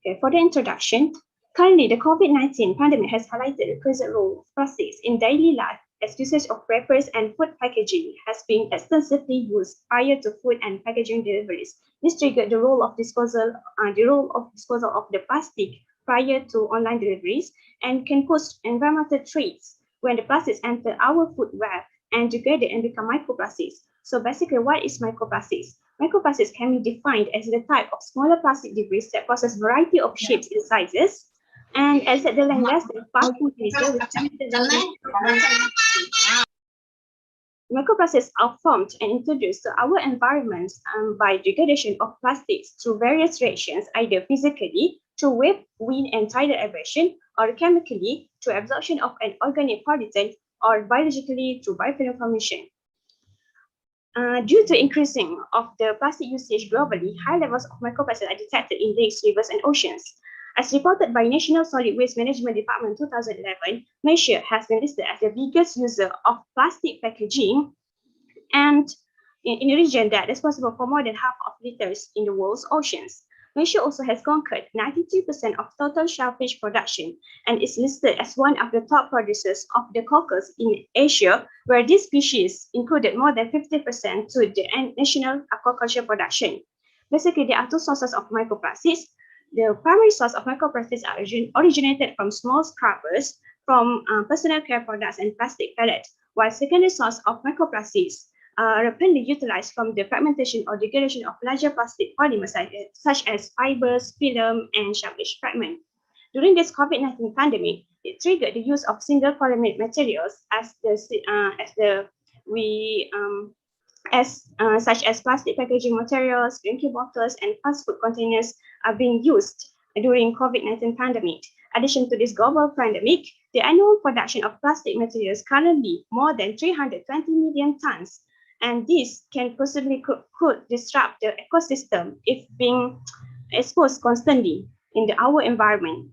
Okay, for the introduction, currently the COVID-19 pandemic has highlighted the crucial role of plastics in daily life, as usage of wrappers and food packaging has been extensively used prior to food and packaging deliveries. This triggered the role of disposal of the plastic prior to online deliveries and can pose environmental threats when the plastics enter our foodware and degrade and become microplastics. So basically, what is microplastics? Microplastics can be defined as the type of smaller plastic debris that possess variety of shapes and sizes, and as at the length less than 5 centimeters with microplastics are formed and introduced to our environment by degradation of plastics through various reactions, either physically through wave, wind, and tidal abrasion, or chemically through absorption of an organic pollutant, or biologically through biofilm formation. Due to increasing of the plastic usage globally, high levels of microplastics are detected in lakes, rivers, and oceans. As reported by National Solid Waste Management Department 2011, Malaysia has been listed as the biggest user of plastic packaging, and in a region that is responsible for more than half of litters in the world's oceans. Malaysia also has conquered 92% of total shellfish production and is listed as one of the top producers of the cockles in Asia, where this species included more than 50% to the national aquaculture production. Basically, there are two sources of microplastics. The primary source of microplastics are originated from small scrubbers, from personal care products and plastic pellets, while secondary source of microplastics are rapidly utilized from the fragmentation or degradation of larger plastic polymers such as fibers, film, and shellfish fragments. During this COVID-19 pandemic, it triggered the use of single polymer materials such as plastic packaging materials, drinking bottles, and fast food containers are being used during COVID-19 pandemic. In addition to this global pandemic, the annual production of plastic materials currently more than 320 million tons, and this can possibly could disrupt the ecosystem if being exposed constantly in our environment.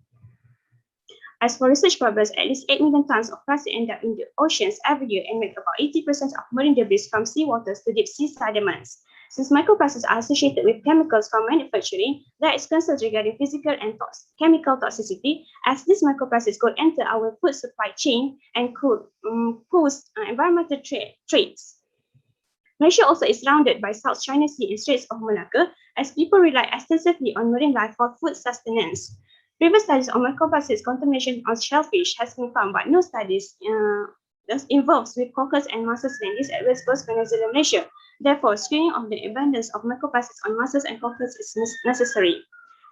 As for research purposes, at least 8 million tons of plastic end up in the oceans every year and make about 80% of marine debris from seawaters to deep sea sediments. Since microplastics are associated with chemicals from manufacturing, there is concern regarding physical and chemical toxicity, as these microplastics could enter our food supply chain and could pose environmental threats. Malaysia also is surrounded by South China Sea and Straits of Malacca, as people rely extensively on marine life for food sustenance. Previous studies on microplastics contamination on shellfish has been found, but no studies involves with cockles and mussels landings at West Coast Peninsula, Malaysia. Therefore, screening of the abundance of microplastics on mussels and cockles is necessary.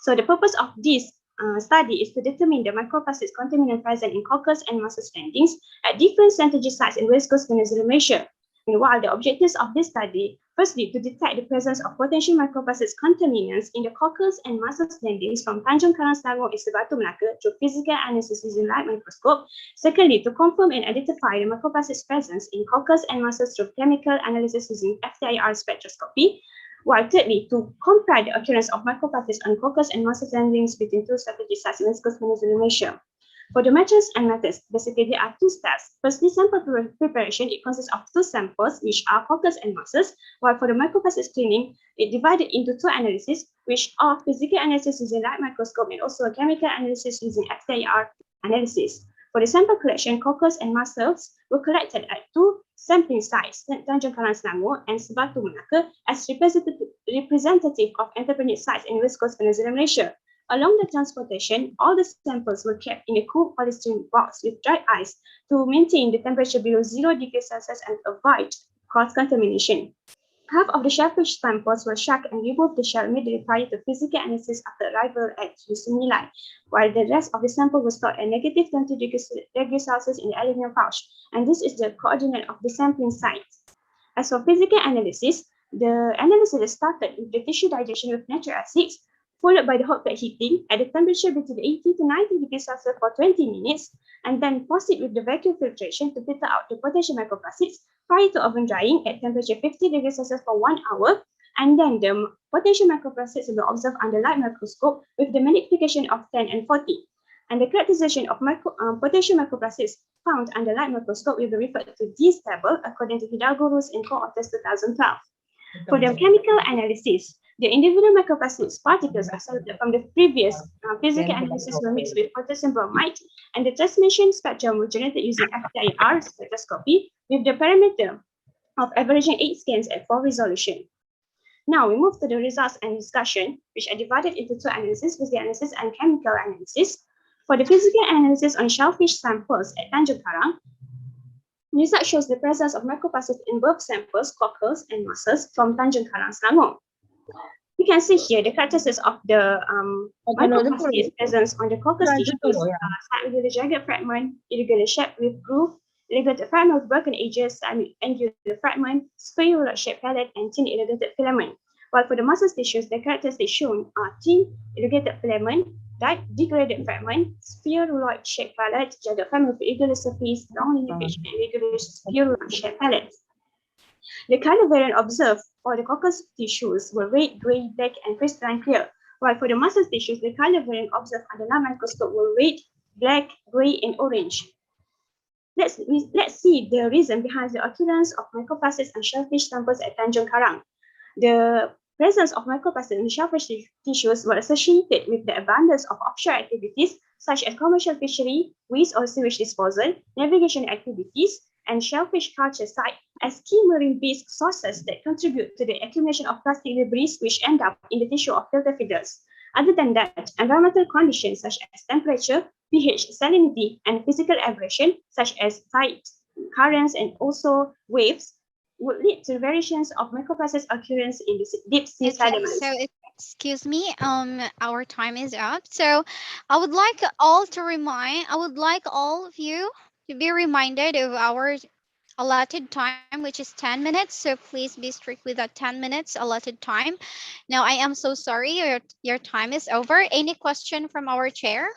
So the purpose of this study is to determine the microplastics contaminant present in cockles and mussels landings at different strategic sites in West Coast Peninsula, Malaysia. Meanwhile, the objectives of this study, Firstly, to detect the presence of potential microplastics contaminants in the coccus and mussels landings from Tanjung Karang, Selangor, and Batu Melaka through physical analysis using light microscope. Secondly, to confirm and identify the microplastics presence in coccus and mussels through chemical analysis using FTIR spectroscopy. While thirdly, to compare the occurrence of microplastics on coccus and mussels landings between two strategic sites in viscous Peninsula, Malaysia. For the methods and methods, basically there are two steps. Firstly, sample preparation, it consists of two samples, which are coccus and mussels, while for the microplastics screening, it divided into two analyses, which are physical analysis using light microscope and also a chemical analysis using FTIR analysis. For the sample collection, coccus and mussels were collected at two sampling sites, Tanjung Karang, Selangor and Batu Melaka, as representative of entrepreneurial sites in West Coast Peninsula, Malaysia. Along the transportation, all the samples were kept in a cool polystyrene box with dry ice to maintain the temperature below 0 degrees Celsius and avoid cross-contamination. Half of the shellfish samples were shucked and removed the shell immediately prior to physical analysis after arrival at Yusunilai, while the rest of the sample was stored at negative 20 degrees Celsius in the aluminum pouch, and this is the coordinate of the sampling site. As for physical analysis, the analysis started with the tissue digestion with natural acids, followed by the hot plate heating at a temperature between 80 to 90 degrees Celsius for 20 minutes, and then proceed with the vacuum filtration to filter out the potential microplastics prior to oven drying at temperature 50 degrees Celsius for 1 hour, and then the potential microplastics will be observed under light microscope with the magnification of 10 and 40. And the characterization of potential microplastics found under light microscope will be referred to this table according to Hidalgo rules in co-authors 2012. For the chemical analysis, the individual microplastics particles are selected from the previous physical analysis were mixed with potassium bromide, and the transmission spectrum was generated using FTIR spectroscopy with the parameter of averaging 8 scans at 4 resolution. Now we move to the results and discussion, which are divided into two analyses, physical analysis and chemical analysis. For the physical analysis on shellfish samples at Tanjung Karang, result shows the presence of microplastics in both samples, cockles and mussels from Tanjung Karang, Selangor. We can see here the characteristics of the microplastics presence on the coccus tissues, irregular jagged fragment, irregular shape with groove, irrigated fragment with broken edges, angular fragment, spherular shaped pellet, and thin irrigated filament. While for the mussels tissues, the characteristics shown are thin irrigated filament, degraded fragment, spheruloid shaped pellet, jagged fragment with irregular surface, long lineage, and irregular spheruloid shaped pellets. The color variant observed for the coccus tissues were red, gray, black, and crystalline clear, while for the mussels tissues, the color variant observed under light microscope were red, black, gray, and orange. Let's see the reason behind the occurrence of microplastics and shellfish samples at Tanjung Karang. The presence of microplastics in shellfish tissues were associated with the abundance of offshore activities such as commercial fishery, waste or sewage disposal, navigation activities, and shellfish culture site as key marine-based sources that contribute to the accumulation of plastic debris which end up in the tissue of filter feeders. Other than that, environmental conditions such as temperature, pH, salinity, and physical aberration such as tide, currents, and also waves would lead to variations of microplastics occurrence in the deep sea sediments. So excuse me, our time is up. So I would like all of you to be reminded of our allotted time, which is 10 minutes. So please be strict with that 10 minutes allotted time. Now, I am so sorry, your time is over. Any question from our chair?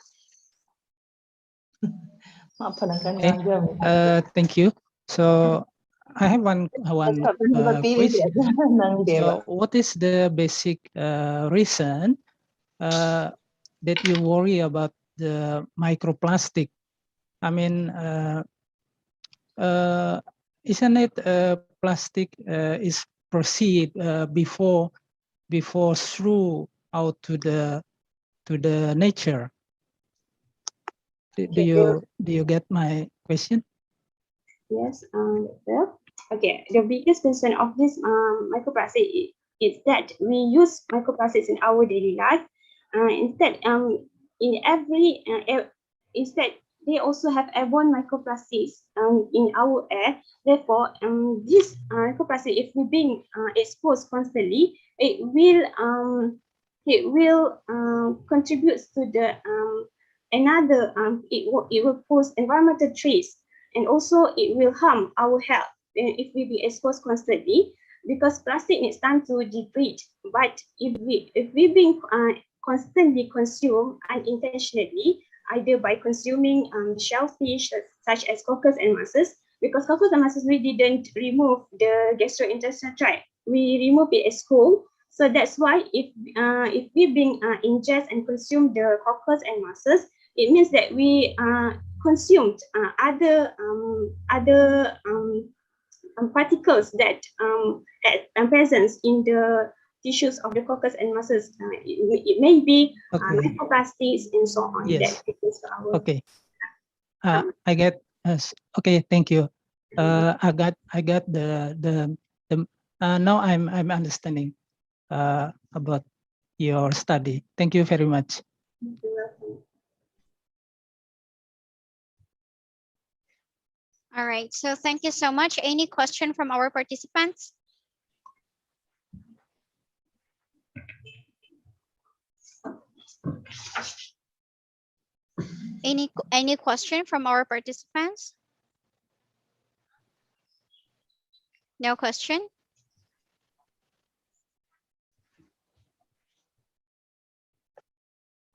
Thank you. So I have one question. So what is the basic reason that you worry about the microplastic? I mean, isn't it plastic is proceed before through out to the nature? Do you get my question? Yes, well, okay. The biggest concern of this microplastic is that we use microplastics in our daily life. Instead, they also have airborne microplastics in our air. Therefore, this microplastic, if we being exposed constantly, it will contribute to the it will pose environmental trace, and also it will harm our health if we be exposed constantly. because plastic needs time to degrade. But if we being constantly consumed unintentionally, either by consuming shellfish such as cockles and mussels, because cockles and mussels we didn't remove the gastrointestinal tract, we remove it as whole. So that's why if we being ingest and consume the cockles and mussels, it means that we consumed other particles that are present in the tissues of the cockles and mussels. It may be microplastics and so on. Yes. That is our Okay. I get. Okay. Thank you. I got the. Now I'm understanding about your study. Thank you very much. All right, so thank you so much. Any question from our participants? Any question from our participants? No question?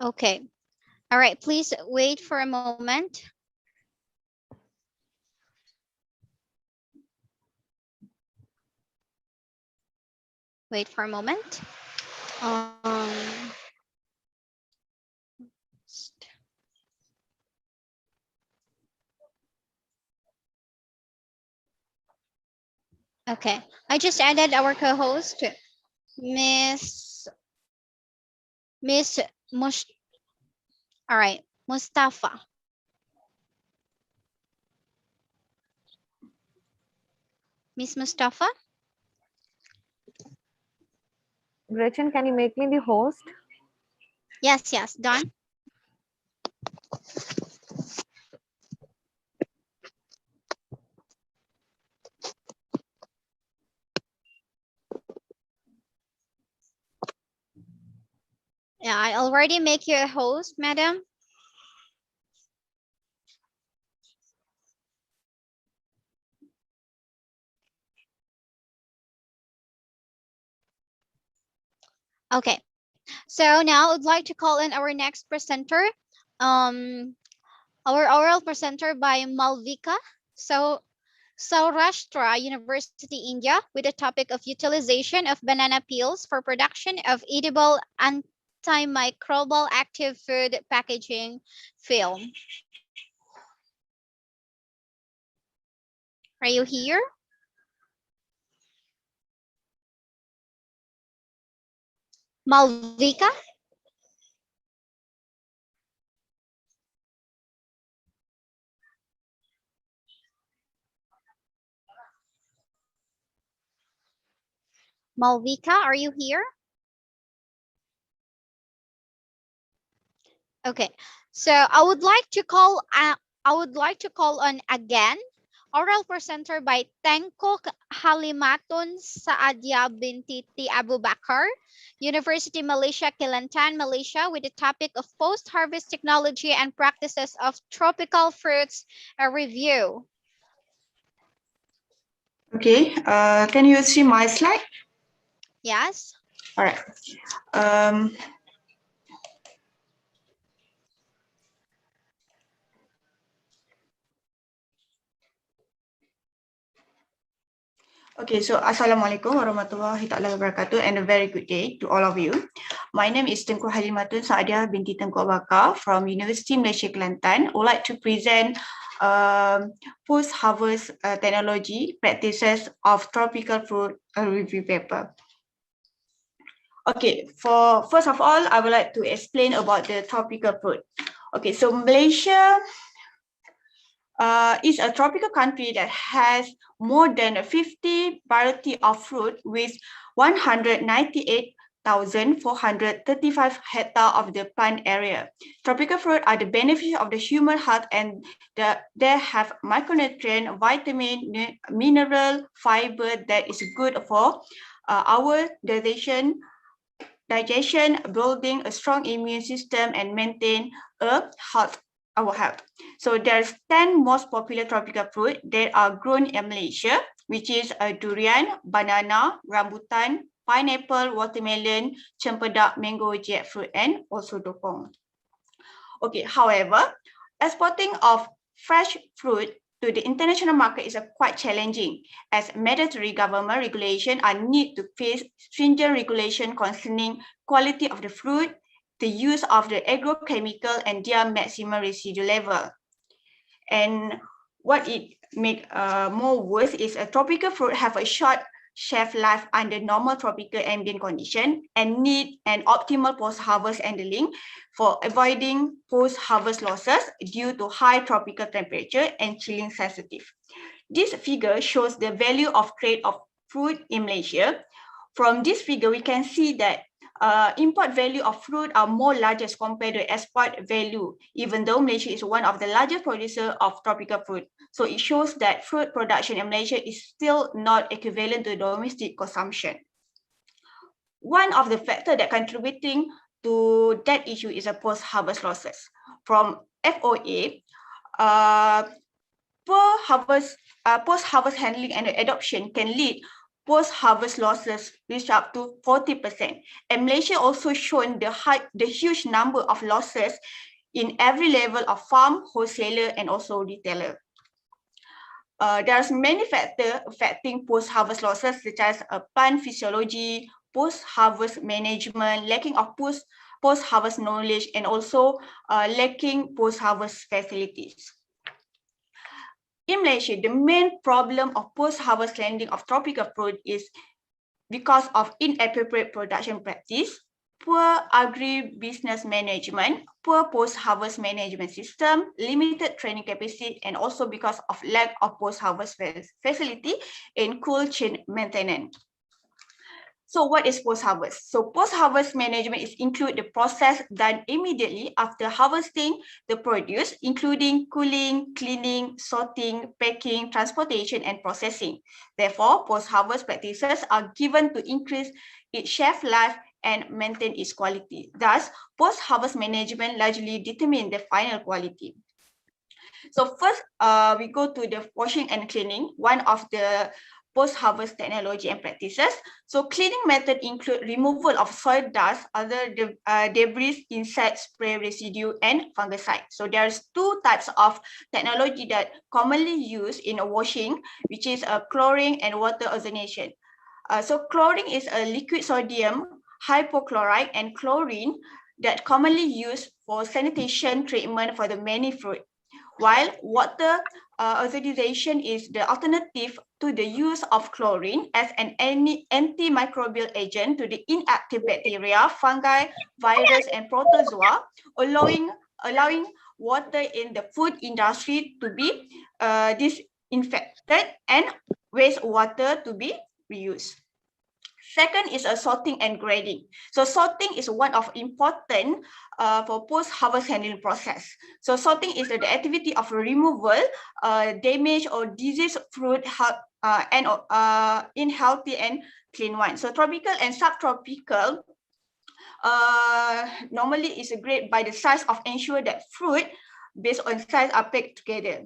Okay. All right, please wait for a moment. Wait for a moment. Okay, I just added our co-host, Miss all right, Mustafa. Miss Mustafa? Gretchen, can you make me the host? Yes, yes, done. Yeah, I already make you a host, madam. Okay, so now I'd like to call in our next presenter, our oral presenter by Malvika. So Saurashtra University, India, with the topic of utilization of banana peels for production of edible antimicrobial active food packaging film. Are you here? Malvika? Malvika, are you here? Okay, so I would like to call on again oral presenter by Tengko Halimatun Saadia binti T. Abu Bakar, University Malaysia, Kelantan, Malaysia, with the topic of post-harvest technology and practices of tropical fruits, a review. Okay, can you see my slide? Yes. All right. Okay, so Assalamualaikum warahmatullahi taala wabarakatuh and a very good day to all of you. My name is Tengku Halimatun Saadia binti Tengku Abu Bakar from University Malaysia Kelantan. I would like to present post-harvest technology practices of tropical fruit review paper. Okay, first of all, I would like to explain about the tropical fruit. Okay, so Malaysia is a tropical country that has more than 50 variety of fruit with 198,435 hectares of the plant area. Tropical fruit are the benefit of the human health and they have micronutrient, vitamin, mineral, fiber that is good for our digestion, building a strong immune system and maintain our health. So there's 10 most popular tropical fruit that are grown in Malaysia. which is durian, banana, rambutan, pineapple, watermelon, cempedak, mango, jackfruit, and also dopong. Okay, however, exporting of fresh fruit to the international market is quite challenging, as mandatory government regulation are need to face stringent regulation concerning quality of the fruit, the use of the agrochemical, and their maximum residual level. And what it make more worse is a tropical fruit have a short shelf life under normal tropical ambient condition and need an optimal post-harvest handling for avoiding post-harvest losses due to high tropical temperature and chilling sensitive. This figure shows the value of trade of fruit in Malaysia. From this figure, we can see that import value of fruit are more largest compared to export value, even though Malaysia is one of the largest producers of tropical fruit. So it shows that fruit production in Malaysia is still not equivalent to domestic consumption. One of the factors that contributing to that issue is a post-harvest losses. From FOA, post-harvest handling and adoption can lead post-harvest losses reach up to 40%. And Malaysia also shown the huge number of losses in every level of farm, wholesaler, and also retailer. There's many factors affecting post-harvest losses, such as plant physiology, post-harvest management, lacking of post-harvest knowledge, and also lacking post-harvest facilities. In Malaysia, the main problem of post-harvest landing of tropical fruit is because of inappropriate production practice, poor agribusiness management, poor post-harvest management system, limited training capacity, and also because of lack of post-harvest facility and cold chain maintenance. So what is post-harvest? So post-harvest management is include the process done immediately after harvesting the produce, including cooling, cleaning, sorting, packing, transportation, and processing. Therefore, post-harvest practices are given to increase its shelf life and maintain its quality. Thus, post-harvest management largely determine the final quality. So first, we go to the washing and cleaning, one of the post-harvest technology and practices. So cleaning method include removal of soil dust, other debris, insect spray residue, and fungicide. So there's two types of technology that commonly used in washing, which is chlorine and water ozonation. So chlorine is a liquid sodium hypochlorite and chlorine that commonly used for sanitation treatment for the many fruit, while water ozonization is the alternative to the use of chlorine as an antimicrobial agent to the inactive bacteria, fungi, virus, and protozoa, allowing water in the food industry to be disinfected and wastewater to be reused. Second is sorting and grading. So sorting is one of important for post-harvest handling process. So sorting is the activity of removal, damaged or diseased fruit and in healthy and clean one. So tropical and subtropical normally is graded by the size of ensure that fruit based on size are packed together.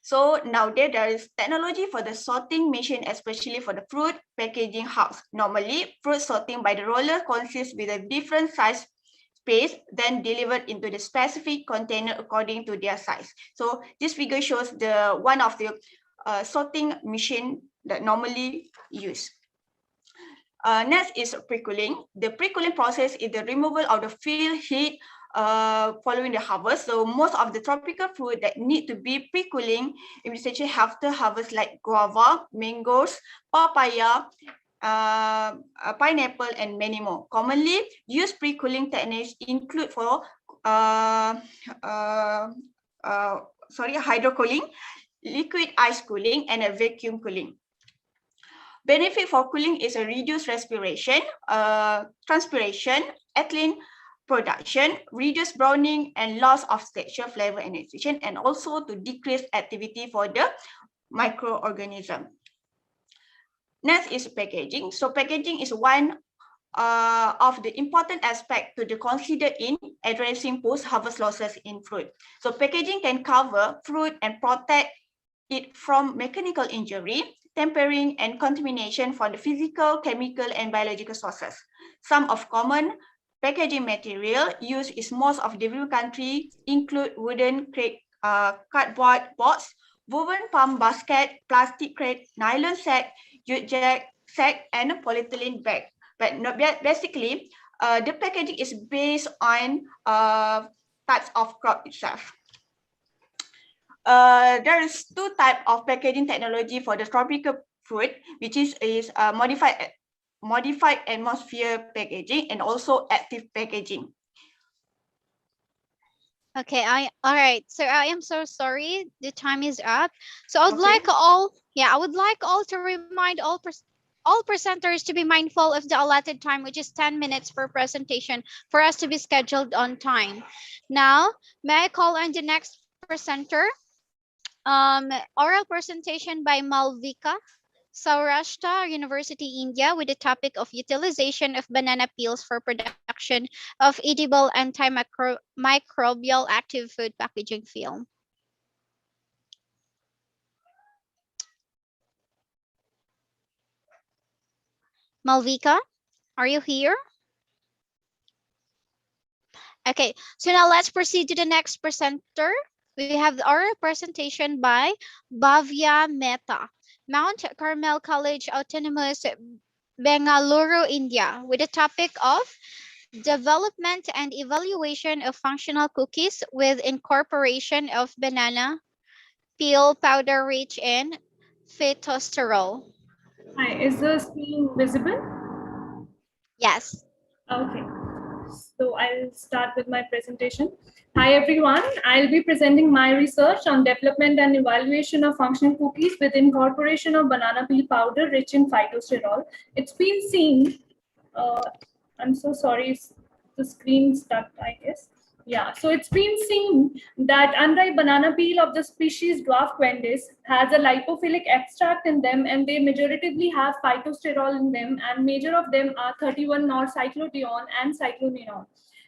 So nowadays there is technology for the sorting machine, especially for the fruit packaging house. Normally, fruit sorting by the roller consists with a different size space, then delivered into the specific container according to their size. So this figure shows the one of the sorting machine that normally used. Next is pre-cooling. The pre-cooling process is the removal of the field heat following the harvest. So most of the tropical fruit that need to be pre-cooling immediately after harvest, like guava, mangoes, papaya, pineapple, and many more. Commonly used pre-cooling techniques include for hydrocooling, liquid ice cooling, and a vacuum cooling. Benefit for cooling is a reduced respiration, transpiration, ethylene production, reduce browning and loss of texture, flavor, and nutrition, and also to decrease activity for the microorganism. Next is packaging. So packaging is one of the important aspect to consider in addressing post-harvest losses in fruit. So packaging can cover fruit and protect it from mechanical injury, tampering, and contamination from the physical, chemical, and biological sources. Some of common packaging material used in most of developed countries include wooden crate, cardboard box, woven palm basket, plastic crate, nylon sack, jute sack, and a polyethylene bag. But basically, the packaging is based on types of crop itself. There is two types of packaging technology for the tropical fruit, which is modified atmosphere packaging and also active packaging. Okay, all right. So I am so sorry. The time is up. So I would Okay. like all to remind all presenters to be mindful of the allotted time, which is 10 minutes per presentation, for us to be scheduled on time. Now, may I call on the next presenter? Oral presentation by Malvika, Saurashtra University, India, with the topic of utilization of banana peels for production of edible antimicrobial active food packaging film. Malvika, are you here? Okay, so now let's proceed to the next presenter. We have our presentation by Bhavya Mehta, Mount Carmel College Autonomous, Bengaluru, India, with the topic of development and evaluation of functional cookies with incorporation of banana peel powder rich in phytosterol. Hi, is the screen visible? Yes. Okay. So I'll start with my presentation. Hi everyone, I'll be presenting my research on development and evaluation of functional cookies with incorporation of banana peel powder rich in phytosterol. It's been seen, I'm so sorry, the screen stuck, I guess. Yeah, so it's been seen that unripe banana peel of the species Dwarf quendis has a lipophilic extract in them, and they majoritively have phytosterol in them, and major of them are 31-nor cyclotione and cyclonenone.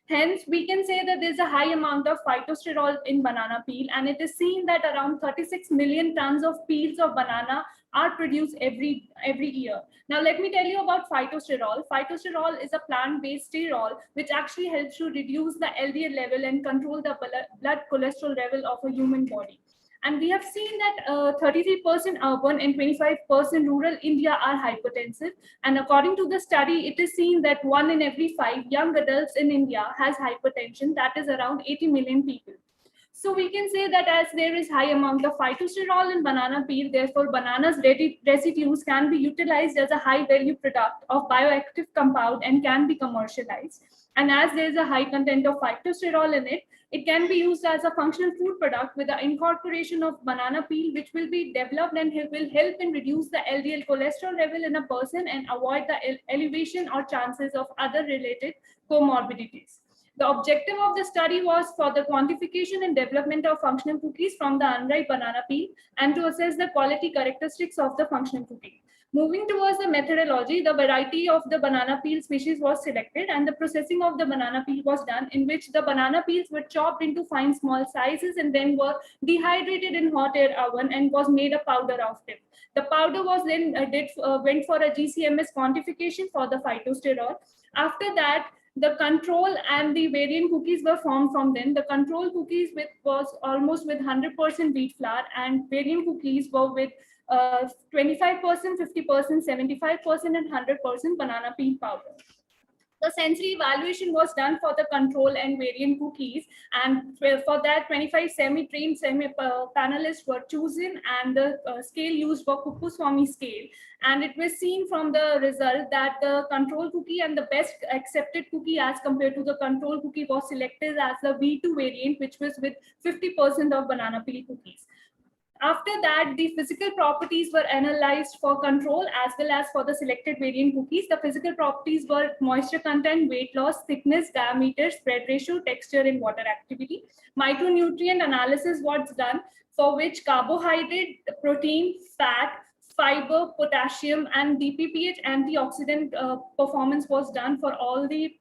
Hence, we can say that there's a high amount of phytosterol in banana peel, and it is seen that around 36 million tons of peels of banana are produced every year. Now, let me tell you about phytosterol. Phytosterol is a plant-based sterol which actually helps to reduce the LDL level and control the blood cholesterol level of a human body. And we have seen that 33% urban and 25% rural India are hypertensive. And according to the study, it is seen that 1 in every 5 young adults in India has hypertension. That is around 80 million people. So we can say that as there is high amount of phytosterol in banana peel, therefore banana's residues can be utilized as a high value product of bioactive compound and can be commercialized. And as there is a high content of phytosterol in it, it can be used as a functional food product with the incorporation of banana peel, which will be developed and will help in reduce the LDL cholesterol level in a person and avoid the elevation or chances of other related comorbidities. The objective of the study was for the quantification and development of functional cookies from the unripe banana peel and to assess the quality characteristics of the functional cookie. Moving towards the methodology, the variety of the banana peel species was selected and the processing of the banana peel was done, in which the banana peels were chopped into fine small sizes and then were dehydrated in hot air oven and was made a powder of it. The powder was then went for a GCMS quantification for the phytosterol. After that, the control and the variant cookies were formed from them. The control cookies was almost with 100% wheat flour, and variant cookies were with 25%, 50%, 75%, and 100% banana peel powder. The sensory evaluation was done for the control and variant cookies, and for that 25 semi-trained panelists were chosen, and the scale used was Kupuswamy scale. And it was seen from the result that the control cookie and the best accepted cookie as compared to the control cookie was selected as the V2 variant, which was with 50% of banana peel cookies. After that, the physical properties were analyzed for control as well as for the selected variant cookies. The physical properties were moisture content, weight loss, thickness, diameter, spread ratio, texture, and water activity. Micronutrient analysis was done, for which carbohydrate, protein, fat, fiber, potassium, and DPPH antioxidant performance was done for all the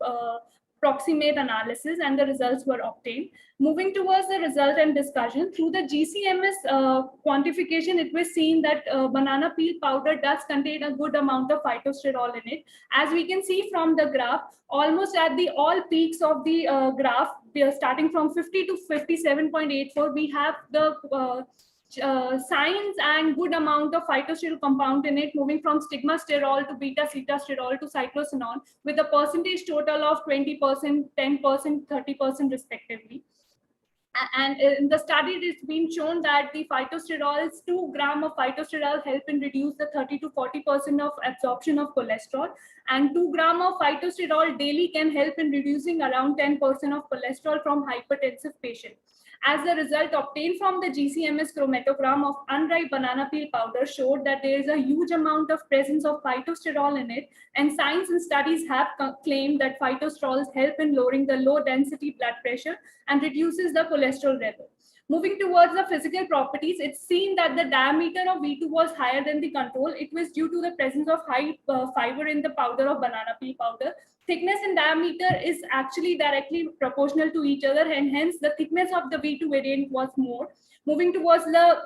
approximate analysis, and the results were obtained. Moving towards the result and discussion, through the GCMS quantification, it was seen that banana peel powder does contain a good amount of phytosterol in it. As we can see from the graph, almost at the all peaks of the graph, we are starting from 50 to 57.84, we have the signs and good amount of phytosterol compound in it, moving from stigmasterol to beta-sitosterol to cyclosinol, with a percentage total of 20%, 10%, 30% respectively. And in the study, it's been shown that the phytosterols, 2 grams of phytosterol help in reduce the 30 to 40% of absorption of cholesterol, and 2 grams of phytosterol daily can help in reducing around 10% of cholesterol from hypertensive patients. As the result obtained from the GCMS chromatogram of unripe banana peel powder showed that there is a huge amount of presence of phytosterol in it, and science and studies have claimed that phytosterols help in lowering the low density blood pressure and reduces the cholesterol level. Moving towards the physical properties, it's seen that the diameter of V2 was higher than the control. It was due to the presence of high fiber in the powder of banana peel powder. Thickness and diameter is actually directly proportional to each other, and hence the thickness of the V2 variant was more. Moving towards the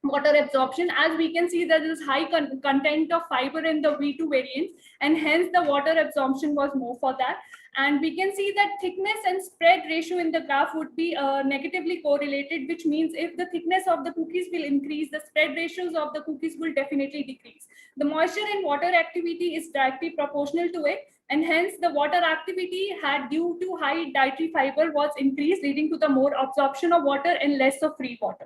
water absorption, as we can see that there is high content of fiber in the V2 variants, and hence the water absorption was more for that. And we can see that thickness and spread ratio in the graph would be negatively correlated, which means if the thickness of the cookies will increase, the spread ratios of the cookies will definitely decrease. The moisture and water activity is directly proportional to it, and hence the water activity had due to high dietary fiber was increased, leading to the more absorption of water and less of free water.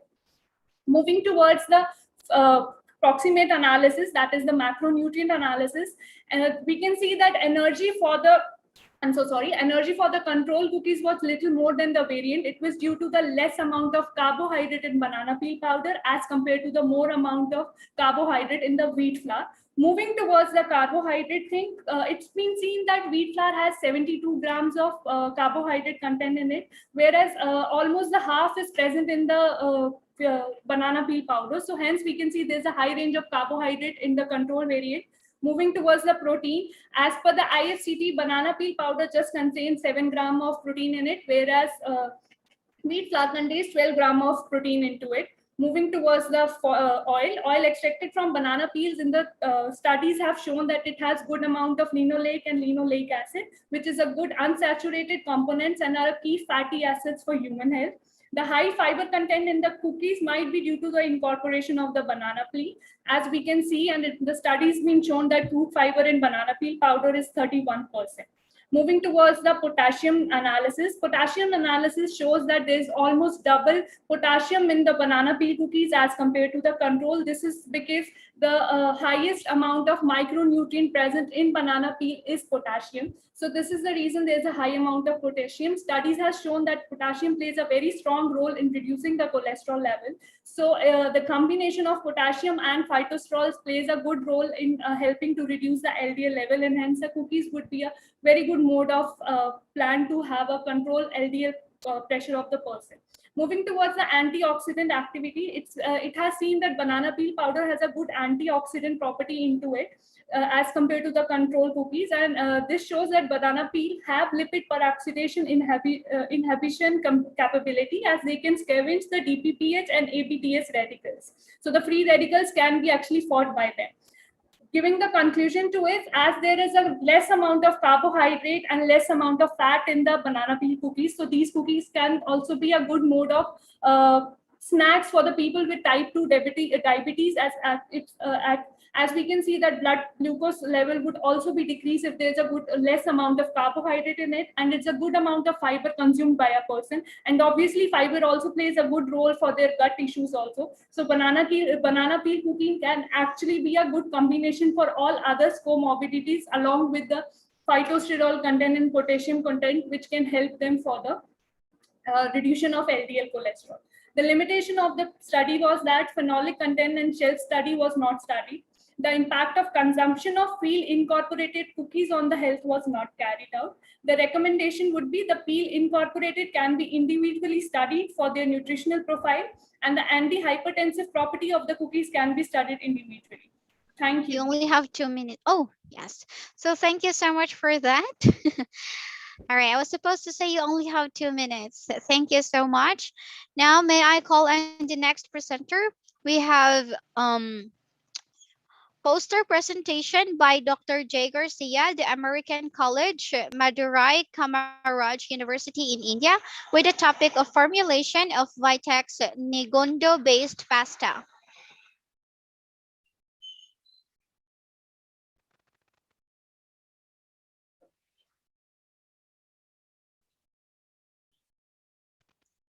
Moving towards the approximate analysis, that is the macronutrient analysis, we can see that energy for the control cookies was little more than the variant. It was due to the less amount of carbohydrate in banana peel powder as compared to the more amount of carbohydrate in the wheat flour. Moving towards the carbohydrate thing, it's been seen that wheat flour has 72 grams of carbohydrate content in it, whereas almost the half is present in the banana peel powder. So hence we can see there's a high range of carbohydrate in the control variant. Moving towards the protein, as per the IFCT, banana peel powder just contains 7 grams of protein in it, whereas wheat flour contains 12 grams of protein into it. Moving towards the oil extracted from banana peels in the studies have shown that it has good amount of linoleic and linoleic acid, which is a good unsaturated components and are key fatty acids for human health. The high fiber content in the cookies might be due to the incorporation of the banana peel. As we can see, and the studies been shown that fruit fiber in banana peel powder is 31%. Moving towards the potassium analysis shows that there is almost double potassium in the banana peel cookies as compared to the control. This is because the highest amount of micronutrient present in banana peel is potassium. So this is the reason there's a high amount of potassium. Studies have shown that potassium plays a very strong role in reducing the cholesterol level. So the combination of potassium and phytosterols plays a good role in helping to reduce the LDL level, and hence the cookies would be a very good mode of plan to have a control LDL pressure of the person. Moving towards the antioxidant activity, it has seen that banana peel powder has a good antioxidant property into it as compared to the control cookies, and this shows that banana peel have lipid peroxidation inhibition capability, as they can scavenge the DPPH and APTS radicals. So the free radicals can be actually fought by them. Giving the conclusion to it, as there is a less amount of carbohydrate and less amount of fat in the banana peel cookies, so these cookies can also be a good mode of snacks for the people with type 2 diabetes, as we can see that blood glucose level would also be decreased if there's a good less amount of carbohydrate in it, and it's a good amount of fiber consumed by a person. And obviously fiber also plays a good role for their gut issues also. So banana peel cooking can actually be a good combination for all other comorbidities, along with the phytosterol content and potassium content, which can help them for the reduction of LDL cholesterol. The limitation of the study was that phenolic content and shell study was not studied. The impact of consumption of peel incorporated cookies on the health was not carried out. The recommendation would be the peel incorporated can be individually studied for their nutritional profile, and the anti-hypertensive property of the cookies can be studied individually. Thank you. You only have 2 minutes. Oh, yes. So thank you so much for that. All right, I was supposed to say you only have 2 minutes. Thank you so much. Now, may I call on the next presenter? We have poster presentation by Dr. Jay Garcia, the American College, Madurai Kamaraj University in India, with the topic of formulation of Vitex Negondo-based pasta.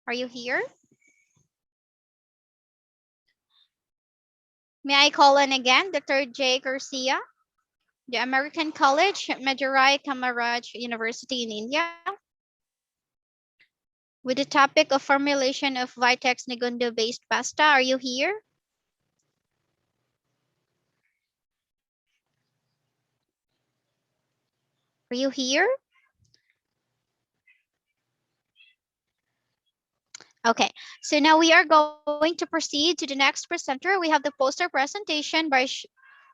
Are you here? May I call in again Dr. Jay Garcia, the American College, Madurai Kamaraj University in India, with the topic of formulation of Vitex Negondo-based pasta. Are you here? Are you here? Okay, so now we are going to proceed to the next presenter. We have the poster presentation by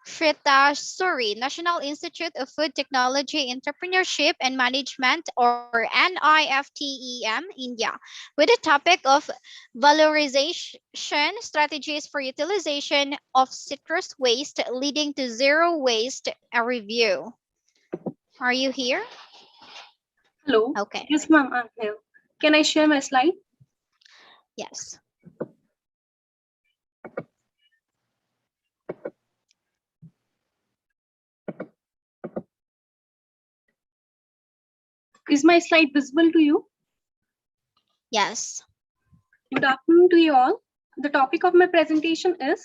Shrita Suri, National Institute of Food Technology Entrepreneurship and Management, or NIFTEM, India, with the topic of valorization strategies for utilization of citrus waste leading to zero waste, a review. Are you here? Hello. Okay. Yes, ma'am, I'm here. Can I share my slide? Yes. Is my slide visible to you? Yes. Good afternoon to you all. The topic of my presentation is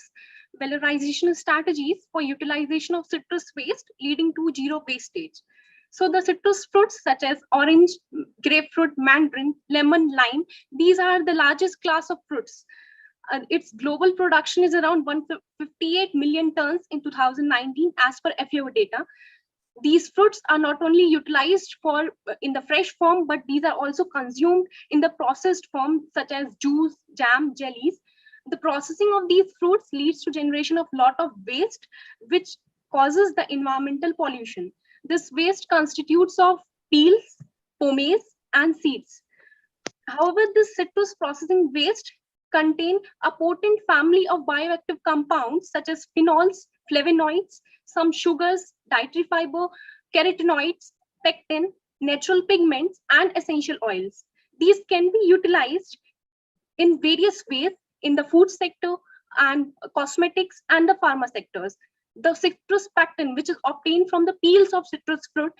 valorization strategies for utilization of citrus waste leading to zero wastage. So the citrus fruits such as orange, grapefruit, mandarin, lemon, lime, these are the largest class of fruits. Its global production is around 158 million tons in 2019 as per FAO data. These fruits are not only utilized for in the fresh form, but these are also consumed in the processed form such as juice, jam, jellies. The processing of these fruits leads to generation of lot of waste, which causes the environmental pollution. This waste constitutes of peels, pomace, and seeds. However, this citrus processing waste contain a potent family of bioactive compounds such as phenols, flavonoids, some sugars, dietary fiber, carotenoids, pectin, natural pigments, and essential oils. These can be utilized in various ways in the food sector and cosmetics and the pharma sectors. The citrus pectin, which is obtained from the peels of citrus fruit,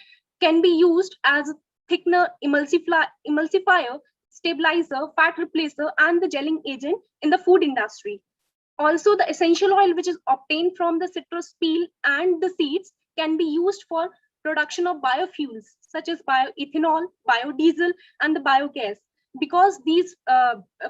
can be used as a thickener, emulsifier, stabilizer, fat replacer, and the gelling agent in the food industry. Also, the essential oil, which is obtained from the citrus peel and the seeds, can be used for production of biofuels such as bioethanol, biodiesel, and the biogas. Because these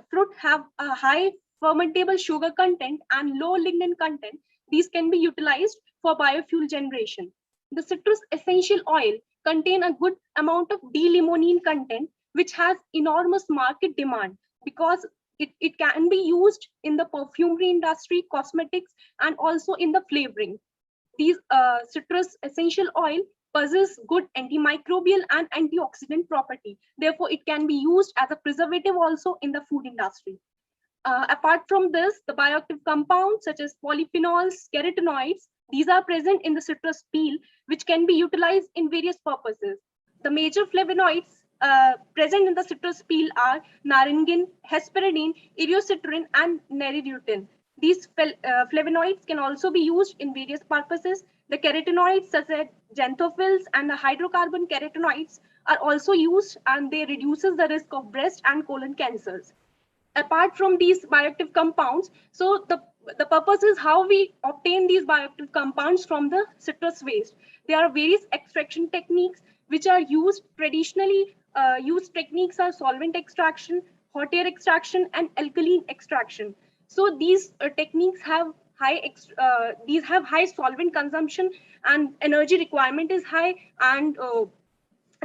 fruit have a high fermentable sugar content and low lignin content, these can be utilized for biofuel generation. The citrus essential oil contain a good amount of D-limonene content, which has enormous market demand because it can be used in the perfumery industry, cosmetics, and also in the flavoring. These citrus essential oil possess good antimicrobial and antioxidant property. Therefore, it can be used as a preservative also in the food industry. Apart from this, the bioactive compounds such as polyphenols, carotenoids, these are present in the citrus peel, which can be utilized in various purposes. The major flavonoids present in the citrus peel are naringin, hesperidin, iriocitrin, and nererutin. These flavonoids can also be used in various purposes. The carotenoids such as xanthophylls and the hydrocarbon carotenoids are also used, and they reduces the risk of breast and colon cancers. Apart from these bioactive compounds, so the purpose is how we obtain these bioactive compounds from the citrus waste. There are various extraction techniques which are used traditionally. Used techniques are solvent extraction, hot air extraction, and alkaline extraction. So these techniques have high solvent consumption, and energy requirement is high, and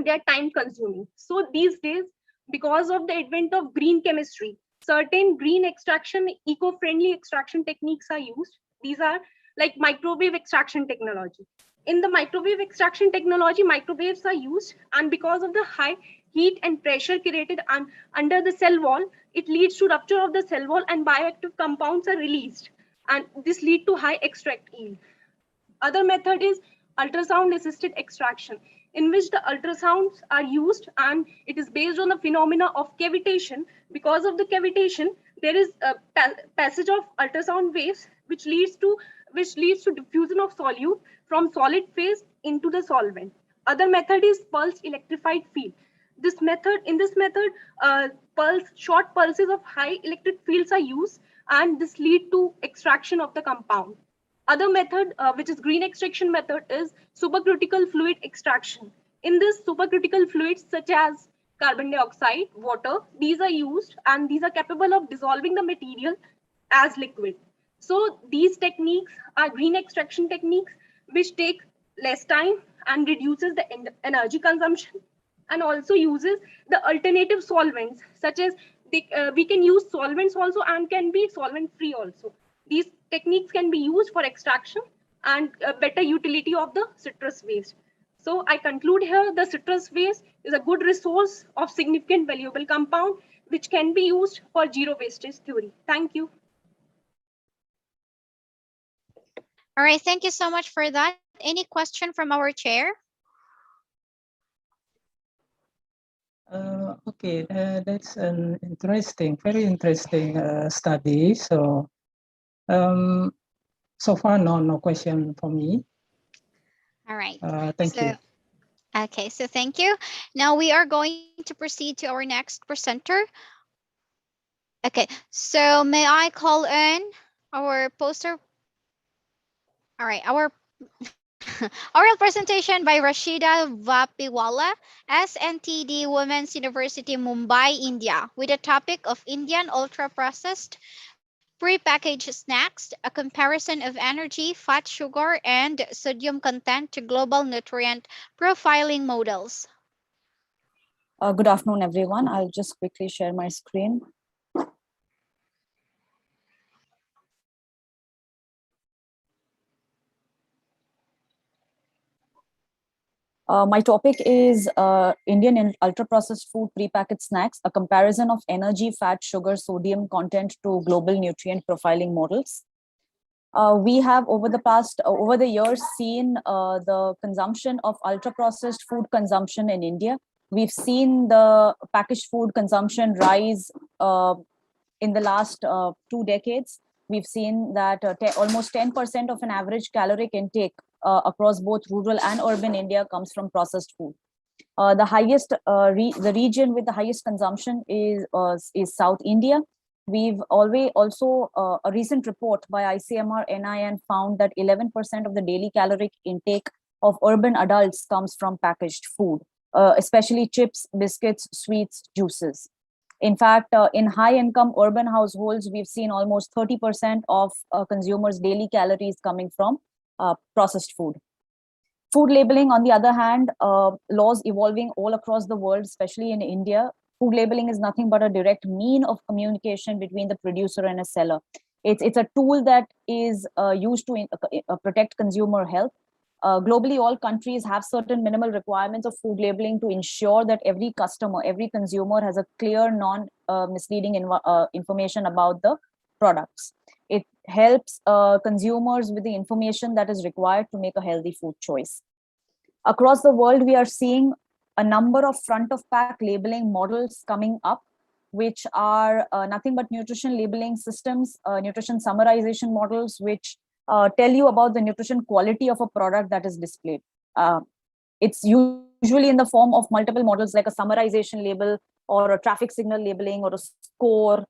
they are time consuming. So these days, because of the advent of green chemistry, certain green extraction, eco-friendly extraction techniques are used. These are like microwave extraction technology. In the microwave extraction technology, microwaves are used, and because of the high heat and pressure created under the cell wall, it leads to rupture of the cell wall and bioactive compounds are released, and this lead to high extract yield. Other method is ultrasound assisted extraction, in which the ultrasounds are used, and it is based on the phenomena of cavitation. Because of the cavitation, there is a passage of ultrasound waves which leads to diffusion of solute from solid phase into the solvent. Other method is pulse electrified field. In this method, short pulses of high electric fields are used, and this lead to extraction of the compound. Other method, which is green extraction method, is supercritical fluid extraction. In this, supercritical fluids such as carbon dioxide, water, these are used, and these are capable of dissolving the material as liquid. So these techniques are green extraction techniques, which take less time and reduces the energy consumption, and also uses the alternative solvents, such as we can use solvents also and can be solvent free also. These techniques can be used for extraction and better utility of the citrus waste. So I conclude here, the citrus waste is a good resource of significant valuable compound which can be used for zero wastage theory. Thank you. All right, thank you so much for that. Any question from our chair? Okay, that's an very interesting study. So, so far, no question for me. All right. Thank you. Okay, so thank you. Now we are going to proceed to our next presenter. Okay, so may I call in our poster? All right, our oral presentation by Rashida Vapiwala, SNTD Women's University, Mumbai, India, with the topic of Indian ultra-processed pre-packaged snacks, a comparison of energy, fat, sugar, and sodium content to global nutrient profiling models. Good afternoon, everyone. I'll just quickly share my screen. My topic is Indian and ultra-processed food prepackaged snacks, a comparison of energy, fat, sugar, sodium content to global nutrient profiling models. We have over the years seen the consumption of ultra-processed food consumption in India. We've seen the packaged food consumption rise in the last 2 decades. We've seen that almost 10% of an average caloric intake across both rural and urban India comes from processed food. The region with the highest consumption is South India. We've also a recent report by ICMR NIN found that 11% of the daily caloric intake of urban adults comes from packaged food, especially chips, biscuits, sweets, juices. In fact, in high-income urban households, we've seen almost 30% of consumers' daily calories coming from processed food. Food labeling, on the other hand, laws evolving all across the world, especially in India. Food labeling is nothing but a direct mean of communication between the producer and a seller. It's a tool that is used to protect consumer health. Globally, all countries have certain minimal requirements of food labeling to ensure that every customer, every consumer has a clear, non-misleading information about the products. It helps consumers with the information that is required to make a healthy food choice. Across the world, we are seeing a number of front-of-pack labeling models coming up, which are nothing but nutrition labeling systems, nutrition summarization models, which tell you about the nutrition quality of a product that is displayed. It's usually in the form of multiple models like a summarization label or a traffic signal labeling or a score.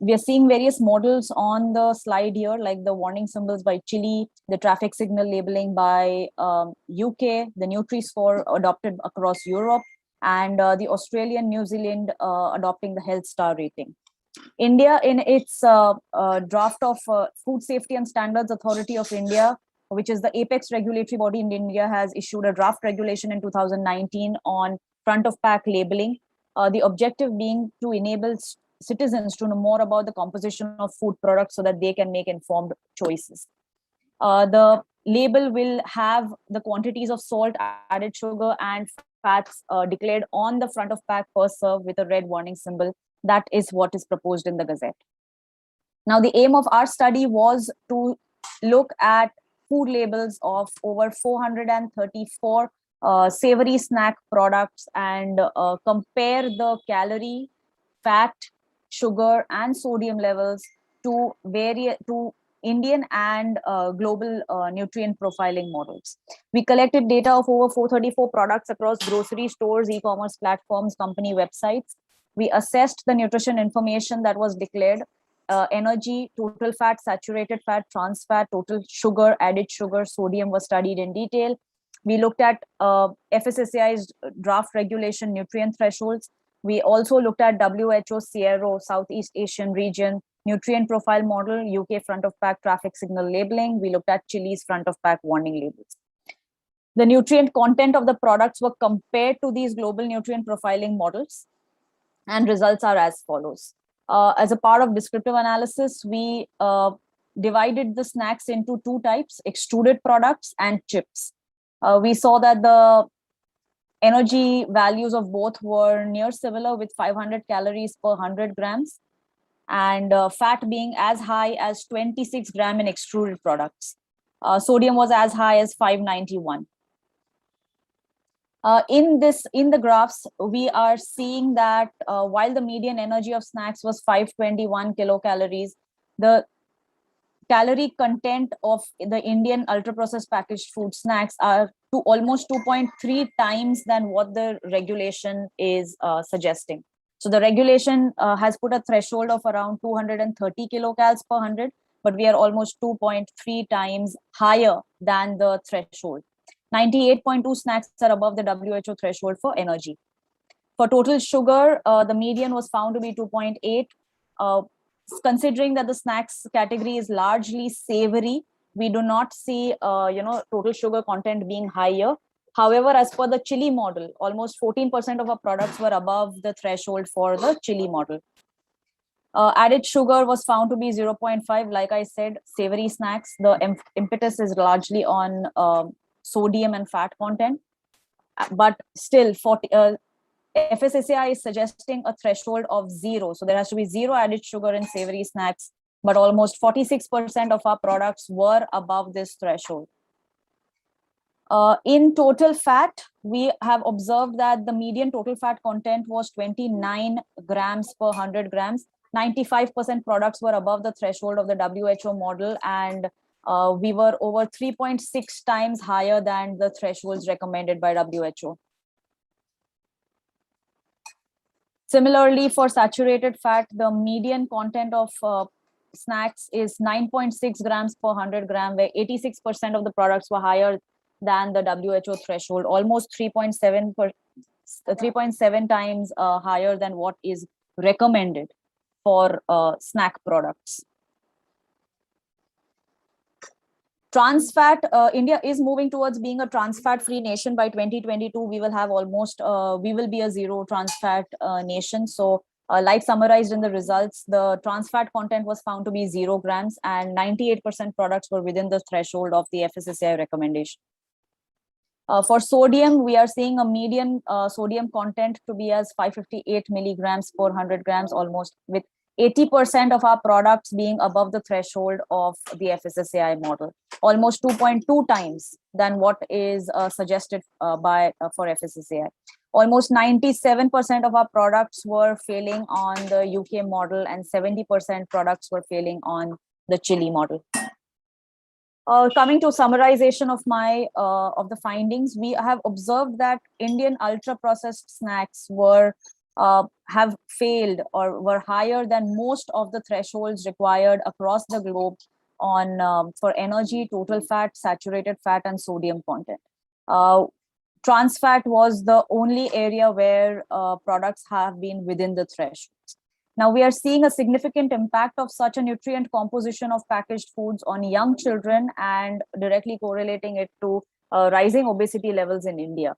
We are seeing various models on the slide here, like the warning symbols by Chile, the traffic signal labeling by UK, the Nutri-Score adopted across Europe, and the Australian, New Zealand adopting the Health Star rating. India, in its draft of Food Safety and Standards Authority of India, which is the apex regulatory body in India, has issued a draft regulation in 2019 on front-of-pack labeling. The objective being to enable citizens to know more about the composition of food products so that they can make informed choices. The label will have the quantities of salt, added sugar, and fats declared on the front of pack per serve with a red warning symbol. That is what is proposed in the Gazette. Now, the aim of our study was to look at food labels of over 434 savory snack products and compare the calorie, fat, sugar, and sodium levels to Indian and global nutrient profiling models. We collected data of over 434 products across grocery stores, e-commerce platforms, company websites. We assessed the nutrition information that was declared: energy, total fat, saturated fat, trans fat, total sugar, added sugar, sodium was studied in detail. We looked at FSSAI's draft regulation nutrient thresholds. We also looked at WHO CRO, Southeast Asian region, nutrient profile model, UK front of pack traffic signal labeling. We looked at chilies front of pack warning labels. The nutrient content of the products were compared to these global nutrient profiling models, and results are as follows. As a part of descriptive analysis, we divided the snacks into two types: extruded products and chips. We saw that the energy values of both were near similar, with 500 calories per 100 grams, and fat being as high as 26 gram in extruded products. Sodium was as high as 591. In the graphs, we are seeing that while the median energy of snacks was 521 kilocalories, the calorie content of the Indian ultra-processed packaged food snacks are to almost 2.3 times than what the regulation is suggesting. So the regulation has put a threshold of around 230 kilocalories per 100, but we are almost 2.3 times higher than the threshold. 98.2 snacks are above the WHO threshold for energy. For total sugar, the median was found to be 2.8. Considering that the snacks category is largely savory, we do not see total sugar content being higher. However, as per the chili model, almost 14% of our products were above the threshold for the chili model. Added sugar was found to be 0.5. Like I said, savory snacks, the impetus is largely on sodium and fat content, but still FSSAI is suggesting a threshold of 0. So there has to be 0 added sugar in savory snacks, but almost 46% of our products were above this threshold. In total fat, we have observed that the median total fat content was 29 grams per 100 grams. 95% products were above the threshold of the WHO model, and we were over 3.6 times higher than the thresholds recommended by WHO. Similarly, for saturated fat, the median content of snacks is 9.6 grams per 100 gram, where 86% of the products were higher than the WHO threshold, almost 3.7 times higher than what is recommended for snack products. Trans fat, India is moving towards being a trans fat free nation by 2022. We will have we will be a zero trans fat nation. So like summarized in the results, the trans fat content was found to be 0 grams, and 98% products were within the threshold of the FSSAI recommendation. For sodium, we are seeing a median sodium content to be as 558 milligrams per 100 grams almost, with 80% of our products being above the threshold of the FSSAI model, almost 2.2 times than what is suggested for FSSAI. Almost 97% of our products were failing on the UK model, and 70% products were failing on the Chile model. Coming to summarization of the findings, we have observed that Indian ultra processed snacks have failed or were higher than most of the thresholds required across the globe for energy, total fat, saturated fat, and sodium content. Trans fat was the only area where products have been within the thresholds. Now we are seeing a significant impact of such a nutrient composition of packaged foods on young children, and directly correlating it to rising obesity levels in India.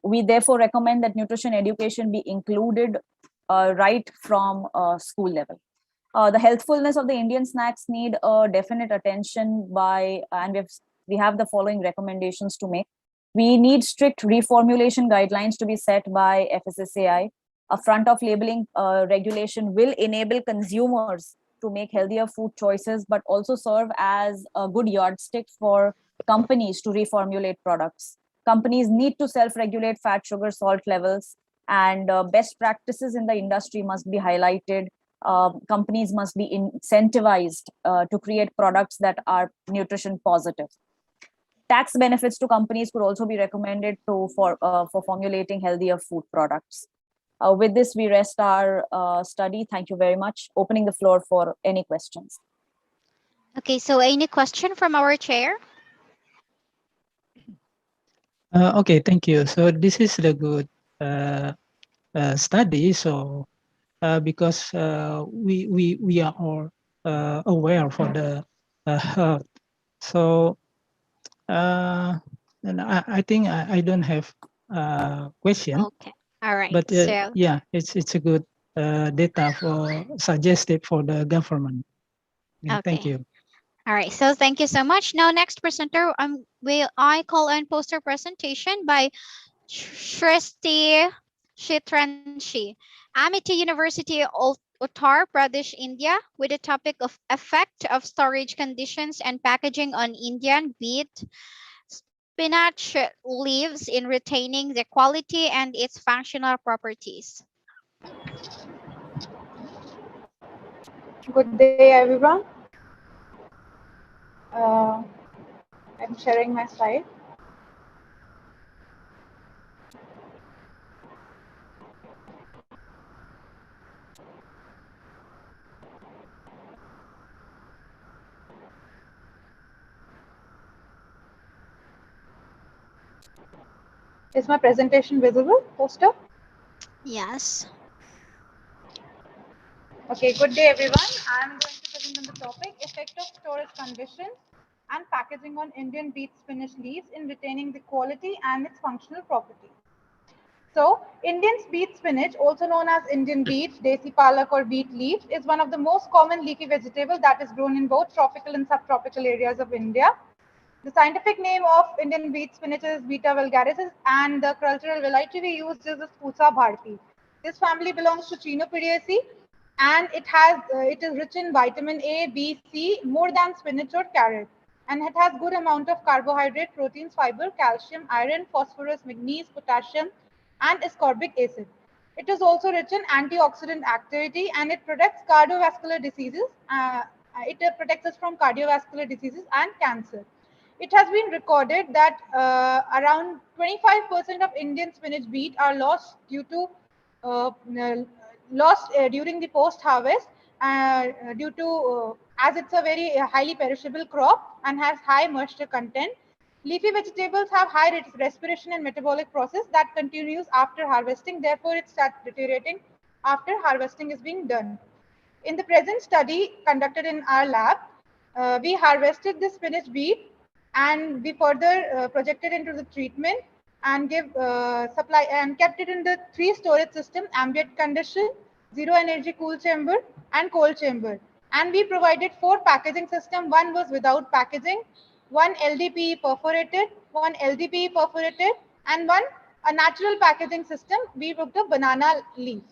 We therefore recommend that nutrition education be included right from school level. The healthfulness of the Indian snacks need a definite attention and we have the following recommendations to make. We need strict reformulation guidelines to be set by FSSAI. A front of labeling regulation will enable consumers to make healthier food choices, but also serve as a good yardstick for companies to reformulate products. Companies need to self-regulate fat, sugar, salt levels, and best practices in the industry must be highlighted. Companies must be incentivized to create products that are nutrition positive. Tax benefits to companies could also be recommended for formulating healthier food products. With this, we rest our study. Thank you very much. Opening the floor for any questions. Okay, so any question from our chair? Okay, thank you. So this is the good study. So because we are all aware for the health. So and I think I don't have a question. Okay, all right. But So yeah, it's a good data suggested for the government. Yeah, okay. thank you. All right, so thank you so much. Now, next presenter, I call on poster presentation by Shresti Shitranshi, Amity University, Uttar Pradesh, India, with the topic of effect of storage conditions and packaging on Indian beet spinach leaves in retaining the quality and its functional properties. Good day, everyone. I'm sharing my slide. Is my presentation visible, poster? Yes. Okay, good day, everyone. I'm going to present on the topic, effect of storage conditions and packaging on Indian beet spinach leaves in retaining the quality and its functional properties. So, Indian beet spinach, also known as Indian beet, desi palak or beet leaf, is one of the most common leafy vegetable that is grown in both tropical and subtropical areas of India. The scientific name of Indian beet spinach is Beta vulgaris, and the cultural variety we use is the Spusa bharti. This family belongs to Chenopodiaceae, and it is rich in vitamin A, B, C, more than spinach or carrot, and it has good amount of carbohydrate, proteins, fiber, calcium, iron, phosphorus, manganese, potassium, and ascorbic acid. It is also rich in antioxidant activity, and it protects cardiovascular diseases. It protects us from cardiovascular diseases and cancer. It has been recorded that around 25% of Indian spinach beet are lost due to during the post-harvest due to as it's a very highly perishable crop and has high moisture content. Leafy vegetables have high respiration and metabolic process that continues after harvesting. Therefore, it starts deteriorating after harvesting is being done. In the present study conducted in our lab, we harvested the spinach beet and we further projected into the treatment and give supply and kept it in the 3 storage system: ambient condition, zero energy cool chamber, and cold chamber. And we provided 4 packaging system. One was without packaging, one LDPE perforated, one LDPE perforated, and one a natural packaging system. We took the banana leaf.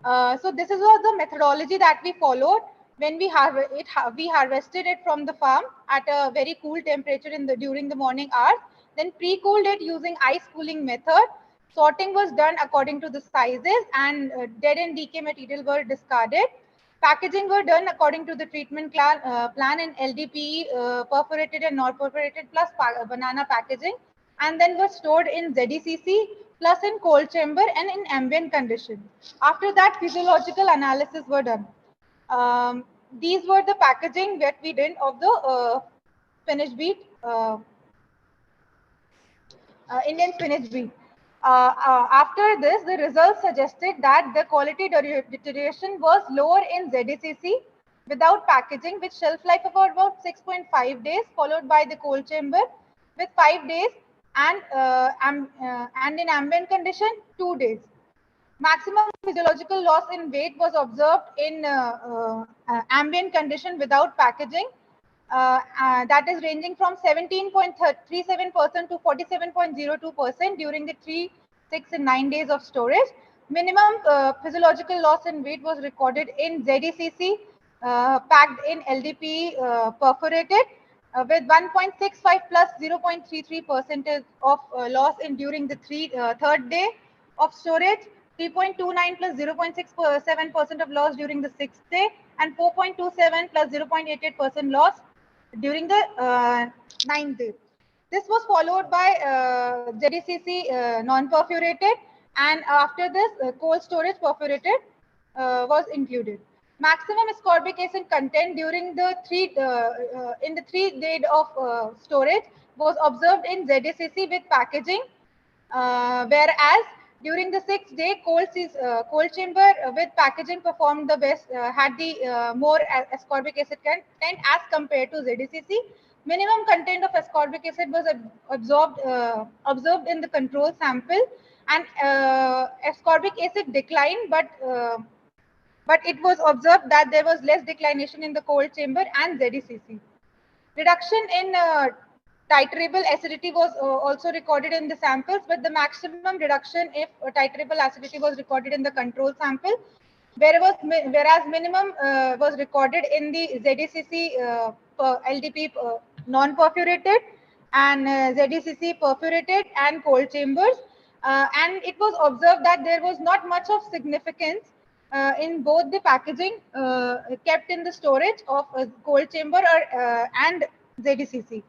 So this is the methodology that we followed when we harvested it from the farm at a very cool temperature during the morning hours. Then pre-cooled it using ice cooling method. Sorting was done according to the sizes, and dead and decay material were discarded. Packaging were done according to the treatment plan in LDPE, perforated and non-perforated plus banana packaging, and then were stored in ZECC plus in cold chamber and in ambient condition. After that, physiological analysis were done. These were the packaging that we did of the spinach beet, Indian spinach beet. After this, the results suggested that the quality deterioration was lower in ZECC without packaging, with shelf life of about 6.5 days, followed by the cold chamber with 5 days, and in ambient condition 2 days. Maximum physiological loss in weight was observed in ambient condition without packaging. That is ranging from 17.37% to 47.02% during the 3, 6, and 9 days of storage. Minimum physiological loss in weight was recorded in ZECC, packed in LDP perforated, with 1.65 plus 0.33% of loss in during the third day of storage, 3.29 plus 0.67% of loss during the 6th day, and 4.27 plus 0.88% loss during the 9th day. This was followed by ZECC non-perforated, and after this cold storage perforated was included. Maximum ascorbic acid content during the 3 days of storage was observed in ZECC with packaging, whereas during the 6th day, cold chamber with packaging performed the best, had the more ascorbic acid content as compared to ZECC. Minimum content of ascorbic acid was observed in the control sample, and ascorbic acid declined, but it was observed that there was less declination in the cold chamber and ZECC. Reduction in titrable acidity was also recorded in the samples, but the maximum reduction if titrable acidity was recorded in the control sample, whereas minimum was recorded in the ZECC LDP non-perforated and ZECC perforated and cold chambers. And it was observed that there was not much of significance in both the packaging kept in the storage of cold chamber and ZECC.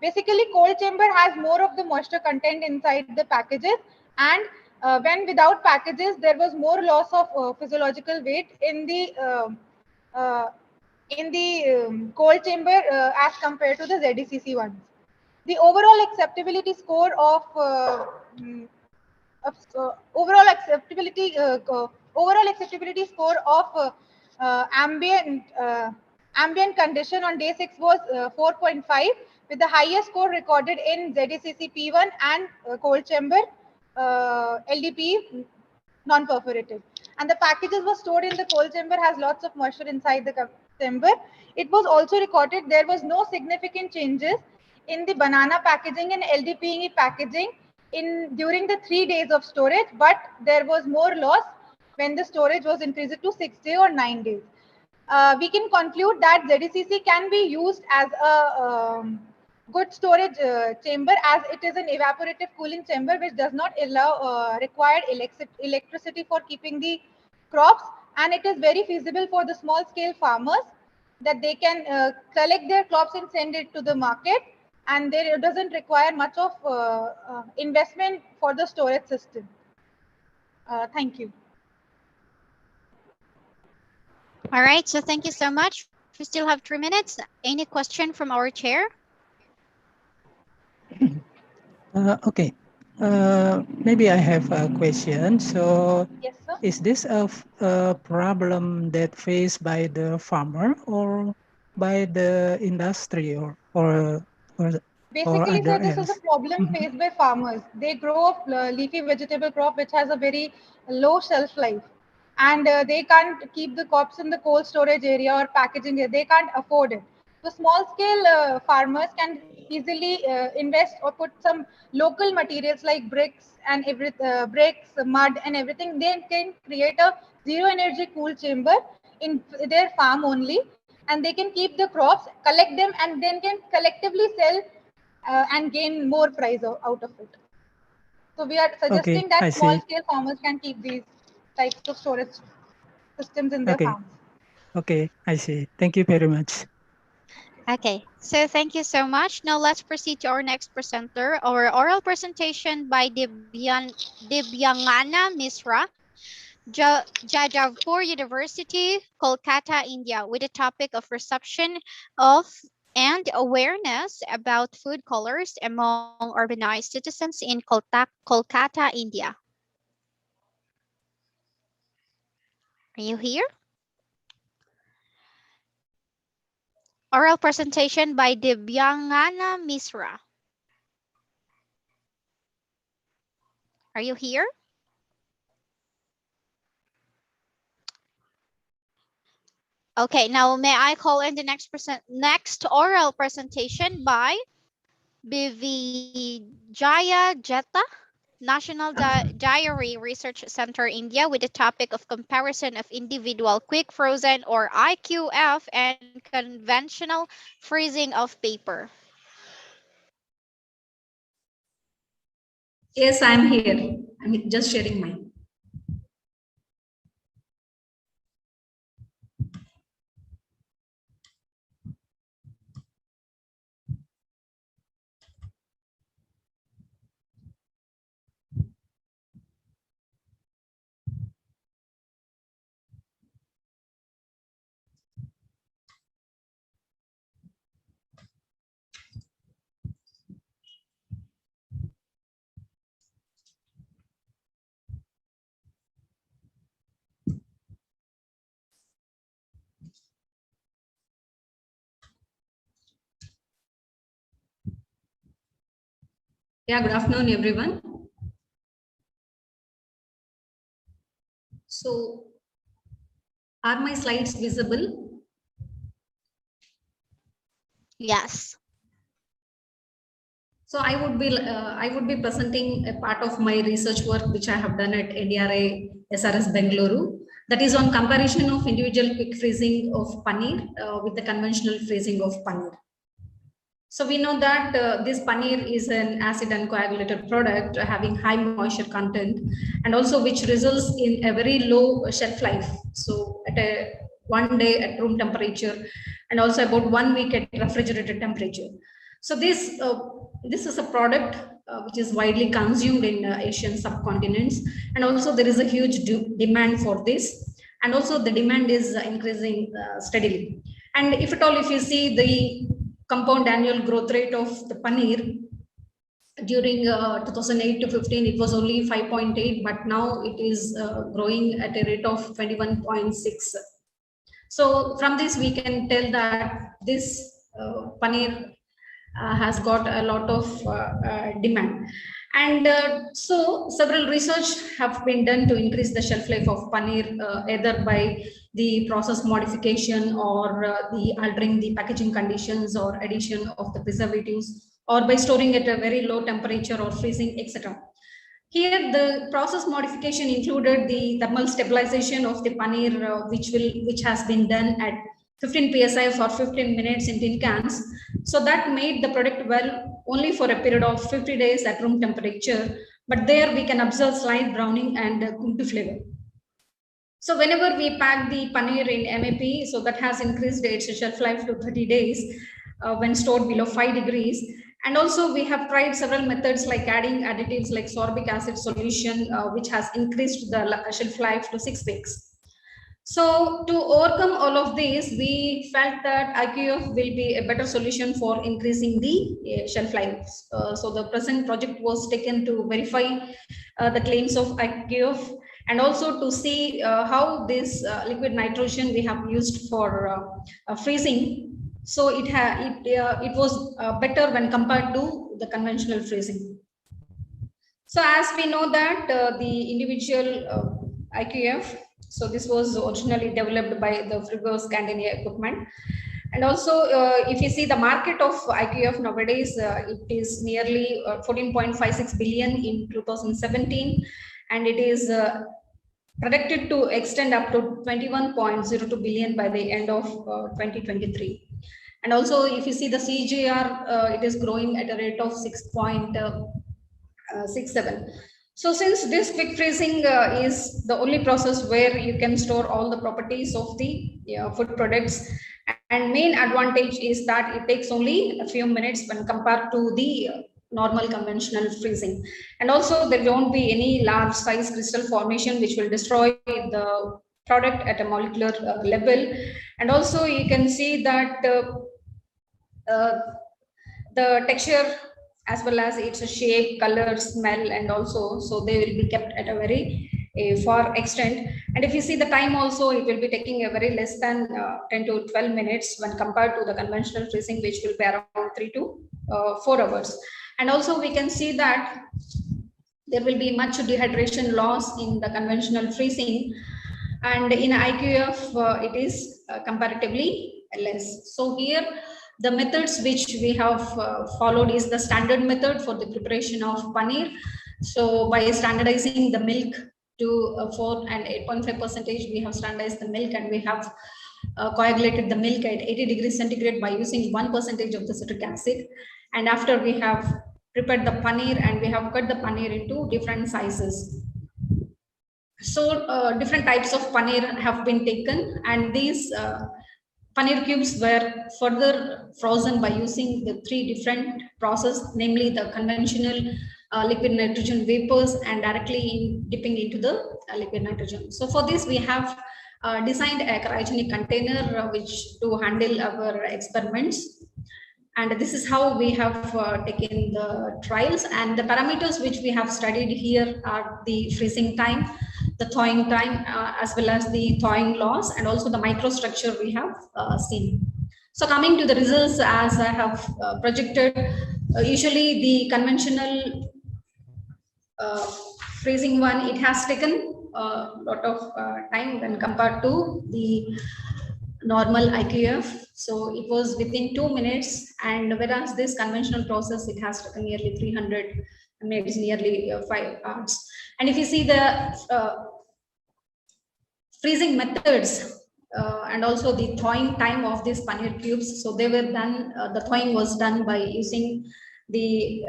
Basically, cold chamber has more of the moisture content inside the packages, and when without packages, there was more loss of physiological weight in the cold chamber as compared to the ZECC ones. The overall acceptability score of overall acceptability score of ambient condition on day 6 was 4.5, with the highest score recorded in ZECC P1 and cold chamber LDP non-perforated. And the packages were stored in the cold chamber, has lots of moisture inside the chamber. It was also recorded there was no significant changes in the banana packaging and LDPE packaging during the 3 days of storage, but there was more loss when the storage was increased to 6 days or 9 days. We can conclude that ZECC can be used as a good storage chamber, as it is an evaporative cooling chamber which does not allow required electricity for keeping the crops, and it is very feasible for the small scale farmers that they can collect their crops and send it to the market, and there doesn't require much of investment for the storage system. Thank you. All right, so thank you so much. We still have 3 minutes. Any question from our chair? Okay. Maybe I have a question. So, yes, sir? Is this a problem that faced by the farmer or by the industry or Basically, other sir, this is else? a problem faced by farmers. They grow a leafy vegetable crop which has a very low shelf life, and they can't keep the crops in the cold storage area or packaging area. They can't afford it. So small scale farmers can easily invest or put some local materials like bricks and bricks, mud and everything. They can create a zero energy cool chamber in their farm only, and they can keep the crops, collect them, and then can collectively sell and gain more price out of it. So we are suggesting I that small see. scale farmers can keep these types of storage systems in their Okay. farms. Okay, I see. Thank you very much. Okay, so thank you so much. Now let's proceed to our next presenter, our oral presentation by Dibyangana Misra, Jadavpur University, Kolkata, India, with the topic of reception of and awareness about food colors among urbanized citizens in Kolkata, India. Are you here? Oral presentation by Dibyangana Misra. Are you here? Okay, now may I call in the next oral presentation by Vijaya Jetta, National Diary Research Center, India, with the topic of comparison of individual quick frozen or IQF and conventional freezing of paper. Yes, I'm here. I'm just sharing my. Yeah, good afternoon, everyone. So, are my slides visible? Yes. So I would be presenting a part of my research work which I have done at NDRI SRS Bengaluru. That is on comparison of individual quick freezing of paneer with the conventional freezing of paneer. So we know that this paneer is an acid uncoagulated product having high moisture content and also which results in a very low shelf life. So at a 1 day at room temperature and also about 1 week at refrigerated temperature. So this is a product which is widely consumed in Asian subcontinents, and also there is a huge demand for this, and also the demand is increasing steadily. And if you see the compound annual growth rate of the paneer during 2008 to 15, it was only 5.8, but now it is growing at a rate of 21.6. So from this we can tell that this paneer has got a lot of demand. And so several research have been done to increase the shelf life of paneer, either by the process modification or the altering the packaging conditions or addition of the preservatives or by storing at a very low temperature or freezing, etc. Here, the process modification included the thermal stabilization of the paneer, which has been done at 15 psi for 15 minutes in tin cans. So that made the product well only for a period of 50 days at room temperature. But there we can observe slight browning and kuntu flavor. So whenever we pack the paneer in MAP, so that has increased its shelf life to 30 days when stored below 5 degrees. And also we have tried several methods like adding additives like sorbic acid solution, which has increased the shelf life to 6 weeks. So to overcome all of these, we felt that IQF will be a better solution for increasing the shelf life. So the present project was taken to verify the claims of IQF and also to see how this liquid nitrogen we have used for freezing. So it was better when compared to the conventional freezing. So as we know that the individual IQF, so this was originally developed by the Frigo Scandinavia equipment. And also, if you see the market of IQF nowadays, it is nearly 14.56 billion in 2017, and it is predicted to extend up to 21.02 billion by the end of 2023. And also, if you see the CAGR, it is growing at a rate of 6.67. So since this quick freezing is the only process where you can store all the properties of the food products, and main advantage is that it takes only a few minutes when compared to the normal conventional freezing. And also there won't be any large size crystal formation which will destroy the product at a molecular level. And also you can see that the texture as well as its shape, color, smell, and also, so they will be kept at a very far extent. And if you see the time also, it will be taking a very less than 10 to 12 minutes when compared to the conventional freezing, which will be around 3 to 4 hours. And also we can see that there will be much dehydration loss in the conventional freezing. And in IQF, it is comparatively less. So here, the methods which we have followed is the standard method for the preparation of paneer. So by standardizing the milk to 4 and 8.5%, we have standardized the milk, and we have coagulated the milk at 80 degrees centigrade by using 1% of the citric acid. And after we have prepared the paneer, and we have cut the paneer into different sizes. So different types of paneer have been taken, and these paneer cubes were further frozen by using the 3 different processes, namely the conventional liquid nitrogen vapors and directly dipping into the liquid nitrogen. So for this, we have designed a cryogenic container which to handle our experiments. And this is how we have taken the trials, and the parameters which we have studied here are the freezing time, the thawing time, as well as the thawing loss, and also the microstructure we have seen. So coming to the results, as I have projected, usually the conventional freezing one, it has taken a lot of time when compared to the normal IQF. So it was within 2 minutes, and whereas this conventional process, it has taken nearly 300 minutes, nearly 5 hours. And if you see the freezing methods and also the thawing time of these paneer cubes, so they were done, the thawing was done by using the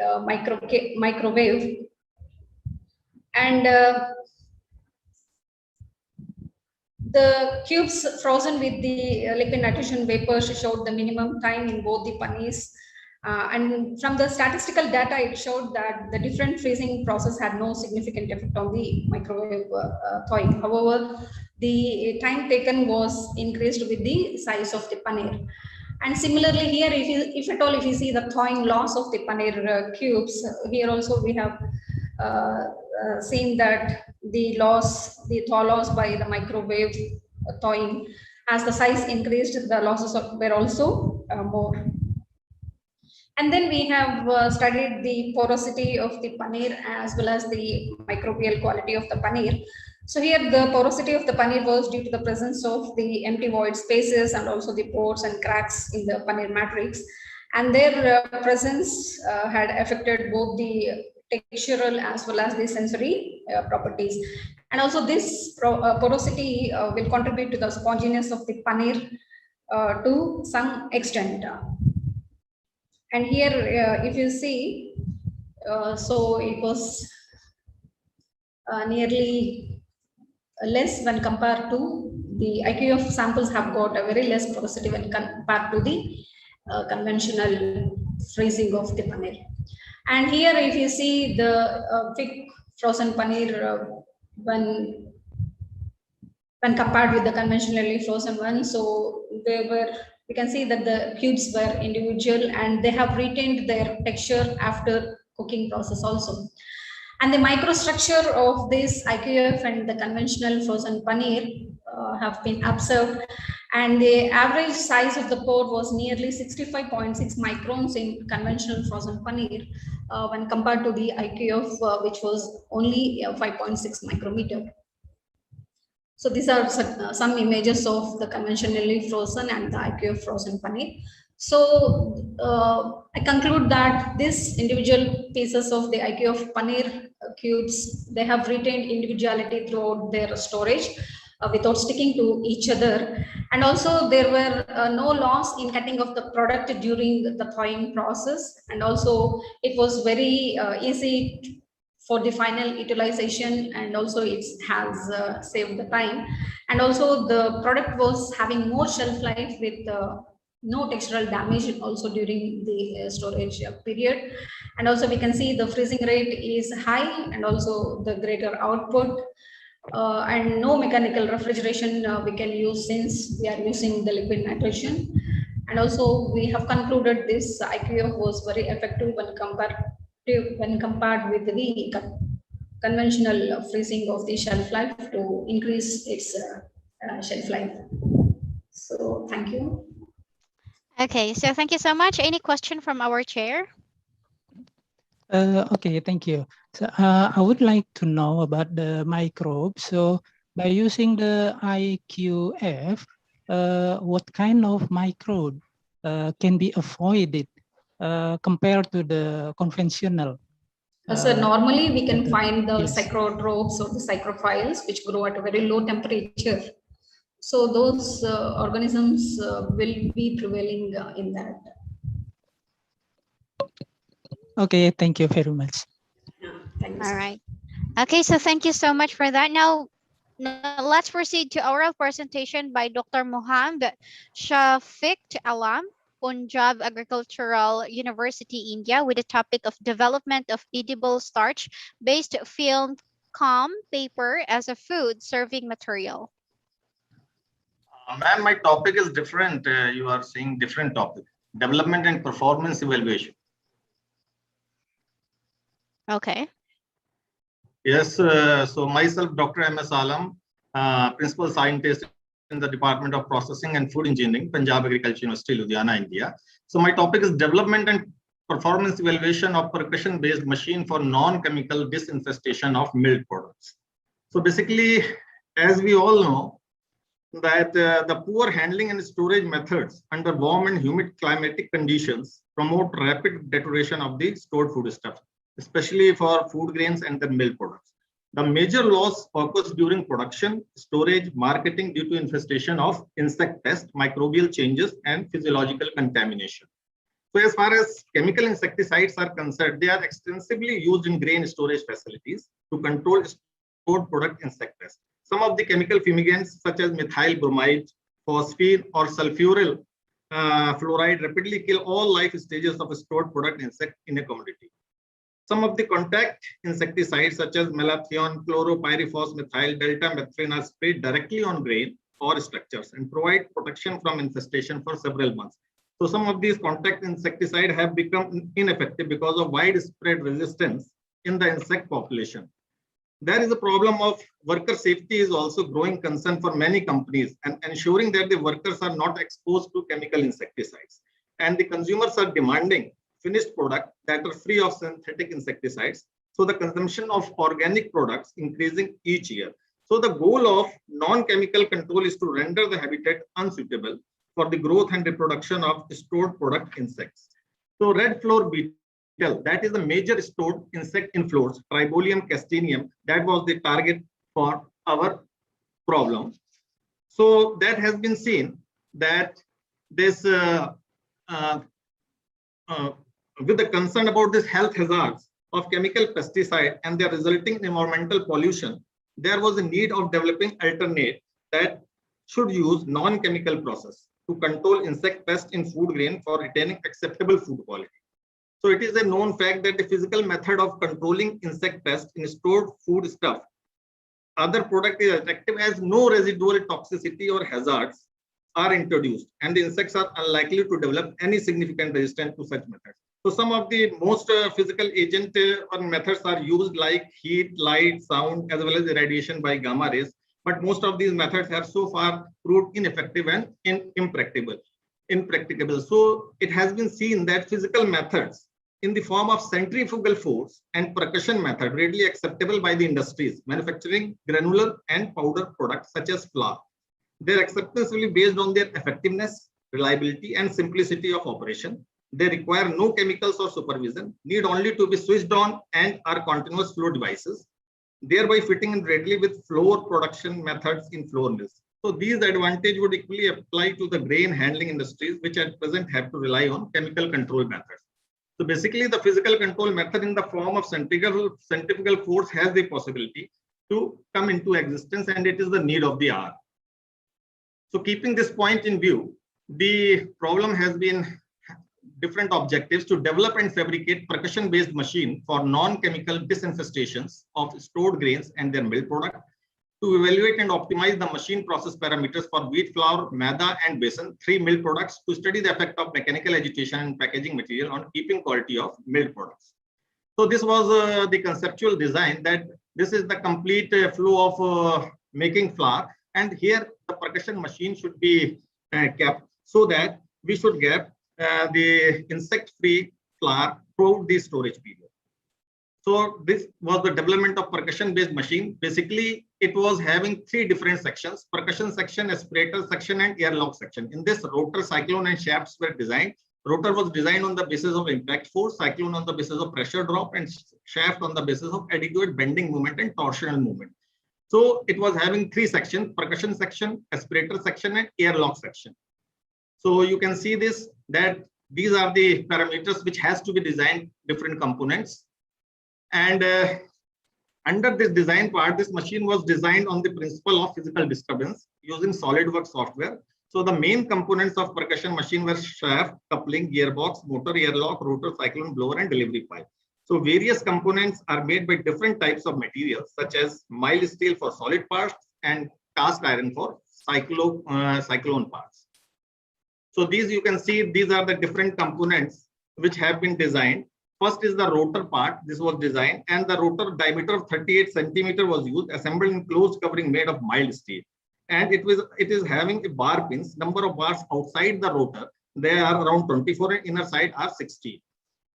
microwave. And the cubes frozen with the liquid nitrogen vapors showed the minimum time in both the paneers. And from the statistical data, it showed that the different freezing process had no significant effect on the microwave thawing. However, the time taken was increased with the size of the paneer. And similarly here, if at all, if you see the thawing loss of the paneer cubes, here also we have seen that the thaw loss by the microwave thawing, as the size increased, the losses were also more. And then we have studied the porosity of the paneer as well as the microbial quality of the paneer. So here the porosity of the paneer was due to the presence of the empty void spaces and also the pores and cracks in the paneer matrix. And their presence had affected both the textural as well as the sensory properties. And also this porosity will contribute to the sponginess of the paneer to some extent. And here, if you see, so it was nearly less when compared to the IQF samples have got a very less porosity when compared to the conventional freezing of the paneer. And here, if you see the thick frozen paneer when compared with the conventionally frozen one, so we can see that the cubes were individual and they have retained their texture after cooking process also. And the microstructure of this IQF and the conventional frozen paneer have been observed, and the average size of the pore was nearly 65.6 microns in conventional frozen paneer when compared to the IQF, which was only 5.6 micrometer. So these are some images of the conventionally frozen and the IQF frozen paneer. So I conclude that these individual pieces of the IQF paneer cubes, they have retained individuality throughout their storage without sticking to each other. And also there were no loss in cutting of the product during the thawing process. And also it was very easy for the final utilization, and also it has saved the time. And also the product was having more shelf life with no textural damage also during the storage period. And also we can see the freezing rate is high and also the greater output, and no mechanical refrigeration we can use since we are using the liquid nitrogen. And also we have concluded this IQF was very effective when compared with the conventional freezing of the shelf life to increase its shelf life. So thank you. Okay, so thank you so much. Any question from our chair? Okay, thank you. So I would like to know about the microbes. So by using the IQF, what kind of microbe can be avoided compared to the conventional? So normally we can find the yes. psychrotrophs or the psychrophiles which grow at a very low temperature. So those organisms will be prevailing in that. Okay, thank you very much. All right. Okay, so thank you so much for that. Now let's proceed to oral presentation by Dr. Mohammed Shafiq Alam, Punjab Agricultural University, India, with the topic of development of edible starch-based film calm paper as a food serving material. Ma'am, my topic is different. You are saying different topic. Development and performance evaluation. Okay. Yes, so myself, Dr. M.S. Alam, Principal Scientist in the Department of Processing and Food Engineering, Punjab Agriculture University, Ludhiana, India. So my topic is development and performance evaluation of percussion-based machine for non-chemical disinfestation of milk products. So basically, as we all know, that the poor handling and storage methods under warm and humid climatic conditions promote rapid deterioration of the stored foodstuff, especially for food grains and the milk products. The major loss occurs during production, storage, marketing due to infestation of insect pests, microbial changes, and physiological contamination. So as far as chemical insecticides are concerned, they are extensively used in grain storage facilities to control stored product insect pests. Some of the chemical fumigants such as methyl bromide, phosphine, or sulfuryl fluoride rapidly kill all life stages of a stored product insect in a commodity. Some of the contact insecticides such as malathion, chloropyrifos, methyl, deltamethrin are sprayed directly on grain or structures and provide protection from infestation for several months. So some of these contact insecticides have become ineffective because of widespread resistance in the insect population. There is a problem of worker safety is also growing concern for many companies, and ensuring that the workers are not exposed to chemical insecticides. And the consumers are demanding finished products that are free of synthetic insecticides. So the consumption of organic products increasing each year. So the goal of non-chemical control is to render the habitat unsuitable for the growth and reproduction of stored product insects. So red floor beetle, that is a major stored insect inflows, Tribolium castinium, that was the target for our problem. So that has been seen that this with the concern about this health hazards of chemical pesticide and their resulting environmental pollution, there was a need of developing alternate that should use non-chemical process to control insect pests in food grain for retaining acceptable food quality. So it is a known fact that the physical method of controlling insect pests in stored food stuff, other product is effective as no residual toxicity or hazards are introduced, and the insects are unlikely to develop any significant resistance to such methods. So some of the most physical agent or methods are used like heat, light, sound, as well as irradiation by gamma rays. But most of these methods have so far proved ineffective and impracticable. So it has been seen that physical methods in the form of centrifugal force and percussion method readily acceptable by the industries manufacturing granular and powder products such as flour. Their acceptance will be based on their effectiveness, reliability, and simplicity of operation. They require no chemicals or supervision, need only to be switched on, and are continuous flow devices, thereby fitting in readily with flour production methods in flour mills. So these advantages would equally apply to the grain handling industries, which at present have to rely on chemical control methods. So basically, the physical control method in the form of centrifugal force has the possibility to come into existence, and it is the need of the hour. So keeping this point in view, the problem has been different objectives to develop and fabricate percussion-based machine for non-chemical disinfestations of stored grains and their mill product, to evaluate and optimize the machine process parameters for wheat flour, maida, and besan, 3 mill products, to study the effect of mechanical agitation and packaging material on keeping quality of mill products. So this was the conceptual design, that this is the complete flow of making flour, and here the percussion machine should be kept so that we should get the insect-free flour throughout the storage period. So this was the development of percussion-based machine. Basically, it was having three different sections: percussion section, aspirator section, and airlock section. In this, rotor, cyclone, and shafts were designed. Rotor was designed on the basis of impact force, cyclone on the basis of pressure drop, and shaft on the basis of adequate bending moment and torsional movement. So it was having three sections: percussion section, aspirator section, and airlock section. So you can see this, that these are the parameters which has to be designed, different components. And under this design part, this machine was designed on the principle of physical disturbance using SolidWorks software. So the main components of percussion machine were shaft, coupling, gearbox, motor, airlock, rotor, cyclone, blower, and delivery pipe. So various components are made by different types of materials, such as mild steel for solid parts and cast iron for cyclone parts. So these, you can see, these are the different components which have been designed. First is the rotor part. This was designed, and the rotor diameter of 38 centimeter was used, assembled in closed covering made of mild steel. And it is having a bar pins. Number of bars outside the rotor, they are around 24, and inner side are 60.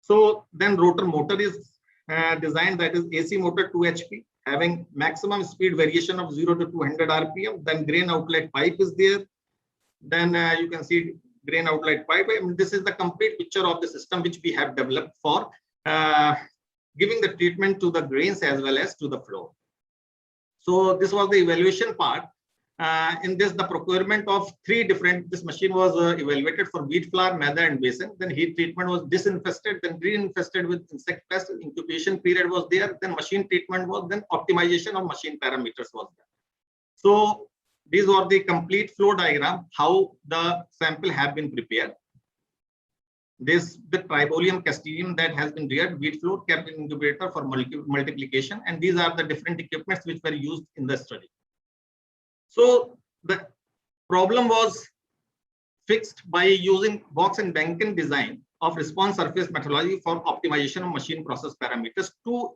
So then rotor motor is designed, that is AC motor 2 HP, having maximum speed variation of 0 to 200 RPM. Then grain outlet pipe is there. Then you can see grain outlet pipe. I mean, this is the complete picture of the system which we have developed for giving the treatment to the grains as well as to the flow. So this was the evaluation part. In this, the procurement of three different, this machine was evaluated for wheat flour, maida, and basin. Then heat treatment was disinfested, then reinfested with insect pest. Incubation period was there. Then machine treatment was, then optimization of machine parameters was there. So these were the complete flow diagram, how the sample have been prepared. This, the tribolium castellium that has been reared, wheat flour, kept in incubator for multiplication. And these are the different equipments which were used in the study. So the problem was fixed by using Box and Benken design of response surface methodology for optimization of machine process parameters. Two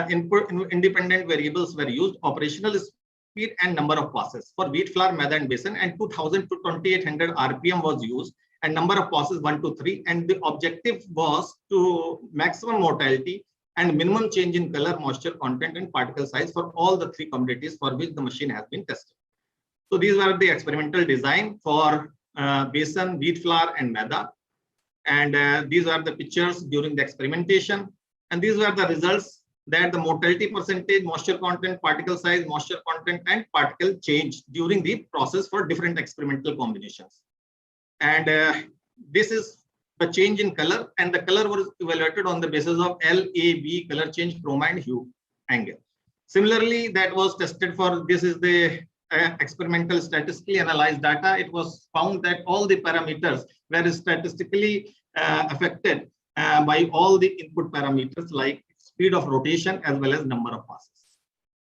input independent variables were used: operational speed and number of passes for wheat flour, maida, and basin, and 2000 to 2800 RPM was used, and number of passes 1 to 3. And the objective was to maximum mortality and minimum change in color, moisture content, and particle size for all the three commodities for which the machine has been tested. So these were the experimental design for basin, wheat flour, and maida. And these are the pictures during the experimentation. And these were the results, that the mortality percentage, moisture content, particle size, moisture content, and particle change during the process for different experimental combinations. And this is the change in color, and the color was evaluated on the basis of LAB, color change, chroma, and hue angle. Similarly, that was tested for, this is the experimental statistically analyzed data. It was found that all the parameters were statistically affected by all the input parameters like speed of rotation as well as number of passes.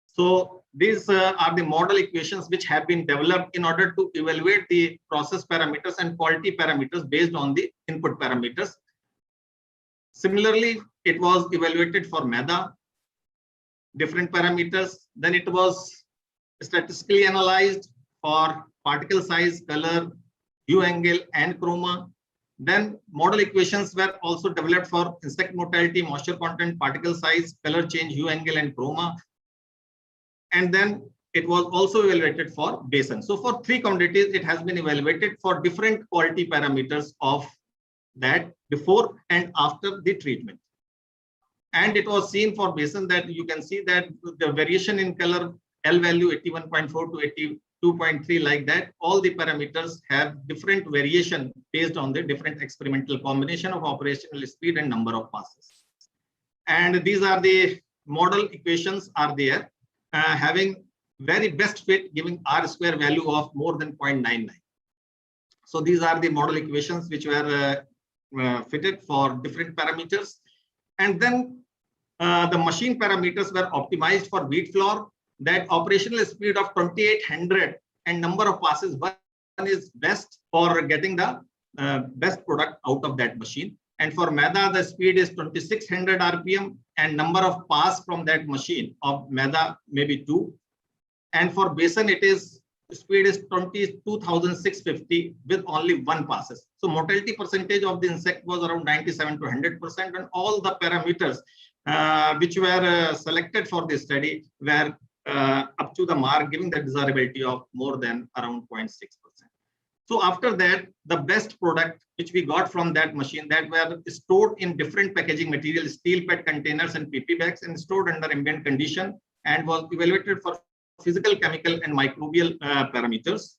So these are the model equations which have been developed in order to evaluate the process parameters and quality parameters based on the input parameters. Similarly, it was evaluated for maida, different parameters. Then it was statistically analyzed for particle size, color, hue angle, and chroma. Then model equations were also developed for insect mortality, moisture content, particle size, color change, hue angle, and chroma. And then it was also evaluated for basin. So for three commodities, it has been evaluated for different quality parameters of that before and after the treatment. And it was seen for basin that you can see that the variation in color, L value 81.4 to 82.3, like that, all the parameters have different variation based on the different experimental combination of operational speed and number of passes. And these are the model equations are there, having very best fit, giving R square value of more than 0.99. So these are the model equations which were fitted for different parameters. And then the machine parameters were optimized for wheat flour, that operational speed of 2800 and number of passes, one is best for getting the best product out of that machine. And for maida, the speed is 2600 RPM and number of pass from that machine of maida maybe 2. And for basin, it is speed is 22,650 with only 1 passes. So mortality percentage of the insect was around 97 to 100%, and all the parameters which were selected for this study were up to the mark, giving the desirability of more than around 0.6%. So after that, the best product which we got from that machine that were stored in different packaging materials, steel PET containers and PP bags, and stored under ambient condition, and was evaluated for physical, chemical, and microbial parameters.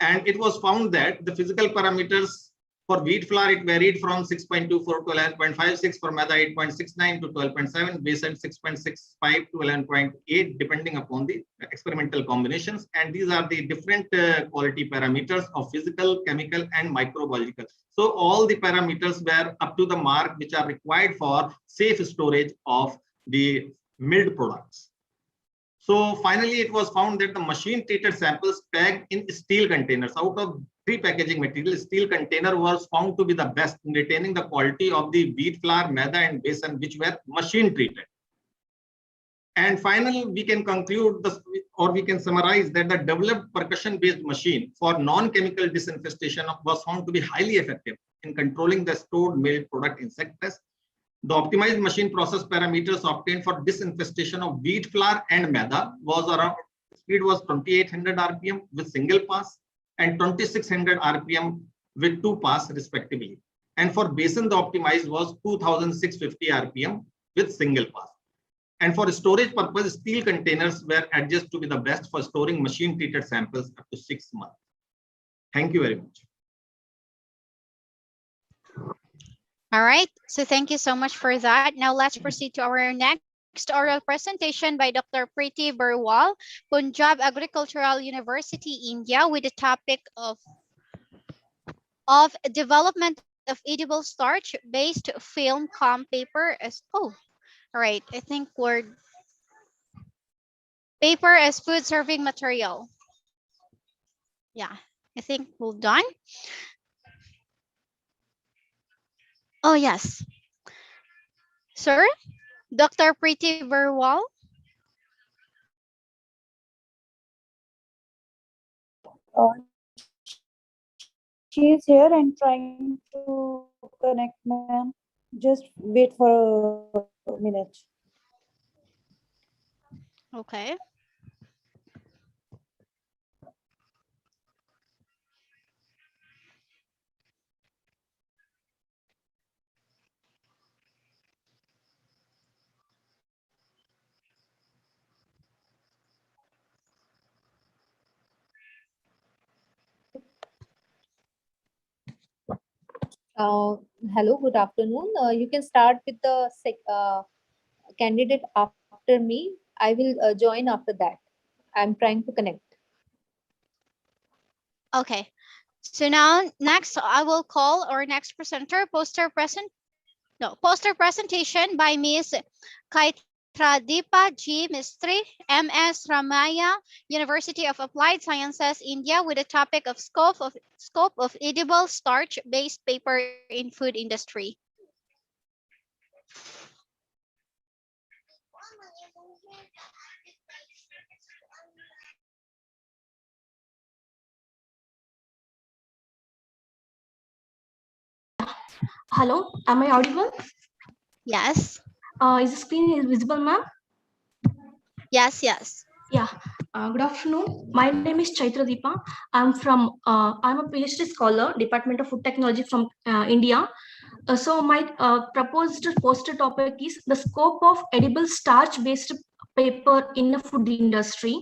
And it was found that the physical parameters for wheat flour, it varied from 6.24 to 11.56, for maida 8.69 to 12.7, base at 6.65 to 11.8, depending upon the experimental combinations. And these are the different quality parameters of physical, chemical, and microbiological. So all the parameters were up to the mark which are required for safe storage of the milled products. So finally, it was found that the machine treated samples packed in steel containers, out of 3 packaging materials, steel container was found to be the best in retaining the quality of the wheat flour, maida, and besan, which were machine treated. And finally, we can conclude this, or we can summarize that the developed percussion-based machine for non-chemical disinfestation was found to be highly effective in controlling the stored milled product insect pest. The optimized machine process parameters obtained for disinfestation of wheat flour and maida was around, speed was 2800 RPM with single pass and 2600 RPM with 2 pass respectively. And for besan, the optimized was 2650 RPM with single pass. And for storage purpose, steel containers were adjusted to be the best for storing machine treated samples up to 6 months. Thank you very much. All right, so thank you so much for that. Now let's proceed to our next oral presentation by Dr. Preeti Barwal, Punjab Agricultural University, India, with the topic of development of edible starch-based film com paper as all right. I think we're paper as food serving material. Yeah, I think we're done. Oh, yes. Sir, Dr. Preeti Barwal. She is here and trying to connect, ma'am. Just wait for a minute. Okay. Hello, good afternoon. You can start with the candidate after me. I will join after that. I'm trying to connect. Okay. So now next I will call our next presenter, poster presentation by Ms. Kaitradeepa G. Mistry, MS Ramaya, University of Applied Sciences, India, with the topic of scope of edible starch-based paper in food industry. Hello, am I audible? Yes. Is the screen visible, ma'am? Yes, yes. Yeah. Good afternoon. My name is Chaitradeepa. I'm a PhD scholar, Department of Food Technology from India. So my proposed poster topic is the scope of edible starch-based paper in the food industry.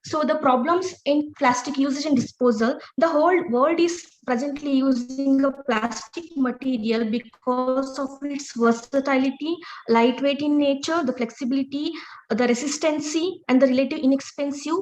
So the problems in plastic usage and disposal, the whole world is presently using a plastic material because of its versatility, lightweight in nature, the flexibility, the resistancy, and the relative inexpensive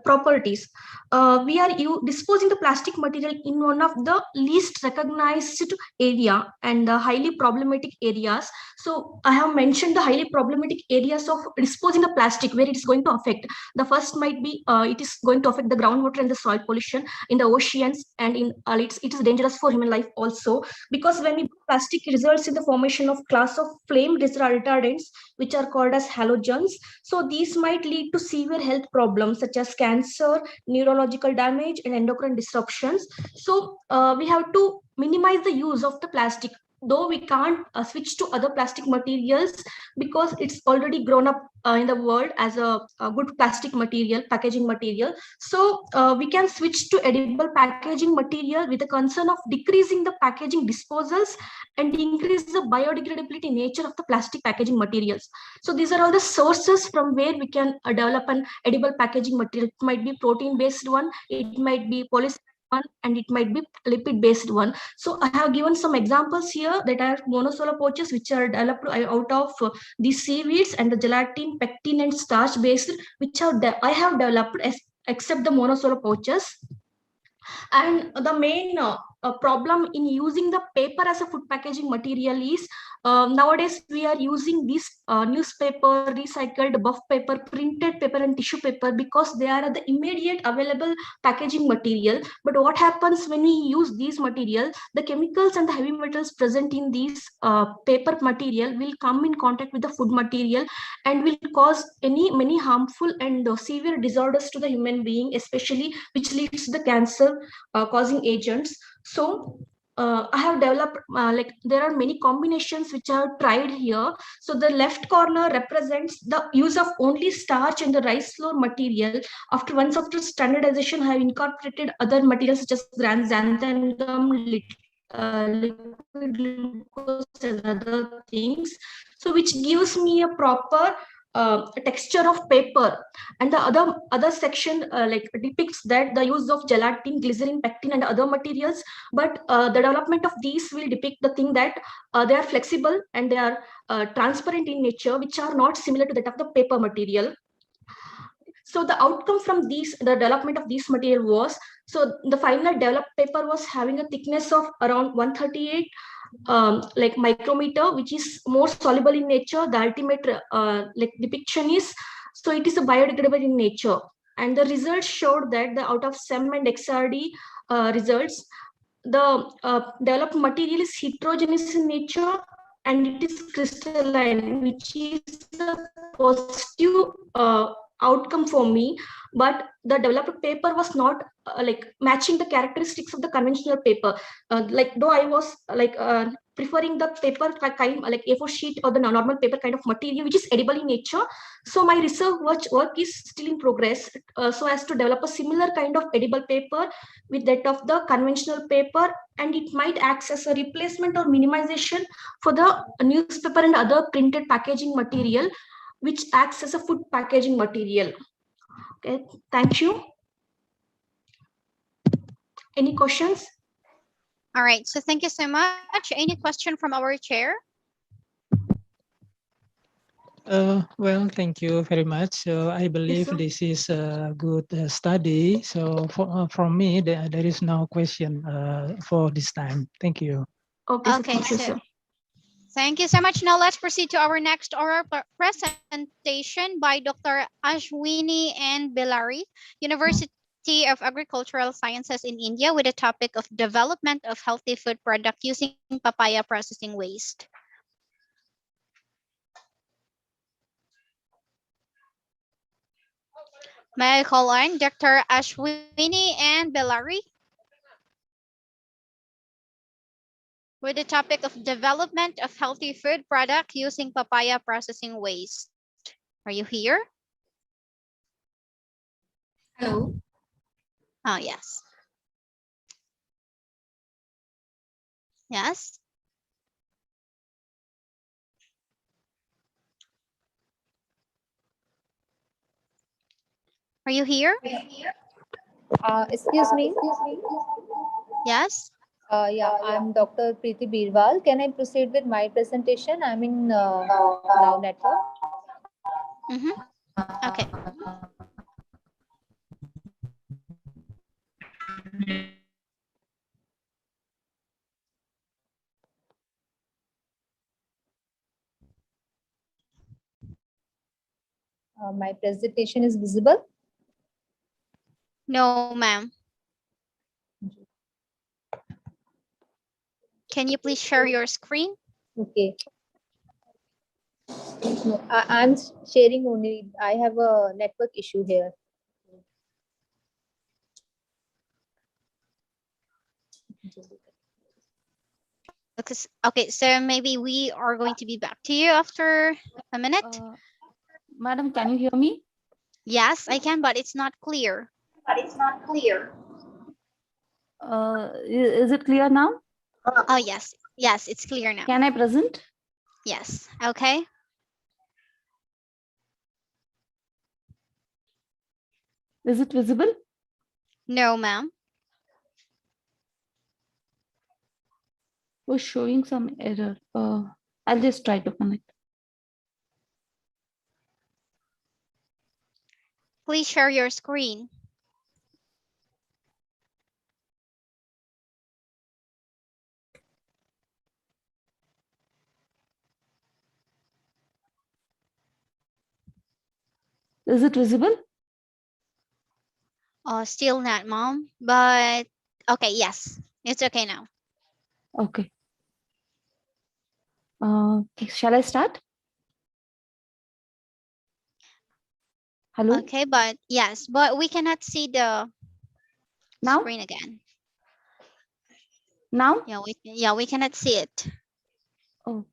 properties. We are disposing the plastic material in one of the least recognized area and the highly problematic areas. So I have mentioned the highly problematic areas of disposing the plastic where it is going to affect. The first might be it is going to affect the groundwater and the soil pollution in the oceans, and in it is dangerous for human life also, because when we plastic results in the formation of class of flame retardants which are called as halogens. So these might lead to severe health problems such as cancer, neurological damage, and endocrine disruptions. So we have to minimize the use of the plastic. though we can't switch to other plastic materials because it's already grown up in the world as a good plastic material, packaging material. So we can switch to edible packaging material with the concern of decreasing the packaging disposals and increase the biodegradability nature of the plastic packaging materials. So these are all the sources from where we can develop an edible packaging material. It might be protein based one, it might be polysaccharide one, and it might be lipid based one. So I have given some examples here that are monosolar pouches which are developed out of these seaweeds, and the gelatin, pectin, and starch based which I have developed except the monosolar pouches. And the main problem in using the paper as a food packaging material is nowadays we are using this newspaper, recycled buff paper, printed paper, and tissue paper because they are the immediate available packaging material. But what happens when we use these materials, the chemicals and the heavy metals present in these paper material will come in contact with the food material and will cause many harmful and severe disorders to the human being, especially which leads to the cancer causing agents. So I have developed like there are many combinations which I have tried here. So the left corner represents the use of only starch and the rice flour material. Once after standardization, I have incorporated other materials such as xanthan gum, liquid glucose, and other things. So which gives me a proper texture of paper. And the other section like depicts that the use of gelatin, glycerin, pectin, and other materials. But the development of these will depict the thing that they are flexible and they are transparent in nature, which are not similar to that of the paper material. So the outcome from the development of this material was, so the final developed paper was having a thickness of around 138 like micrometer, which is more soluble in nature. The ultimate like depiction is, so it is a biodegradable in nature. And the results showed that out of SEM and XRD results, the developed material is heterogeneous in nature and it is crystalline, which is a positive outcome for me. But the developed paper was not like matching the characteristics of the conventional paper. Like though I was like preferring the paper kind like A4 sheet or the normal paper kind of material which is edible in nature. So my research work is still in progress so as to develop a similar kind of edible paper with that of the conventional paper, and it might act as a replacement or minimization for the newspaper and other printed packaging material which acts as a food packaging material. Okay, thank you. Any questions? All right, so thank you so much. Any question from our chair? Well, thank you very much. So I believe this is a good study. So from me, there is no question for this time. Thank you. Okay, so thank you so much. Now let's proceed to our next oral presentation by Dr. Ashwini and Bellary, University of Agricultural Sciences in India, with the topic of development of healthy food product using papaya processing waste. May I call on Dr. Ashwini and Bellary with the topic of development of healthy food product using papaya processing waste. Are you here? Hello. Oh, yes. Yes. Are you here? Excuse me. Yes. Yeah, I'm Dr. Preeti Birwal. Can I proceed with my presentation? I'm in Now Network. Okay. My presentation is visible? No, ma'am. Can you please share your screen? Okay. No, I'm sharing only. I have a network issue here. Okay, so maybe we are going to be back to you after a minute. Madam, can you hear me? Yes, I can, but it's not clear. Is it clear now? Oh, yes. Yes, it's clear now. Can I present? Yes. Okay. Is it visible? No, ma'am. Was showing some error. I'll just try to connect. Please share your screen. Is it visible? Still not, mom. But okay, yes, it's okay now. Okay. Shall I start? Hello? Okay, but yes, but we cannot see the Now? screen again. Now? Yeah, we cannot see it. Oh.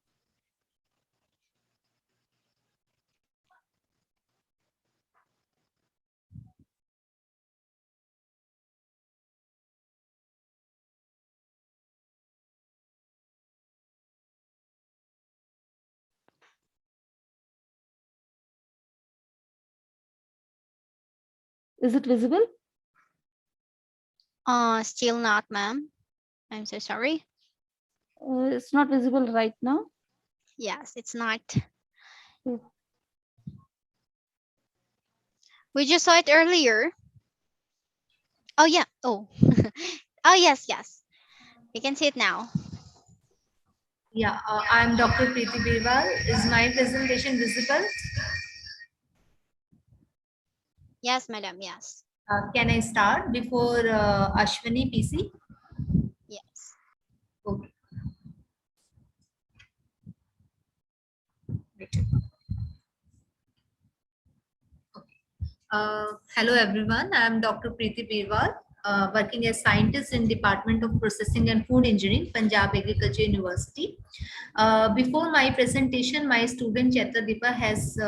Is it visible? Still not, ma'am. I'm so sorry. It's not visible right now. Yes, it's not. We just saw it earlier. Oh yeah. Oh. Oh yes, yes. You can see it now. Yeah, I'm Dr. Preeti Birwal. Is my presentation visible? Yes, madam. Yes. Can I start before Ashwini PC? Yes. Okay. Hello everyone, I am Dr. Preeti Birwal, working as scientist in Department of Processing and Food Engineering, Punjab Agriculture University. Before my presentation, my student Chaitra has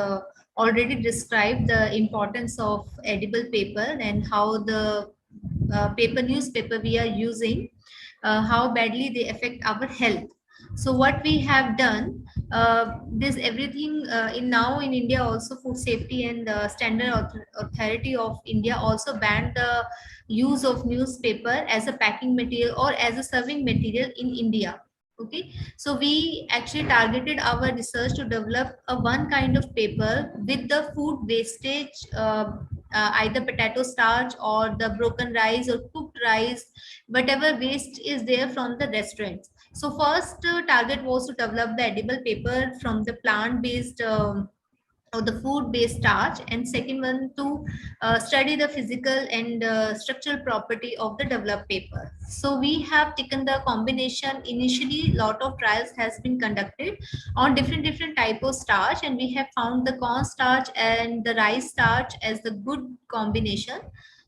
already described the importance of edible paper and how the newspaper we are using, how badly they affect our health. So what we have done, this everything in now in India also Food Safety and Standard Authority of India also banned the use of newspaper as a packing material or as a serving material in India. Okay, so we actually targeted our research to develop a one kind of paper with the food wastage, either potato starch or the broken rice or cooked rice, whatever waste is there from the restaurants. So first target was to develop the edible paper from the plant-based or the food-based starch, and second one to study the physical and structural property of the developed paper. So we have taken the combination. Initially, lot of trials has been conducted on different type of starch, and we have found the corn starch and the rice starch as the good combination.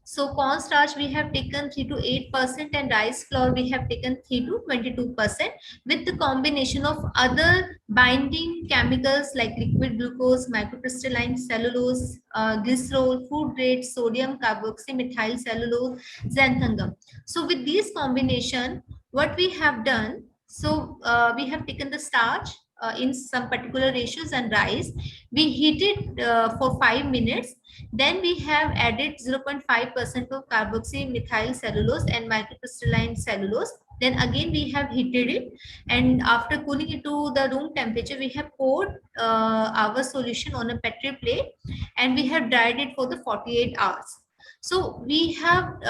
So corn starch we have taken 3 to 8% and rice flour we have taken 3 to 22% with the combination of other binding chemicals like liquid glucose, microcrystalline cellulose, glycerol, food grade, sodium carboxymethyl cellulose, xanthangum. So with these combination, what we have done, so we have taken the starch in some particular ratios and rice. We heat it for 5 minutes. Then we have added 0.5% of carboxymethyl cellulose and microcrystalline cellulose. Then again we have heated it, and after cooling it to the room temperature, we have poured our solution on a petri plate, and we have dried it for the 48 hours. So we have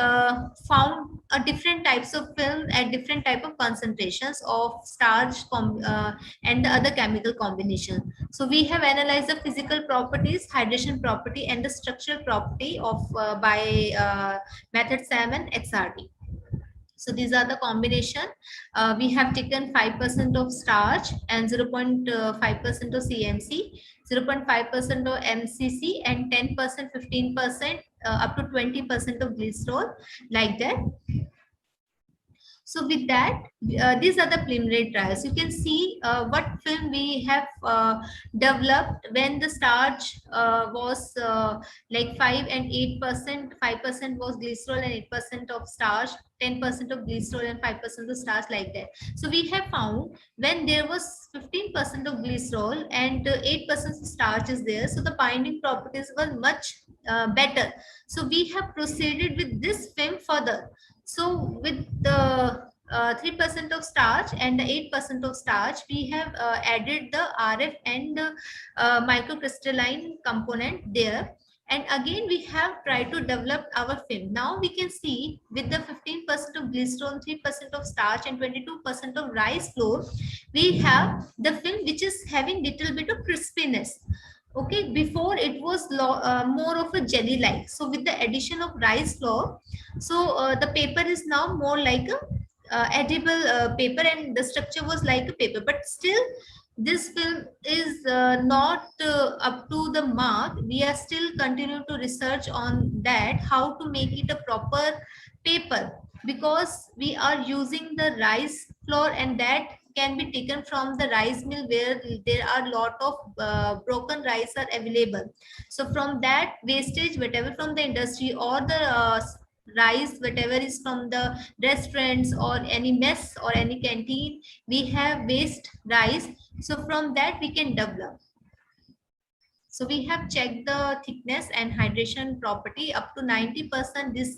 found different types of film at different type of concentrations of starch and the other chemical combination. So we have analyzed the physical properties, hydration property, and the structural property of by method SAM and XRD. So these are the combination. We have taken 5% of starch and 0.5% of CMC, 0.5% of MCC, and 10%, 15%, up to 20% of glycerol, like that. So with that, these are the preliminary trials. You can see what film we have developed when the starch was like 5 and 8%, 5% was glycerol and 8% of starch, 10% of glycerol and 5% of starch, like that. So we have found when there was 15% of glycerol and 8% starch is there, so the binding properties were much better. So we have proceeded with this film further. So with the 3% of starch and the 8% of starch, we have added the RF and microcrystalline component there. And again, we have tried to develop our film. Now we can see with the 15% of glycerol, 3% of starch and 22% of rice flour, we have the film which is having little bit of crispiness. Okay, before it was more of a jelly like. So with the addition of rice flour, so the paper is now more like a edible paper, and the structure was like a paper, but still this film is not up to the mark. We are still continue to research on that, how to make it a proper paper, because we are using the rice flour, and that can be taken from the rice mill where there are lot of broken rice are available. So from that wastage, whatever from the industry or the rice, whatever is from the restaurants or any mess or any canteen, we have waste rice. So from that we can develop. So we have checked the thickness and hydration property up to 90%. This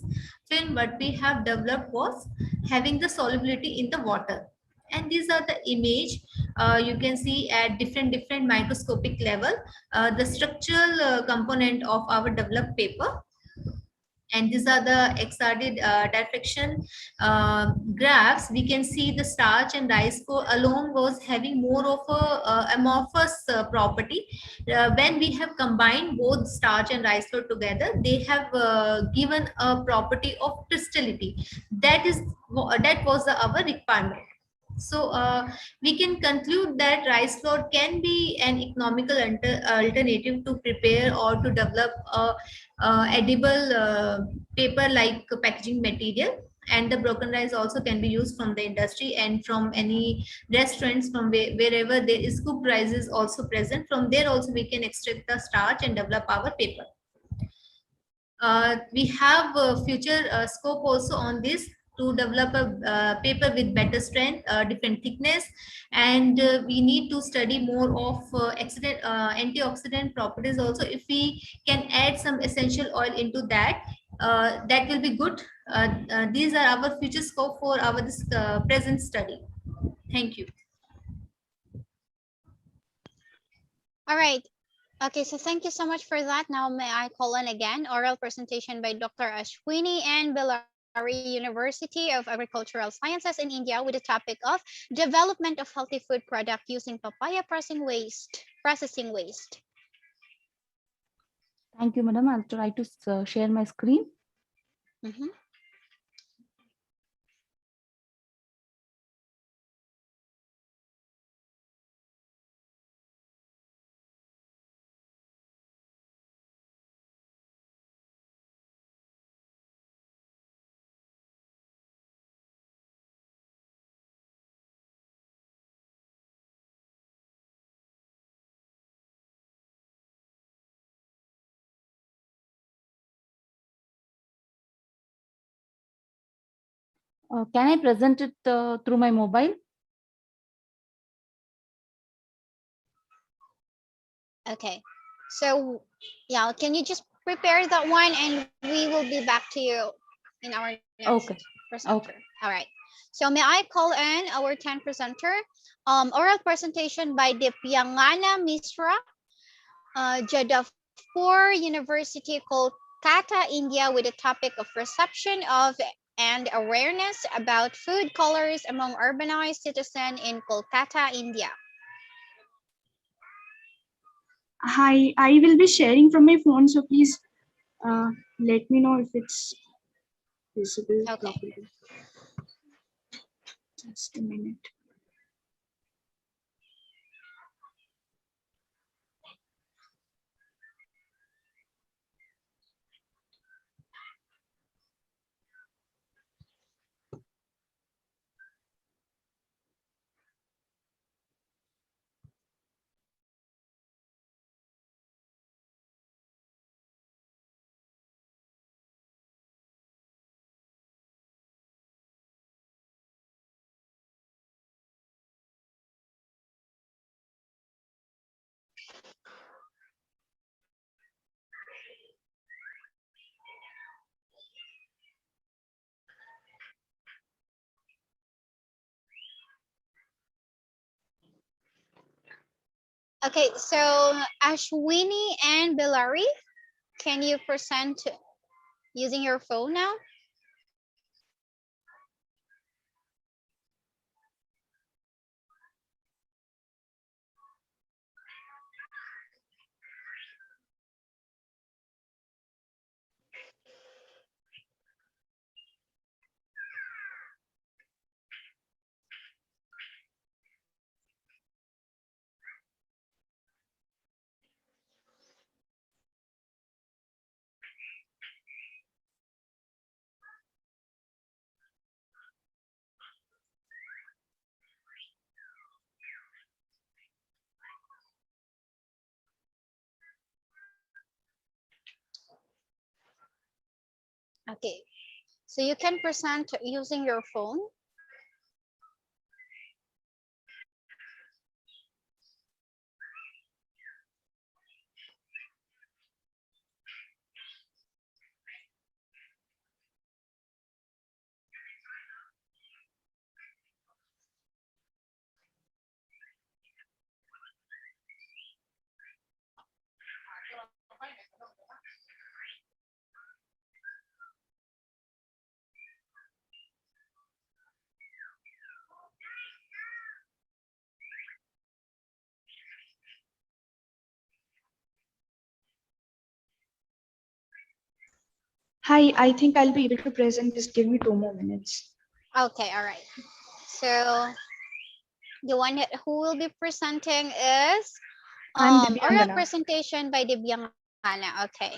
film what we have developed was having the solubility in the water. And these are the image you can see at different microscopic level the structural component of our developed paper. And these are the XRD diffraction graphs. We can see the starch and rice flour alone was having more of a amorphous property. When we have combined both starch and rice flour together, they have given a property of crystality. That was our requirement. So we can conclude that rice flour can be an economical alternative to prepare or to develop a edible paper like packaging material. And the broken rice also can be used from the industry and from any restaurants, from wherever there is cooked rice is also present. From there also we can extract the starch and develop our paper. We have a future scope also on this, to develop a paper with better strength, different thickness, and we need to study more of antioxidant properties also. If we can add some essential oil into that, that will be good. These are our future scope for our this present study. Thank you. All right. Okay, so thank you so much for that. Now may I call on again oral presentation by Dr. Ashwini and Bellary University of Agricultural Sciences in India with the topic of development of healthy food product using papaya processing waste. Thank you, madam. I'll try to share my screen. Can I present it through my mobile? Okay, so yeah, can you just prepare that one and we will be back to you in our next presenter. Okay. All right. So may I call in our 10th presenter, oral presentation by Dipanjana Misra, Jadavpur University, Kolkata, India, with the topic of perception of and awareness about food colors among urbanized citizens in Kolkata, India. Hi, I will be sharing from my phone, so please let me know if it's visible properly. Just a minute. Okay, so Ashwini and Bilari, can you present using your phone now? Okay, so you can present using your phone. Hi, I think I'll be able to present. Just give me 2 more minutes. Okay, all right. So the one who will be presenting is I'm oral Divyangana. presentation by Divyangana. Okay.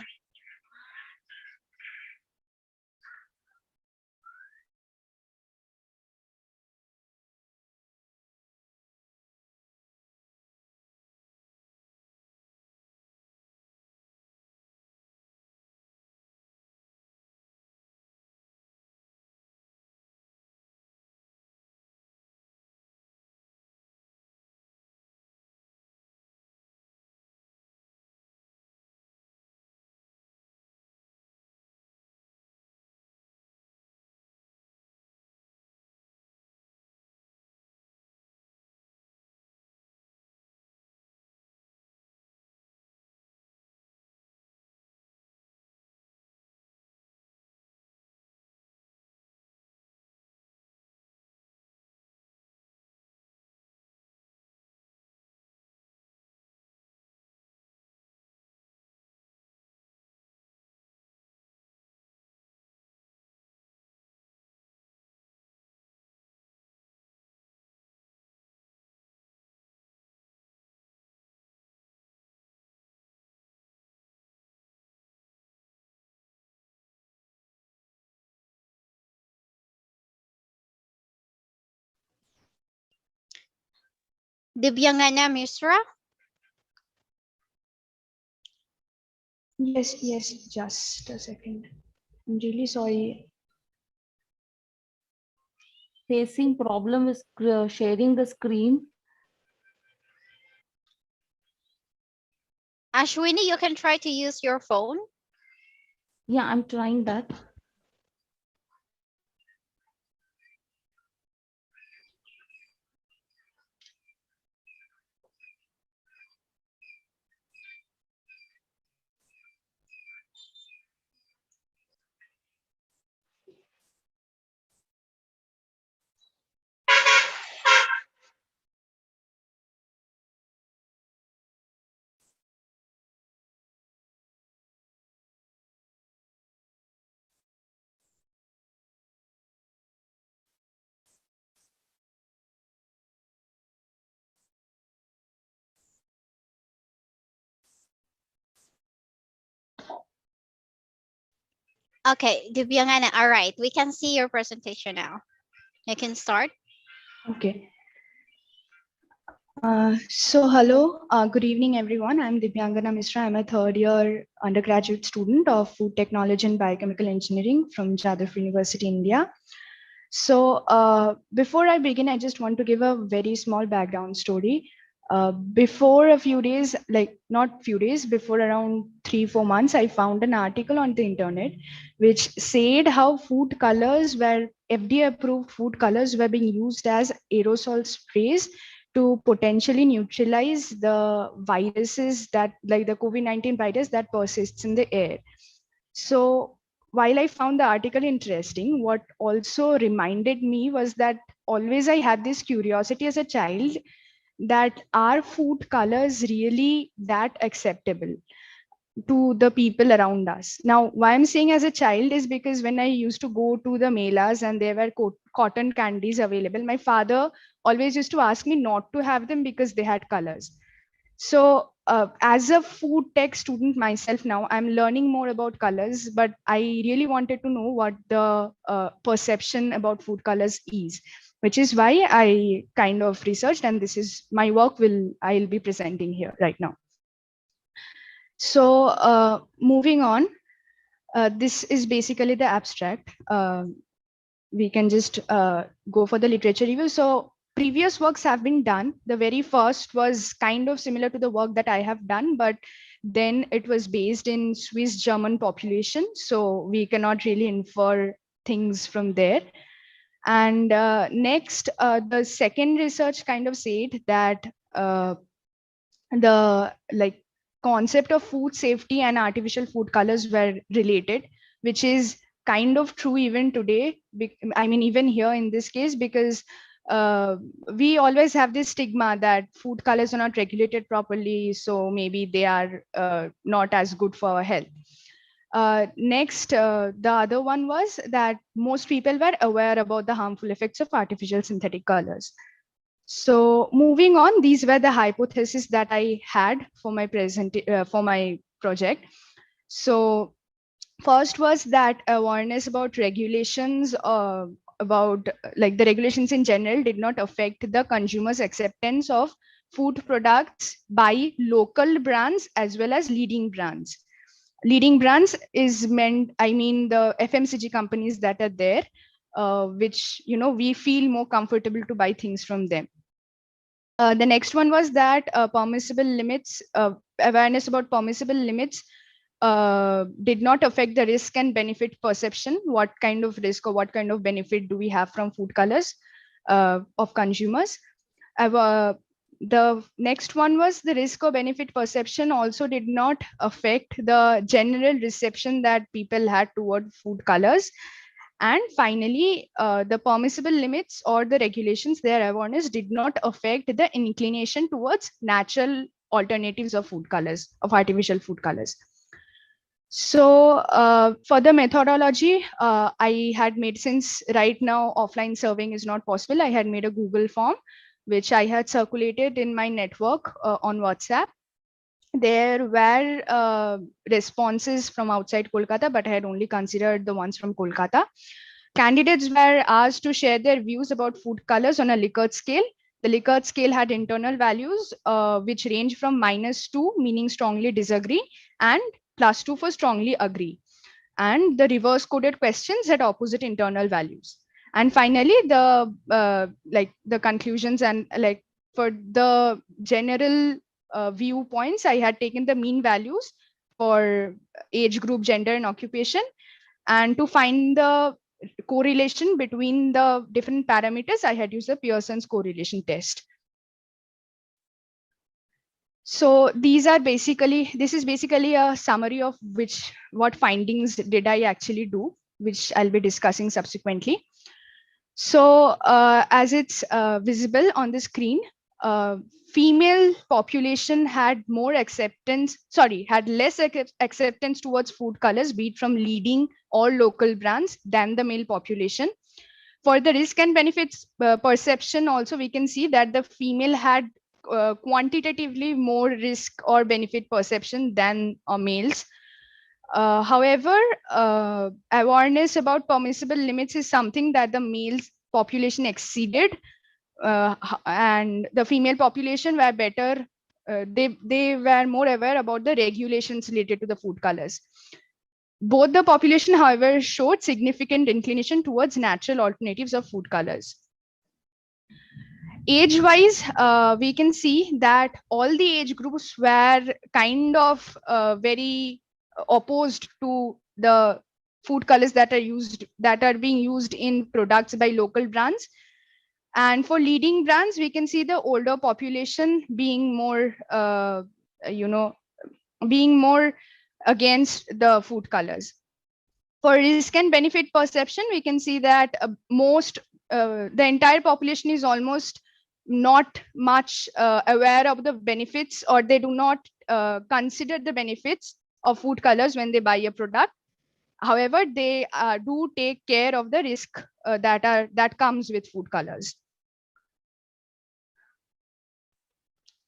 Divyangana Misra. Yes, just a second. I'm really sorry. Facing problem with sharing the screen. Ashwini, you can try to use your phone. Yeah, I'm trying that. Okay, Divyangana, all right. We can see your presentation now. You can start. Okay. So hello, good evening everyone. I'm Divyangana Misra. I'm a third year undergraduate student of food technology and biochemical engineering from Jadavpur University, India. So before I begin, I just want to give a very small background story. Before a few days, like not few days, before around 3-4 months, I found an article on the internet which said how food colors were FDA approved food colors were being used as aerosol sprays to potentially neutralize the viruses that, like the COVID-19 virus that persists in the air. So while I found the article interesting, what also reminded me was that always I had this curiosity as a child, that are food colors really that acceptable to the people around us? Now, why I'm saying as a child is because when I used to go to the melas and there were cotton candies available, my father always used to ask me not to have them because they had colors. So as a food tech student myself now, I'm learning more about colors, but I really wanted to know what the perception about food colors is, which is why I kind of researched, and this is my work I'll be presenting here right now. So moving on, this is basically the abstract. We can just go for the literature review. So previous works have been done. The very first was kind of similar to the work that I have done, but then it was based in Swiss German population. So we cannot really infer things from there. And next, the second research kind of said that the concept of food safety and artificial food colors were related, which is kind of true even today. I mean, even here in this case, because we always have this stigma that food colors are not regulated properly, so maybe they are not as good for our health. Next, the other one was that most people were aware about the harmful effects of artificial synthetic colors. So moving on, these were the hypotheses that I had for my project. So first was that awareness about regulations, about like the regulations in general did not affect the consumer's acceptance of food products by local brands as well as leading brands. Leading brands is meant, I mean, the FMCG companies that are there, which, you know, we feel more comfortable to buy things from them. The next one was that permissible limits, awareness about permissible limits did not affect the risk and benefit perception. What kind of risk or what kind of benefit do we have from food colors of consumers? The next one was the risk or benefit perception also did not affect the general reception that people had toward food colors. And finally, the permissible limits or the regulations, their awareness did not affect the inclination towards natural alternatives of food colors, of artificial food colors. So for the methodology, I had made, since right now offline serving is not possible, I had made a Google form, which I had circulated in my network on WhatsApp. There were responses from outside Kolkata, but I had only considered the ones from Kolkata. Candidates were asked to share their views about food colors on a Likert scale. The Likert scale had internal values which range from -2, meaning strongly disagree, and +2 for strongly agree. And the reverse coded questions had opposite internal values. And finally, the conclusions and like for the general viewpoints, I had taken the mean values for age group, gender, and occupation. And to find the correlation between the different parameters, I had used the Pearson's correlation test. So these are basically, this is basically a summary of what findings did I actually do, which I'll be discussing subsequently. So as it's visible on the screen, female population had more acceptance, had less acceptance towards food colors, be it from leading or local brands, than the male population. For the risk and benefits perception also, we can see that the female had quantitatively more risk or benefit perception than males. However, awareness about permissible limits is something that the males population exceeded, and the female population were better. They were more aware about the regulations related to the food colors. Both the population, however, showed significant inclination towards natural alternatives of food colors. age wise, we can see that all the age groups were kind of very opposed to the food colors that are being used in products by local brands. And for leading brands, we can see the older population being more being more against the food colors. For risk and benefit perception, we can see that the entire population is almost not much aware of the benefits, or they do not consider the benefits of food colors when they buy a product. However, they do take care of the risk that comes with food colors.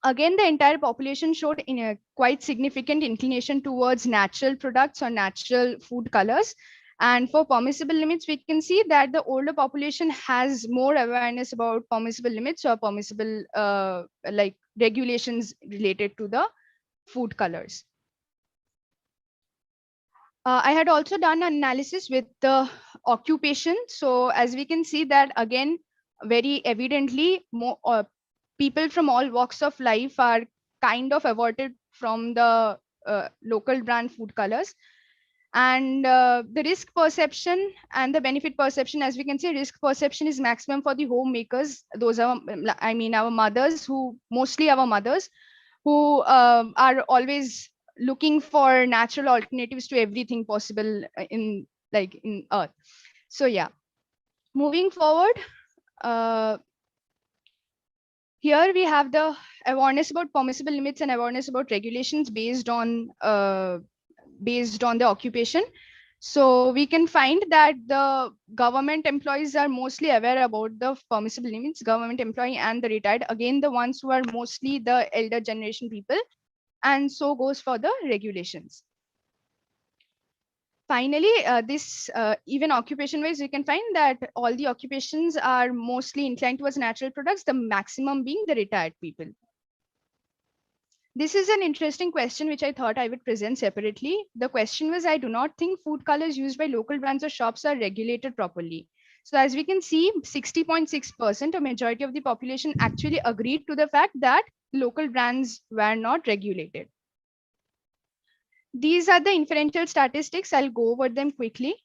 Again, the entire population showed in a quite significant inclination towards natural products or natural food colors. And for permissible limits, we can see that the older population has more awareness about permissible limits or permissible like regulations related to the food colors. I had also done an analysis with the occupation. So as we can see that again, very evidently, more people from all walks of life are kind of averted from the local brand food colors. And the risk perception and the benefit perception, as we can see, risk perception is maximum for the homemakers. Those are, I mean, our mothers, mostly our mothers, who are always looking for natural alternatives to everything possible in earth. So yeah, moving forward, here we have the awareness about permissible limits and awareness about regulations based on the occupation. So we can find that the government employees are mostly aware about the permissible limits, government employee and the retired, again, the ones who are mostly the elder generation people, and so goes for the regulations. Finally, this even occupation wise, we can find that all the occupations are mostly inclined towards natural products, the maximum being the retired people. This is an interesting question, which I thought I would present separately. The question was, I do not think food colors used by local brands or shops are regulated properly. So as we can see, 60.6%, a majority of the population actually agreed to the fact that local brands were not regulated. These are the inferential statistics. I'll go over them quickly.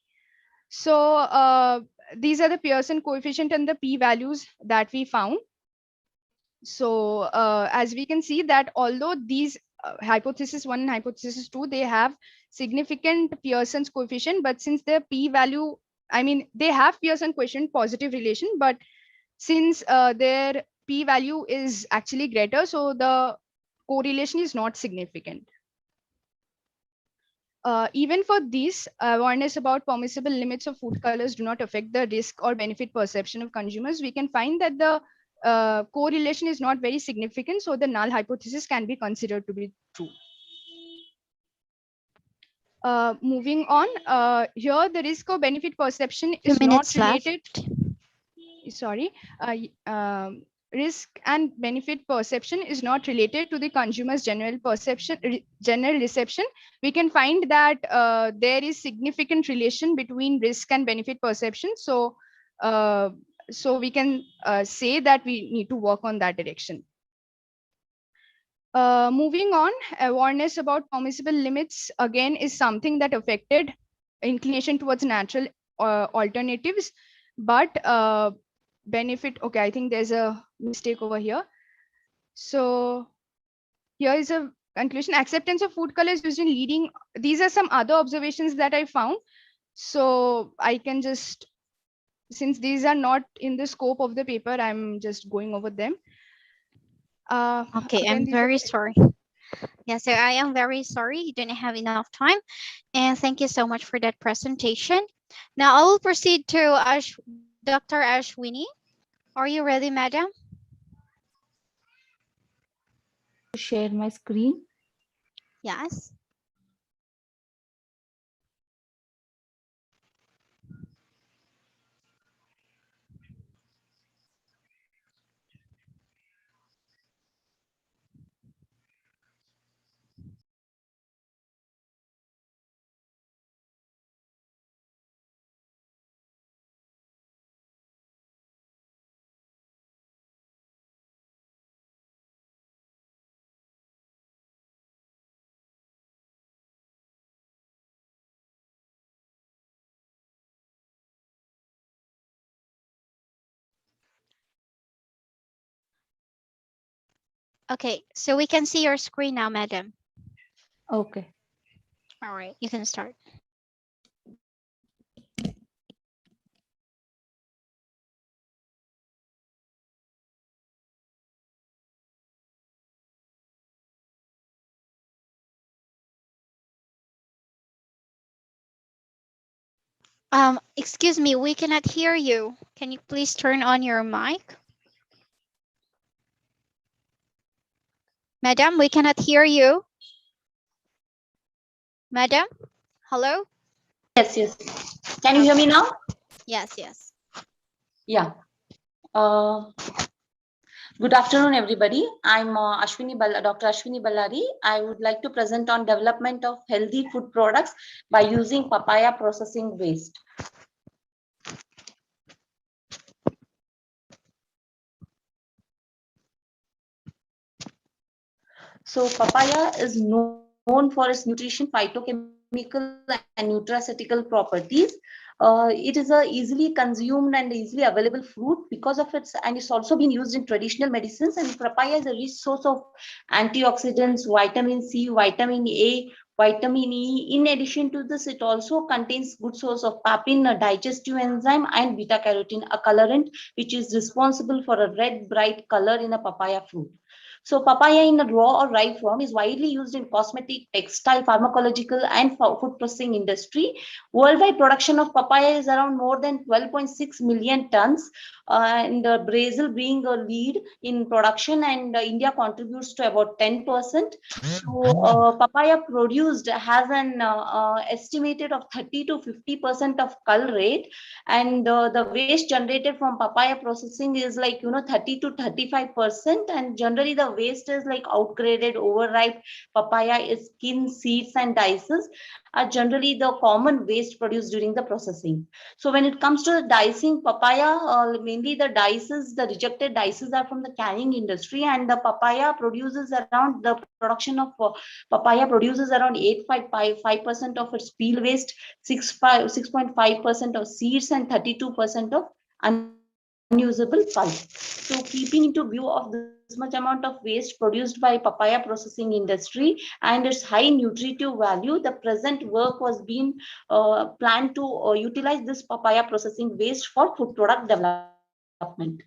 So these are the Pearson coefficient and the p-values that we found. So as we can see that although these hypothesis 1 and hypothesis 2, they have significant Pearson's coefficient, but since their p-value, I mean, they have Pearson coefficient positive relation, but since their p-value is actually greater, so the correlation is not significant. Even for these, awareness about permissible limits of food colors do not affect the risk or benefit perception of consumers. We can find that the correlation is not very significant, so the null hypothesis can be considered to be true. Moving on, here the risk or benefit perception is not related. Sorry, risk and benefit perception is not related to the consumer's general reception. We can find that there is significant relation between risk and benefit perception. So we can say that we need to work on that direction. Moving on, awareness about permissible limits again is something that affected inclination towards natural alternatives, but benefit, okay, I think there's a mistake over here. So here is a conclusion. Acceptance of food colors used in leading. These are some other observations that I found. So I can just, since these are not in the scope of the paper, I'm just going over them. Okay, I'm very sorry. Yeah, so I am very sorry you didn't have enough time. And thank you so much for that presentation. Now I will proceed to Dr. Ashwini. Are you ready, madam? Share my screen. Yes. Okay, so we can see your screen now, madam. Okay. All right, you can start. Excuse me, we cannot hear you. Can you please turn on your mic? Madam, we cannot hear you. Madam, hello? Yes, yes. Can you hear me now? Yes, yes. Yeah. Uh, Good afternoon, everybody. I'm Dr. Ashwini Ballari. I would like to present on development of healthy food products by using papaya processing waste. So papaya is known for its nutrition, phytochemical and nutraceutical properties. It is a easily consumed and easily available fruit because of its, and it's also been used in traditional medicines. And papaya is a rich source of antioxidants, vitamin C, vitamin A, vitamin E. In addition to this, it also contains good source of papain, a digestive enzyme, and beta carotene, a colorant which is responsible for a red bright color in a papaya fruit. So papaya in a raw or ripe form is widely used in cosmetic, textile, pharmacological, and food processing industry. Worldwide production of papaya is around more than 12.6 million tons, and Brazil being a lead in production, and India contributes to about 10%. So papaya produced has an estimated of 30 to 50% of cull rate, and the waste generated from papaya processing is like 30 to 35%, and generally the waste is like outgraded, overripe papaya is skin, seeds, and dices are generally the common waste produced during the processing. So when it comes to the dicing, papaya, mainly the dices, the rejected dices are from the canning industry, and the papaya produces around the production of papaya produces around 8.5% of its peel waste, 6.5% of seeds, and 32% of unusable pulp. So keeping into view of this much amount of waste produced by papaya processing industry and its high nutritive value, the present work was being planned to utilize this papaya processing waste for food product development.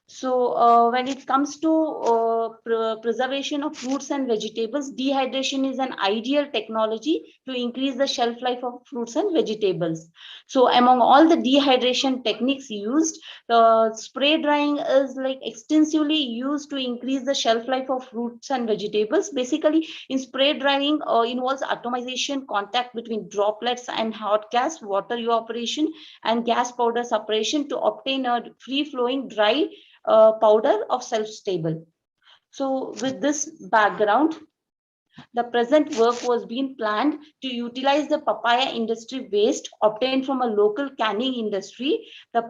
So when it comes to preservation of fruits and vegetables, dehydration is an ideal technology to increase the shelf life of fruits and vegetables. So among all the dehydration techniques used, spray drying is like extensively used to increase the shelf life of fruits and vegetables. Basically, in spray drying involves atomization, contact between droplets and hot gas, water evaporation, and gas powder separation to obtain a free-flowing dry powder of self-stable. So with this background, the present work was being planned to utilize the papaya industry waste obtained from a local canning industry. The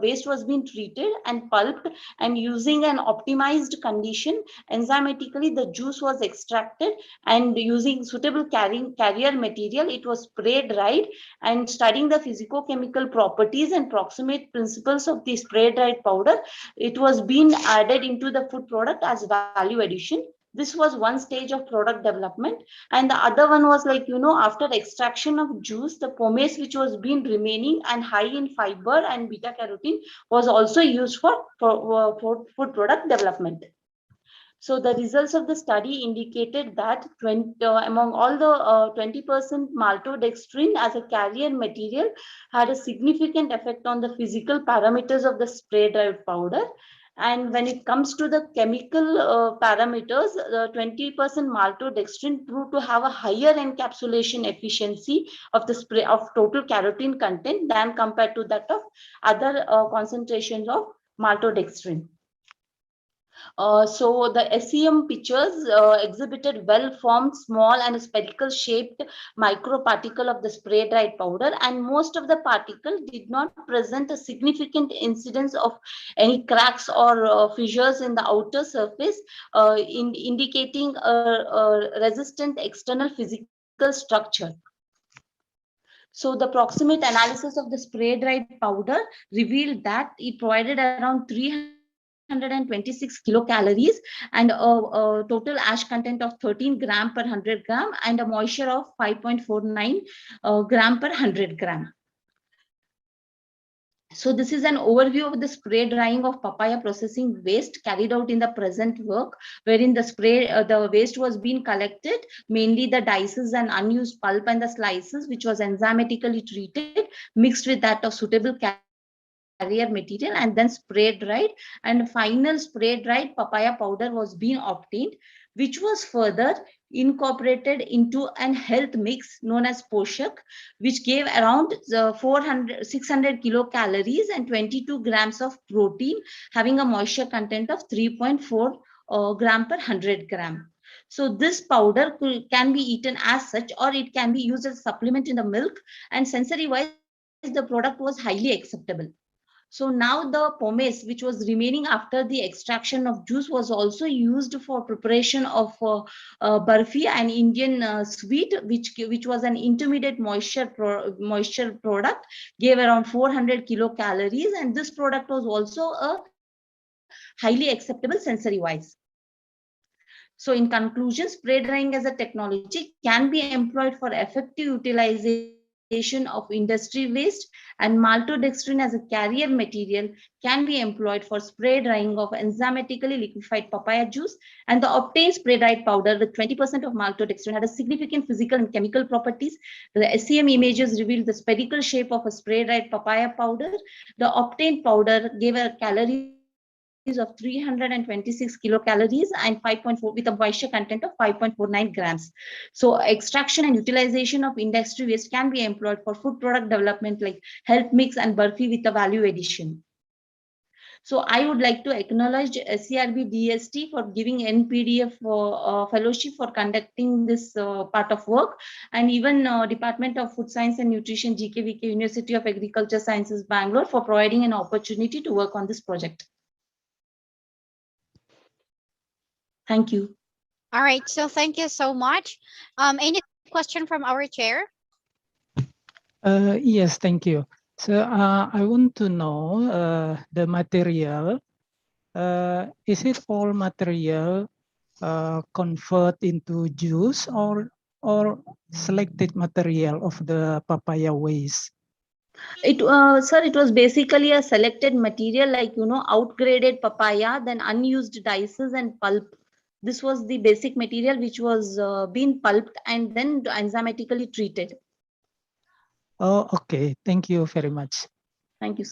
waste was being treated and pulped, and using an optimized condition, enzymatically the juice was extracted, and using suitable carrier material, it was spray dried, and studying the physicochemical properties and proximate principles of the spray dried powder, it was being added into the food product as value addition. This was one stage of product development, and the other one was like after extraction of juice, the pomace which was being remaining and high in fiber and beta carotene was also used for food product development. So the results of the study indicated that among all the 20% maltodextrin as a carrier material had a significant effect on the physical parameters of the spray dried powder. And when it comes to the chemical parameters, the 20% maltodextrin proved to have a higher encapsulation efficiency of the spray of total carotene content than compared to that of other concentrations of maltodextrin. So the SEM pictures exhibited well-formed, small and spherical-shaped microparticle of the spray-dried powder, and most of the particles did not present a significant incidence of any cracks or fissures in the outer surface, indicating a resistant external physical structure. So the proximate analysis of the spray dried powder revealed that it provided around 300 326 kilocalories and a total ash content of 13 gram per 100 gram and a moisture of 5.49 gram per 100 gram. So this is an overview of the spray drying of papaya processing waste carried out in the present work, wherein the waste was being collected, mainly the dices and unused pulp and the slices, which was enzymatically treated, mixed with that of suitable carrier material and then spray dried, and final spray dried papaya powder was being obtained, which was further incorporated into an health mix known as poshak, which gave around 600 kilocalories and 22 grams of protein, having a moisture content of 3.4 gram per 100 gram. So this powder can be eaten as such, or it can be used as a supplement in the milk, and sensory wise the product was highly acceptable. So now the pomace, which was remaining after the extraction of juice, was also used for preparation of barfi, an Indian sweet, which was an intermediate moisture product, gave around 400 kilocalories, and this product was also a highly acceptable sensory wise. So in conclusion, spray drying as a technology can be employed for effective utilization of industry waste, and maltodextrin as a carrier material can be employed for spray drying of enzymatically liquefied papaya juice, and the obtained spray dried powder with 20% of maltodextrin had a significant physical and chemical properties. The SEM images revealed the spherical shape of a spray dried papaya powder. The obtained powder gave a calories of 326 kilocalories and 5.4 with a moisture content of 5.49 grams. So extraction and utilization of industry waste can be employed for food product development like health mix and barfi with a value addition. So I would like to acknowledge SCRB DST for giving NPDF fellowship for conducting this part of work, and even Department of Food Science and Nutrition, GKVK, University of Agriculture Sciences, Bangalore, for providing an opportunity to work on this project. Thank you. All right, so thank you so much. Any question from our chair? Yes, thank you. So I want to know the material. Is it all material convert into juice or selected material of the papaya waste? Sir, it was basically a selected material, like, outgraded papaya, then unused dices and pulp. This was the basic material which was being pulped and then enzymatically treated. Oh, okay. Thank you very much. Thank you.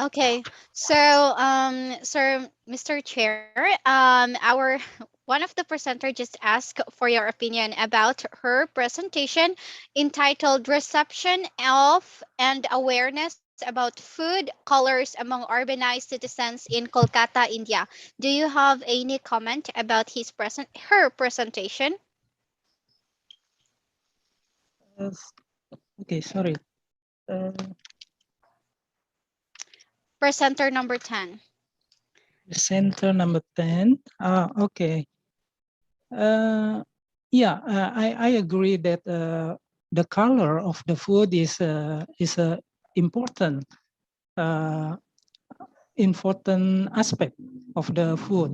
Okay, so Mr. Chair, one of the presenter just asked for your opinion about her presentation entitled "Reception of and Awareness about Food Colors Among Urbanized Citizens in Kolkata, India." Do you have any comment about her presentation? Okay, sorry. Presenter number 10. Center number 10. Okay. Yeah, I agree that the color of the food is important aspect of the food.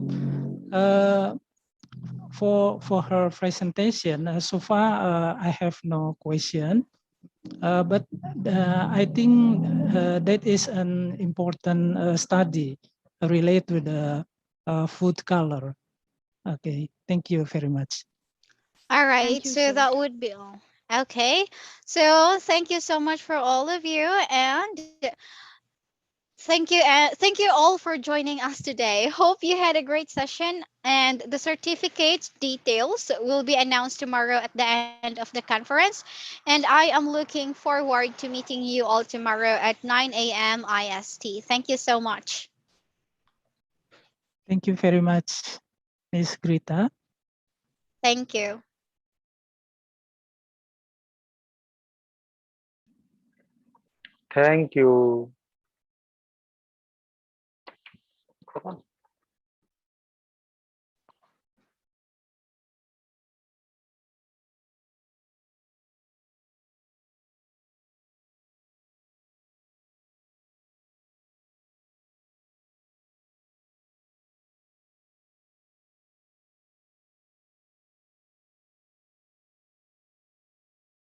For her presentation, so far I have no question, but I think that is an important study related to the food color. Okay, thank you very much. All right, so that would be all. Okay, so thank you so much for all of you, and thank you all for joining us today. Hope you had a great session, and the certificates details will be announced tomorrow at the end of the conference, and I am looking forward to meeting you all tomorrow at 9 a.m. IST. Thank you so much. Thank you very much, Ms. Grita. Thank you. Thank you.